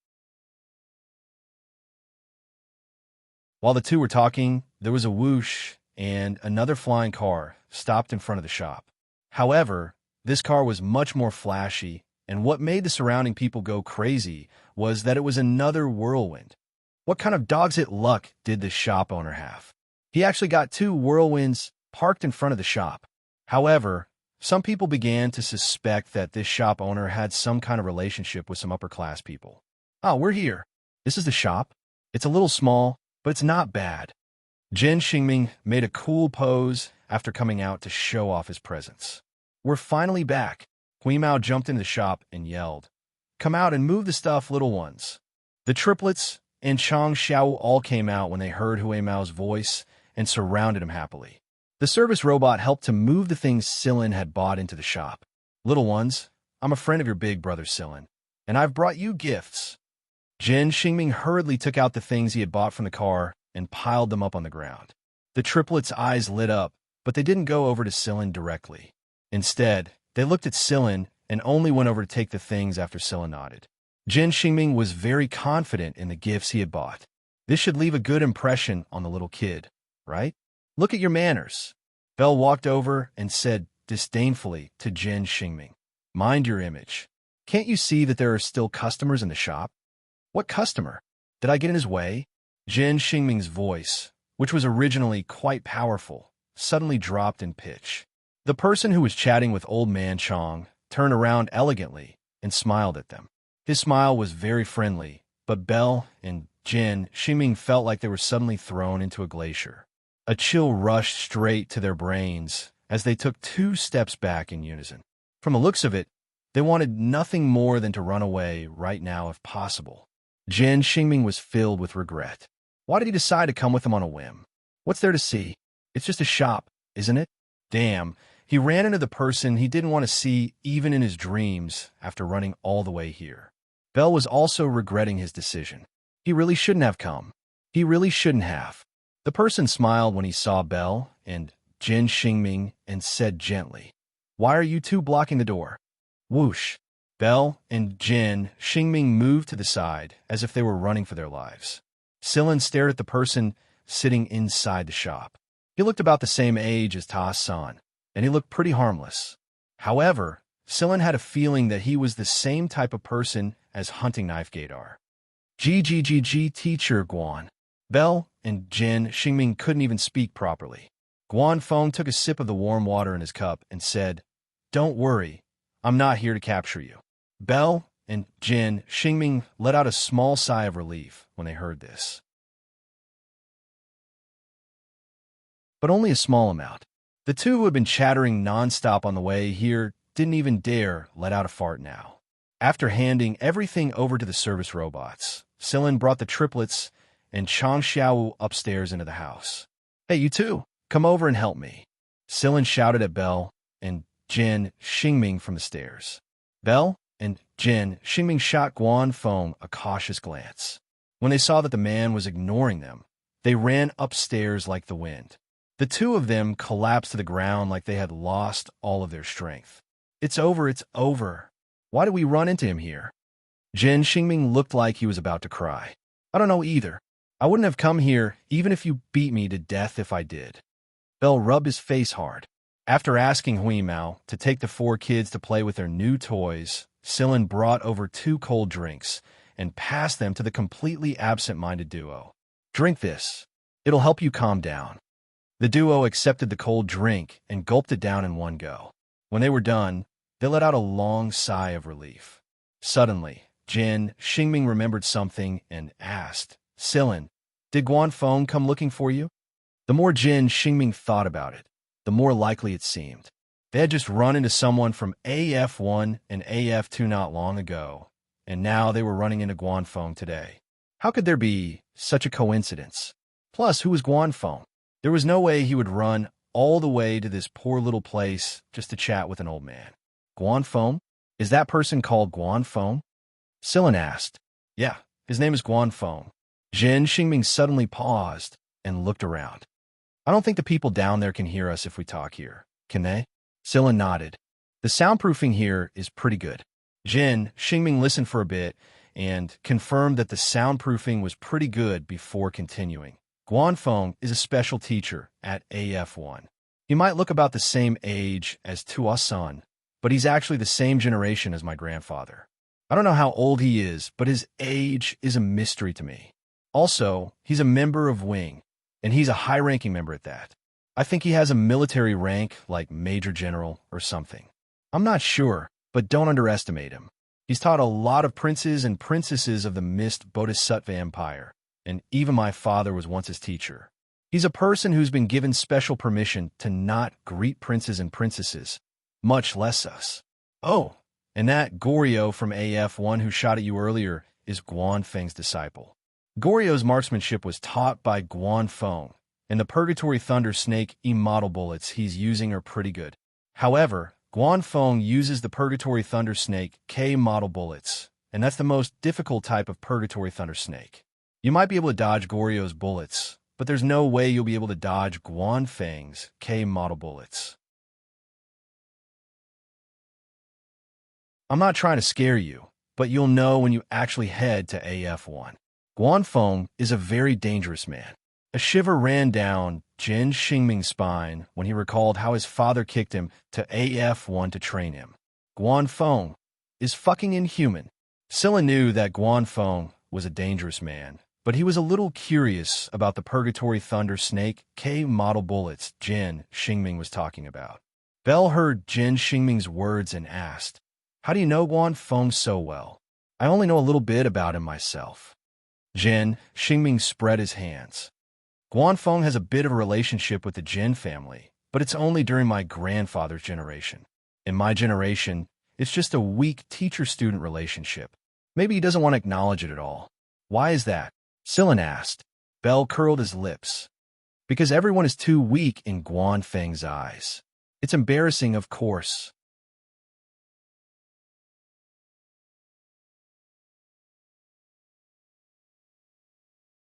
While the two were talking, there was a whoosh, and another flying car stopped in front of the shop. However, this car was much more flashy, and what made the surrounding people go crazy was that it was another whirlwind. What kind of dog's-it luck did this shop owner have? He actually got 2 whirlwinds parked in front of the shop. However, some people began to suspect that this shop owner had some kind of relationship with some upper-class people. "Oh, we're here. This is the shop. It's a little small, but it's not bad." Jin Xingming made a cool pose after coming out to show off his presence. "We're finally back." Hui Mao jumped into the shop and yelled, "Come out and move the stuff, little ones." The triplets and Chang Xiao all came out when they heard Hui Mao's voice and surrounded him happily. The service robot helped to move the things Silin had bought into the shop. "Little ones, I'm a friend of your big brother Silin, and I've brought you gifts." Jin Xingming hurriedly took out the things he had bought from the car and piled them up on the ground. The triplets' eyes lit up, but they didn't go over to Silin directly. Instead, they looked at Silin and only went over to take the things after Silin nodded. Jin Xingming was very confident in the gifts he had bought. This should leave a good impression on the little kid, right? "Look at your manners." Belle walked over and said disdainfully to Jin Xingming, "Mind your image. Can't you see that there are still customers in the shop?" "What customer? Did I get in his way?" Jin Xingming's voice, which was originally quite powerful, suddenly dropped in pitch. The person who was chatting with Old Man Chong turned around elegantly and smiled at them. His smile was very friendly, but Belle and Jin Xingming felt like they were suddenly thrown into a glacier. A chill rushed straight to their brains as they took 2 steps back in unison. From the looks of it, they wanted nothing more than to run away right now if possible. Jin Xingming was filled with regret. Why did he decide to come with them on a whim? What's there to see? It's just a shop, isn't it? Damn, he ran into the person he didn't want to see even in his dreams after running all the way here. Belle was also regretting his decision. He really shouldn't have come. He really shouldn't have. The person smiled when he saw Belle and Jin Xingming and said gently, "Why are you 2 blocking the door?" Whoosh. Belle and Jin Xingming moved to the side as if they were running for their lives. Silin stared at the person sitting inside the shop. He looked about the same age as Ta-san, and he looked pretty harmless. However, Silin had a feeling that he was the same type of person as Hunting Knife Gaydar. "GGGG teacher Guan." Belle and Jin Xingming couldn't even speak properly. Guan Feng took a sip of the warm water in his cup and said, "Don't worry, I'm not here to capture you." Belle and Jin Xingming let out a small sigh of relief when they heard this. But only a small amount. The two who had been chattering nonstop on the way here didn't even dare let out a fart now. After handing everything over to the service robots, Silin brought the triplets and Chang Xiao upstairs into the house. "Hey, you two, come over and help me." Silin shouted at Belle and Jin Xingming from the stairs. Belle and Jin Xingming shot Guan Feng a cautious glance. When they saw that the man was ignoring them, they ran upstairs like the wind. The 2 of them collapsed to the ground like they had lost all of their strength. "It's over, it's over." Why did we run into him here? Jin Xingming looked like he was about to cry. I don't know either. I wouldn't have come here even if you beat me to death if I did. Bell rubbed his face hard. After asking Hui Mao to take the 4 kids to play with their new toys, Sillin brought over 2 cold drinks and passed them to the completely absent-minded duo. Drink this. It'll help you calm down. The duo accepted the cold drink and gulped it down in one go. When they were done, they let out a long sigh of relief. Suddenly, Jin Xingming remembered something and asked, Sillin, did Guanfeng come looking for you? The more Jin Xingming thought about it, the more likely it seemed. They had just run into someone from AF1 and AF2 not long ago, and now they were running into Guanfeng today. How could there be such a coincidence? Plus, who was Guanfeng? There was no way he would run all the way to this poor little place just to chat with an old man. Guanfeng? Is that person called Guanfeng? Sillin asked. Yeah, his name is Guanfeng. Jin Xingming suddenly paused and looked around. I don't think the people down there can hear us if we talk here. Can they? Sillin nodded. The soundproofing here is pretty good. Jin Xingming listened for a bit and confirmed that the soundproofing was pretty good before continuing. Guanfeng is a special teacher at AF1. He might look about the same age as Tuasan, but he's actually the same generation as my grandfather. I don't know how old he is, but his age is a mystery to me. Also, he's a member of Wing, and he's a high-ranking member at that. I think he has a military rank like Major General or something. I'm not sure, but don't underestimate him. He's taught a lot of princes and princesses of the Mist Bodhisattva Empire, and even my father was once his teacher. He's a person who's been given special permission to not greet princes and princesses, much less us. Oh, and that Goryo from AF1 who shot at you earlier is Guanfeng's disciple. Goryo's marksmanship was taught by Guanfeng, and the Purgatory Thunder Snake Immortal bullets he's using are pretty good. However, Guanfeng uses the Purgatory Thunder Snake K model bullets, and that's the most difficult type of Purgatory Thunder Snake. You might be able to dodge Goryo's bullets, but there's no way you'll be able to dodge Guanfeng's K model bullets. I'm not trying to scare you, but you'll know when you actually head to AF1. Guanfeng is a very dangerous man. A shiver ran down Jin Xingming's spine when he recalled how his father kicked him to AF1 to train him. Guanfeng is fucking inhuman. Silla knew that Guanfeng was a dangerous man, but he was a little curious about the Purgatory Thunder Snake K model bullets Jin Xingming was talking about. Bell heard Jin Xingming's words and asked, How do you know Guanfeng so well? I only know a little bit about him myself. Jin Xingming spread his hands. Guanfeng has a bit of a relationship with the Jin family, but it's only during my grandfather's generation. In my generation, it's just a weak teacher-student relationship. Maybe he doesn't want to acknowledge it at all. Why is that? Sillin asked. Bell curled his lips. Because everyone is too weak in Guanfeng's eyes. It's embarrassing, of course.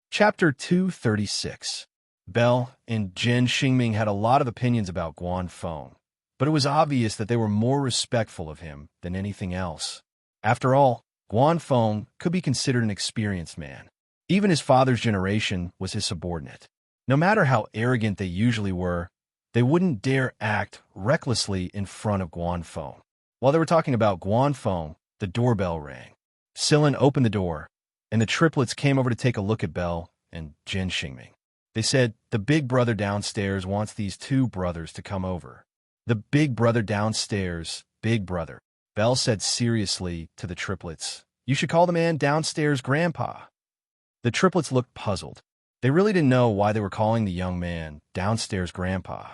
Chapter 236. Bell and Jin Xingming had a lot of opinions about Guanfeng, but it was obvious that they were more respectful of him than anything else. After all, Guanfeng could be considered an experienced man. Even his father's generation was his subordinate. No matter how arrogant they usually were, they wouldn't dare act recklessly in front of Guanfeng. While they were talking about Guanfeng, the doorbell rang. Sillin opened the door, and the triplets came over to take a look at Bell and Jin Xingming. They said, the big brother downstairs wants these 2 brothers to come over. The big brother downstairs, big brother. Bell said seriously to the triplets, You should call the man downstairs Grandpa. The triplets looked puzzled. They really didn't know why they were calling the young man downstairs Grandpa.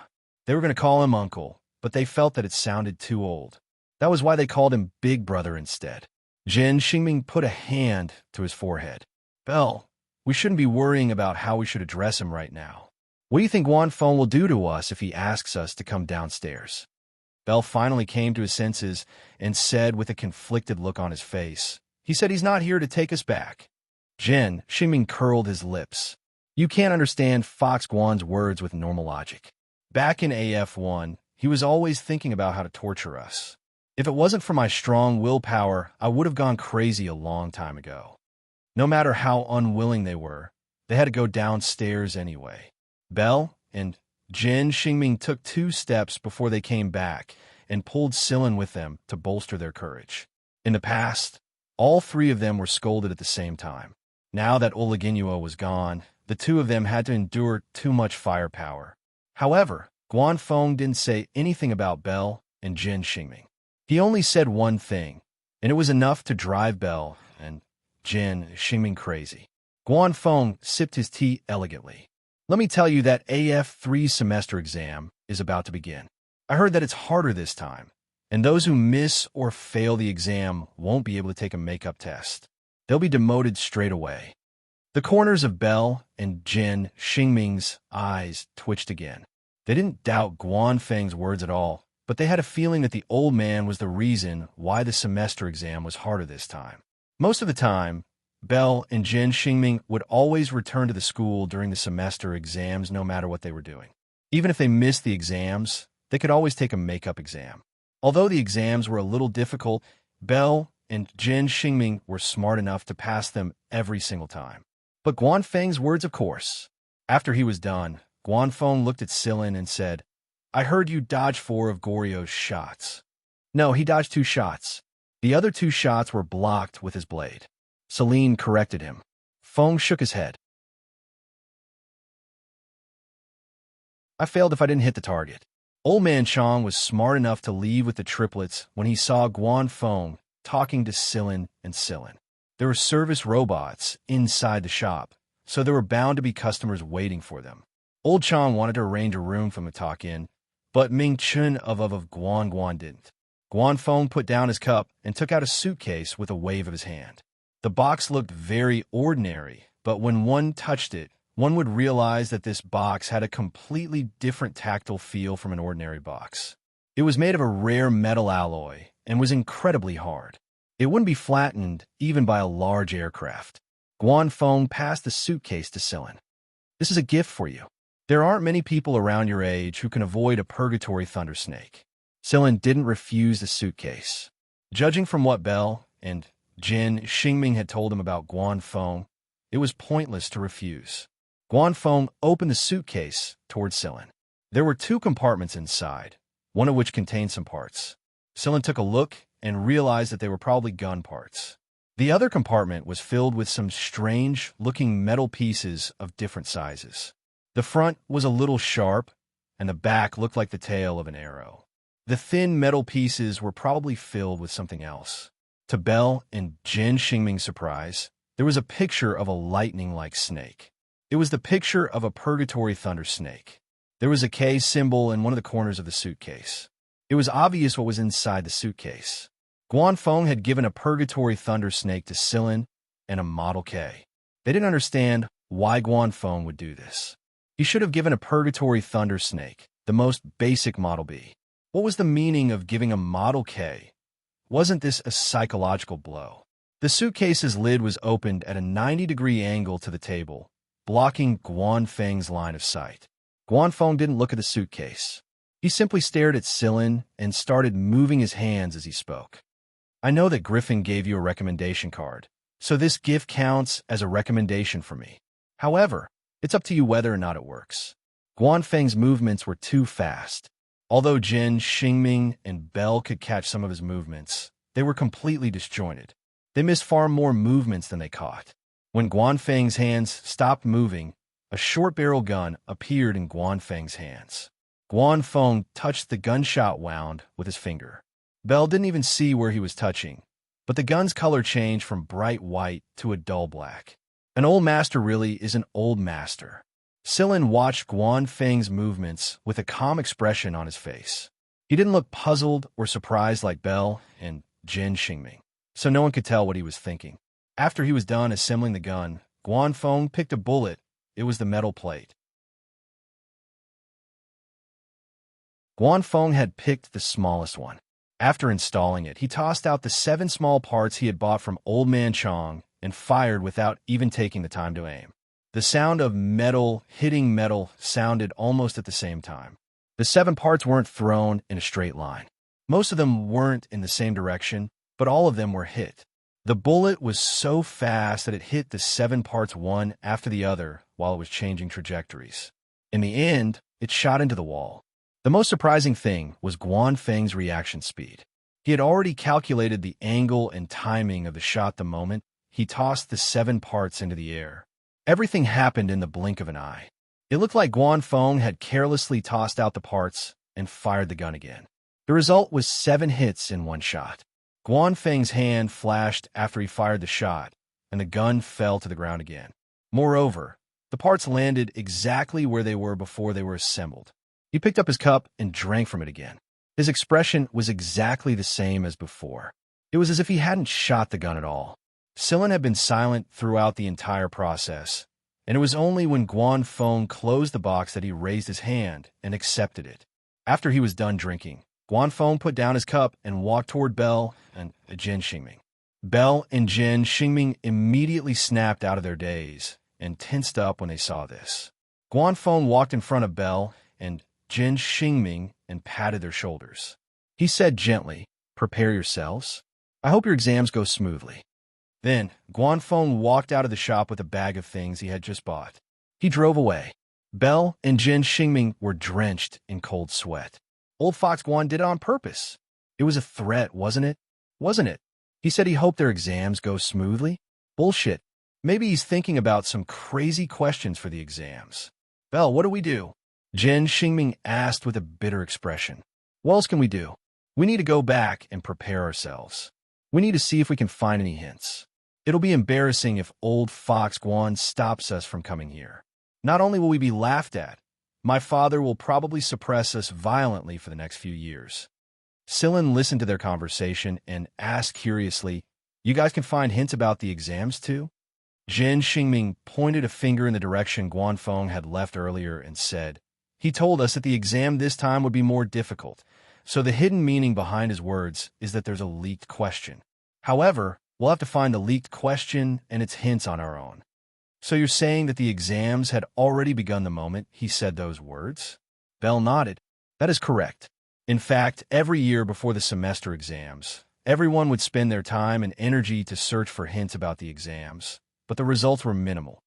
They were going to call him Uncle, but they felt that it sounded too old. That was why they called him Big Brother instead. Jin Xingming put a hand to his forehead. Bell, we shouldn't be worrying about how we should address him right now. What do you think Guanfeng will do to us if he asks us to come downstairs? Bell finally came to his senses and said with a conflicted look on his face, He said he's not here to take us back. Jin Xingming curled his lips. You can't understand Fox Guan's words with normal logic. Back in AF1, he was always thinking about how to torture us. If it wasn't for my strong willpower, I would have gone crazy a long time ago. No matter how unwilling they were, they had to go downstairs anyway. Belle and Jin Xingming took 2 steps before they came back and pulled Sillin with them to bolster their courage. In the past, all 3 of them were scolded at the same time. Now that Oliginua was gone, the 2 of them had to endure too much firepower. However, Guanfeng didn't say anything about Belle and Jin Xingming. He only said one thing, and it was enough to drive Belle and Jin Xingming crazy. Guanfeng sipped his tea elegantly. Let me tell you that AF3 semester exam is about to begin. I heard that it's harder this time, and those who miss or fail the exam won't be able to take a makeup test. They'll be demoted straight away. The corners of Belle and Jin Xingming's eyes twitched again. They didn't doubt Guanfeng's words at all, but they had a feeling that the old man was the reason why the semester exam was harder this time. Most of the time, Belle and Jin Xingming would always return to the school during the semester exams no matter what they were doing. Even if they missed the exams, they could always take a makeup exam. Although the exams were a little difficult, Belle and Jin Xingming were smart enough to pass them every single time. But Guanfeng's words, of course. After he was done, Guanfeng looked at Sillin and said, "I heard you dodge 4 of Goryo's shots." No, he dodged 2 shots. The other 2 shots were blocked with his blade. Celine corrected him. Feng shook his head. "I failed if I didn't hit the target." Old Man Chong was smart enough to leave with the triplets when he saw Guanfeng talking to Sillin and Sillin. There were service robots inside the shop, so there were bound to be customers waiting for them. Old Chong wanted to arrange a room for them to talk in, but Ming Chun of Guan didn't. Guanfeng put down his cup and took out a suitcase with a wave of his hand. The box looked very ordinary, but when one touched it, one would realize that this box had a completely different tactile feel from an ordinary box. It was made of a rare metal alloy and was incredibly hard. It wouldn't be flattened even by a large aircraft. Guanfeng passed the suitcase to Sillin. "This is a gift for you. There aren't many people around your age who can avoid a purgatory thunder snake." Sillin didn't refuse the suitcase. Judging from what Belle and Jin Xingming had told him about Guanfeng, it was pointless to refuse. Guanfeng opened the suitcase towards Sillin. There were 2 compartments inside, one of which contained some parts. Sillin took a look and realized that they were probably gun parts. The other compartment was filled with some strange-looking metal pieces of different sizes. The front was a little sharp, and the back looked like the tail of an arrow. The thin metal pieces were probably filled with something else. To Belle and Jin Xingming's surprise, there was a picture of a lightning-like snake. It was the picture of a purgatory thunder snake. There was a K symbol in one of the corners of the suitcase. It was obvious what was inside the suitcase. Guanfeng had given a purgatory thunder snake to Sillin and a Model K. They didn't understand why Guanfeng would do this. He should have given a purgatory thunder snake, the most basic Model B. What was the meaning of giving a Model K? Wasn't this a psychological blow? The suitcase's lid was opened at a 90-degree angle to the table, blocking Guanfeng's line of sight. Guanfeng didn't look at the suitcase. He simply stared at Sillin and started moving his hands as he spoke. "I know that Griffin gave you a recommendation card, so this gift counts as a recommendation for me. However, it's up to you whether or not it works." Guanfeng's movements were too fast. Although Jin Xingming and Belle could catch some of his movements, they were completely disjointed. They missed far more movements than they caught. When Guanfeng's hands stopped moving, a short-barrel gun appeared in Guanfeng's hands. Guanfeng touched the gunshot wound with his finger. Belle didn't even see where he was touching, but the gun's color changed from bright white to a dull black. An old master really is an old master. Sillin watched Guanfeng's movements with a calm expression on his face. He didn't look puzzled or surprised like Belle and Jin Xingming, so no one could tell what he was thinking. After he was done assembling the gun, Guanfeng picked a bullet. It was the metal plate. Guanfeng had picked the smallest one. After installing it, he tossed out the 7 small parts he had bought from Old Man Chong and fired without even taking the time to aim. The sound of metal hitting metal sounded almost at the same time. The 7 parts weren't thrown in a straight line. Most of them weren't in the same direction, but all of them were hit. The bullet was so fast that it hit the 7 parts one after the other while it was changing trajectories. In the end, it shot into the wall. The most surprising thing was Guan Feng's reaction speed. He had already calculated the angle and timing of the shot the moment he tossed the 7 parts into the air. Everything happened in the blink of an eye. It looked like Guan Feng had carelessly tossed out the parts and fired the gun again. The result was 7 hits in one shot. Guan Feng's hand flashed after he fired the shot, and the gun fell to the ground again. Moreover, the parts landed exactly where they were before they were assembled. He picked up his cup and drank from it again. His expression was exactly the same as before. It was as if he hadn't shot the gun at all. Sillin had been silent throughout the entire process, and it was only when Guan Feng closed the box that he raised his hand and accepted it. After he was done drinking, Guan Feng put down his cup and walked toward Bell and Jin Xingming. Bell and Jin Xingming immediately snapped out of their daze and tensed up when they saw this. Guan Feng walked in front of Bell and Jin Xingming and patted their shoulders. He said gently, "Prepare yourselves. I hope your exams go smoothly." Then, Guan Feng walked out of the shop with a bag of things he had just bought. He drove away. Bell and Jin Xingming were drenched in cold sweat. Old Fox Guan did it on purpose. It was a threat, wasn't it? Wasn't it? He said he hoped their exams go smoothly. Bullshit. Maybe he's thinking about some crazy questions for the exams. Bell, what do we do? Jin Xingming asked with a bitter expression. What else can we do? We need to go back and prepare ourselves. We need to see if we can find any hints. It'll be embarrassing if old Fox Guan stops us from coming here. Not only will we be laughed at, my father will probably suppress us violently for the next few years. Sillin listened to their conversation and asked curiously, "You guys can find hints about the exams too?" Jin Xingming pointed a finger in the direction Guan Feng had left earlier and said, "He told us that the exam this time would be more difficult, so the hidden meaning behind his words is that there's a leaked question. However, we'll have to find the leaked question and its hints on our own." So you're saying that the exams had already begun the moment he said those words? Bell nodded. That is correct. In fact, every year before the semester exams, everyone would spend their time and energy to search for hints about the exams, but the results were minimal.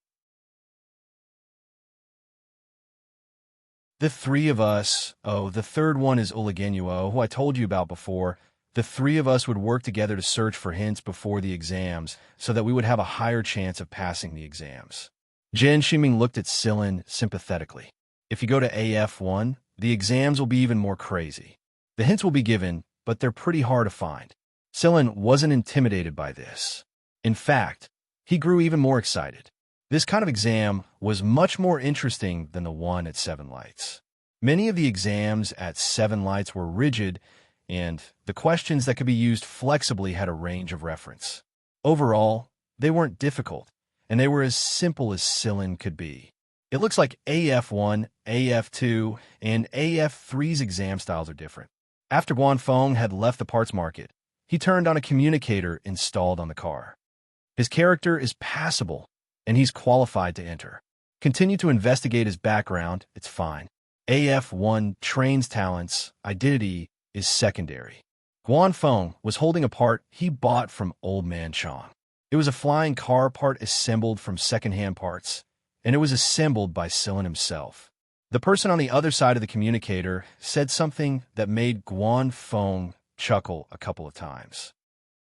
The 3 of us, the third one is Uligenuo, who I told you about before. The 3 of us would work together to search for hints before the exams so that we would have a higher chance of passing the exams. Jin Xingming looked at Sillin sympathetically. If you go to AF1, the exams will be even more crazy. The hints will be given, but they're pretty hard to find. Sillin wasn't intimidated by this. In fact, he grew even more excited. This kind of exam was much more interesting than the one at Seven Lights. Many of the exams at Seven Lights were rigid, and the questions that could be used flexibly had a range of reference. Overall, they weren't difficult, and they were as simple as Sillin could be. It looks like AF1, AF2, and AF3's exam styles are different. After Guan Feng had left the parts market, he turned on a communicator installed on the car. His character is passable, and he's qualified to enter. Continue to investigate his background, it's fine. AF1 trains talents, identity is secondary. Guan Feng was holding a part he bought from Old Man Chong. It was a flying car part assembled from second-hand parts, and it was assembled by Sillin himself. The person on the other side of the communicator said something that made Guan Feng chuckle a couple of times.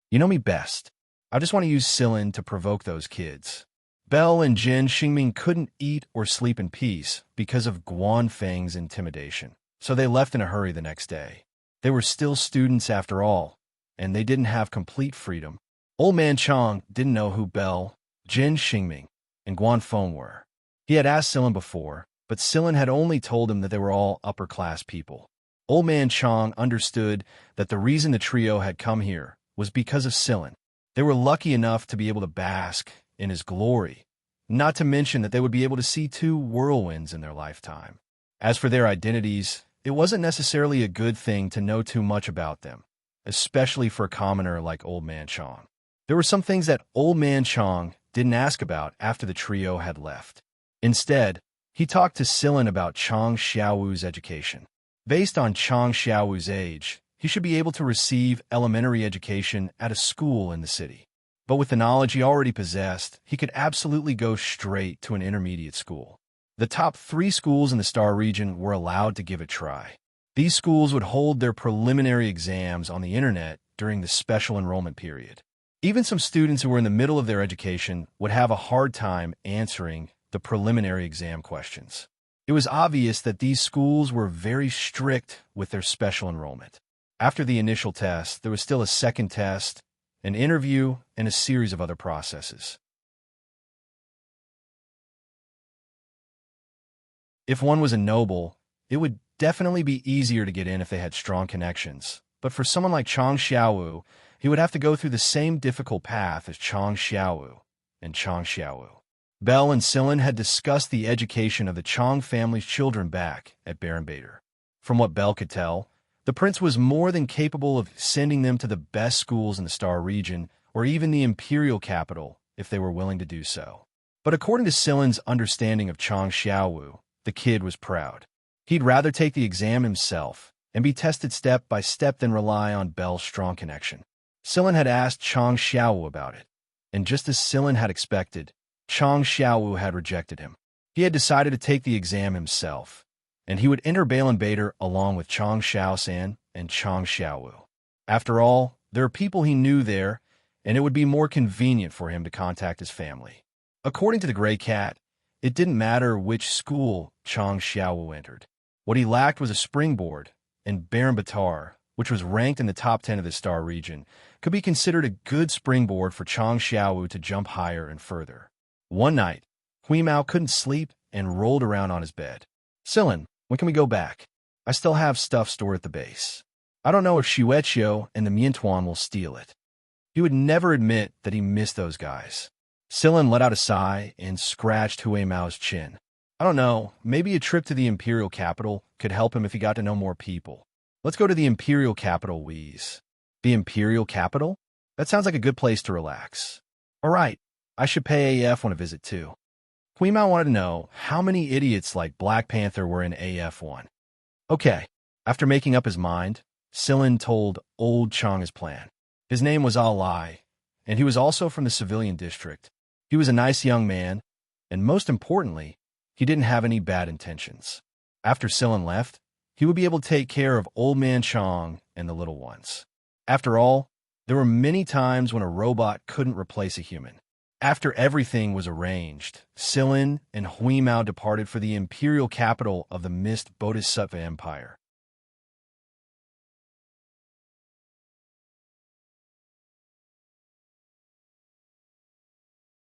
You know me best. I just want to use Sillin to provoke those kids. Bell and Jin Xingming couldn't eat or sleep in peace because of Guan Feng's intimidation, so they left in a hurry the next day. They were still students after all, and they didn't have complete freedom. Old Man Chong didn't know who Bell, Jin Xingming, and Guan Feng were. He had asked Sillin before, but Sillin had only told him that they were all upper-class people. Old Man Chong understood that the reason the trio had come here was because of Sillin. They were lucky enough to be able to bask in his glory, not to mention that they would be able to see 2 whirlwinds in their lifetime. As for their identities, it wasn't necessarily a good thing to know too much about them, especially for a commoner like Old Man Chong. There were some things that Old Man Chong didn't ask about after the trio had left. Instead, he talked to Sillin about Chong Xiaowu's education. Based on Chong Xiaowu's age, he should be able to receive elementary education at a school in the city. But with the knowledge he already possessed, he could absolutely go straight to an intermediate school. The top 3 schools in the Star region were allowed to give it a try. These schools would hold their preliminary exams on the internet during the special enrollment period. Even some students who were in the middle of their education would have a hard time answering the preliminary exam questions. It was obvious that these schools were very strict with their special enrollment. After the initial test, there was still a second test, an interview, and a series of other processes. If one was a noble, it would definitely be easier to get in if they had strong connections. But for someone like Xianxia, he would have to go through the same difficult path as Xianxia and Xianxia. Belle and Sillin had discussed the education of the Chong family's children back at Barenbader. From what Belle could tell, the prince was more than capable of sending them to the best schools in the Star region or even the imperial capital if they were willing to do so. But according to Sillin's understanding of Xianxia, the kid was proud. He'd rather take the exam himself and be tested step by step than rely on Belle's strong connection. Sillin had asked Xianxia about it, and just as Sillin had expected, Xianxia had rejected him. He had decided to take the exam himself, and he would enter Barenbader along with Xiaosan and Xianxia. After all, there are people he knew there, and it would be more convenient for him to contact his family. According to the Gray Cat, it didn't matter which school Xianxia entered. What he lacked was a springboard, and Barenbatar, which was ranked in the top 10 of the Star region, could be considered a good springboard for Xianxia to jump higher and further. One night, Huimao couldn't sleep and rolled around on his bed. Sillin, when can we go back? I still have stuff stored at the base. I don't know if Xiueqiu and the Miantuan will steal it. He would never admit that he missed those guys. Sillin let out a sigh and scratched Huimao's chin. I don't know, maybe a trip to the imperial capital could help him if he got to know more people. Let's go to the imperial capital, Wheeze. The imperial capital? That sounds like a good place to relax. All right, I should pay AF on a visit too. Huimao wanted to know how many idiots like Black Panther were in AF1. Okay, after making up his mind, Sillin told Old Chong his plan. His name was Alai, and he was also from the civilian district. He was a nice young man, and most importantly, he didn't have any bad intentions. After Sillin left, he would be able to take care of Old Man Chong and the little ones. After all, there were many times when a robot couldn't replace a human. After everything was arranged, Sillin and Huimao departed for the imperial capital of the Mist Bodhisattva Empire.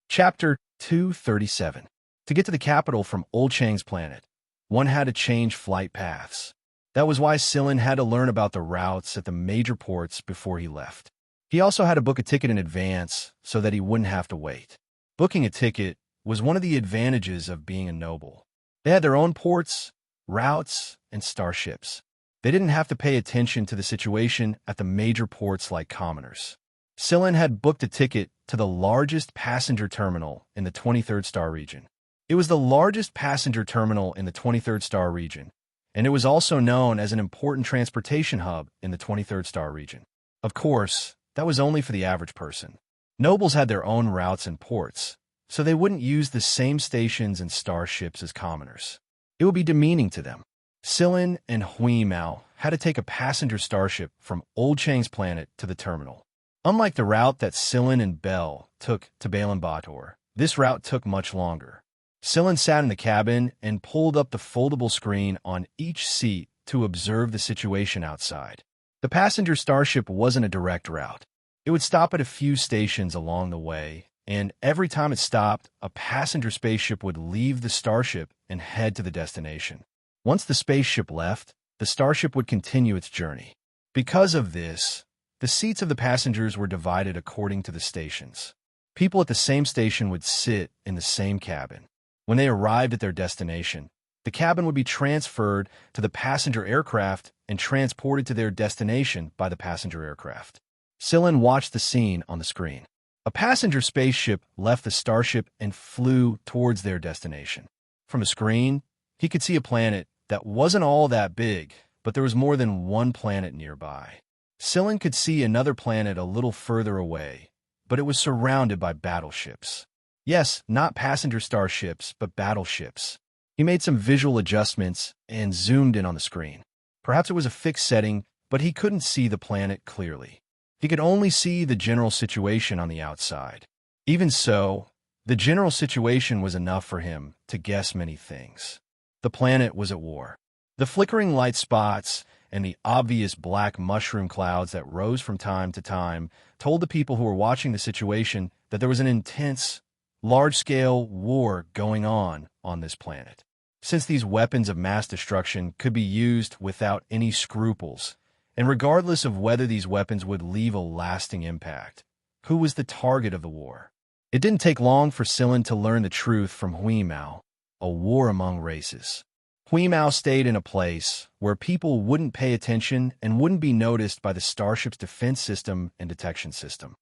Chapter 237. To get to the capital from Old Chang's planet, one had to change flight paths. That was why Sillin had to learn about the routes at the major ports before he left. He also had to book a ticket in advance so that he wouldn't have to wait. Booking a ticket was one of the advantages of being a noble. They had their own ports, routes, and starships. They didn't have to pay attention to the situation at the major ports like commoners. Sillin had booked a ticket to the largest passenger terminal in the 23rd Star region. It was the largest passenger terminal in the 23rd Star region, and it was also known as an important transportation hub in the 23rd Star region. Of course, that was only for the average person. Nobles had their own routes and ports, so they wouldn't use the same stations and starships as commoners. It would be demeaning to them. Sillin and Huimao had to take a passenger starship from Old Chang's planet to the terminal. Unlike the route that Sillin and Belle took to Barenbader, this route took much longer. Sillin sat in the cabin and pulled up the foldable screen on each seat to observe the situation outside. The passenger starship wasn't a direct route. It would stop at a few stations along the way, and every time it stopped, a passenger spaceship would leave the starship and head to the destination. Once the spaceship left, the starship would continue its journey. Because of this, the seats of the passengers were divided according to the stations. People at the same station would sit in the same cabin. When they arrived at their destination, the cabin would be transferred to the passenger aircraft and transported to their destination by the passenger aircraft. Sillin watched the scene on the screen. A passenger spaceship left the starship and flew towards their destination. From a screen, he could see a planet that wasn't all that big, but there was more than one planet nearby. Scylla could see another planet a little further away, but it was surrounded by battleships. Yes, not passenger starships, but battleships. He made some visual adjustments and zoomed in on the screen. Perhaps it was a fixed setting, but he couldn't see the planet clearly. He could only see the general situation on the outside. Even so, the general situation was enough for him to guess many things. The planet was at war. The flickering light spots and the obvious black mushroom clouds that rose from time to time told the people who were watching the situation that there was an intense, large-scale war going on this planet. Since these weapons of mass destruction could be used without any scruples, and regardless of whether these weapons would leave a lasting impact, who was the target of the war? It didn't take long for Scylla to learn the truth from Huimao, a war among races. Huimao stayed in a place where people wouldn't pay attention and wouldn't be noticed by the starship's defense system and detection system.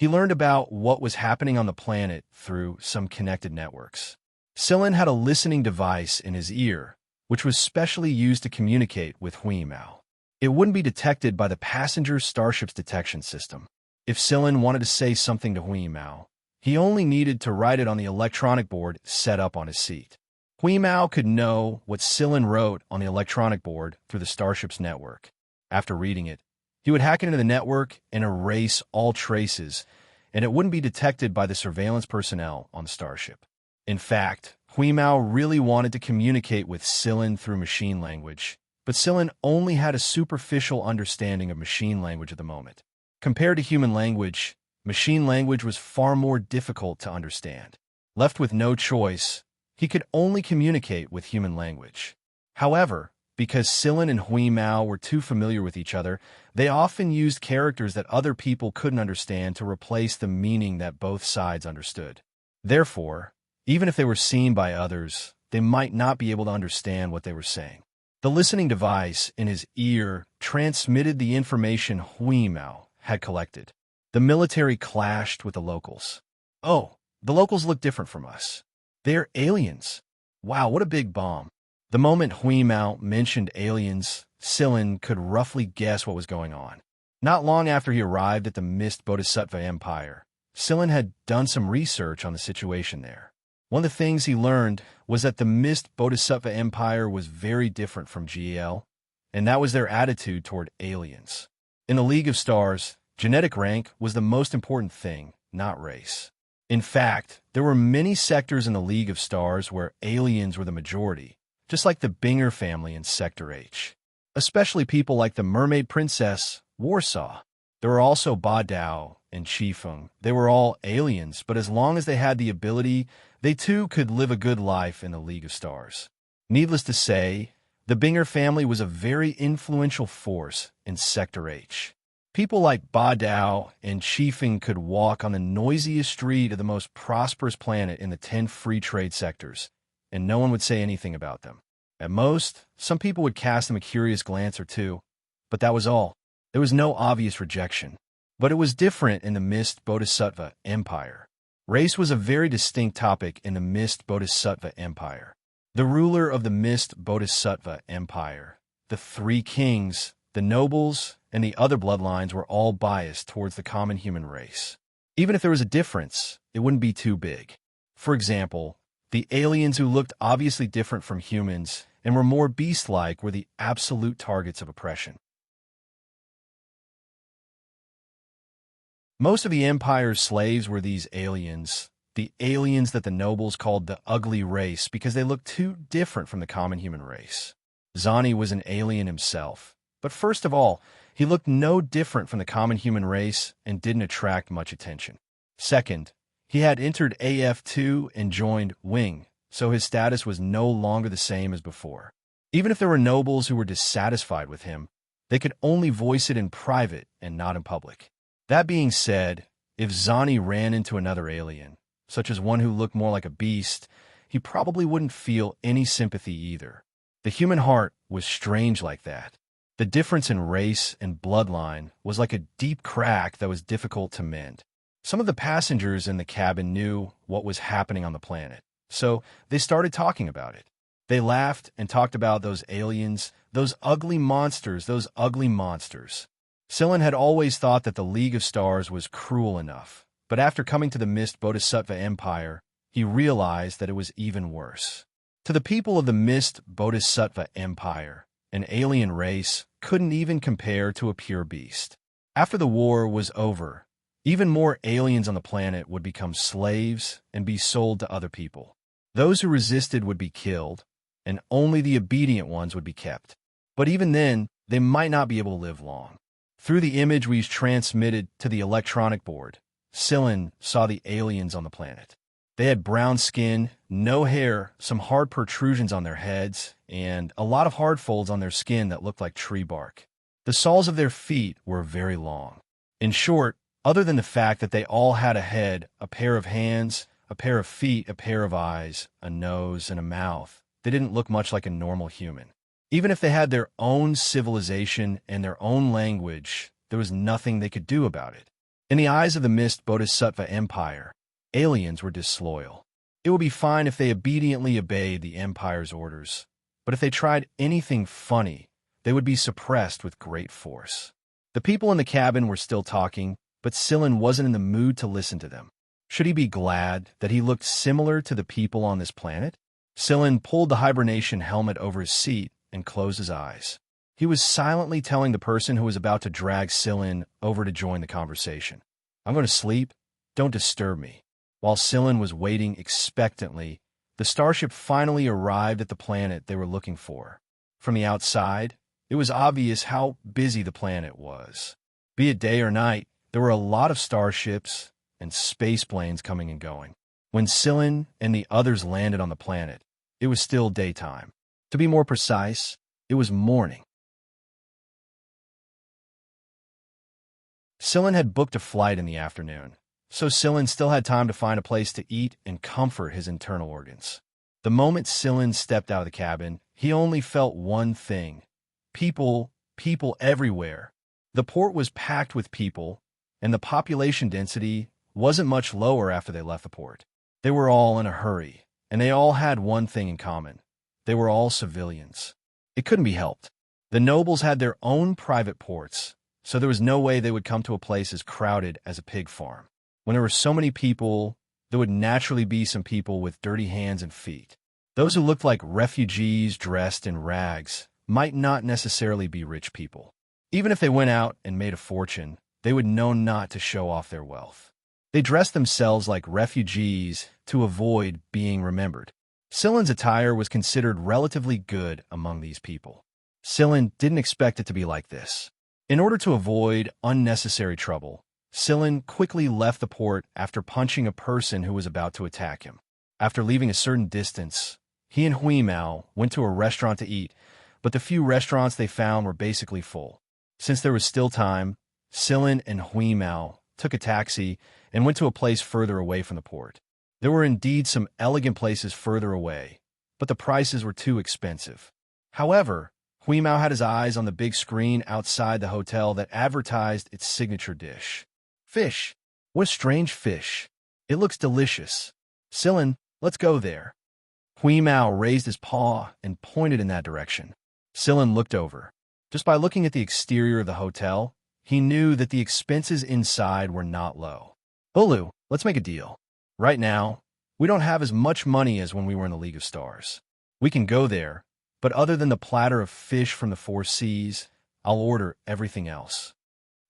He learned about what was happening on the planet through some connected networks. Scylla had a listening device in his ear, which was specially used to communicate with Huimao. It wouldn't be detected by the passenger starship's detection system. If Scylla wanted to say something to Huimao, he only needed to write it on the electronic board set up on his seat. Huimao could know what Scylla wrote on the electronic board through the starship's network. After reading it, he would hack into the network and erase all traces, and it wouldn't be detected by the surveillance personnel on the starship. In fact, Huimao really wanted to communicate with Scylla through machine language, but Scylla only had a superficial understanding of machine language at the moment. Compared to human language, machine language was far more difficult to understand. Left with no choice, he could only communicate with human language. However, because Scylla and Huimao were too familiar with each other, they often used characters that other people couldn't understand to replace the meaning that both sides understood. Therefore, even if they were seen by others, they might not be able to understand what they were saying. The listening device in his ear transmitted the information Huimao had collected. The military clashed with the locals. Oh, the locals look different from us. They're aliens. Wow, what a big bomb. The moment Huimao mentioned aliens, Scylla could roughly guess what was going on. Not long after he arrived at the Mist Bodhisattva Empire, Scylla had done some research on the situation there. One of the things he learned was that the Mist Bodhisattva Empire was very different from GL, and that was their attitude toward aliens. In the League of Stars, genetic rank was the most important thing, not race. In fact, there were many sectors in the League of Stars where aliens were the majority, just like the Binger family in Sector H. Especially people like the Mermaid Princess, Warsaw. There were also Ba Dao and Qifeng. They were all aliens, but as long as they had the ability, they too could live a good life in the League of Stars. Needless to say, the Binger family was a very influential force in Sector H. People like Ba Dao and Qifeng could walk on the noisiest street of the most prosperous planet in the 10 free trade sectors, and no one would say anything about them. At most, some people would cast them a curious glance or two, but that was all. There was no obvious rejection. But it was different in the Mist Bodhisattva Empire. Race was a very distinct topic in the Mist Bodhisattva Empire. The ruler of the Mist Bodhisattva Empire, the three kings, the nobles, and the other bloodlines were all biased towards the common human race. Even if there was a difference, it wouldn't be too big. For example, the aliens who looked obviously different from humans and were more beast-like were the absolute targets of oppression. Most of the Empire's slaves were these aliens, the aliens that the nobles called the ugly race because they looked too different from the common human race. Zani was an alien himself, but first of all, he looked no different from the common human race and didn't attract much attention. Second, he had entered AF2 and joined Wing, so his status was no longer the same as before. Even if there were nobles who were dissatisfied with him, they could only voice it in private and not in public. That being said, if Zani ran into another alien, such as one who looked more like a beast, he probably wouldn't feel any sympathy either. The human heart was strange like that. The difference in race and bloodline was like a deep crack that was difficult to mend. Some of the passengers in the cabin knew what was happening on the planet, so they started talking about it. They laughed and talked about those aliens, those ugly monsters, those ugly monsters. Scylla had always thought that the League of Stars was cruel enough, but after coming to the Mist Bodhisattva Empire, he realized that it was even worse. To the people of the Mist Bodhisattva Empire, an alien race couldn't even compare to a pure beast. After the war was over, even more aliens on the planet would become slaves and be sold to other people. Those who resisted would be killed, and only the obedient ones would be kept. But even then, they might not be able to live long. Through the image we transmitted to the electronic board, Scylla saw the aliens on the planet. They had brown skin, no hair, some hard protrusions on their heads, and a lot of hard folds on their skin that looked like tree bark. The soles of their feet were very long. In short, other than the fact that they all had a head, a pair of hands, a pair of feet, a pair of eyes, a nose, and a mouth, they didn't look much like a normal human. Even if they had their own civilization and their own language, there was nothing they could do about it. In the eyes of the Mist Bodhisattva Empire, aliens were disloyal. It would be fine if they obediently obeyed the Empire's orders, but if they tried anything funny, they would be suppressed with great force. The people in the cabin were still talking, but Scylla wasn't in the mood to listen to them. Should he be glad that he looked similar to the people on this planet? Scylla pulled the hibernation helmet over his seat and closed his eyes. He was silently telling the person who was about to drag Scylla over to join the conversation, "I'm going to sleep. Don't disturb me." While Scylla was waiting expectantly, the starship finally arrived at the planet they were looking for. From the outside, it was obvious how busy the planet was. Be it day or night, there were a lot of starships and space planes coming and going. When Scylla and the others landed on the planet, it was still daytime. To be more precise, it was morning. Scylla had booked a flight in the afternoon, so Scylla still had time to find a place to eat and comfort his internal organs. The moment Scylla stepped out of the cabin, he only felt one thing: people everywhere. The port was packed with people, and the population density wasn't much lower after they left the port. They were all in a hurry, and they all had one thing in common. They were all civilians. It couldn't be helped. The nobles had their own private ports, so there was no way they would come to a place as crowded as a pig farm. When there were so many people, there would naturally be some people with dirty hands and feet. Those who looked like refugees dressed in rags might not necessarily be rich people. Even if they went out and made a fortune, they would know not to show off their wealth. They dressed themselves like refugees to avoid being remembered. Scylla's attire was considered relatively good among these people. Scylla didn't expect it to be like this. In order to avoid unnecessary trouble, Scylla quickly left the port after punching a person who was about to attack him. After leaving a certain distance, he and Huimao went to a restaurant to eat, but the few restaurants they found were basically full. Since there was still time, Scylla and Huimao took a taxi and went to a place further away from the port. There were indeed some elegant places further away, but the prices were too expensive. However, Huimao had his eyes on the big screen outside the hotel that advertised its signature dish. Fish. What a strange fish. It looks delicious. Scylla, let's go there. Huimao raised his paw and pointed in that direction. Scylla looked over. Just by looking at the exterior of the hotel, he knew that the expenses inside were not low. Ulu, let's make a deal. Right now, we don't have as much money as when we were in the League of Stars. We can go there, but other than the platter of fish from the four seas, I'll order everything else.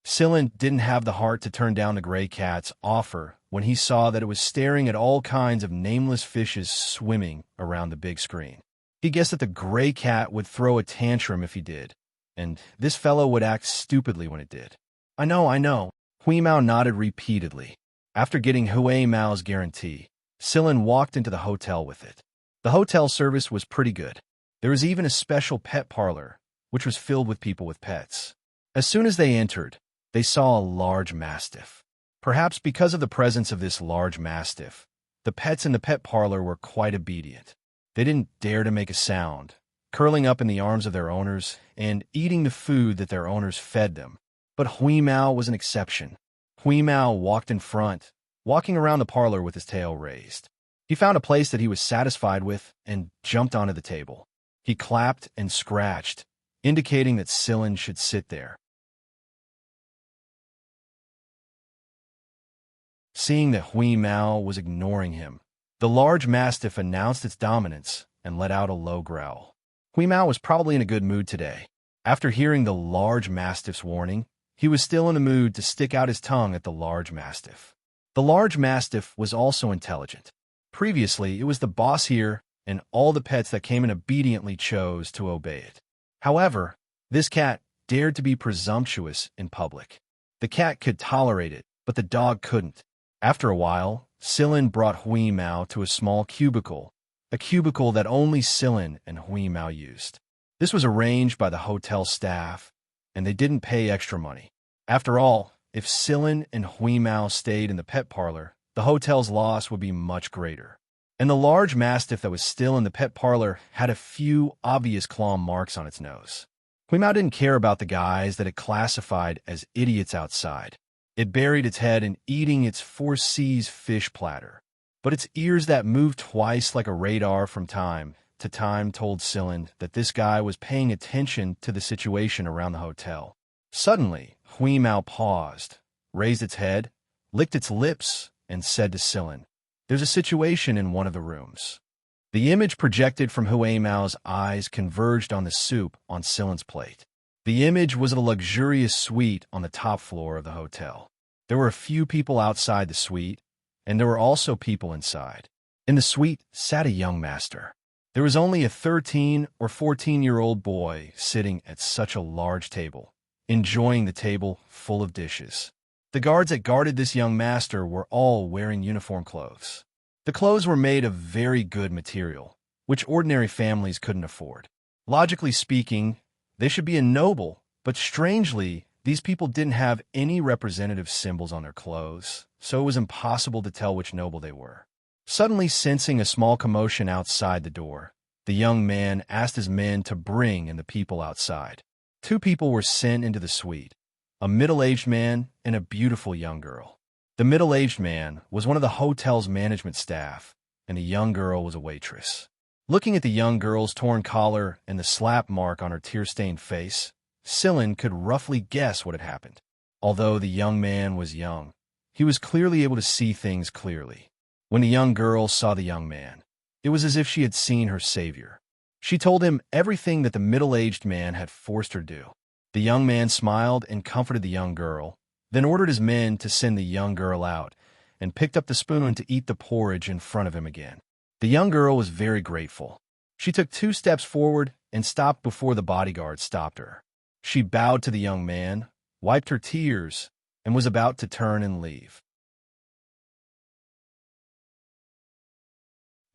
Scylla didn't have the heart to turn down the gray cat's offer when he saw that it was staring at all kinds of nameless fishes swimming around the big screen. He guessed that the gray cat would throw a tantrum if he did, and this fellow would act stupidly when it did. I know. Huimao nodded repeatedly. After getting Huimao's guarantee, Scylla walked into the hotel with it. The hotel service was pretty good. There was even a special pet parlor, which was filled with people with pets. As soon as they entered, they saw a large mastiff. Perhaps because of the presence of this large mastiff, the pets in the pet parlor were quite obedient. They didn't dare to make a sound, curling up in the arms of their owners and eating the food that their owners fed them. But Huimao was an exception. Huimao walked in front, walking around the parlor with his tail raised. He found a place that he was satisfied with and jumped onto the table. He clapped and scratched, indicating that Sillin should sit there. Seeing that Hui Mao was ignoring him, the large mastiff announced its dominance and let out a low growl. Hui Mao was probably in a good mood today. After hearing the large mastiff's warning, he was still in the mood to stick out his tongue at the large mastiff. The large mastiff was also intelligent. Previously, it was the boss here, and all the pets that came in obediently chose to obey it. However, this cat dared to be presumptuous in public. The cat could tolerate it, but the dog couldn't. After a while, Sillin brought Hui Mao to a small cubicle, a cubicle that only Sillin and Hui Mao used. This was arranged by the hotel staff, and they didn't pay extra money. After all, if Sillin and Hui Mao stayed in the pet parlor, the hotel's loss would be much greater. And the large mastiff that was still in the pet parlor had a few obvious claw marks on its nose. Hui Mao didn't care about the guys that it classified as idiots outside. It buried its head in eating its 4C's fish platter. But its ears that moved twice like a radar from time to time told Sillin that this guy was paying attention to the situation around the hotel. Suddenly, Hui Mao paused, raised its head, licked its lips, and said to Sillin, "There's a situation in one of the rooms." The image projected from Hui Mao's eyes converged on the soup on Sillin's plate. The image was of a luxurious suite on the top floor of the hotel. There were a few people outside the suite, and there were also people inside. In the suite sat a young master. There was only a 13 or 14-year-old boy sitting at such a large table, enjoying the table full of dishes. The guards that guarded this young master were all wearing uniform clothes. The clothes were made of very good material, which ordinary families couldn't afford. Logically speaking, they should be a noble, but strangely, these people didn't have any representative symbols on their clothes, so it was impossible to tell which noble they were. Suddenly sensing a small commotion outside the door, the young man asked his men to bring in the people outside. 2 people were sent into the suite, a middle-aged man and a beautiful young girl. The middle-aged man was one of the hotel's management staff, and the young girl was a waitress. Looking at the young girl's torn collar and the slap mark on her tear-stained face, Sillin could roughly guess what had happened. Although the young man was young, he was clearly able to see things clearly. When the young girl saw the young man, it was as if she had seen her savior. She told him everything that the middle-aged man had forced her to do. The young man smiled and comforted the young girl, then ordered his men to send the young girl out, and picked up the spoon to eat the porridge in front of him again. The young girl was very grateful. She took 2 steps forward and stopped before the bodyguard stopped her. She bowed to the young man, wiped her tears, and was about to turn and leave.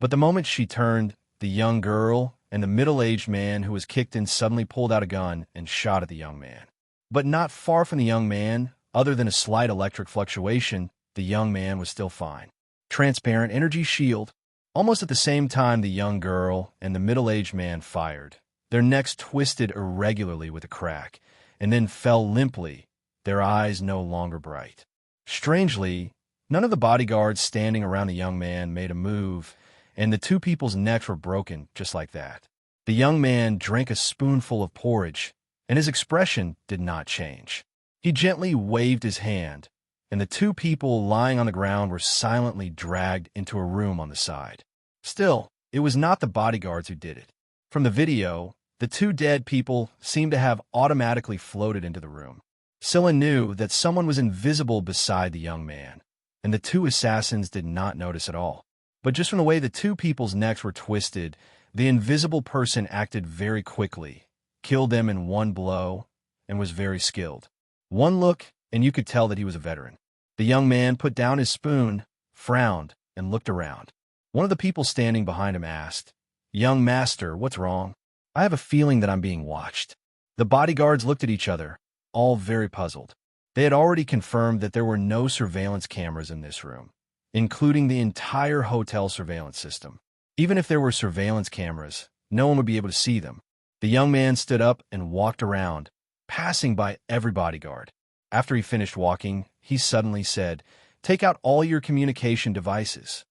But the moment she turned, the young girl and the middle-aged man who was kicked in suddenly pulled out a gun and shot at the young man. But not far from the young man, other than a slight electric fluctuation, the young man was still fine. Transparent energy shield. Almost at the same time the young girl and the middle-aged man fired. Their necks twisted irregularly with a crack, and then fell limply, their eyes no longer bright. Strangely, none of the bodyguards standing around the young man made a move, and the 2 people's necks were broken just like that. The young man drank a spoonful of porridge, and his expression did not change. He gently waved his hand, and the 2 people lying on the ground were silently dragged into a room on the side. Still, it was not the bodyguards who did it. From the video, the 2 dead people seemed to have automatically floated into the room. Sillin knew that someone was invisible beside the young man, and the 2 assassins did not notice at all. But just from the way the 2 people's necks were twisted, the invisible person acted very quickly, killed them in one blow, and was very skilled. One look, and you could tell that he was a veteran. The young man put down his spoon, frowned, and looked around. One of the people standing behind him asked, "Young master, what's wrong? I have a feeling that I'm being watched." The bodyguards looked at each other, all very puzzled. They had already confirmed that there were no surveillance cameras in this room, including the entire hotel surveillance system. Even if there were surveillance cameras, no one would be able to see them. The young man stood up and walked around, passing by every bodyguard. After he finished walking, he suddenly said, "Take out all your communication devices."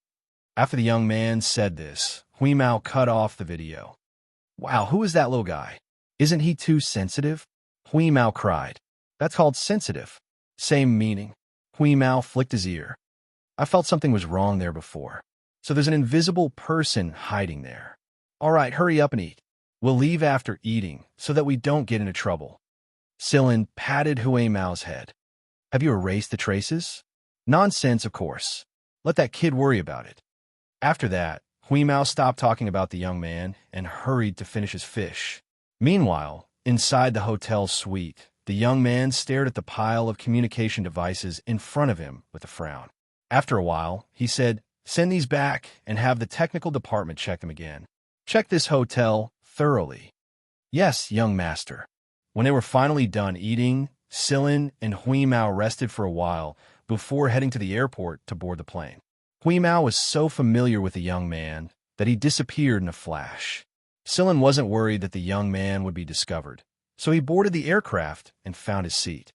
After the young man said this, Huimao cut off the video. Wow, who is that little guy? Isn't he too sensitive? Huimao cried. That's called sensitive. Same meaning. Huimao flicked his ear. I felt something was wrong there before. So there's an invisible person hiding there. All right, hurry up and eat. We'll leave after eating so that we don't get into trouble. Silin patted Huimao's head. Have you erased the traces? Nonsense, of course. Let that kid worry about it. After that, Huimao stopped talking about the young man and hurried to finish his fish. Meanwhile, inside the hotel suite, the young man stared at the pile of communication devices in front of him with a frown. After a while, he said, "Send these back and have the technical department check them again. Check this hotel thoroughly." "Yes, young master." When they were finally done eating, Silin and Huimao rested for a while before heading to the airport to board the plane. Huimao was so familiar with the young man that he disappeared in a flash. Silin wasn't worried that the young man would be discovered, so he boarded the aircraft and found his seat.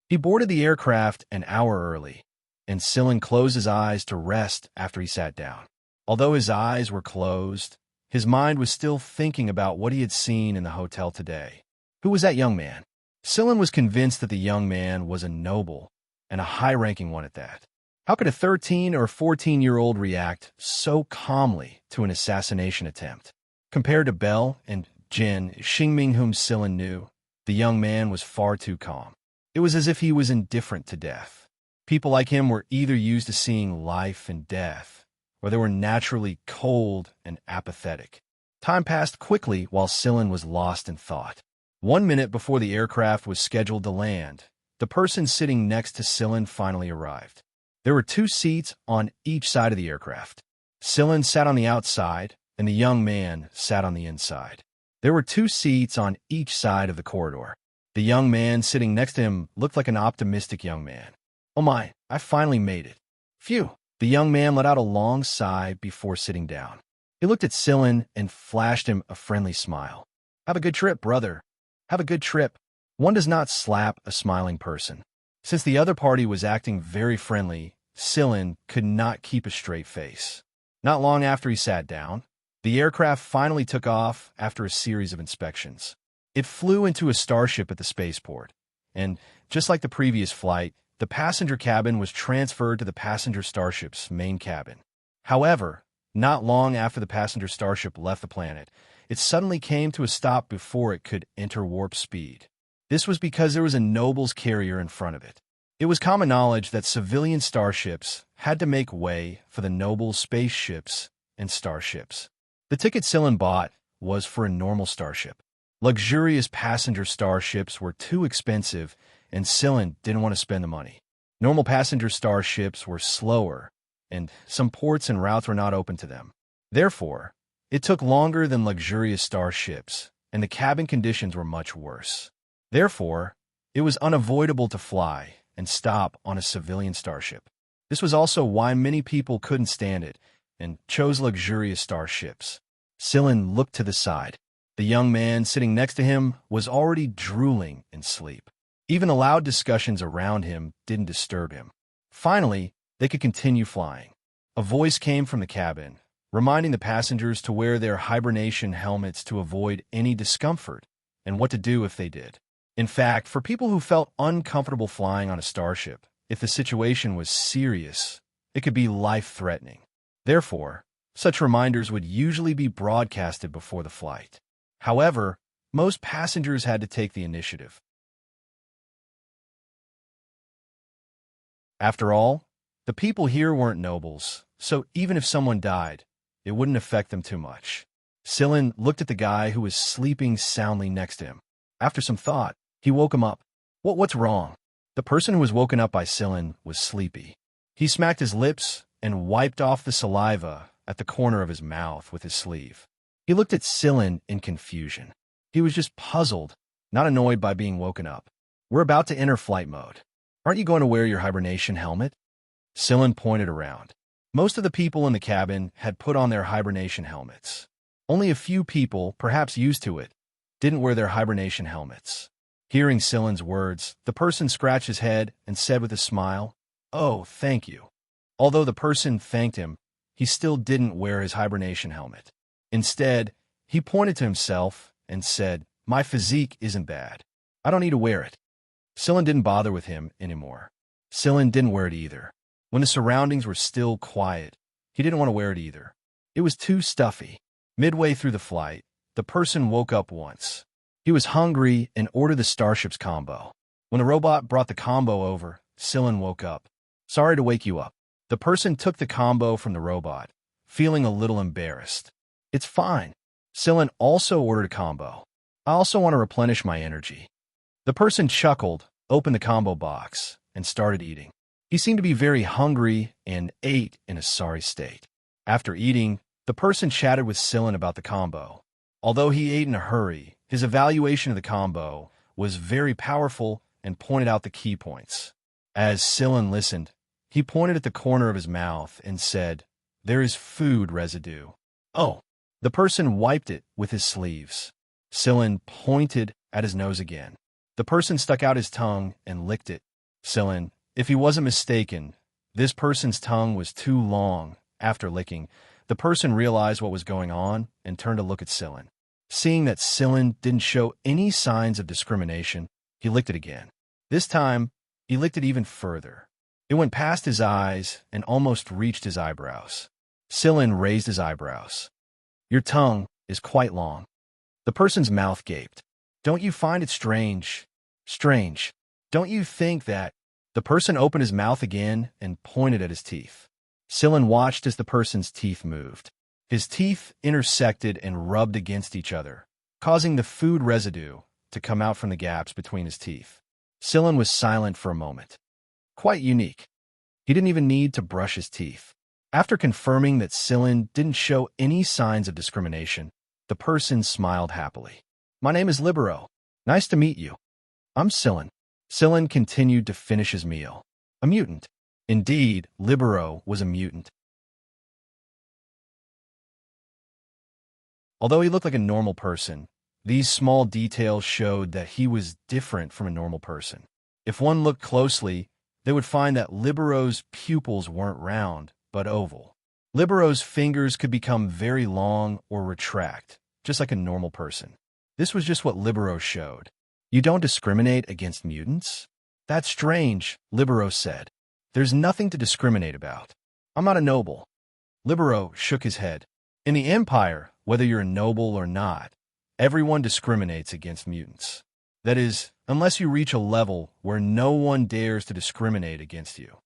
He boarded the aircraft an hour early, and Silin closed his eyes to rest after he sat down. Although his eyes were closed, his mind was still thinking about what he had seen in the hotel today. Who was that young man? Silin was convinced that the young man was a noble, and a high-ranking one at that. How could a 13 or 14-year-old react so calmly to an assassination attempt? Compared to Bell and Jin Xingming, whom Silin knew, the young man was far too calm. It was as if he was indifferent to death. People like him were either used to seeing life and death, or they were naturally cold and apathetic. Time passed quickly while Silin was lost in thought. 1 minute before the aircraft was scheduled to land, the person sitting next to Silin finally arrived. There were 2 seats on each side of the aircraft. Silin sat on the outside, and the young man sat on the inside. There were 2 seats on each side of the corridor. The young man sitting next to him looked like an optimistic young man. "Oh my, I finally made it. Phew." The young man let out a long sigh before sitting down. He looked at Silin and flashed him a friendly smile. "Have a good trip, brother. Have a good trip." One does not slap a smiling person. Since the other party was acting very friendly, Silin could not keep a straight face. Not long after he sat down, the aircraft finally took off after a series of inspections. It flew into a starship at the spaceport, and just like the previous flight, the passenger cabin was transferred to the passenger starship's main cabin. However, not long after the passenger starship left the planet, it suddenly came to a stop before it could enter warp speed. This was because there was a noble's carrier in front of it. It was common knowledge that civilian starships had to make way for the noble spaceships and starships. The ticket Silin bought was for a normal starship. Luxurious passenger starships were too expensive, and Silin didn't want to spend the money. Normal passenger starships were slower, and some ports and routes were not open to them. Therefore, it took longer than luxurious starships, and the cabin conditions were much worse. Therefore, it was unavoidable to fly and stop on a civilian starship. This was also why many people couldn't stand it and chose luxurious starships. Silin looked to the side. The young man sitting next to him was already drooling in sleep. Even the loud discussions around him didn't disturb him. Finally, they could continue flying. A voice came from the cabin, reminding the passengers to wear their hibernation helmets to avoid any discomfort and what to do if they did. In fact, for people who felt uncomfortable flying on a starship, if the situation was serious, it could be life-threatening. Therefore, such reminders would usually be broadcasted before the flight. However, most passengers had to take the initiative. After all, the people here weren't nobles, so even if someone died, it wouldn't affect them too much. Silin looked at the guy who was sleeping soundly next to him. After some thought, he woke him up. What's wrong? The person who was woken up by Silin was sleepy. He smacked his lips and wiped off the saliva at the corner of his mouth with his sleeve. He looked at Silin in confusion. He was just puzzled, not annoyed by being woken up. "We're about to enter flight mode. Aren't you going to wear your hibernation helmet?" Silin pointed around. Most of the people in the cabin had put on their hibernation helmets. Only a few people, perhaps used to it, didn't wear their hibernation helmets. Hearing Silin's words, the person scratched his head and said with a smile, "Oh, thank you." Although the person thanked him, he still didn't wear his hibernation helmet. Instead, he pointed to himself and said, "My physique isn't bad. I don't need to wear it." Scylla didn't bother with him anymore. Scylla didn't wear it either. When the surroundings were still quiet, he didn't want to wear it either. It was too stuffy. Midway through the flight, the person woke up once. He was hungry and ordered the Starship's combo. When the robot brought the combo over, Scylla woke up. "Sorry to wake you up." The person took the combo from the robot, feeling a little embarrassed. "It's fine." Scylla also ordered a combo. "I also want to replenish my energy." The person chuckled, opened the combo box, and started eating. He seemed to be very hungry and ate in a sorry state. After eating, the person chatted with Scylla about the combo. Although he ate in a hurry, his evaluation of the combo was very powerful and pointed out the key points. As Scylla listened, he pointed at the corner of his mouth and said, "There is food residue." "Oh." The person wiped it with his sleeves. Scylla pointed at his nose again. The person stuck out his tongue and licked it. Scylla, if he wasn't mistaken, this person's tongue was too long. After licking, the person realized what was going on and turned to look at Scylla. Seeing that Scylla didn't show any signs of discrimination, he licked it again. This time, he licked it even further. It went past his eyes and almost reached his eyebrows. Scylla raised his eyebrows. "Your tongue is quite long." The person's mouth gaped. "Don't you find it strange?" "Strange. Don't you think that—" The person opened his mouth again and pointed at his teeth. Scylla watched as the person's teeth moved. His teeth intersected and rubbed against each other, causing the food residue to come out from the gaps between his teeth. Scylla was silent for a moment. Quite unique. He didn't even need to brush his teeth. After confirming that Scylla didn't show any signs of discrimination, the person smiled happily. "My name is Libero. Nice to meet you. I'm Scylla." Scylla continued to finish his meal. A mutant. Indeed, Libero was a mutant. Although he looked like a normal person, these small details showed that he was different from a normal person. If one looked closely, they would find that Libero's pupils weren't round, but oval. Libero's fingers could become very long or retract, just like a normal person. This was just what Libero showed. "You don't discriminate against mutants?" "That's strange," Libero said. "There's nothing to discriminate about. I'm not a noble." Libero shook his head. "In the Empire, whether you're a noble or not, everyone discriminates against mutants. That is, unless you reach a level where no one dares to discriminate against you."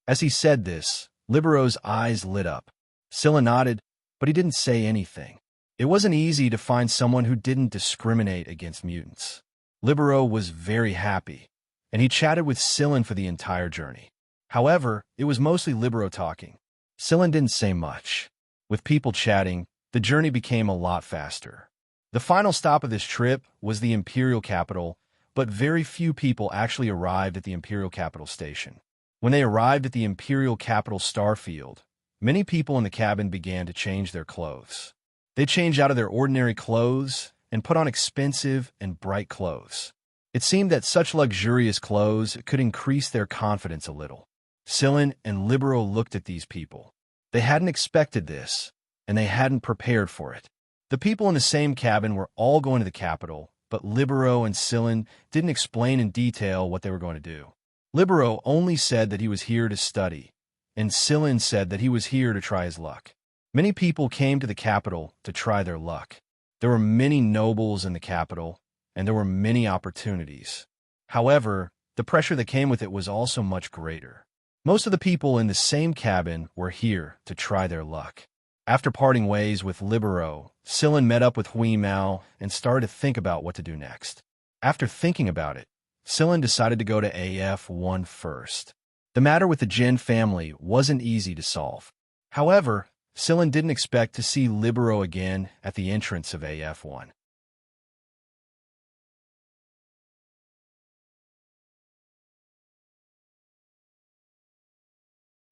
As he said this, Libero's eyes lit up. Scylla nodded, but he didn't say anything. It wasn't easy to find someone who didn't discriminate against mutants. Libero was very happy, and he chatted with Scylla for the entire journey. However, it was mostly Libero talking. Scylla didn't say much. With people chatting, the journey became a lot faster. The final stop of this trip was the Imperial capital, but very few people actually arrived at the Imperial capital station. When they arrived at the Imperial capital starfield, many people in the cabin began to change their clothes. They changed out of their ordinary clothes and put on expensive and bright clothes. It seemed that such luxurious clothes could increase their confidence a little. Scylla and Libero looked at these people. They hadn't expected this, and they hadn't prepared for it. The people in the same cabin were all going to the capital, but Libero and Scylla didn't explain in detail what they were going to do. Libero only said that he was here to study, and Scylla said that he was here to try his luck. Many people came to the capital to try their luck. There were many nobles in the capital, and there were many opportunities. However, the pressure that came with it was also much greater. Most of the people in the same cabin were here to try their luck. After parting ways with Libero, Scylla met up with Hui Mao and started to think about what to do next. After thinking about it, Scylla decided to go to AF1 first. The matter with the Jin family wasn't easy to solve. However, Scylla didn't expect to see Libero again at the entrance of AF1.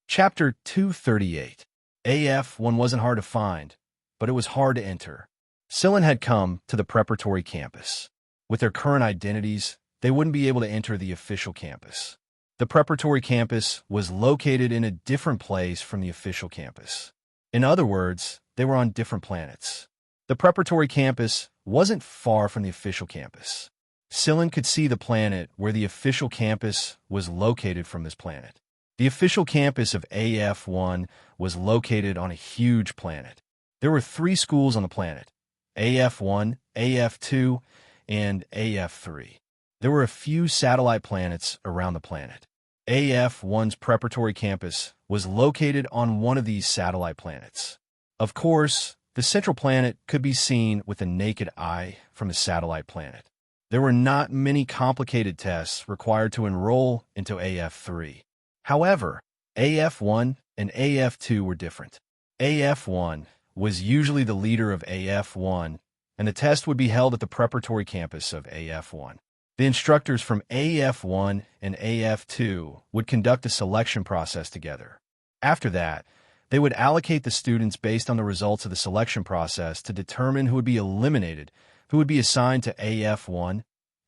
Chapter 238. AF1 wasn't hard to find, but it was hard to enter. Scylla had come to the preparatory campus. With their current identities, they wouldn't be able to enter the official campus. The preparatory campus was located in a different place from the official campus. In other words, they were on different planets. The preparatory campus wasn't far from the official campus. Scylla could see the planet where the official campus was located from this planet. The official campus of AF1 was located on a huge planet. There were 3 schools on the planet: AF1, AF2, and AF3. There were a few satellite planets around the planet. AF1's preparatory campus was located on one of these satellite planets. Of course, the central planet could be seen with the naked eye from the satellite planet. There were not many complicated tests required to enroll into AF3. However, AF1 and AF2 were different. AF1 was usually the leader of AF1, and the test would be held at the preparatory campus of AF1. The instructors from AF1 and AF2 would conduct a selection process together. After that, they would allocate the students based on the results of the selection process to determine who would be eliminated, who would be assigned to AF1,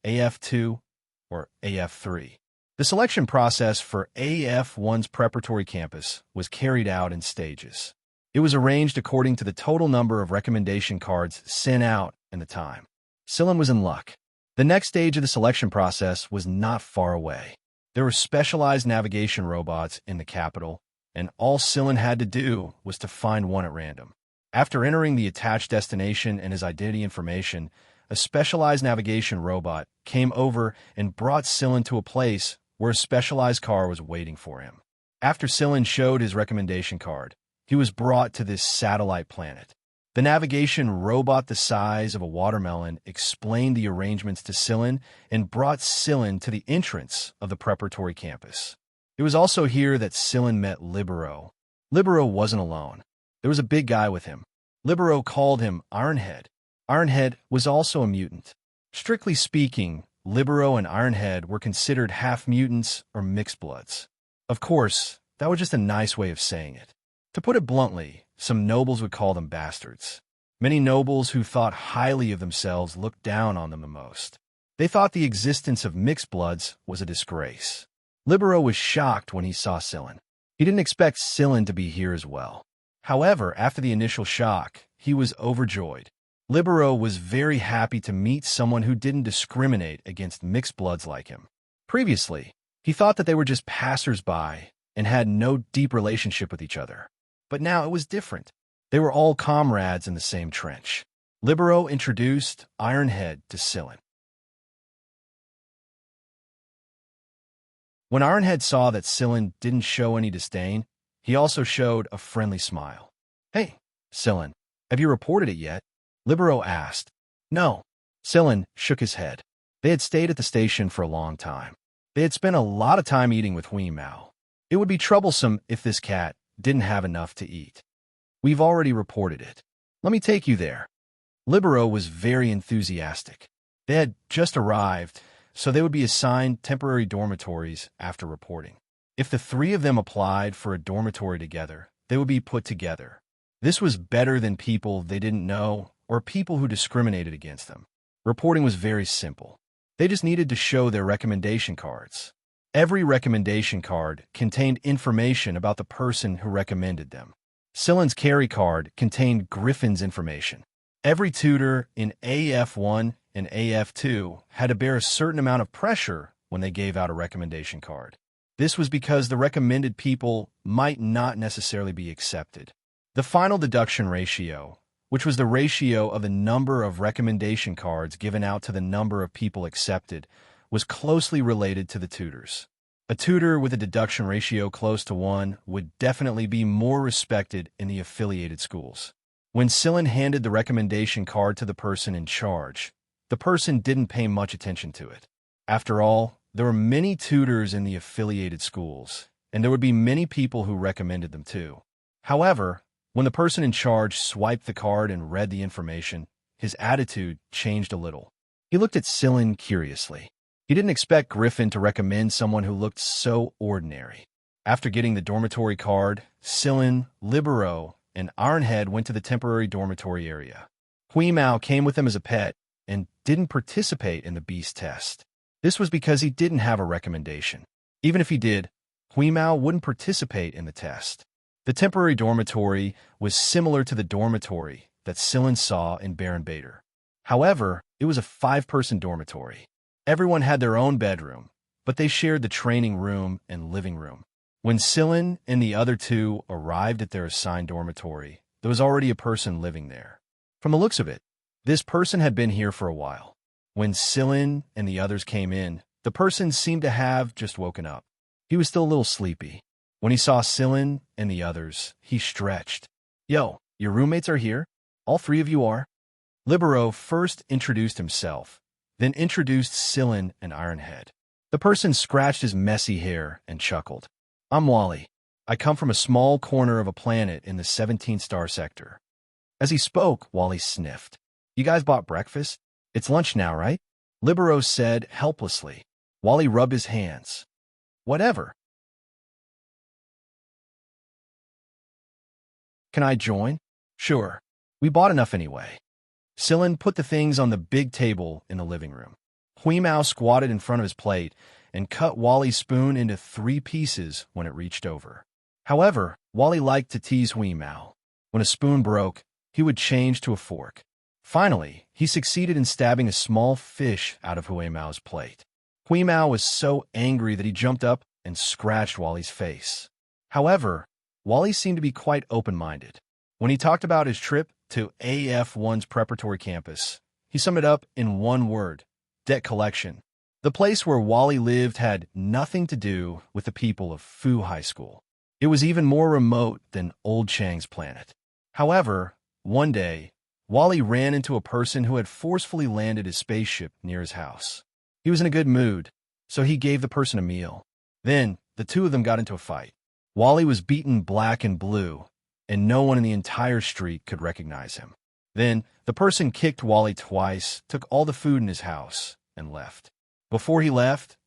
AF2, or AF3. The selection process for AF1's preparatory campus was carried out in stages. It was arranged according to the total number of recommendation cards sent out and the time. Scylla was in luck. The next stage of the selection process was not far away. There were specialized navigation robots in the capital, and all Scylla had to do was to find one at random. After entering the attached destination and his identity information, a specialized navigation robot came over and brought Scylla to a place where a specialized car was waiting for him. After Scylla showed his recommendation card, he was brought to this satellite planet. The navigation robot the size of a watermelon explained the arrangements to Scylla and brought Scylla to the entrance of the preparatory campus. It was also here that Scylla met Libero. Libero wasn't alone. There was a big guy with him. Libero called him Ironhead. Ironhead was also a mutant. Strictly speaking, Libero and Ironhead were considered half-mutants or mixed bloods. Of course, that was just a nice way of saying it. To put it bluntly, some nobles would call them bastards. Many nobles who thought highly of themselves looked down on them the most. They thought the existence of mixed bloods was a disgrace. Libero was shocked when he saw Scylla. He didn't expect Scylla to be here as well. However, after the initial shock, he was overjoyed. Libero was very happy to meet someone who didn't discriminate against mixed bloods like him. Previously, he thought that they were just passers-by and had no deep relationship with each other. But now it was different. They were all comrades in the same trench. Libero introduced Ironhead to Scylla. When Ironhead saw that Scylla didn't show any disdain, he also showed a friendly smile. "Hey, Scylla, have you reported it yet?" Libero asked. "No." Scylla shook his head. They had stayed at the station for a long time. They had spent a lot of time eating with Wuxia. It would be troublesome if this cat didn't have enough to eat. "We've already reported it. Let me take you there." Libero was very enthusiastic. They had just arrived, so they would be assigned temporary dormitories after reporting. If the 3 of them applied for a dormitory together, they would be put together. This was better than people they didn't know or people who discriminated against them. Reporting was very simple. They just needed to show their recommendation cards. Every recommendation card contained information about the person who recommended them. Scylla's carry card contained Griffin's information. Every tutor in AF1 and AF2 had to bear a certain amount of pressure when they gave out a recommendation card. This was because the recommended people might not necessarily be accepted. The final deduction ratio, which was the ratio of the number of recommendation cards given out to the number of people accepted, was closely related to the tutors. A tutor with a deduction ratio close to 1 would definitely be more respected in the affiliated schools. When Scylla handed the recommendation card to the person in charge, the person didn't pay much attention to it. After all, there were many tutors in the affiliated schools, and there would be many people who recommended them too. However, when the person in charge swiped the card and read the information, his attitude changed a little. He looked at Scylla curiously. He didn't expect Griffin to recommend someone who looked so ordinary. After getting the dormitory card, Scylla, Libero, and Ironhead went to the temporary dormitory area. Wuxia came with them as a pet and didn't participate in the beast test. This was because he didn't have a recommendation. Even if he did, Huimao wouldn't participate in the test. The temporary dormitory was similar to the dormitory that Silin saw in Baron Bader. However, it was a 5-person dormitory. Everyone had their own bedroom, but they shared the training room and living room. When Silin and the other two arrived at their assigned dormitory, there was already a person living there. From the looks of it, this person had been here for a while. When Silin and the others came in, the person seemed to have just woken up. He was still a little sleepy. When he saw Silin and the others, he stretched. "Yo, your roommates are here? All 3 of you are?" Libero first introduced himself, then introduced Silin and Ironhead. The person scratched his messy hair and chuckled. "I'm Wally. I come from a small corner of a planet in the 17th star sector." As he spoke, Wally sniffed. "You guys bought breakfast? It's lunch now, right?" Libero said helplessly. Wally rubbed his hands. "Whatever. Can I join?" "Sure. We bought enough anyway." Silin put the things on the big table in the living room. Huimao squatted in front of his plate and cut Wally's spoon into 3 pieces when it reached over. However, Wally liked to tease Huimao. When a spoon broke, he would change to a fork. Finally, he succeeded in stabbing a small fish out of Huimao's plate. Huimao was so angry that he jumped up and scratched Wally's face. However, Wally seemed to be quite open-minded. When he talked about his trip to AF1's preparatory campus, he summed it up in one word: debt collection. The place where Wally lived had nothing to do with the people of Fu High School. It was even more remote than Old Chang's planet. However, one day, Wally ran into a person who had forcefully landed his spaceship near his house. He was in a good mood, so he gave the person a meal. Then, the 2 of them got into a fight. Wally was beaten black and blue, and no one in the entire street could recognize him. Then, the person kicked Wally twice, took all the food in his house, and left. Before he left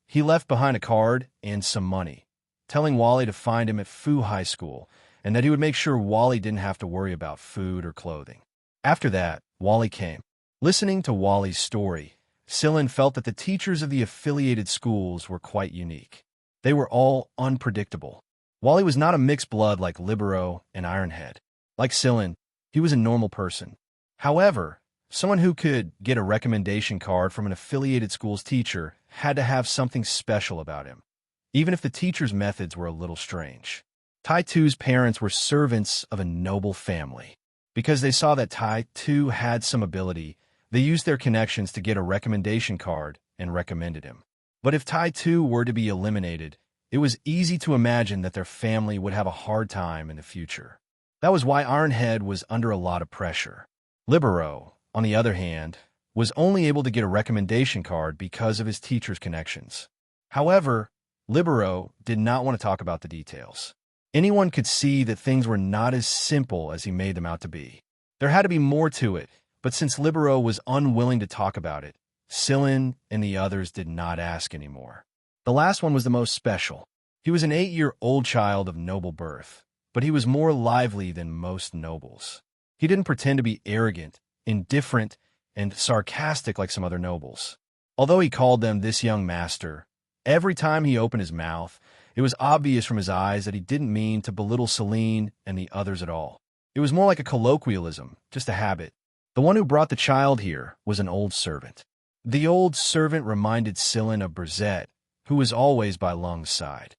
behind a card and some money, telling Wally to find him at Fu High School, and that he would make sure Wally didn't have to worry about food or clothing. After that, Wally came. Listening to Wally's story, Silin felt that the teachers of the affiliated schools were quite unique. They were all unpredictable. Wally was not a mixed blood like Libero and Ironhead. Like Silin, he was a normal person. However, someone who could get a recommendation card from an affiliated school's teacher had to have something special about him, even if the teacher's methods were a little strange. Tai Tu's parents were servants of a noble family. Because they saw that Tai Tu had some ability, they used their connections to get a recommendation card and recommended him. But if Tai Tu were to be eliminated, it was easy to imagine that their family would have a hard time in the future. That was why Ironhead was under a lot of pressure. Libero, on the other hand, was only able to get a recommendation card because of his teacher's connections. However, Libero did not want to talk about the details. Anyone could see that things were not as simple as he made them out to be. There had to be more to it, but since Libero was unwilling to talk about it, Silin and the others did not ask anymore. The last one was the most special. He was an 8-year-old child of noble birth, but he was more lively than most nobles. He didn't pretend to be arrogant, indifferent, and sarcastic like some other nobles. Although he called them this young master, every time he opened his mouth, it was obvious from his eyes that he didn't mean to belittle Celine and the others at all. It was more like a colloquialism, just a habit. The one who brought the child here was an old servant. The old servant reminded Silin of Brzett, who was always by Lung's side.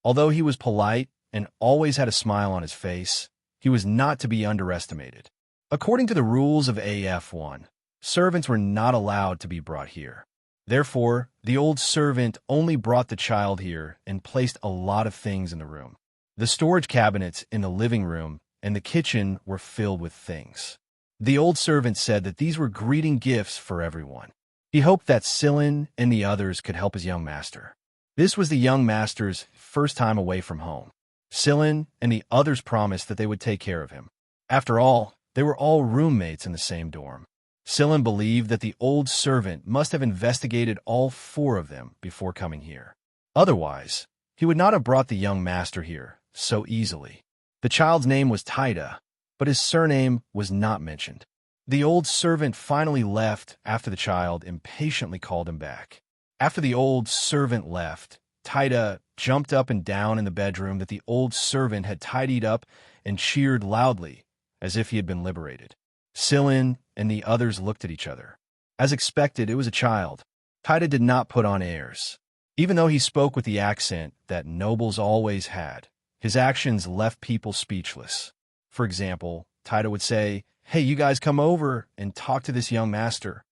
Although he was polite and always had a smile on his face, he was not to be underestimated. According to the rules of AF1, servants were not allowed to be brought here. Therefore, the old servant only brought the child here and placed a lot of things in the room. The storage cabinets in the living room and the kitchen were filled with things. The old servant said that these were greeting gifts for everyone. He hoped that Silin and the others could help his young master. This was the young master's first time away from home. Silin and the others promised that they would take care of him. After all, they were all roommates in the same dorm. Silin believed that the old servant must have investigated all 4 of them before coming here. Otherwise, he would not have brought the young master here so easily. The child's name was Taida, but his surname was not mentioned. The old servant finally left after the child impatiently called him back. After the old servant left, Taida jumped up and down in the bedroom that the old servant had tidied up and cheered loudly, as if he had been liberated. Sillin and the others looked at each other. As expected, it was a child. Taida did not put on airs. Even though he spoke with the accent that nobles always had, his actions left people speechless. For example, Taida would say, "Hey, you guys come over and talk to this young master."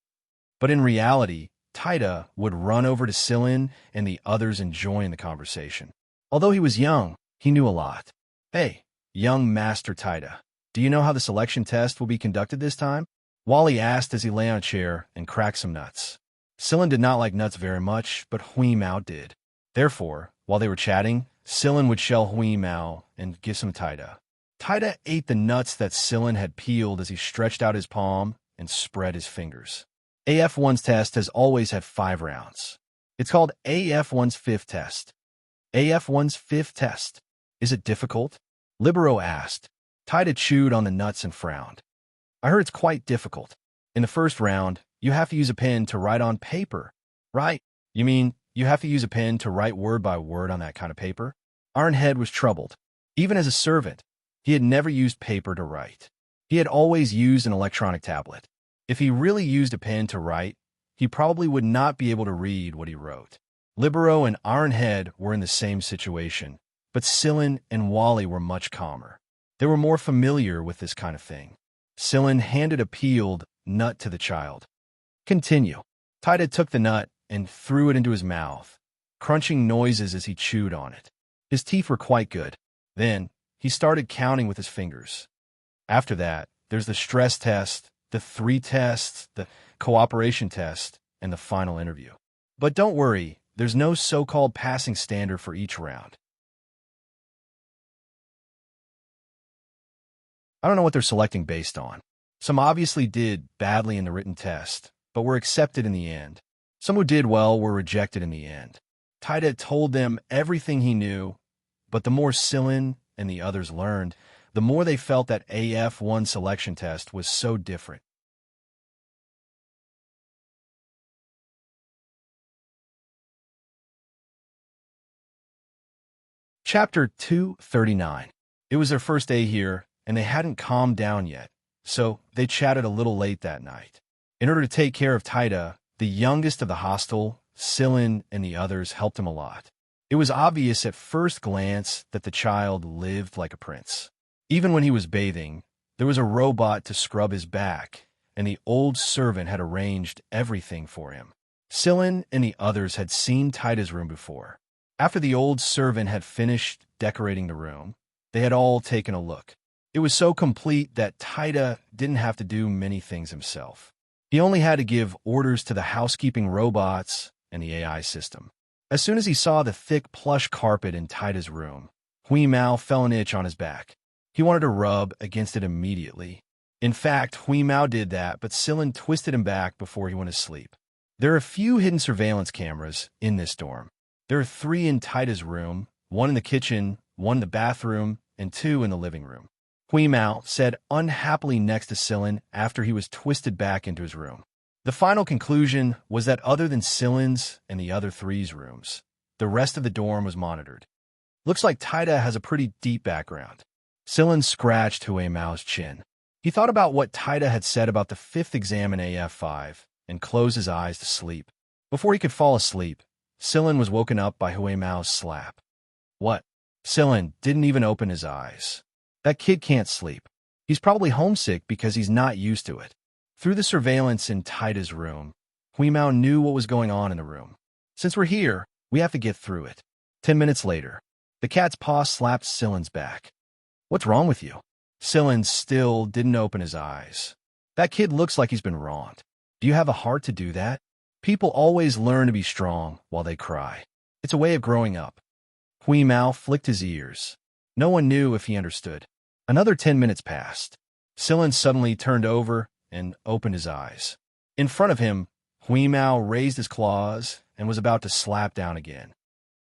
But in reality, Taida would run over to Sillin and the others and join the conversation. Although he was young, he knew a lot. "Hey, young Master Taida, do you know how the selection test will be conducted this time?" Wally asked as he lay on a chair and cracked some nuts. Sillin did not like nuts very much, but Hui Mao did. Therefore, while they were chatting, Sillin would shell Hui Mao and give some Taida. Taida ate the nuts that Sillin had peeled as he stretched out his palm and spread his fingers. AF1's test has always had 5 rounds. It's called AF1's fifth test. AF1's fifth test. Is it difficult? Libero asked. Taida chewed on the nuts and frowned. I heard it's quite difficult. In the first round, you have to use a pen to write on paper. Right? You mean you have to use a pen to write word by word on that kind of paper? Ironhead was troubled. Even as a servant, he had never used paper to write. He had always used an electronic tablet. If he really used a pen to write, he probably would not be able to read what he wrote. Libero and Ironhead were in the same situation, but Sillin and Wally were much calmer. They were more familiar with this kind of thing. Sillin handed a peeled nut to the child. Continue. Taida took the nut and threw it into his mouth, crunching noises as he chewed on it. His teeth were quite good. Then, he started counting with his fingers. After that, there's the stress test, the 3 tests, the cooperation test, and the final interview. But don't worry, there's no so-called passing standard for each round. I don't know what they're selecting based on. Some obviously did badly in the written test, but were accepted in the end. Some who did well were rejected in the end. Taida told them everything he knew, but the more Sillin and the others learned, the more they felt that AF1 selection test was so different. Chapter 239. It was their first day here, and they hadn't calmed down yet, so they chatted a little late that night. In order to take care of Taida, the youngest of the hostel, Sillin and the others helped him a lot. It was obvious at first glance that the child lived like a prince. Even when he was bathing, there was a robot to scrub his back, and the old servant had arranged everything for him. Sillin and the others had seen Taida's room before. After the old servant had finished decorating the room, they had all taken a look. It was so complete that Taida didn't have to do many things himself. He only had to give orders to the housekeeping robots and the AI system. As soon as he saw the thick plush carpet in Taida's room, Hui Mao felt an itch on his back. He wanted to rub against it immediately. In fact, Hui Mao did that, but Sillin twisted him back before he went to sleep. There are a few hidden surveillance cameras in this dorm. There are 3 in Taida's room, 1 in the kitchen, 1 in the bathroom, and 2 in the living room. Hui Mao said unhappily next to Sillin after he was twisted back into his room. The final conclusion was that other than Sillin's and the other 3's rooms, the rest of the dorm was monitored. Looks like Taida has a pretty deep background. Sillin scratched Hui Mao's chin. He thought about what Taida had said about the 5th exam in AF5 and closed his eyes to sleep. Before he could fall asleep, Sillin was woken up by Hui Mao's slap. What? Sillin didn't even open his eyes. That kid can't sleep. He's probably homesick because he's not used to it. Through the surveillance in Taida's room, Hui Mao knew what was going on in the room. Since we're here, we have to get through it. 10 minutes later, the cat's paw slapped Sillin's back. What's wrong with you? Sillin still didn't open his eyes. That kid looks like he's been wronged. Do you have a heart to do that? People always learn to be strong while they cry. It's a way of growing up. Hui Mao flicked his ears. No one knew if he understood. Another 10 minutes passed. Sillin suddenly turned over and opened his eyes. In front of him, Hui Mao raised his claws and was about to slap down again.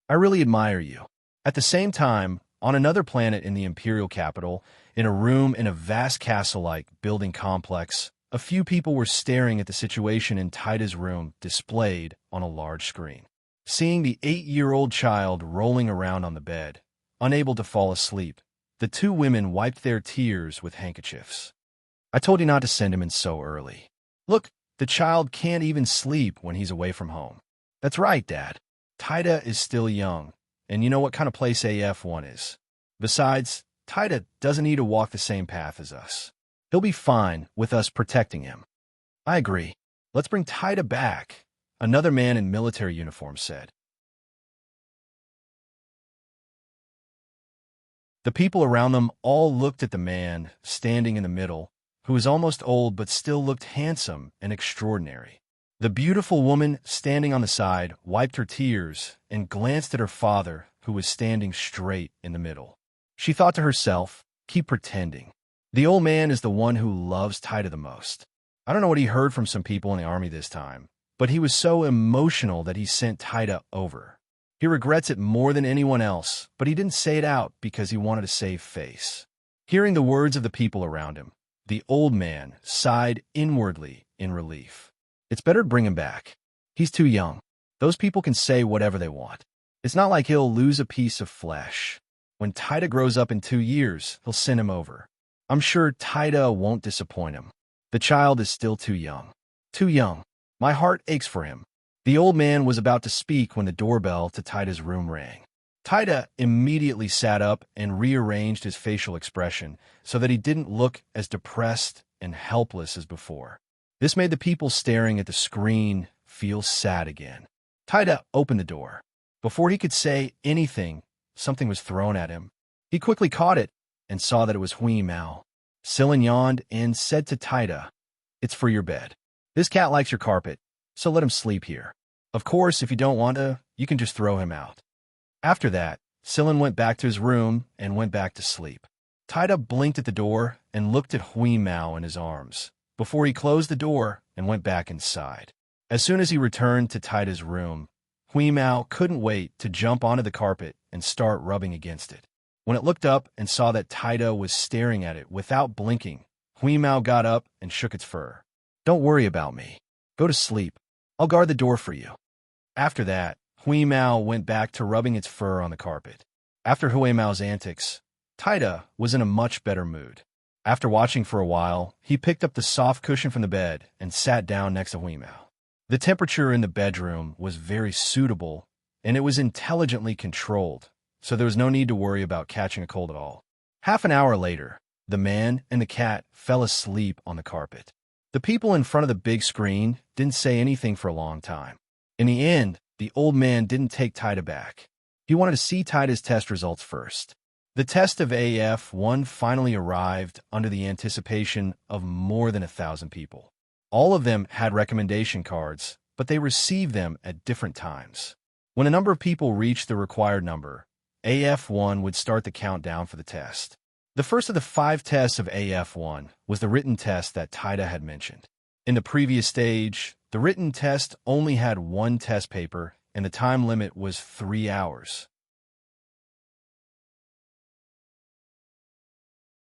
I really admire you. At the same time, on another planet in the imperial capital, in a room in a vast castle-like building complex, A few people were staring at the situation in Taida's room displayed on a large screen. Seeing the 8-year-old child rolling around on the bed, unable to fall asleep, the two women wiped their tears with handkerchiefs. I told you not to send him in so early. Look, the child can't even sleep when he's away from home. That's right, Dad. Taida is still young, and you know what kind of place AF1 is. Besides, Taida doesn't need to walk the same path as us. He'll be fine with us protecting him. I agree. Let's bring Taida back, another man in military uniform said. The people around them all looked at the man standing in the middle, who was almost old but still looked handsome and extraordinary. The beautiful woman standing on the side wiped her tears and glanced at her father, who was standing straight in the middle. She thought to herself, keep pretending. The old man is the one who loves Taida the most. I don't know what he heard from some people in the army this time, but he was so emotional that he sent Taida over. He regrets it more than anyone else, but he didn't say it out because he wanted to save face. Hearing the words of the people around him, the old man sighed inwardly in relief. It's better to bring him back. He's too young. Those people can say whatever they want. It's not like he'll lose a piece of flesh. When Taida grows up in 2 years, he'll send him over. I'm sure Taida won't disappoint him. The child is still too young. Too young. My heart aches for him. The old man was about to speak when the doorbell to Taida's room rang. Taida immediately sat up and rearranged his facial expression so that he didn't look as depressed and helpless as before. This made the people staring at the screen feel sad again. Taida opened the door. Before he could say anything, something was thrown at him. He quickly caught it and saw that it was Hui Mao. Silin yawned and said to Taida, "It's for your bed. This cat likes your carpet, so let him sleep here. Of course, if you don't want to, you can just throw him out." After that, Silin went back to his room and went back to sleep. Taida blinked at the door and looked at Hui Mao in his arms, before he closed the door and went back inside. As soon as he returned to Taida's room, Hui Mao couldn't wait to jump onto the carpet and start rubbing against it. When it looked up and saw that Taida was staring at it without blinking, Hui Mao got up and shook its fur. "Don't worry about me. Go to sleep. I'll guard the door for you." After that, Hui Mao went back to rubbing its fur on the carpet. After Hui Mao's antics, Taida was in a much better mood. After watching for a while, he picked up the soft cushion from the bed and sat down next to Hui Mao. The temperature in the bedroom was very suitable, and it was intelligently controlled, so there was no need to worry about catching a cold at all. Half an hour later, the man and the cat fell asleep on the carpet. The people in front of the big screen didn't say anything for a long time. In the end, the old man didn't take Taida back. He wanted to see Taida's test results first. The test of AF1 finally arrived under the anticipation of more than 1,000 people. All of them had recommendation cards, but they received them at different times. When a number of people reached the required number, AF1 would start the countdown for the test. The first of the 5 tests of AF1 was the written test that Taida had mentioned. In the previous stage, the written test only had 1 test paper, and the time limit was 3 hours.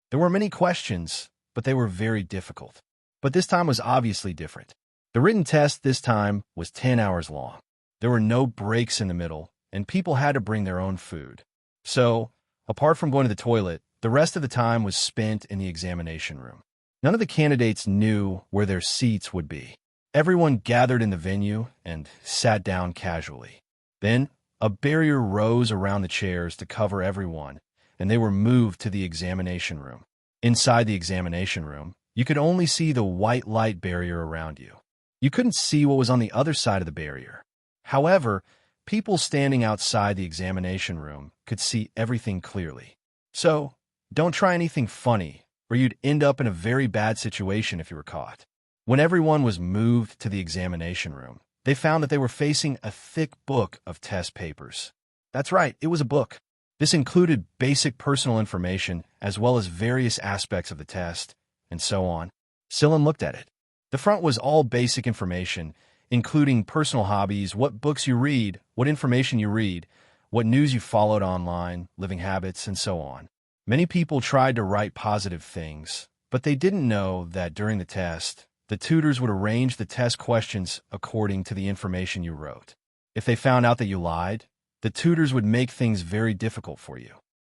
There were many questions, but they were very difficult. But this time was obviously different. The written test this time was 10 hours long. There were no breaks in the middle, and people had to bring their own food. So, apart from going to the toilet, the rest of the time was spent in the examination room. None of the candidates knew where their seats would be. Everyone gathered in the venue and sat down casually. Then, a barrier rose around the chairs to cover everyone, and they were moved to the examination room. Inside the examination room, you could only see the white light barrier around you. You couldn't see what was on the other side of the barrier. However, people standing outside the examination room could see everything clearly. So, don't try anything funny, or you'd end up in a very bad situation if you were caught. When everyone was moved to the examination room, they found that they were facing a thick book of test papers. That's right, it was a book. This included basic personal information as well as various aspects of the test, and so on. Silin looked at it. The front was all basic information, including personal hobbies, what books you read, what information you read, what news you followed online, living habits, and so on. Many people tried to write positive things, But they didn't know that during the test, the tutors would arrange the test questions according to the information you wrote. If they found out that you lied, the tutors would make things very difficult for you.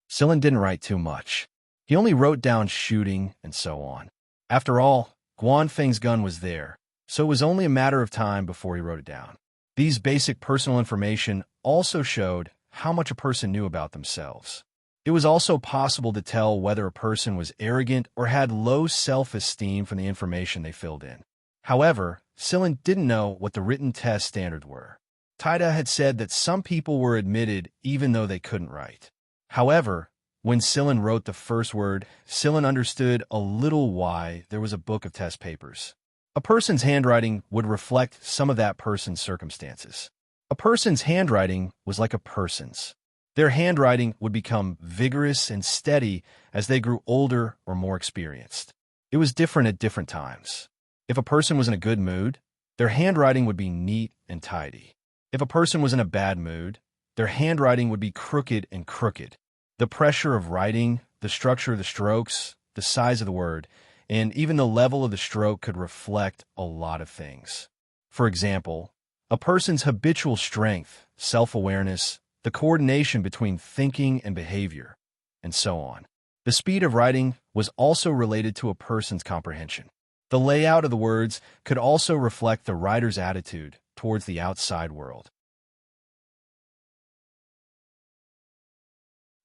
Sillin didn't write too much. He only wrote down shooting and so on. After all, Guanfeng's gun was there, so it was only a matter of time before he wrote it down. These basic personal information also showed how much a person knew about themselves. It was also possible to tell whether a person was arrogant or had low self-esteem from the information they filled in. However, Sillin didn't know what the written test standards were. Taida had said that some people were admitted even though they couldn't write. However, when Sillin wrote the first word, Sillin understood a little why there was a book of test papers. A person's handwriting would reflect some of that person's circumstances. A person's handwriting was like a person's. Their handwriting would become vigorous and steady as they grew older or more experienced. It was different at different times. If a person was in a good mood, their handwriting would be neat and tidy. If a person was in a bad mood, their handwriting would be crooked and crooked. The pressure of writing, the structure of the strokes, the size of the word, and even the level of the stroke could reflect a lot of things. For example, a person's habitual strength, self-awareness, the coordination between thinking and behavior, and so on. The speed of writing was also related to a person's comprehension. The layout of the words could also reflect the writer's attitude towards the outside world.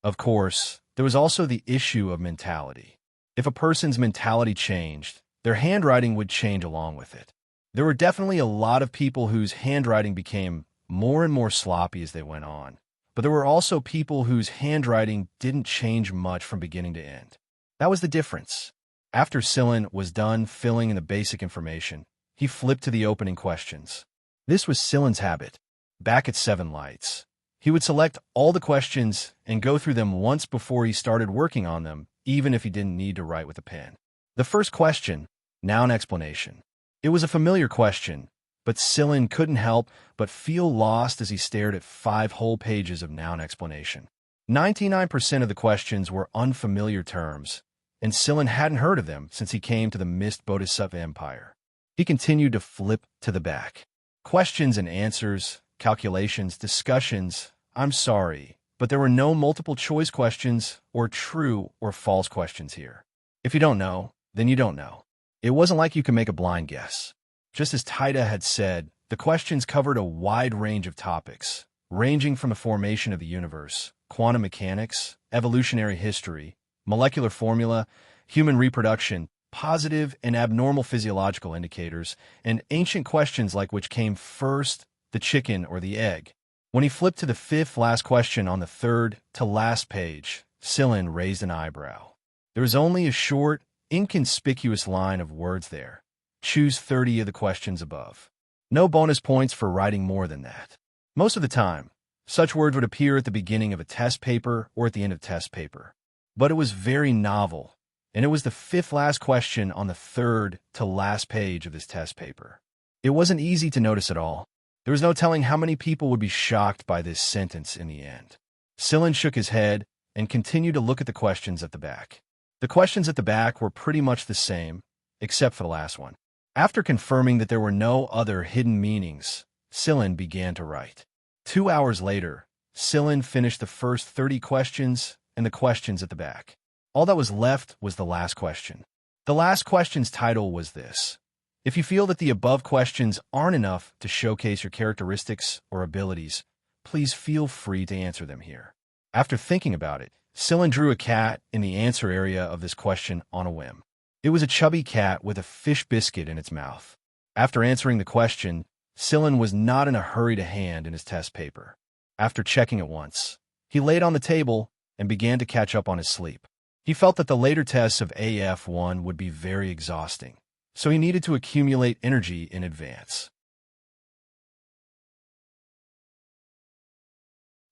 Of course, there was also the issue of mentality. If a person's mentality changed, their handwriting would change along with it. There were definitely a lot of people whose handwriting became more and more sloppy as they went on. But there were also people whose handwriting didn't change much from beginning to end. That was the difference. After Sillin was done filling in the basic information, he flipped to the opening questions. This was Sillin's habit. Back at 7 Lights, he would select all the questions and go through them once before he started working on them, even if he didn't need to write with a pen. The first question, noun explanation. It was a familiar question, but Sillin couldn't help but feel lost as he stared at 5 whole pages of noun explanation. 99% of the questions were unfamiliar terms, and Sillin hadn't heard of them since he came to the Mist Bodhisattva Empire. He continued to flip to the back. Questions and answers, calculations, discussions. I'm sorry, but there were no multiple choice questions or true or false questions here. If you don't know, then you don't know. It wasn't like you could make a blind guess. Just as Taida had said, the questions covered a wide range of topics, ranging from the formation of the universe, quantum mechanics, evolutionary history, molecular formula, human reproduction, positive and abnormal physiological indicators, and ancient questions like which came first, the chicken or the egg. When he flipped to the 5th last question on the 3rd to last page, Sillin raised an eyebrow. There was only a short, inconspicuous line of words there. Choose 30 of the questions above. No bonus points for writing more than that. Most of the time, such words would appear at the beginning of a test paper or at the end of test paper. But it was very novel, and it was the 5th last question on the 3rd to last page of this test paper. It wasn't easy to notice at all. There was no telling how many people would be shocked by this sentence in the end. Sillin shook his head and continued to look at the questions at the back. The questions at the back were pretty much the same, except for the last one. After confirming that there were no other hidden meanings, Sillin began to write. 2 hours later, Sillin finished the first 30 questions and the questions at the back. All that was left was the last question. The last question's title was this: If you feel that the above questions aren't enough to showcase your characteristics or abilities, please feel free to answer them here. After thinking about it, Sillin drew a cat in the answer area of this question on a whim. It was a chubby cat with a fish biscuit in its mouth. After answering the question, Sillin was not in a hurry to hand in his test paper. After checking it once, he laid on the table and began to catch up on his sleep. He felt that the later tests of AF1 would be very exhausting, so he needed to accumulate energy in advance.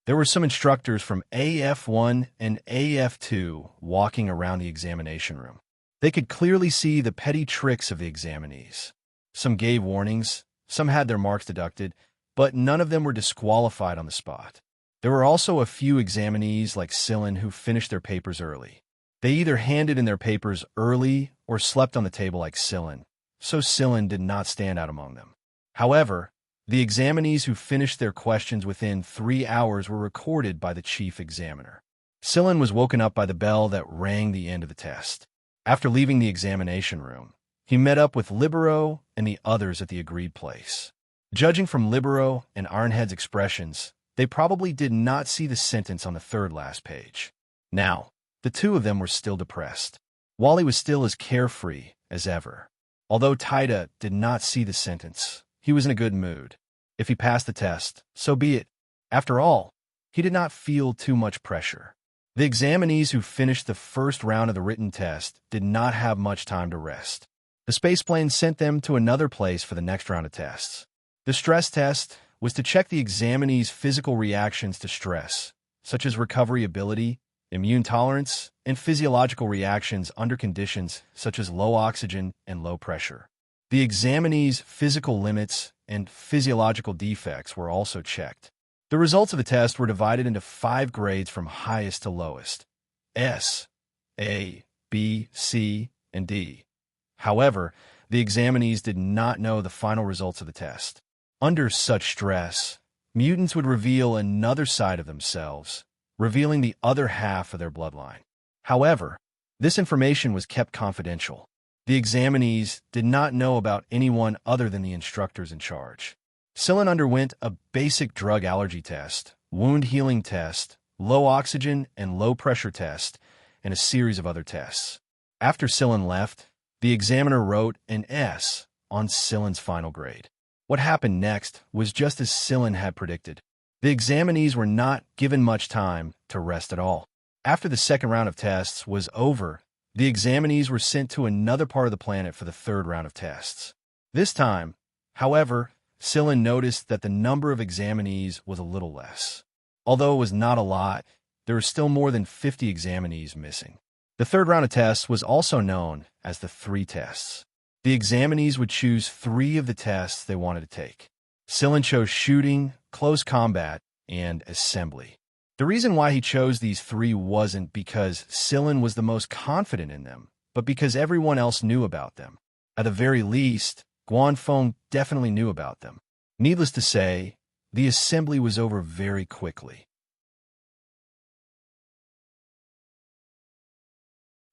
There were some instructors from AF1 and AF2 walking around the examination room. They could clearly see the petty tricks of the examinees. Some gave warnings, some had their marks deducted, but none of them were disqualified on the spot. There were also a few examinees like Sillin who finished their papers early. They either handed in their papers early or slept on the table like Sillin, so Sillin did not stand out among them. However, the examinees who finished their questions within 3 hours were recorded by the chief examiner. Sillin was woken up by the bell that rang the end of the test. After leaving the examination room, he met up with Libero and the others at the agreed place. Judging from Libero and Ironhead's expressions, they probably did not see the sentence on the third last page. Now, the two of them were still depressed. Wally was still as carefree as ever. Although Taida did not see the sentence, he was in a good mood. If he passed the test, so be it. After all, he did not feel too much pressure. The examinees who finished the first round of the written test did not have much time to rest. The spaceplane sent them to another place for the next round of tests. The stress test was to check the examinees' physical reactions to stress, such as recovery ability, immune tolerance, and physiological reactions under conditions such as low oxygen and low pressure. The examinees' physical limits and physiological defects were also checked. The results of the test were divided into 5 grades from highest to lowest: S, A, B, C, and D. However, the examinees did not know the final results of the test. Under such stress, mutants would reveal another side of themselves, revealing the other half of their bloodline. However, this information was kept confidential. The examinees did not know about anyone other than the instructors in charge. Sillin underwent a basic drug allergy test, wound healing test, low oxygen and low pressure test, and a series of other tests. After Sillin left, the examiner wrote an S on Sillin's final grade. What happened next was just as Sillin had predicted. The examinees were not given much time to rest at all. After the second round of tests was over, the examinees were sent to another part of the planet for the third round of tests. This time, however, Sillin noticed that the number of examinees was a little less. Although it was not a lot, there were still more than 50 examinees missing. The third round of tests was also known as the 3 tests. The examinees would choose 3 of the tests they wanted to take. Sillin chose shooting, close combat, and assembly. The reason why he chose these 3 wasn't because Sillin was the most confident in them, but because everyone else knew about them. At the very least, Guanfeng definitely knew about them. Needless to say, the assembly was over very quickly.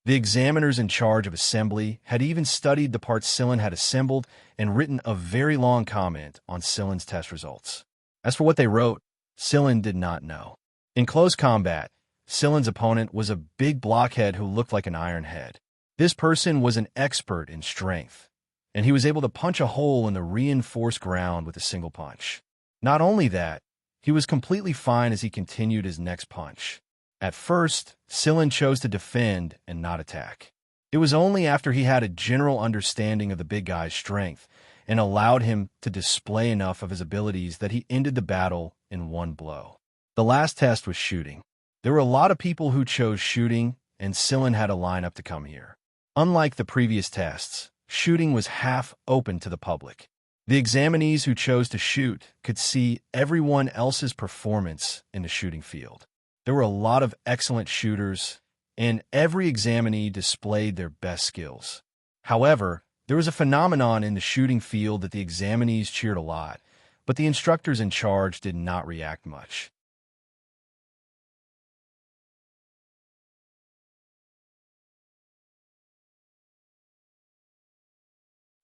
The examiners in charge of assembly had even studied the parts Sillin had assembled and written a very long comment on Sillin's test results. As for what they wrote, Sillin did not know. In close combat, Sillin's opponent was a big blockhead who looked like an ironhead. This person was an expert in strength, and he was able to punch a hole in the reinforced ground with a single punch. Not only that, he was completely fine as he continued his next punch. At first, Sillin chose to defend and not attack. It was only after he had a general understanding of the big guy's strength and allowed him to display enough of his abilities that he ended the battle in one blow. The last test was shooting. There were a lot of people who chose shooting, and Sillin had a lineup to come here. Unlike the previous tests, shooting was half open to the public. The examinees who chose to shoot could see everyone else's performance in the shooting field. There were a lot of excellent shooters, and every examinee displayed their best skills. However, there was a phenomenon in the shooting field that the examinees cheered a lot, but the instructors in charge did not react much.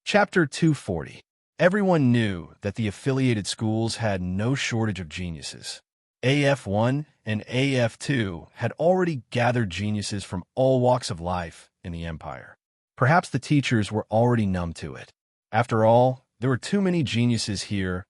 Chapter 240. Everyone knew that the affiliated schools had no shortage of geniuses. AF1 and AF2 had already gathered geniuses from all walks of life in the Empire. Perhaps the teachers were already numb to it. After all, there were too many geniuses here,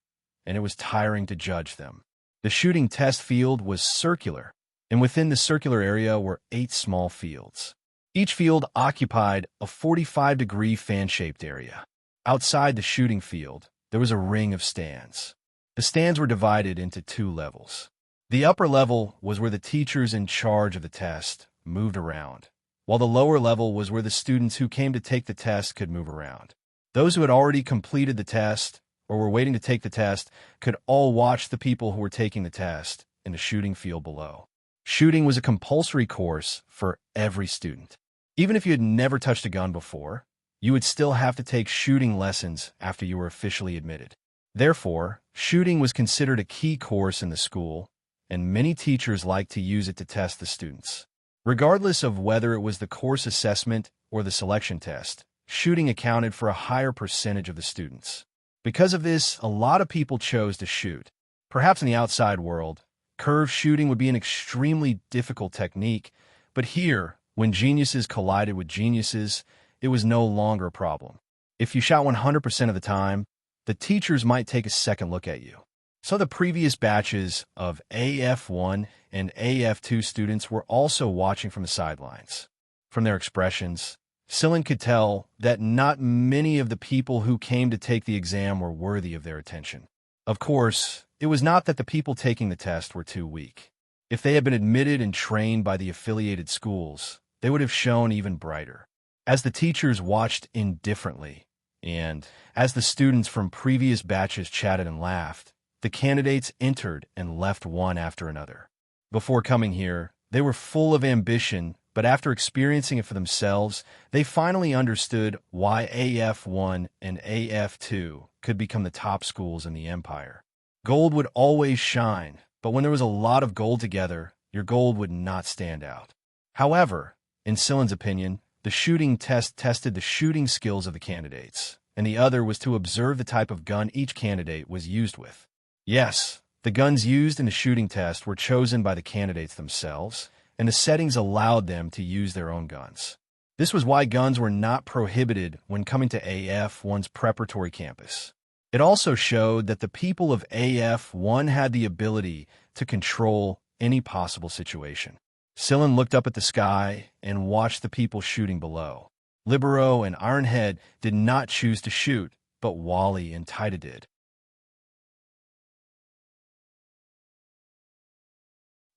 and it was tiring to judge them. The shooting test field was circular, and within the circular area were 8 small fields. Each field occupied a 45-degree fan-shaped area. Outside the shooting field, there was a ring of stands. The stands were divided into 2 levels. The upper level was where the teachers in charge of the test moved around, while the lower level was where the students who came to take the test could move around. Those who had already completed the test or were waiting to take the test could all watch the people who were taking the test in the shooting field below. Shooting was a compulsory course for every student. Even if you had never touched a gun before, you would still have to take shooting lessons after you were officially admitted. Therefore, shooting was considered a key course in the school, and many teachers liked to use it to test the students. Regardless of whether it was the course assessment or the selection test, shooting accounted for a higher percentage of the students. Because of this, a lot of people chose to shoot. Perhaps in the outside world, curve shooting would be an extremely difficult technique, but here, when geniuses collided with geniuses, it was no longer a problem. If you shot 100% of the time, the teachers might take a second look at you. So the previous batches of AF1 and AF2 students were also watching from the sidelines. From their expressions, Xianxia could tell that not many of the people who came to take the exam were worthy of their attention. Of course, it was not that the people taking the test were too weak. If they had been admitted and trained by the affiliated schools, they would have shone even brighter. As the teachers watched indifferently, and as the students from previous batches chatted and laughed, the candidates entered and left one after another. Before coming here, they were full of ambition, but after experiencing it for themselves, they finally understood why AF1 and AF2 could become the top schools in the empire. Gold would always shine, but when there was a lot of gold together, your gold would not stand out. However, in Xianxia's opinion, the shooting test tested the shooting skills of the candidates, and the other was to observe the type of gun each candidate was used with. Yes, the guns used in the shooting test were chosen by the candidates themselves, and the settings allowed them to use their own guns. This was why guns were not prohibited when coming to AF1's preparatory campus. It also showed that the people of AF1 had the ability to control any possible situation. Xianxia looked up at the sky and watched the people shooting below. Libero and Ironhead did not choose to shoot, but Wally and Taida did.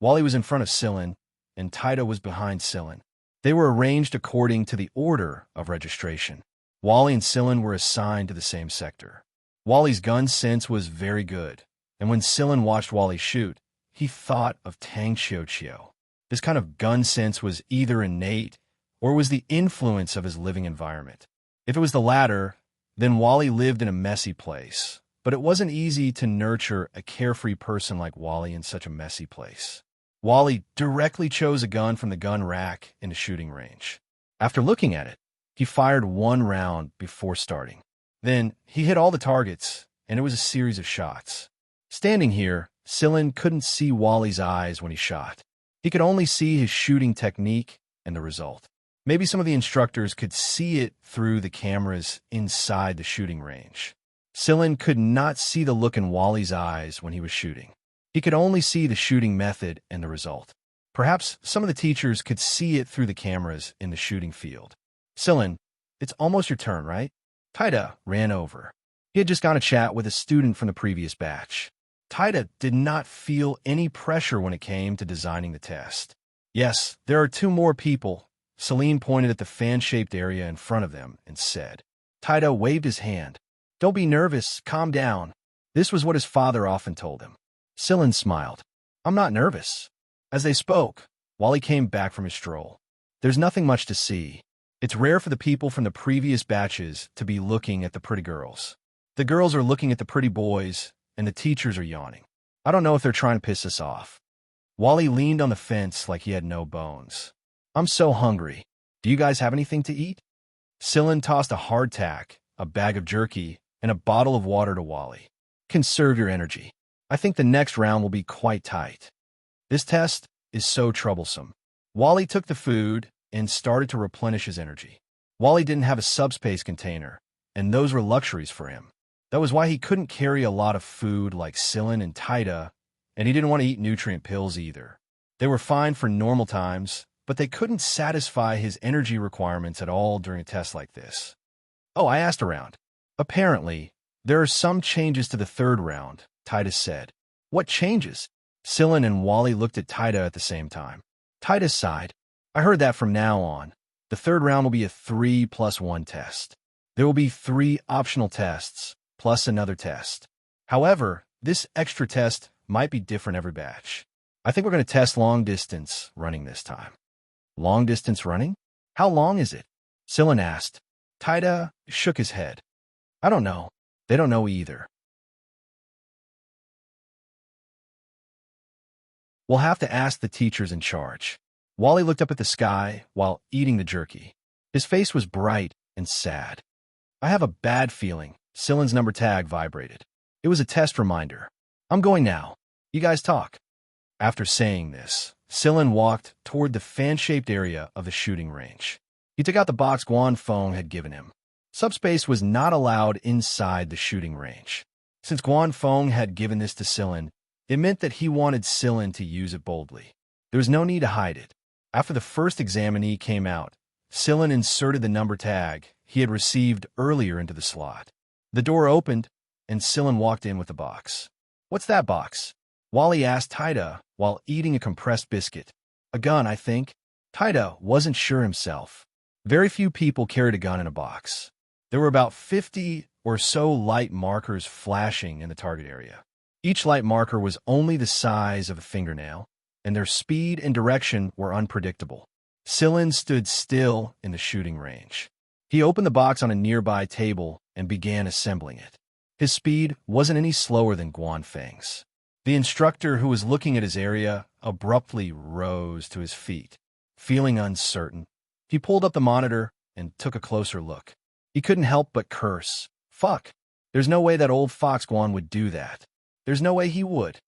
Wally was in front of Xianxia, and Taida was behind Xianxia. They were arranged according to the order of registration. Wally and Xianxia were assigned to the same sector. Wally's gun sense was very good, and when Xianxia watched Wally shoot, he thought of Tang Xiao. This kind of gun sense was either innate or was the influence of his living environment. If it was the latter, then Wally lived in a messy place, but it wasn't easy to nurture a carefree person like Wally in such a messy place. Wally directly chose a gun from the gun rack in the shooting range. After looking at it, he fired one round before starting. Then he hit all the targets, and it was a series of shots. Standing here, Xianxia couldn't see Wally's eyes when he shot. He could only see his shooting technique and the result. Maybe some of the instructors could see it through the cameras inside the shooting range. Xianxia could not see the look in Wally's eyes when he was shooting. He could only see the shooting method and the result. Perhaps some of the teachers could see it through the cameras in the shooting field. Xianxia, it's almost your turn, right? Taida ran over. He had just gone to chat with a student from the previous batch. Taida did not feel any pressure when it came to designing the test. Yes, there are two more people. Celine pointed at the fan-shaped area in front of them and said. Taida waved his hand. Don't be nervous, calm down. This was what his father often told him. Xianxia smiled. I'm not nervous. As they spoke, Wally came back from his stroll. There's nothing much to see. It's rare for the people from the previous batches to be looking at the pretty girls. The girls are looking at the pretty boys, and the teachers are yawning. I don't know if they're trying to piss us off. Wally leaned on the fence like he had no bones. I'm so hungry. Do you guys have anything to eat? Xianxia tossed a hardtack, a bag of jerky, and a bottle of water to Wally. Conserve your energy. I think the next round will be quite tight. This test is so troublesome. Wally took the food and started to replenish his energy. Wally didn't have a subspace container, and those were luxuries for him. That was why he couldn't carry a lot of food like Xianxia and Taida, and he didn't want to eat nutrient pills either. They were fine for normal times, but they couldn't satisfy his energy requirements at all during a test like this. Oh, I asked around. Apparently, there are some changes to the third round, Taida said. What changes? Xianxia and Wally looked at Taida at the same time. Taida sighed. I heard that from now on, the third round will be a 3+1 test. There will be 3 optional tests, plus another test. However, this extra test might be different every batch. I think we're going to test long-distance running this time. Long-distance running? How long is it? Sillin asked. Taida shook his head. I don't know. They don't know either. We'll have to ask the teachers in charge. Wally looked up at the sky while eating the jerky. His face was bright and sad. I have a bad feeling. Sillin's number tag vibrated. It was a test reminder. I'm going now. You guys talk. After saying this, Sillin walked toward the fan-shaped area of the shooting range. He took out the box Guan Feng had given him. Subspace was not allowed inside the shooting range. Since Guan Feng had given this to Sillin, it meant that he wanted Sillin to use it boldly. There was no need to hide it. After the first examinee came out, Sillin inserted the number tag he had received earlier into the slot. The door opened, and Sillin walked in with the box. What's that box? Wally asked Taida while eating a compressed biscuit. A gun, I think. Taida wasn't sure himself. Very few people carried a gun in a box. There were about 50 or so light markers flashing in the target area. Each light marker was only the size of a fingernail, and their speed and direction were unpredictable. Sillin stood still in the shooting range. He opened the box on a nearby table and began assembling it. His speed wasn't any slower than Guan Feng's. The instructor, who was looking at his area, abruptly rose to his feet. Feeling uncertain, he pulled up the monitor and took a closer look. He couldn't help but curse. Fuck. There's no way that old Fox Guan would do that. There's no way he would.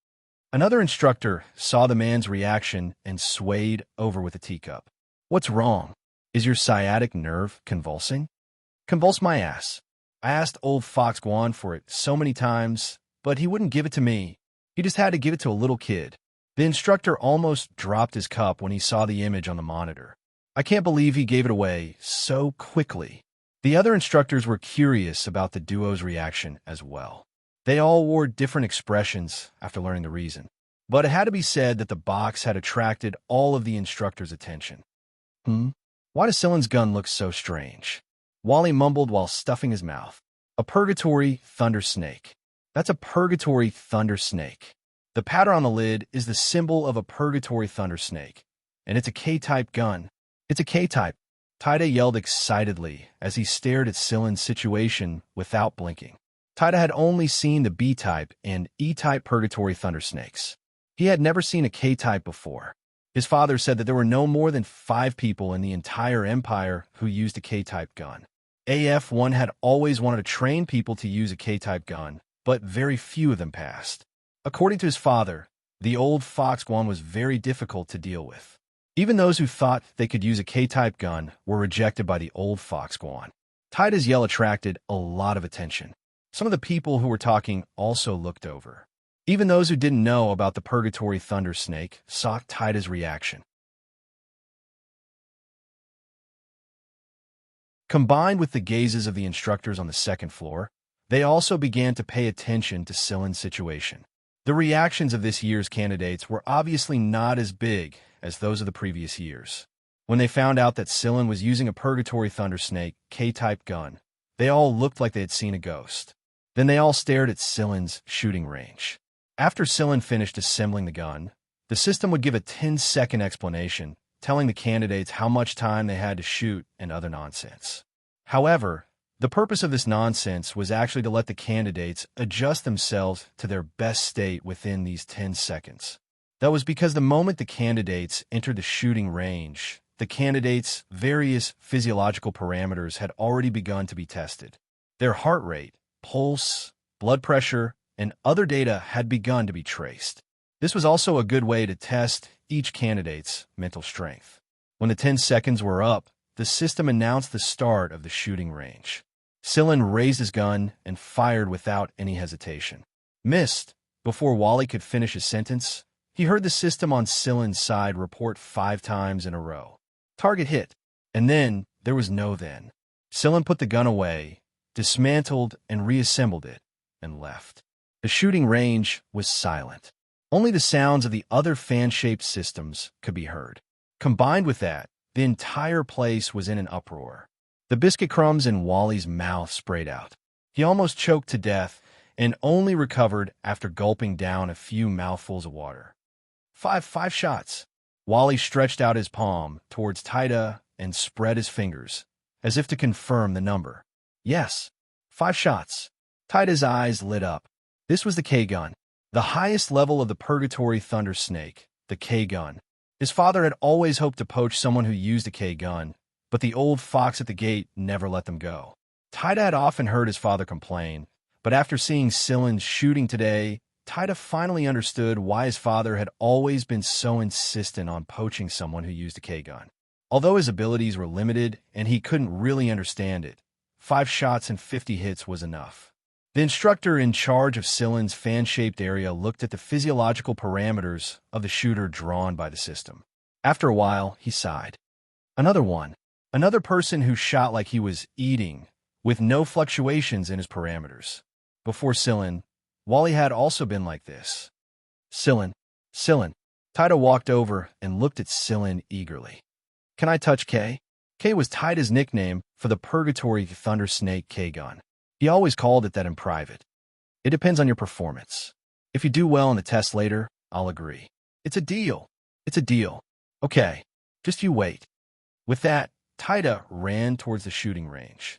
Another instructor saw the man's reaction and swayed over with a teacup. What's wrong? Is your sciatic nerve convulsing? Convulse my ass. I asked old Fox Guan for it so many times, but he wouldn't give it to me. He just had to give it to a little kid. The instructor almost dropped his cup when he saw the image on the monitor. I can't believe he gave it away so quickly. The other instructors were curious about the duo's reaction as well. They all wore different expressions after learning the reason. But it had to be said that the box had attracted all of the instructors' attention. Why does Sillin's gun look so strange? Wally mumbled while stuffing his mouth. A purgatory thunder snake. That's a purgatory thunder snake. The pattern on the lid is the symbol of a purgatory thunder snake, and it's a K-type gun. It's a K-type. Taida yelled excitedly as he stared at Sillin's situation without blinking. Taida had only seen the B-type and E-type purgatory thunder snakes. He had never seen a K-type before. His father said that there were no more than 5 people in the entire empire who used a K-type gun. AF-1 had always wanted to train people to use a K-type gun, but very few of them passed. According to his father, the old Fox Guan was very difficult to deal with. Even those who thought they could use a K-type gun were rejected by the old Fox Guan. Taida's yell attracted a lot of attention. Some of the people who were talking also looked over. Even those who didn't know about the Purgatory Thunder Snake saw Taida's reaction. Combined with the gazes of the instructors on the second floor, they also began to pay attention to Sillin's situation. The reactions of this year's candidates were obviously not as big as those of the previous years. When they found out that Sillin was using a Purgatory Thunder Snake K-type gun, they all looked like they had seen a ghost. Then they all stared at Sillin's shooting range. After Sillin finished assembling the gun, the system would give a 10-second explanation, telling the candidates how much time they had to shoot and other nonsense. However, the purpose of this nonsense was actually to let the candidates adjust themselves to their best state within these 10 seconds. That was because the moment the candidates entered the shooting range, the candidates' various physiological parameters had already begun to be tested. Their heart rate, pulse, blood pressure, and other data had begun to be traced. This was also a good way to test each candidate's mental strength. When the 10 seconds were up, the system announced the start of the shooting range. Sillin raised his gun and fired without any hesitation. Missed. Before Wally could finish his sentence, he heard the system on Sillin's side report 5 times in a row. Target hit. And then there was no then. Sillin put the gun away, dismantled and reassembled it, and left. The shooting range was silent. Only the sounds of the other fan-shaped systems could be heard. Combined with that, the entire place was in an uproar. The biscuit crumbs in Wally's mouth sprayed out. He almost choked to death and only recovered after gulping down a few mouthfuls of water. Five shots. Wally stretched out his palm towards Taida and spread his fingers, as if to confirm the number. Yes, 5 shots. Taida's eyes lit up. This was the K-gun, the highest level of the Purgatory Thunder Snake, the K-gun. His father had always hoped to poach someone who used a K-gun, but the old fox at the gate never let them go. Taida had often heard his father complain, but after seeing Silen's shooting today, Taida finally understood why his father had always been so insistent on poaching someone who used a K-gun. Although his abilities were limited and he couldn't really understand it, 5 shots and 50 hits was enough. The instructor in charge of Silen's fan-shaped area looked at the physiological parameters of the shooter drawn by the system. After a while, he sighed. Another one. Another person who shot like he was eating, with no fluctuations in his parameters. Before Silen, Wally had also been like this. Silen. Taida walked over and looked at Silen eagerly. Can I touch K? K was Taida's nickname for the Purgatory Thunder Snake K-gun. He always called it that in private. It depends on your performance. If you do well on the test later, I'll agree. It's a deal. Okay, just you wait. With that, Taida ran towards the shooting range.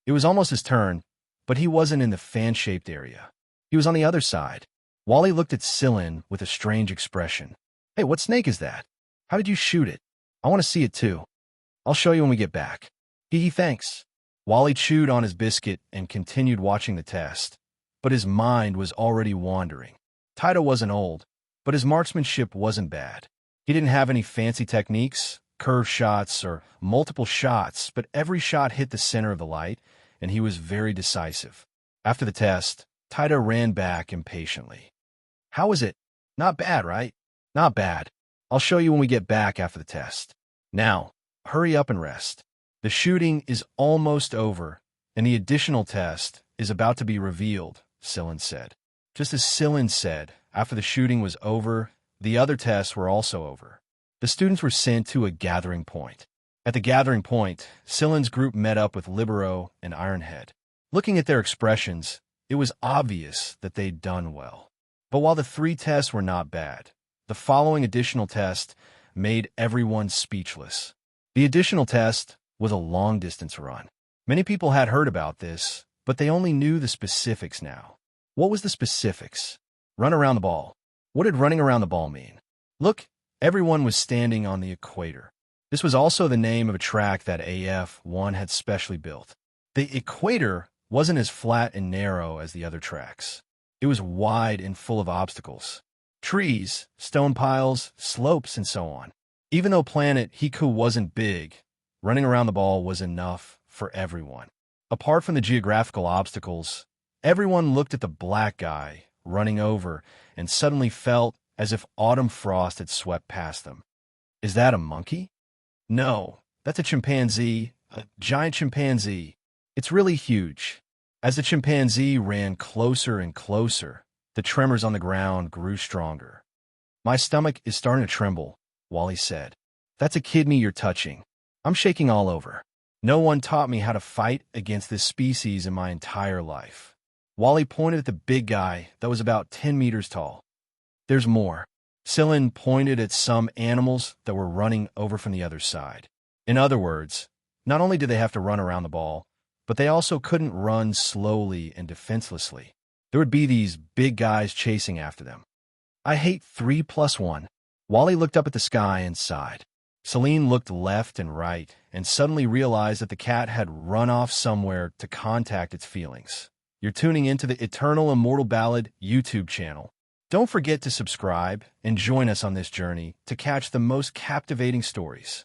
It was almost his turn, but he wasn't in the fan-shaped area. He was on the other side. Wally looked at Silen with a strange expression. Hey, what snake is that? How did you shoot it? I want to see it too. I'll show you when we get back. Thanks. Wally chewed on his biscuit and continued watching the test, but his mind was already wandering. Taida wasn't old, but his marksmanship wasn't bad. He didn't have any fancy techniques, curve shots, or multiple shots, but every shot hit the center of the light, and he was very decisive. After the test, Taida ran back impatiently. How was it? Not bad, right? Not bad. I'll show you when we get back after the test. Now, hurry up and rest. The shooting is almost over, and the additional test is about to be revealed, Silen said. Just as Silen said, after the shooting was over, the other tests were also over. The students were sent to a gathering point. At the gathering point, Silen's group met up with Libero and Ironhead. Looking at their expressions, it was obvious that they'd done well. But while the 3 tests were not bad, the following additional test made everyone speechless. The additional test was a long-distance run. Many people had heard about this, but they only knew the specifics now. What was the specifics? Run around the ball. What did running around the ball mean? Look, everyone was standing on the equator. This was also the name of a track that AF1 had specially built. The equator wasn't as flat and narrow as the other tracks. It was wide and full of obstacles. Trees, stone piles, slopes, and so on. Even though planet Hiku wasn't big, running around the ball was enough for everyone. Apart from the geographical obstacles, everyone looked at the black guy running over and suddenly felt as if autumn frost had swept past them. Is that a monkey? No, that's a chimpanzee, a giant chimpanzee. It's really huge. As the chimpanzee ran closer and closer, the tremors on the ground grew stronger. My stomach is starting to tremble, Wally said. That's a kidney you're touching. I'm shaking all over. No one taught me how to fight against this species in my entire life. Wally pointed at the big guy that was about 10 meters tall. There's more. Silen pointed at some animals that were running over from the other side. In other words, not only did they have to run around the ball, but they also couldn't run slowly and defenselessly. There would be these big guys chasing after them. I hate 3+1. Wally looked up at the sky and sighed. Celine looked left and right and suddenly realized that the cat had run off somewhere to contact its feelings. You're tuning into the Eternal Immortal Ballad YouTube channel. Don't forget to subscribe and join us on this journey to catch the most captivating stories.